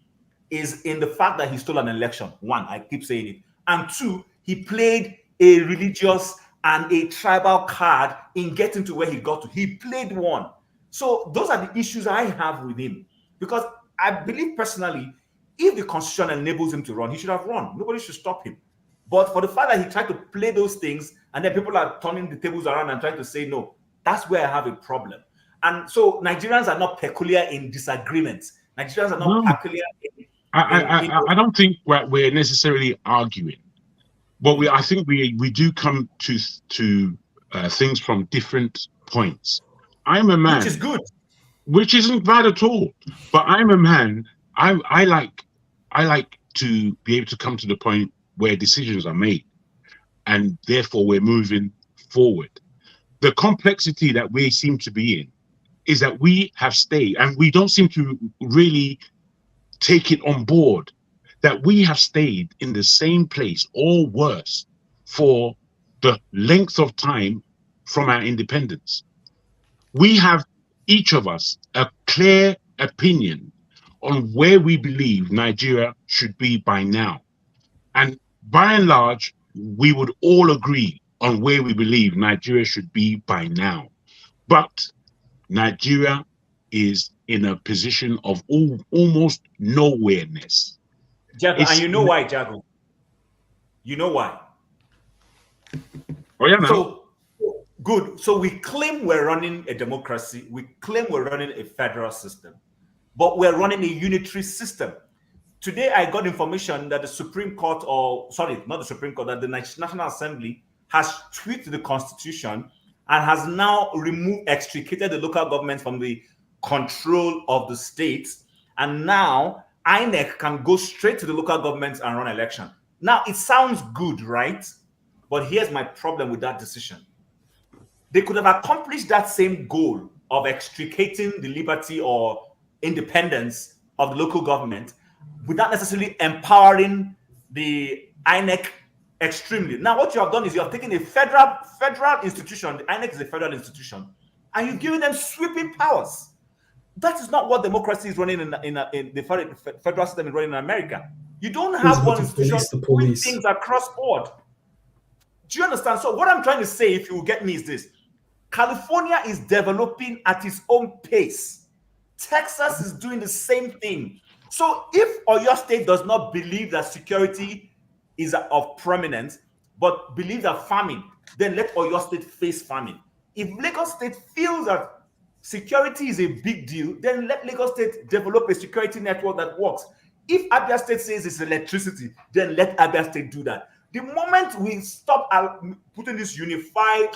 I: is in the fact that he stole an election. One, I keep saying it. And two, he played a religious and a tribal card in getting to where he got to. He played one. So those are the issues I have with him. Because I believe personally, if the constitution enables him to run, he should have run. Nobody should stop him. But for the fact that he tried to play those things and then people are turning the tables around and trying to say no, that's where I have a problem. And so Nigerians are not peculiar in disagreements. Nigerians are not
E: No.
I: peculiar in
E: I don't think we're necessarily arguing, but I think we do come to things from different points. I'm a man,
I: which is good,
E: which isn't bad at all. But I'm a man. I like to be able to come to the point where decisions are made, and therefore we're moving forward. The complexity that we seem to be in is that we have stayed, and we don't seem to really take it on board, that we have stayed in the same place or worse for the length of time from our independence. We have, each of us, a clear opinion on where we believe Nigeria should be by now. And by and large, we would all agree on where we believe Nigeria should be by now. But Nigeria is in a position of almost nowhereness.
I: Jago, and you know why, Jago? You know why?
E: Oh yeah, man.
I: So good. So we claim we're running a democracy. We claim we're running a federal system, but we're running a unitary system. Today, I got information that the Supreme Court, or sorry, not the Supreme Court, that the National Assembly has tweaked the Constitution and has now extricated the local government from the control of the states. And now INEC can go straight to the local governments and run election. Now, it sounds good, right? But here's my problem with that decision. They could have accomplished that same goal of extricating the liberty or independence of the local government without necessarily empowering the INEC extremely. Now, what you have done is you have taken a federal institution, the INEC is a federal institution, and you've given them sweeping powers. That is not what democracy is running in the federal system is running in America. You don't have one institution doing things across board. Do you understand? So what I'm trying to say, if you will get me, is this. California is developing at its own pace. Texas is doing the same thing. So if Oyo State does not believe that security is of prominence, but believes that famine, then let Oyo State face famine. If Lagos State feels that security is a big deal, then let Lagos State develop a security network that works. If Abia State says it's electricity, then let Abia State do that. The moment we stop putting this unified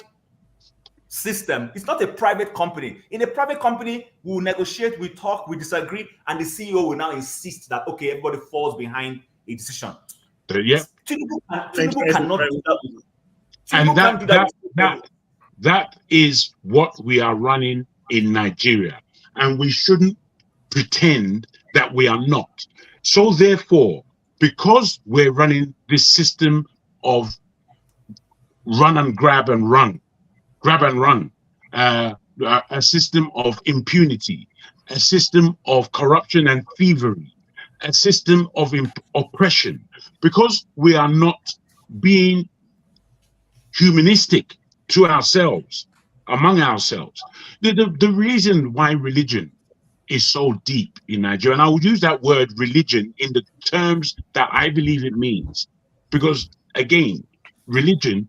I: system, it's not a private company. In a private company, we will negotiate, we talk, we disagree, and the CEO will now insist that, okay, everybody falls behind a decision.
E: Yeah.
I: Tinubu cannot do that.
E: And that is what we are running in Nigeria. And we shouldn't pretend that we are not. So therefore, because we're running this system of run and grab and run, a system of impunity, a system of corruption and thievery, a system of oppression, because we are not being humanistic to ourselves, among ourselves. The reason why religion is so deep in Nigeria, and I would use that word religion in the terms that I believe it means, because again, religion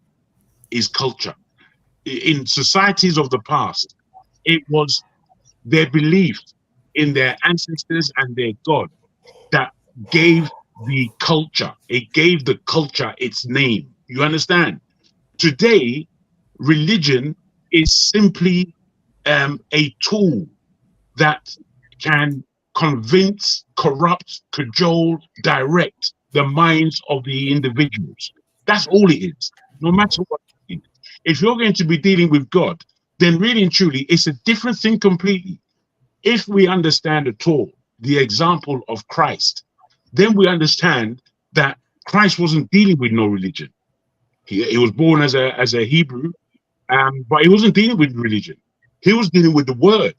E: is culture. In societies of the past, it was their belief in their ancestors and their God that gave the culture. It gave the culture its name. You understand? Today, religion is simply a tool that can convince, corrupt, cajole, direct the minds of the individuals. That's all it is, no matter what. If you're going to be dealing with God, then really and truly, it's a different thing completely. If we understand at all the example of Christ, then we understand that Christ wasn't dealing with no religion. He was born as a Hebrew, but he wasn't dealing with religion. He was dealing with the word.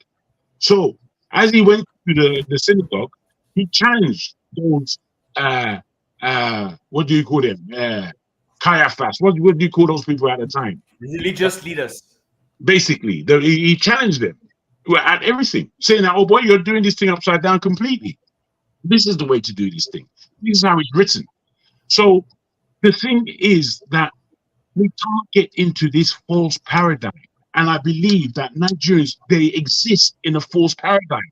E: So as he went to the synagogue, he challenged those, what do you call them? Caiaphas. What do you call those people at the time?
I: Religious leaders.
E: Basically, he challenged them at everything, saying that, oh boy, you're doing this thing upside down completely. This is the way to do this thing. This is how it's written. So the thing is that we can't get into this false paradigm and I believe that Nigerians, they exist in a false paradigm,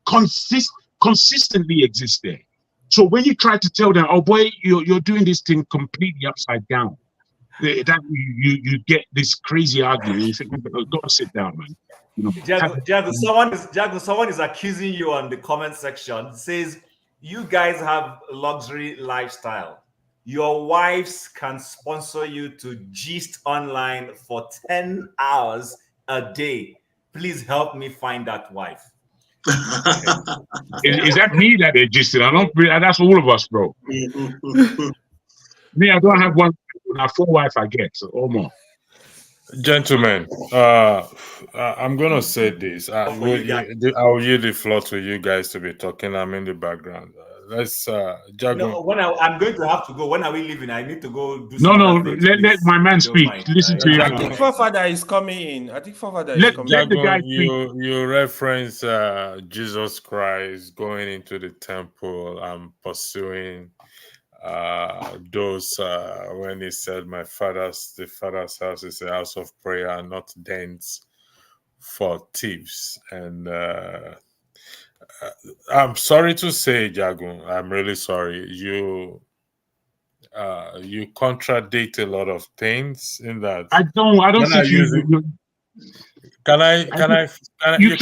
E: consistently exist there. So when you try to tell them, oh boy, you're doing this thing completely upside down, that you get this crazy argument. You think, go sit down, man. You know,
I: Jago, someone is accusing you on the comment section. Says you guys have a luxury lifestyle. Your wives can sponsor you to gist online for 10 hours a day. Please help me find that wife.
E: Is that me that they gisted? I don't. That's all of us, bro. Me, I don't have one. I have 4 wives, I get so or more.
B: Gentlemen, I'm gonna say this. I'll yield the floor to you guys to be talking. I'm in the background. Let's Jago.
I: No, I'm going to have to go. When are we leaving? I need to go do
E: No, let my man speak. Listen to you.
J: I think Forefather is coming in. Let
E: the guy speak.
B: You reference Jesus Christ going into the temple and pursuing those when he said the father's house is a house of prayer, not dens for thieves. And I'm sorry to say, Jago, I'm really sorry. You contradict a lot of things in that.
E: I don't think you. You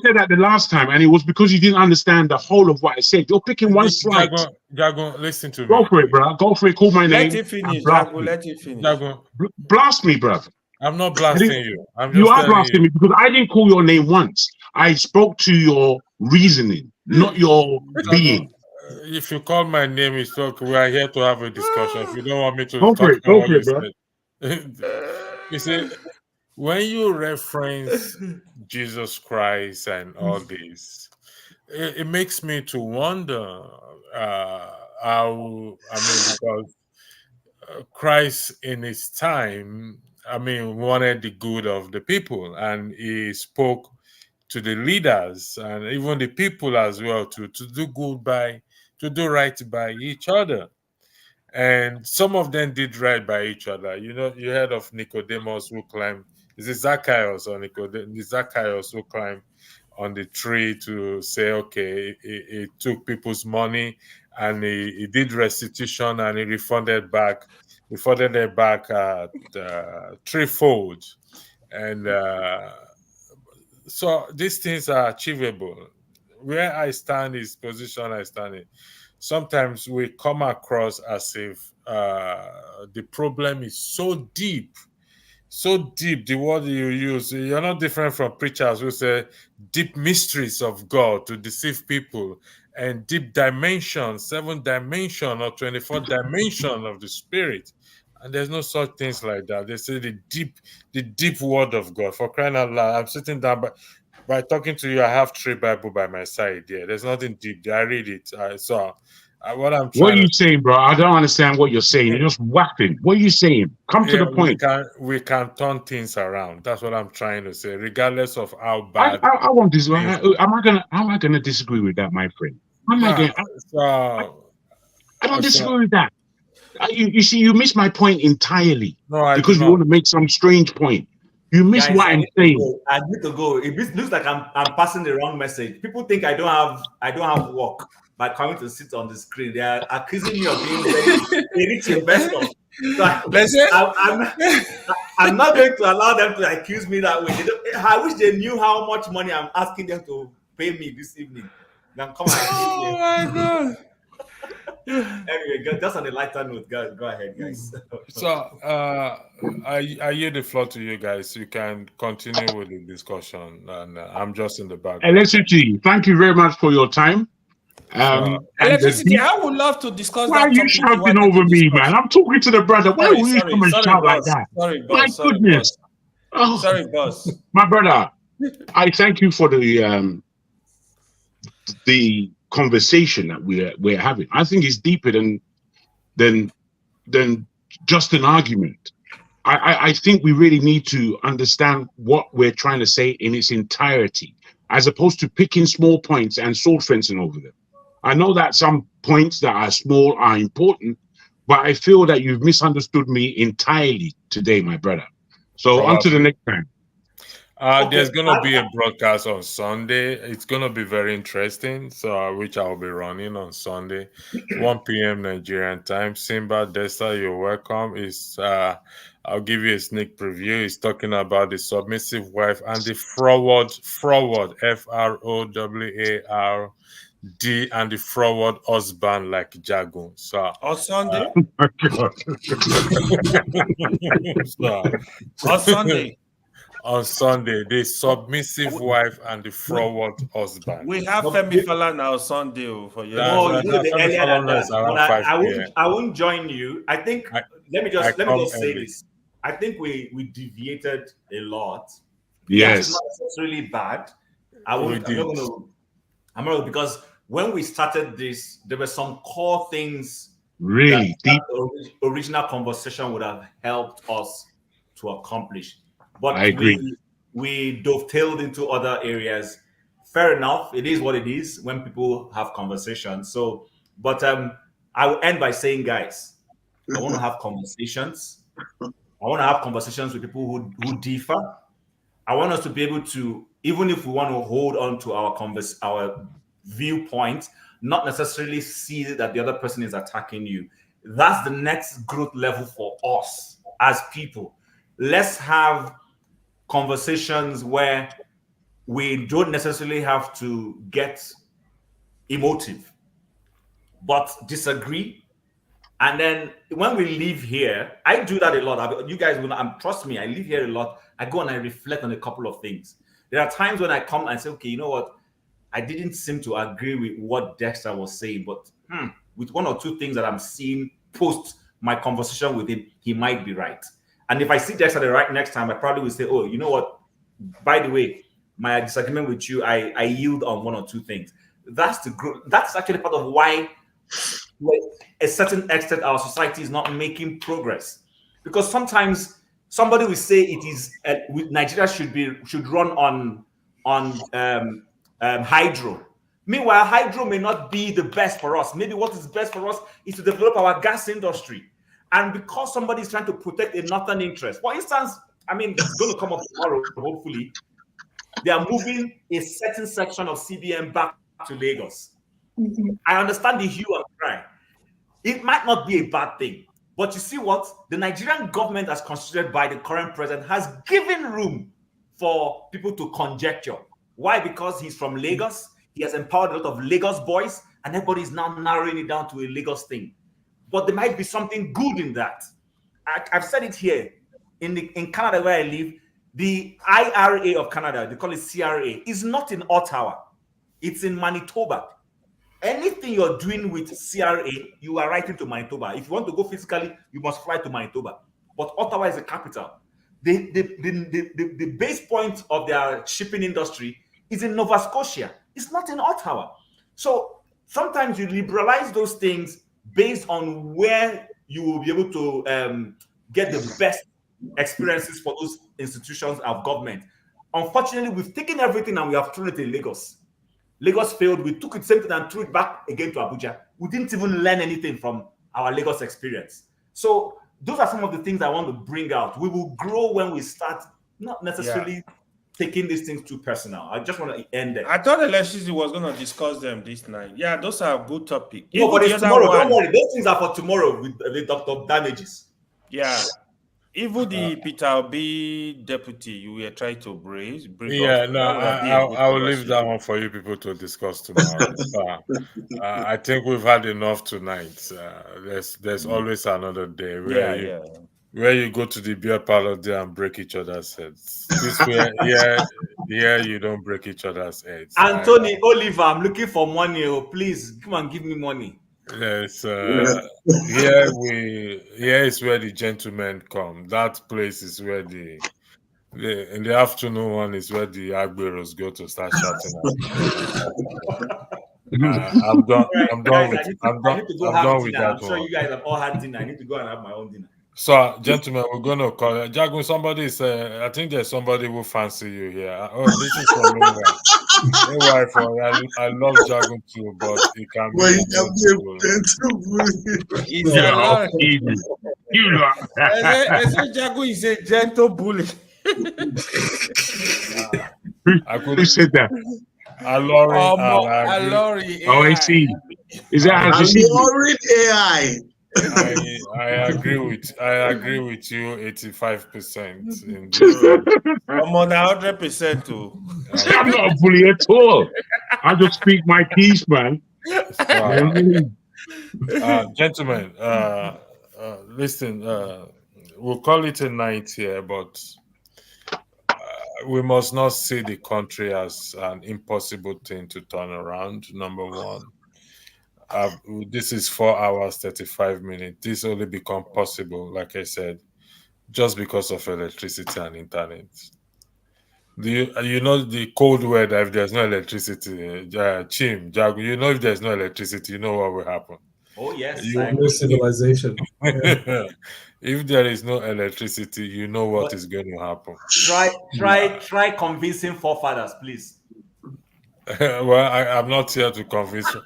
E: said that the last time, and it was because you didn't understand the whole of what I said. You're picking one slide.
B: Jago, listen to me.
E: Go for it, bro. Go for it. Call my name.
J: Let it finish, Jago. Let it finish.
B: Jago,
E: blast me, brother.
B: I'm not blasting you.
E: You are blasting me because I didn't call your name once. I spoke to your reasoning, not your being.
B: If you call my name, it's okay. We are here to have a discussion. If you don't want me to
E: go for it,
B: bro. You see, when you reference Jesus Christ and all this, it makes me to wonder because Christ in his time, wanted the good of the people, and he spoke to the leaders and even the people as well to do do right by each other. And some of them did right by each other. You know, you heard of Nicodemus who climbed, is it Zacchaeus or Nicodemus? Zacchaeus who climbed on the tree to say, okay, he took people's money and he did restitution and he refunded it back threefold. And so these things are achievable. Where I stand is position I stand in. Sometimes we come across as if the problem is so deep, the word you use, you're not different from preachers who say deep mysteries of God to deceive people, and deep dimension, 7 dimension or 24 dimension of the spirit. And there's no such things like that. They say the deep word of God. For crying out loud, I'm sitting down by talking to you, I have 3 Bible by my side there. There's nothing deep there. I read it. What are
E: you saying, bro? I don't understand what you're saying. You're just whapping. What are you saying? Come to the point.
B: We can turn things around. That's what I'm trying to say, regardless of how bad.
E: I want this. Am I gonna disagree with that, my friend? I don't disagree with that. You see, you miss my point entirely. Because you want to make some strange point. You miss what I'm saying.
I: I need to go. It looks like I'm passing the wrong message. People think I don't have work by coming to sit on the screen. They are accusing me of being a rich investor. So I'm not going to allow them to accuse me that way. I wish they knew how much money I'm asking them to pay me this evening. Then come on.
B: My God.
I: Anyway, just on a lighter note, guys, go ahead, guys.
B: So I yield the floor to you guys. You can continue with the discussion, and I'm just in the background.
E: Electricity, thank you very much for your time.
J: Electricity, I would love to discuss.
E: Why are you shouting over me, man? I'm talking to the brother. Why will you come and shout like that?
J: Sorry, boss.
E: My goodness.
J: Sorry, boss.
E: My brother, I thank you for the conversation that we're having. I think it's deeper than just an argument. I think we really need to understand what we're trying to say in its entirety, as opposed to picking small points and sword fencing over them. I know that some points that are small are important, but I feel that you've misunderstood me entirely today, my brother. So on to the next time.
B: There's gonna be a broadcast on Sunday. It's gonna be very interesting. So, which I'll be running on Sunday, 1 p.m. Nigerian time. Simba Desta, you're welcome. I'll give you a sneak preview. He's talking about the submissive wife and the froward, FROWARD, and the froward husband like Jagun. So
J: On Sunday?
B: so,
J: On Sunday.
B: on Sunday, the submissive wife and the froward husband.
J: We have Femi Falana on Sunday for you.
I: No,
B: That's
I: you know, the
B: Femi
I: earlier than
B: Falana
I: that.
B: is around
I: But
B: 5 p.m.
I: I won't join you. I think let me just
B: come
I: say
B: early.
I: this. I think we deviated a lot.
E: Yes.
I: It's not necessarily bad. I'm not gonna, because when we started this, there were some core things
E: Really deep.
I: the original conversation would have helped us to accomplish. But
E: I agree.
I: we dovetailed into other areas. Fair enough. It is what it is when people have conversations. So, but I will end by saying, guys, I want to have conversations. I want to have conversations with people who differ. I want us to be able to, even if we want to hold on to our viewpoint, not necessarily see that the other person is attacking you. That's the next growth level for us as people. Let's have conversations where we don't necessarily have to get emotive, but disagree. And then when we leave here, I do that a lot. You guys will trust me, I live here a lot. I go and I reflect on a couple of things. There are times when I come and say, okay, you know what? I didn't seem to agree with what Dexter was saying, but with one or two things that I'm seeing post my conversation with him, he might be right. And if I see Dexter right next time, I probably will say, oh, you know what? By the way, my disagreement with you, I yield on one or two things. That's actually part of why, to a certain extent, our society is not making progress. Because sometimes somebody will say it is Nigeria should run on hydro. Meanwhile, hydro may not be the best for us. Maybe what is best for us is to develop our gas industry. And because somebody is trying to protect a northern interest, for instance, I mean, it's going to come up tomorrow, hopefully, they are moving a certain section of CBN back to Lagos. I understand the hue and cry. It might not be a bad thing, but you see what? The Nigerian government, as constituted by the current president, has given room for people to conjecture. Why? Because he's from Lagos. He has empowered a lot of Lagos boys, and everybody is now narrowing it down to a Lagos thing. But there might be something good in that. I've said it here. In Canada, where I live, the IRA of Canada, they call it CRA, is not in Ottawa. It's in Manitoba. Anything you're doing with CRA, you are writing to Manitoba. If you want to go physically, you must fly to Manitoba. But Ottawa is the capital. The base point of their shipping industry is in Nova Scotia. It's not in Ottawa. So sometimes you liberalize those things based on where you will be able to get the best experiences for those institutions of government. Unfortunately, we've taken everything and we have thrown it in Lagos. Lagos failed. We took it same thing and threw it back again to Abuja. We didn't even learn anything from our Lagos experience. So those are some of the things I want to bring out. We will grow when we start not necessarily taking these things too personal. I just want to end there.
J: I thought Electricity was going to discuss them this night. Yeah, those are good topics.
I: No, but it's tomorrow. Don't worry. Those things are for tomorrow with Dr. Damages.
J: Yeah. Even the Peter Obi deputy, you were trying to bring
B: I will leave that one for you people to discuss tomorrow. I think we've had enough tonight. There's always another day where you go to the beer parlor there and break each other's heads. This way, you don't break each other's heads.
I: Anthony Oliver, I'm looking for money. Oh, please come and give me money.
B: Yes, here is where the gentlemen come. That place is where in the afternoon one is where the Agberos go to start shouting at. I'm done. I'm done with that.
I: I'm sure you guys have all had dinner. I need to go and have my own dinner.
B: So, gentlemen, we're going to call it. Jagun, somebody said, I think there's somebody who fancy you here. Oh, this is from Meanwhile, I love Jagun too, but he can be
J: I said Jagun is a gentle bully.
E: Who said that?
B: Alori,
J: Alori
E: Oh, I
J: AI.
E: see. Is that how
L: I'm
E: she sees it?
L: worried AI.
B: I agree with you 85% in this.
J: I'm on 100% too.
E: I'm not a bully at all. I just speak my piece, man.
B: So, gentlemen, listen, we'll call it a night here, but we must not see the country as an impossible thing to turn around. Number one, this is 4 hours 35 minutes. This only become possible, like I said, just because of electricity and internet. You know the cold weather? If there's no electricity, Chim, Jago, you know if there's no electricity, you know what will happen.
I: Oh yes,
K: No civilization. Yeah.
B: If there is no electricity, you know what is going to happen.
I: Try convincing forefathers, please.
B: Well, I'm not here to convince you.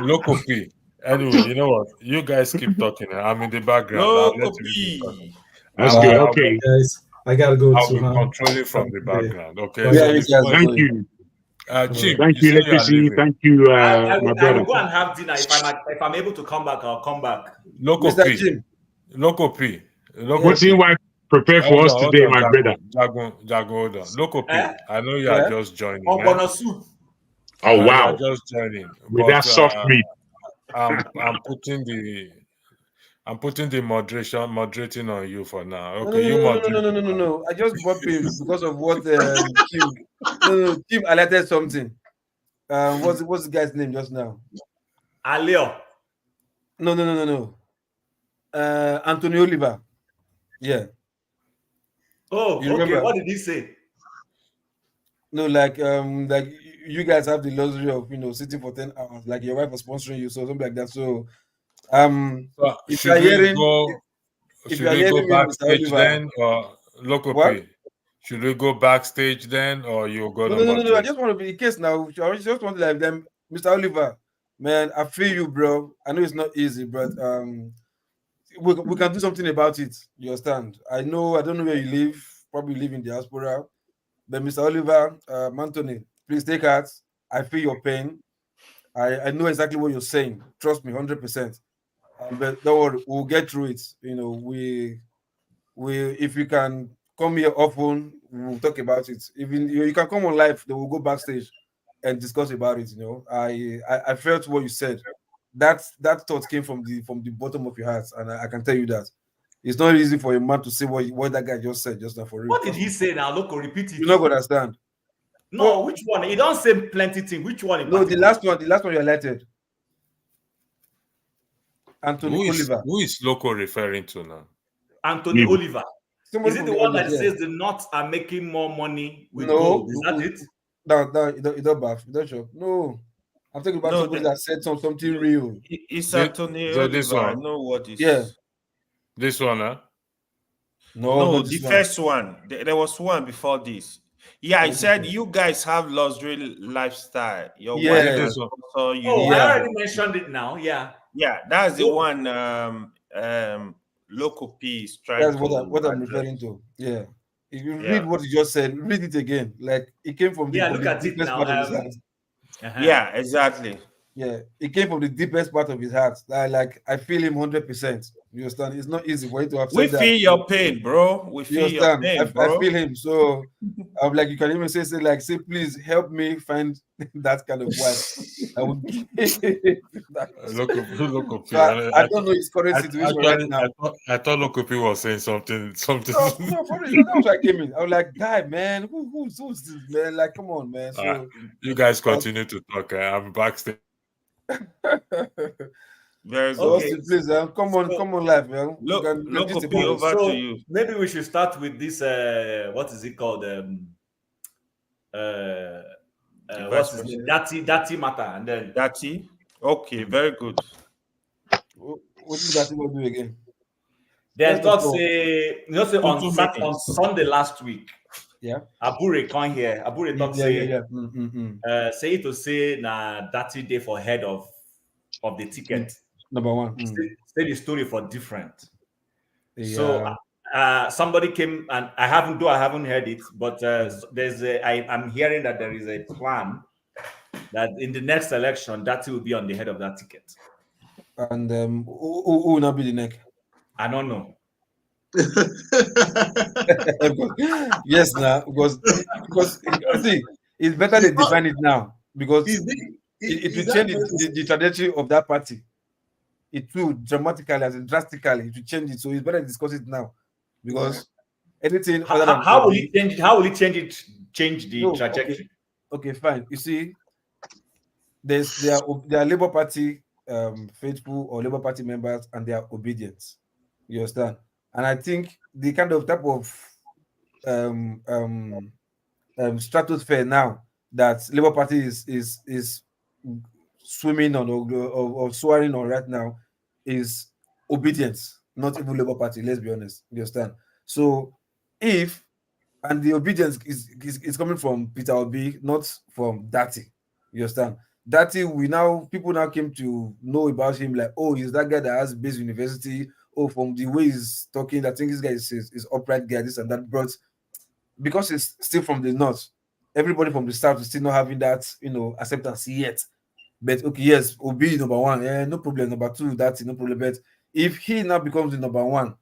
B: Local P. Anyway, you know what? You guys keep talking. I'm in the background. I'll let you discuss.
E: That's good. Okay.
K: Guys, I gotta go
B: I'll
K: to
B: be controlling from the background. Okay.
K: Bye,
B: So
K: guys.
E: Thank you.
B: Chim,
E: Thank
B: you
E: you,
B: say you are
E: Legacy.
B: leaving.
E: Thank you,
I: I
E: my
I: will
E: brother.
I: go and have dinner. If I'm able to come back, I'll come back.
B: Local
J: Mr.
B: P.
J: Jim.
B: Local P.
E: What's in what prepare for us today, my brother?
B: Jago, hold on. Local P. I know you are just joining.
I: Soup.
E: Oh wow!
B: You are just joining.
E: With
B: But,
E: that soft meat.
B: I'm putting the moderating on you for now. Okay,
J: No. I just bought him because of what Kim. No, Kim alerted something. What's the guy's name just now?
I: Aleo.
J: No. Anthony Oliver. Yeah.
I: Oh,
J: You
I: okay.
J: remember?
I: What did he say?
J: No, like you guys have the luxury of sitting for 10 hours, like your wife was sponsoring you, so something like that. So if
B: should we go
J: Mr.
B: backstage
J: Oliver,
B: then, or Local
J: what?
B: P? Should we go backstage then, or you go to
J: No. I
B: moderate?
J: just want to be in case now. I just want to like them, Mr. Oliver. Man, I feel you, bro. I know it's not easy, but we can do something about it. You understand? I don't know where you live. Probably live in diaspora. But Mr. Oliver, Anthony, please take heart. I feel your pain. I know exactly what you're saying. Trust me, 100%. But don't worry, we'll get through it. We if you can come here often, we'll talk about it. Even you can come on live, then we'll go backstage and discuss about it. I felt what you said. That thought came from the bottom of your heart, and I can tell you that it's not easy for a man to say what that guy just said just now for real.
I: What did he say now? Look, repeat it.
J: You're not gonna understand.
I: No, which one? He don't say plenty things. Which one?
J: No, the last one you highlighted. Anthony Oliver.
B: Who is Local referring to now?
I: Anthony Oliver.
J: Somebody
I: Is it
J: from
I: the
J: the
I: one that
J: audience,
I: says the North are making more money with
J: No,
I: gold? Is that it?
J: No, you don't baff. You don't show. No, I'm talking about somebody that said something real.
G: It's Anthony
B: So this
G: Oliver. I
B: one?
G: know what is.
J: Yeah.
B: This one, huh?
J: No,
G: No,
J: not
G: the
J: this one.
G: first one. There was one before this. Yeah, I said you guys have luxury lifestyle. Your
J: Yeah.
G: wife
B: This
G: has
B: one.
G: also you.
I: Oh, I already mentioned it now. Yeah.
G: Yeah, that's the
I: Oh.
G: one. Local P is trying
J: That's
G: to
J: what I'm
G: address.
J: referring to. Yeah. If you
G: Yeah.
J: read what you just said, read it again. Like it came from the,
I: Yeah,
J: from
I: look
J: the
I: at it
J: deepest
I: now.
J: part of his heart.
G: Yeah, exactly.
J: Yeah, it came from the deepest part of his heart. Like I feel him 100%. You understand? It's not easy for you to have
G: We
J: said that.
G: feel your pain, bro. We
J: You
G: feel your
J: understand?
G: pain, bro.
J: I feel him. So I'm like, you can even say, say, please help me find that kind of wife. I would give that.
B: Local P.
J: So I don't know his current situation right now.
B: I thought Local P was saying something.
J: No, for real. That was why I came in. I was like, guy, man, who's this man? Like, come on, man. So
B: you guys continue to talk. I'm backstage.
G: Very
J: so
G: good.
J: Austin, please, come on live, man.
G: Look,
J: you can
G: Local
J: gist
G: P,
J: about it.
G: over to you.
I: Maybe we should start with this. What is it called? What's his name? Dirty matter, and then
G: Dirty. Okay, very good.
J: What did that do again?
I: then
J: First of
I: God
J: all,
I: say, on Sunday last week,
J: yeah,
I: Abure come here. Abure talk
J: yeah.
I: Say to say na dirty day for head of the ticket.
J: Number one.
I: Say the story for different.
J: Yeah.
I: So somebody came, and I haven't heard it, but I'm hearing that there is a plan that in the next election, that will be on the head of that ticket.
J: And who will not be the neck?
I: I don't know.
J: Yes, now because see, it's better they define it now because it will change the trajectory of that party. It will dramatically, as in drastically, it will change it. So it's better to discuss it now because anything other than
I: how will it change it? How will it change the trajectory?
J: Okay, fine. You see, there are Labour Party faithful or Labour Party members, and they are obedient. You understand? And I think the kind of type of stratosphere now that Labour Party is swimming on or soaring on right now is obedience, not even Labour Party. Let's be honest. You understand? So if and the obedience is coming from Peter Obi, not from Dati. You understand? Dati, people now came to know about him like, oh, he's that guy that has base university. Oh, from the way he's talking, I think this guy is upright guy, this and that. But because it's still from the north, everybody from the south is still not having that, acceptance yet. But okay, yes, Obi number one, no problem. Number two, that's no problem. But if he now becomes the number one,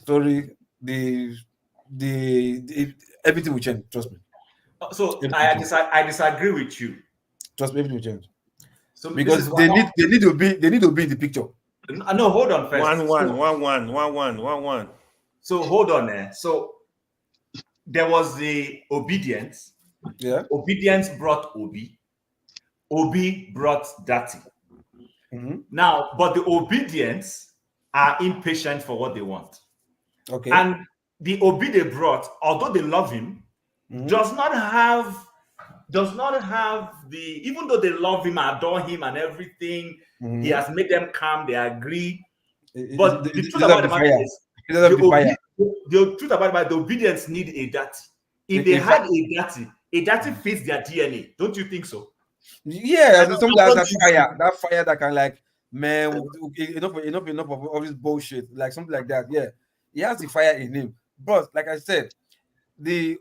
J: sorry, everything will change. Trust me.
I: So I disagree with you.
J: Trust me, everything will change.
I: So
J: because they need to be in the picture.
I: No, hold on first.
J: 1-1.
I: So hold on there. So there was the obedience.
J: Yeah.
I: Obedience brought Obi. Obi brought Dati.
J: Mm-hmm.
I: Now, but the obedience are impatient for what they want.
J: Okay.
I: And the Obi they brought, although they love him, does not have the, even though they love him, adore him and everything, he has made them calm, they agree. But the truth about the matter is, the truth about it, the obedience need a Dati. If they had a Dati fits their DNA. Don't you think so?
J: Yeah, that fire that can like, man, enough of all this bullshit, like something like that. Yeah, he has the fire in him. But like I said, you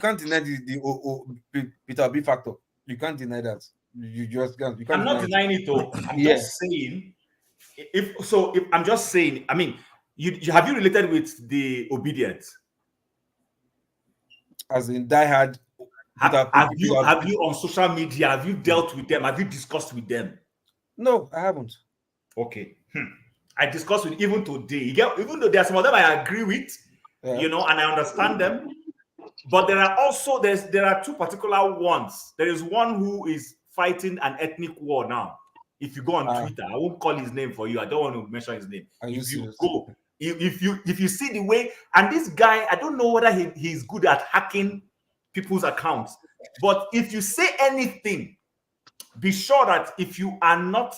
J: can't deny the Peter Obi factor. You can't deny that. You just can't.
I: I'm not denying it though. I'm just saying. If I'm just saying, I mean, have you related with the obedience?
J: As in diehard.
I: Have you on social media? Have you dealt with them? Have you discussed with them?
J: No, I haven't.
I: Okay. I discussed with even today. Even though there are some of them I agree with, and I understand them. But there are also there are two particular ones. There is one who is fighting an ethnic war now. If you go on Twitter, I won't call his name for you. I don't want to mention his name. If you see the way, and this guy, I don't know whether he's good at hacking people's accounts, but if you say anything, be sure that if you are not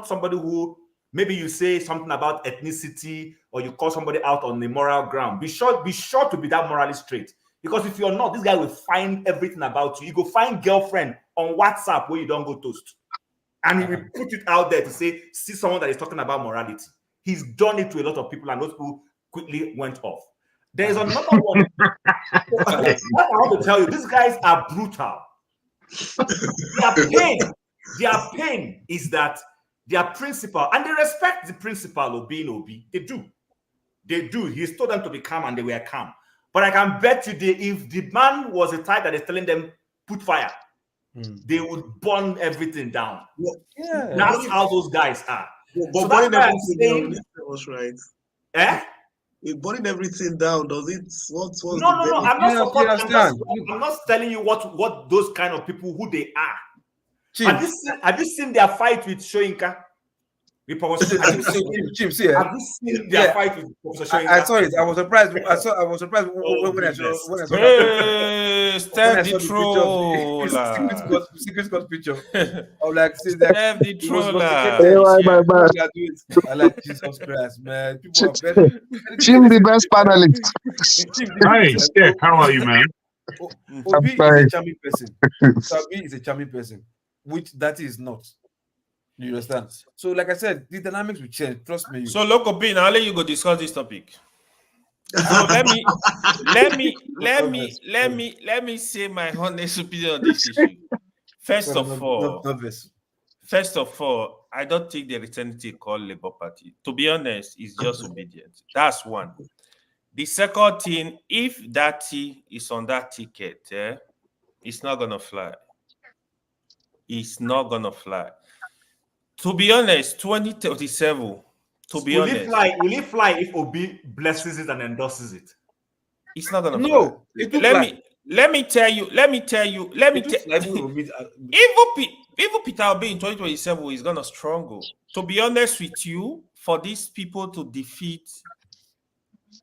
I: somebody who maybe you say something about ethnicity or you call somebody out on the moral ground, be sure to be that morally straight. Because if you're not, this guy will find everything about you. You go find girlfriend on WhatsApp where you don't go toast. And he will put it out there to see someone that is talking about morality. He's done it to a lot of people, and those people quickly went off. There's another one. What I want to tell you, these guys are brutal. Their pain is that their principal, and they respect the principal of being Obi. They do. He's told them to be calm, and they were calm. But I can bet you if the man was the type that is telling them put fire, they would burn everything down.
L: Yeah.
I: That's how those guys are.
L: But
I: so
L: burning everything down, was right.
I: Burning
L: everything down, does it? What's
I: no. I'm not telling you what those kind of people who they are. Have you seen their fight with Shoyinka? Have you seen their fight with Professor Shoyinka?
J: I saw it. I was surprised. when I saw
G: Steph the troller.
J: Secret got picture. I'm like,
G: Steph the troller.
J: I like Jesus Christ, man.
D: Jim, the best panelist.
E: Hi, Steph. How are you, man?
J: Obi is a charming person. Obi is a charming person, which that is not. You understand? So, like I said, the dynamics will change. Trust me.
G: So, Loco Bean, I'll let you go discuss this topic.
J: So let me say my honest opinion on this issue. First of all, I don't think there is anything called Labour Party. To be honest, it's just obedience. That's one. The second thing, if that T is on that ticket, it's not gonna fly. It's not gonna fly. To be honest, 2037. To be honest,
I: will it fly if Obi blesses it and endorses it?
J: it's not gonna fly.
M: No, it will fly.
J: Let me tell you. Even Peter Obi in 2027 is gonna struggle. To be honest with you, for these people to defeat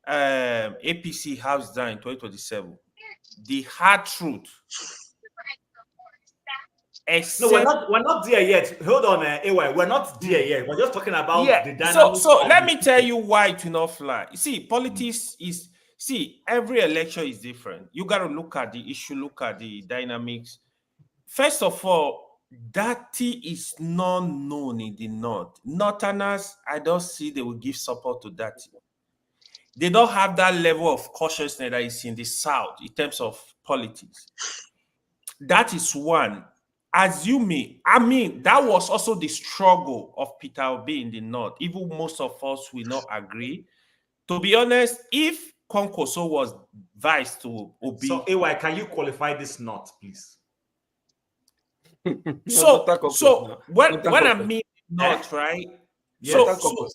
J: APC House down in 2027, the hard truth.
I: No, we're not there yet. Hold on, AY. We're not there yet. We're just talking about the dynamics.
J: So let me tell you why it will not fly. You see, politics is every election is different. You got to look at the issue, look at the dynamics. First of all, that is not known in the North. Northerners, I don't see they will give support to that. They don't have that level of cautiousness that is in the South in terms of politics. That is one. Assuming, I mean, that was also the struggle of Peter Obi in the North. Even most of us will not agree. To be honest, if Konkoso was vice to Obi.
I: So, AY, can you qualify this North, please?
J: So when I mean North, right?
I: Yes.
J: So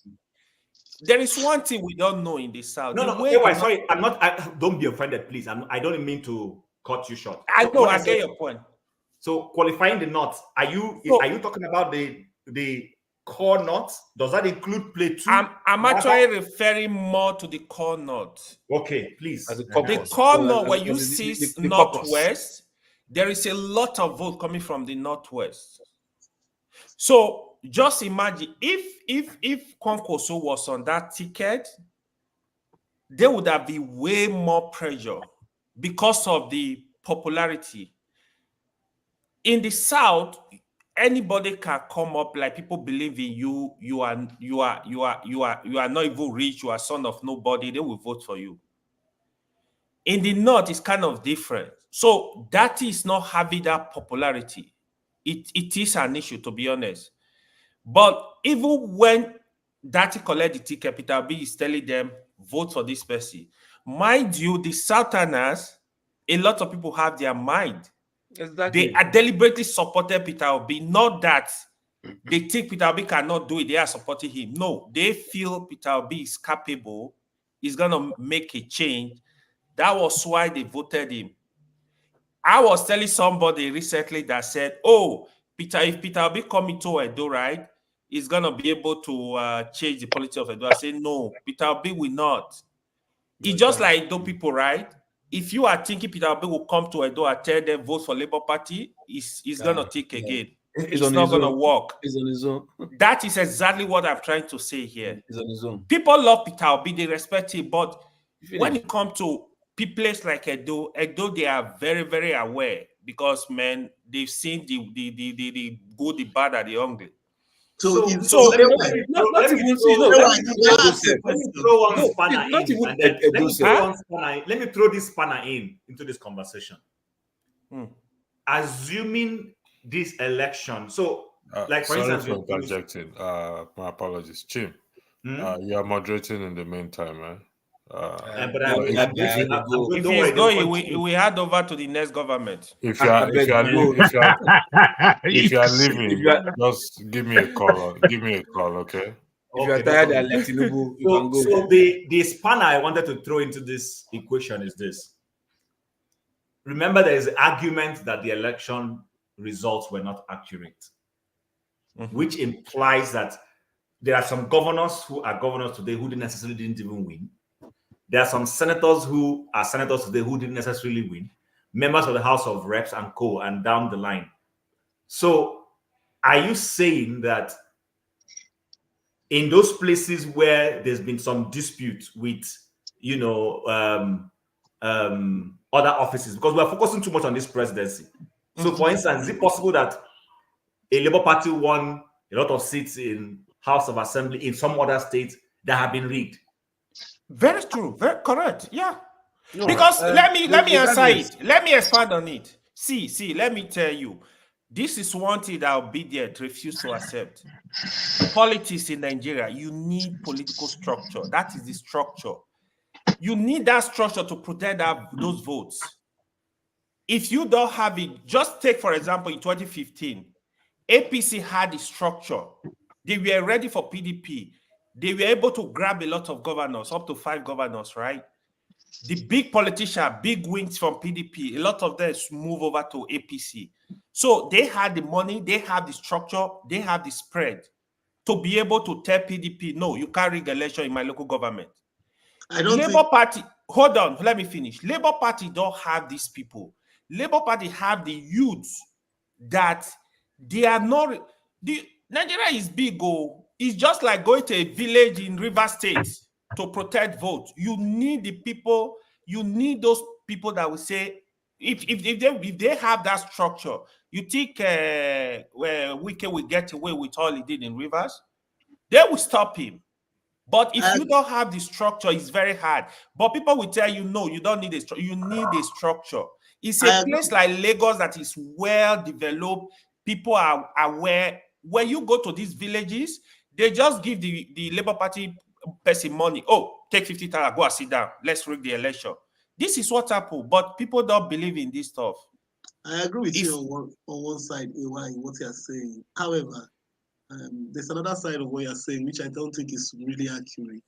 J: there is one thing we don't know in the South.
I: No, AY, sorry, I'm not. Don't be offended, please. I don't mean to cut you short.
J: I know, I get your point.
I: So qualifying the North, are you talking about the core North? Does that include play two?
J: I'm actually referring more to the core North.
I: Okay, please.
J: The core North, where you see Northwest, there is a lot of vote coming from the Northwest. So just imagine if Konkoso was on that ticket, there would have been way more pressure because of the popularity. In the South, anybody can come up, like people believe in you. You are not even rich. You are son of nobody. They will vote for you. In the North, it's kind of different. So that is not having that popularity. It is an issue, to be honest. But even when Dati collect the ticket, Peter B is telling them, vote for this person. Mind you, the Southerners, a lot of people have their mind.
M: Exactly.
J: They are deliberately supported Peter Obi. Not that they think Peter Obi cannot do it. They are supporting him. No, they feel Peter Obi is capable. He's going to make a change. That was why they voted him. I was telling somebody recently that said, oh, if Peter Obi come into Edo, right, he's going to be able to change the politics of Edo. I say, no, Peter Obi will not. It's just like Edo people, right? If you are thinking Peter Obi will come to Edo and tell them vote for Labour Party, he's going to take again. It's not going to work.
M: He's on his own.
J: That is exactly what I'm trying to say here.
M: He's on his own.
J: People love Peter Obi, they respect him, but when it comes to places like Edo, they are very, very aware because, man, they've seen the good, the bad, and the ungly.
L: So
I: let me throw this spanner into this conversation. Assuming this election, so like for
B: sorry
I: instance,
B: for interjecting. My apologies, Chim. You are moderating in the meantime, man.
J: If he's going, we hand over to the next government.
B: If you are leaving, just give me a call. Give me a call, okay?
M: If you are tired and let Tinubu, you can go.
I: So the spanner I wanted to throw into this equation is this. Remember, there is an argument that the election results were not accurate, which implies that there are some governors who are governors today who didn't even win. There are some senators who are senators today who didn't necessarily win, members of the House of Reps and co. and down the line. So are you saying that in those places where there's been some dispute with, other offices, because we're focusing too much on this presidency. So for instance, is it possible that a Labour Party won a lot of seats in House of Assembly in some other states that have been rigged?
J: Very true. Very correct. Yeah.
M: No,
J: Because let me answer
M: regardless.
J: it. Let me expand on it. See, let me tell you. This is one thing that obedient refuse to accept. Politics in Nigeria, you need political structure. That is the structure. You need that structure to protect those votes. If you don't have it, just take, for example, in 2015, APC had the structure. They were ready for PDP. They were able to grab a lot of governors, up to 5 governors, right? The big politicians, big wings from PDP, a lot of them move over to APC. So they had the money, they have the structure, they have the spread to be able to tell PDP, no, you can't rig election in my local government.
L: I don't
J: Labour
L: think.
J: Party, hold on, let me finish. Labour Party don't have these people. Labour Party have the youths that they are not. Nigeria is big. It's just like going to a village in River State to protect votes. You need the people. You need those people that will say, if they have that structure, you think where Wike will get away with all he did in Rivers, they will stop him. But if you don't have the structure, it's very hard. But people will tell you, no, you don't need a structure. You need a structure. It's a place like Lagos that is well developed. People are aware. When you go to these villages, they just give the Labour Party person money. Oh, take 50,000, go and sit down. Let's rig the election. This is what happened. But people don't believe in this stuff.
L: I agree with you on one side, AY, what you're saying. However, there's another side of what you're saying, which I don't think is really accurate.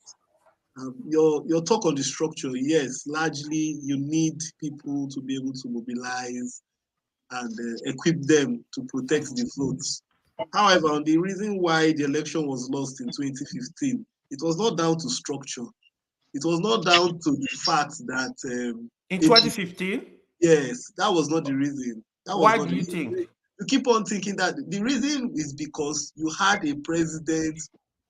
L: Your talk on the structure, yes, largely you need people to be able to mobilize and equip them to protect the votes. However, on the reason why the election was lost in 2015, it was not down to structure. It was not down to the fact that
J: in 2015,
L: yes, that was not the reason.
J: Why do you think?
L: You keep on thinking that the reason is because you had a president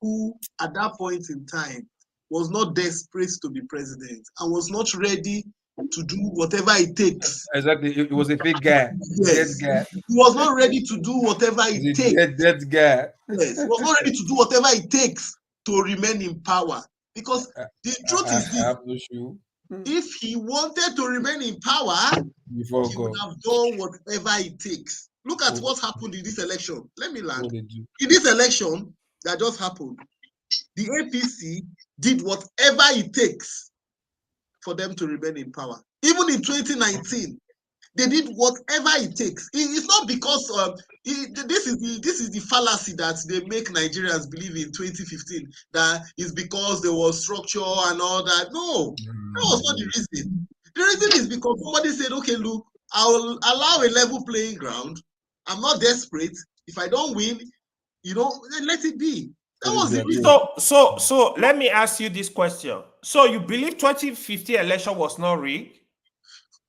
L: who, at that point in time, was not desperate to be president and was not ready to do whatever it takes.
M: Exactly. It was a fake guy.
L: Yes.
M: Dead guy.
L: He was not ready to do whatever it takes.
M: Dead guy.
L: Yes. He was not ready to do whatever it takes to remain in power. Because the truth is this.
M: I have no shoe.
L: If he wanted to remain in power, he would have done whatever it takes. Look at what happened in this election. Let me land. In this election that just happened, the APC did whatever it takes for them to remain in power. Even in 2019, they did whatever it takes. It's not because this is the fallacy that they make Nigerians believe in 2015, that is because there was structure and all that. No, that was not the reason. The reason is because somebody said, okay, look, I'll allow a level playing ground. I'm not desperate. If I don't win, then let it be. That was the reason.
J: So let me ask you this question. So you believe 2015 election was not rigged?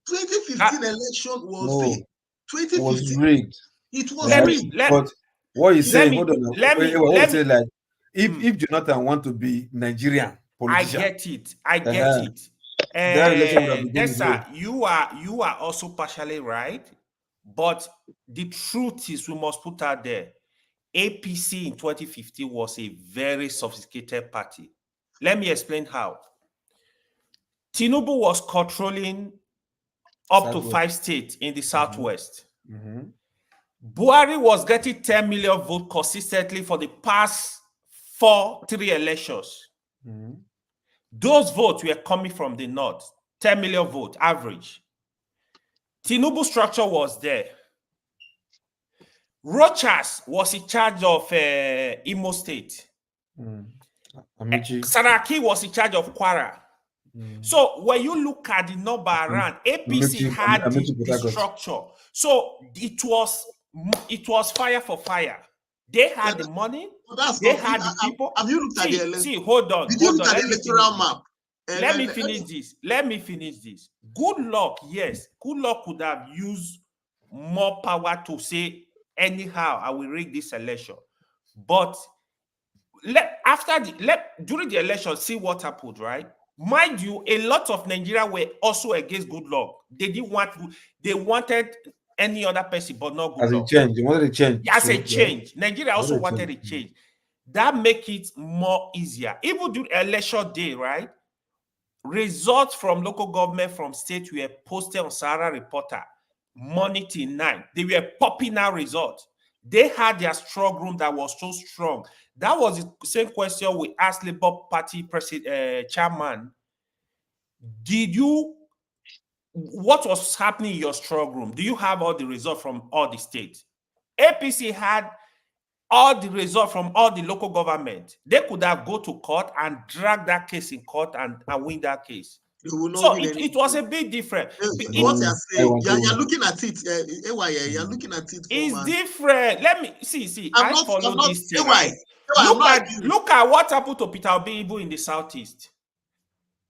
L: 2015 election was rigged. 2015
M: was rigged.
L: It was rigged.
M: But what you say, hold on. What you say, like, if Jonathan want to be Nigerian politician,
J: I get it.
M: That election would have been
J: sir, you are also partially right, but the truth is, we must put out there, APC in 2015 was a very sophisticated party. Let me explain how. Tinubu was controlling up to 5 states in the Southwest. Buhari was getting 10 million votes consistently for the past 3 elections. Those votes were coming from the North, 10 million vote average. Tinubu structure was there. Rochas was in charge of Imo State. Saraki was in charge of Kwara. So when you look at the number around, APC had the structure. So it was fire for fire. They had the money. They had the people.
L: Have you looked at the election?
J: See, hold on.
L: Did you look at the electoral map?
J: Let me finish this. Good luck, yes. Good luck could have used more power to say, anyhow, I will rig this election. But during the election, see what happened, right? Mind you, a lot of Nigeria were also against good luck. They wanted any other person, but not good luck.
M: They wanted a change.
J: As a change. Nigeria also wanted a change. That make it more easier. Even during election day, right? results from local government from state were posted on Sahara Reporter morning till night. They were popping out results. They had their strong room that was so strong. That was the same question we asked Labour Party chairman. What was happening in your strong room? Do you have all the results from all the states? APC had all the results from all the local government. They could have go to court and drag that case in court and win that case. So it was a bit different.
L: What you're saying, you're looking at it. You're looking at it.
J: It's different. Let me see.
L: I'm
J: I follow
L: not,
J: this thing. Right? Look at what happened to Peter Obi even in the Southeast.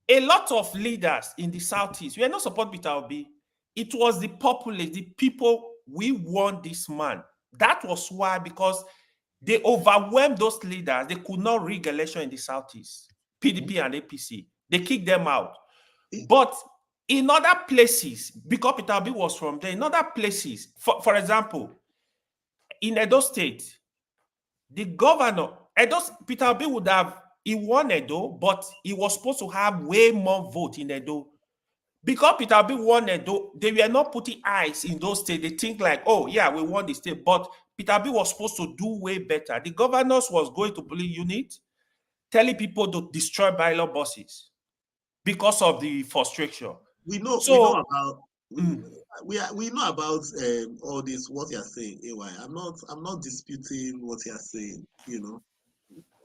J: A lot of leaders in the Southeast, we are not support Peter Obi. It was the populace, the people, we want this man. That was why, because they overwhelmed those leaders. They could not rig election in the Southeast, PDP and APC. They kicked them out. But in other places, because Peter Obi was from there, in other places, for example, in Edo State, the governor, Peter Obi would have, he won Edo, but he was supposed to have way more vote in Edo. Because Peter Obi won Edo, they were not putting eyes in those states. They think like, oh, yeah, we won the state. But Peter Obi was supposed to do way better. The governors was going to police unit, telling people to destroy bylaw buses because of the frustration.
L: We know about all this. What you're saying, AY. I'm not disputing what you're saying. You know,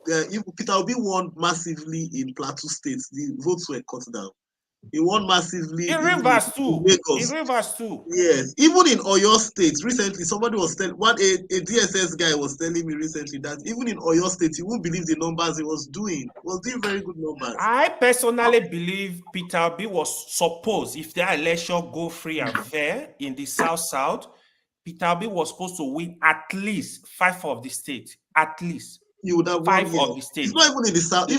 L: if Peter Obi won massively in Plateau State, the votes were cut down. He won massively
J: in Rivers too.
L: Lagos.
J: In Rivers too.
L: Yes, even in Oyo State recently, somebody was telling a DSS guy was telling me recently that even in Oyo State, you won't believe the numbers he was doing. He was doing very good numbers.
J: I personally believe Peter Obi was supposed, if the election go free and fair in the South, Peter Obi was supposed to win at least 5 of the states. At least.
L: You would have
J: 5 of the states.
L: It's not even in the South.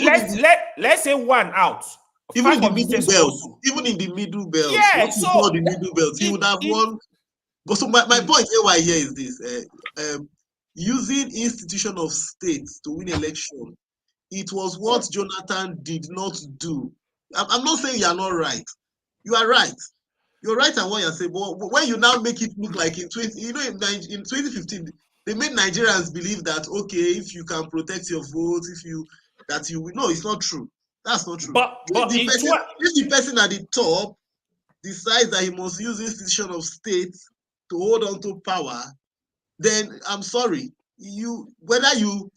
J: Let's say 1 out.
L: Even in the middle belt. Even in the middle belt.
J: Yeah,
L: what so the middle belt, you would have won. But so my point here is this: using institution of states to win election, it was what Jonathan did not do. I'm not saying you are not right. You are right. You're right on what you're saying. But when you now make it look like in 2015, they made Nigerians believe that okay, if you can protect your vote, no, it's not true. That's not true.
J: But
L: if the person at the top decides that he must use institution of state to hold on to power, then I'm sorry. Whatever you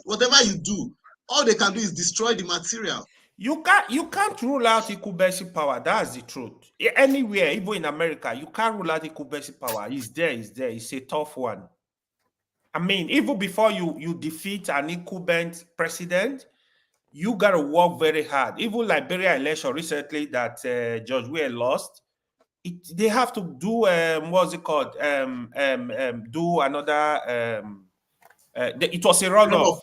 L: do, all they can do is destroy the material.
J: You can't rule out incumbency power. That's the truth. Anywhere, even in America, you can't rule out incumbency power. It's there. It's a tough one. I mean, even before you defeat an incumbent president, you gotta work very hard. Even Liberia election recently that George Weah lost, they have to do what's it called? Do another. It was a runoff.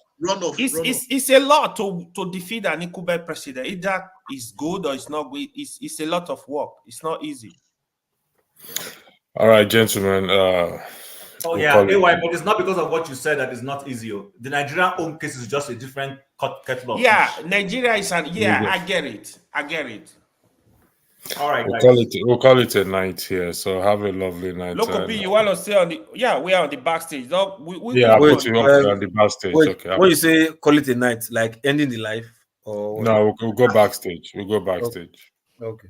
J: It's a lot to defeat an incumbent president. If that is good or it's not good, it's a lot of work. It's not easy.
B: All right, gentlemen.
I: But it's not because of what you said that it's not easy. The Nigerian own case is just a different kettle of fish.
J: Nigeria is I get it.
I: All right,
B: we'll call it a night here. So have a lovely night.
J: Local B, you want to stay on the? Yeah, we are on the backstage. No,
B: I'll put you on the backstage. Okay.
M: When you say call it a night, like ending the life, or
B: no, we'll go backstage. We'll go backstage.
M: Okay.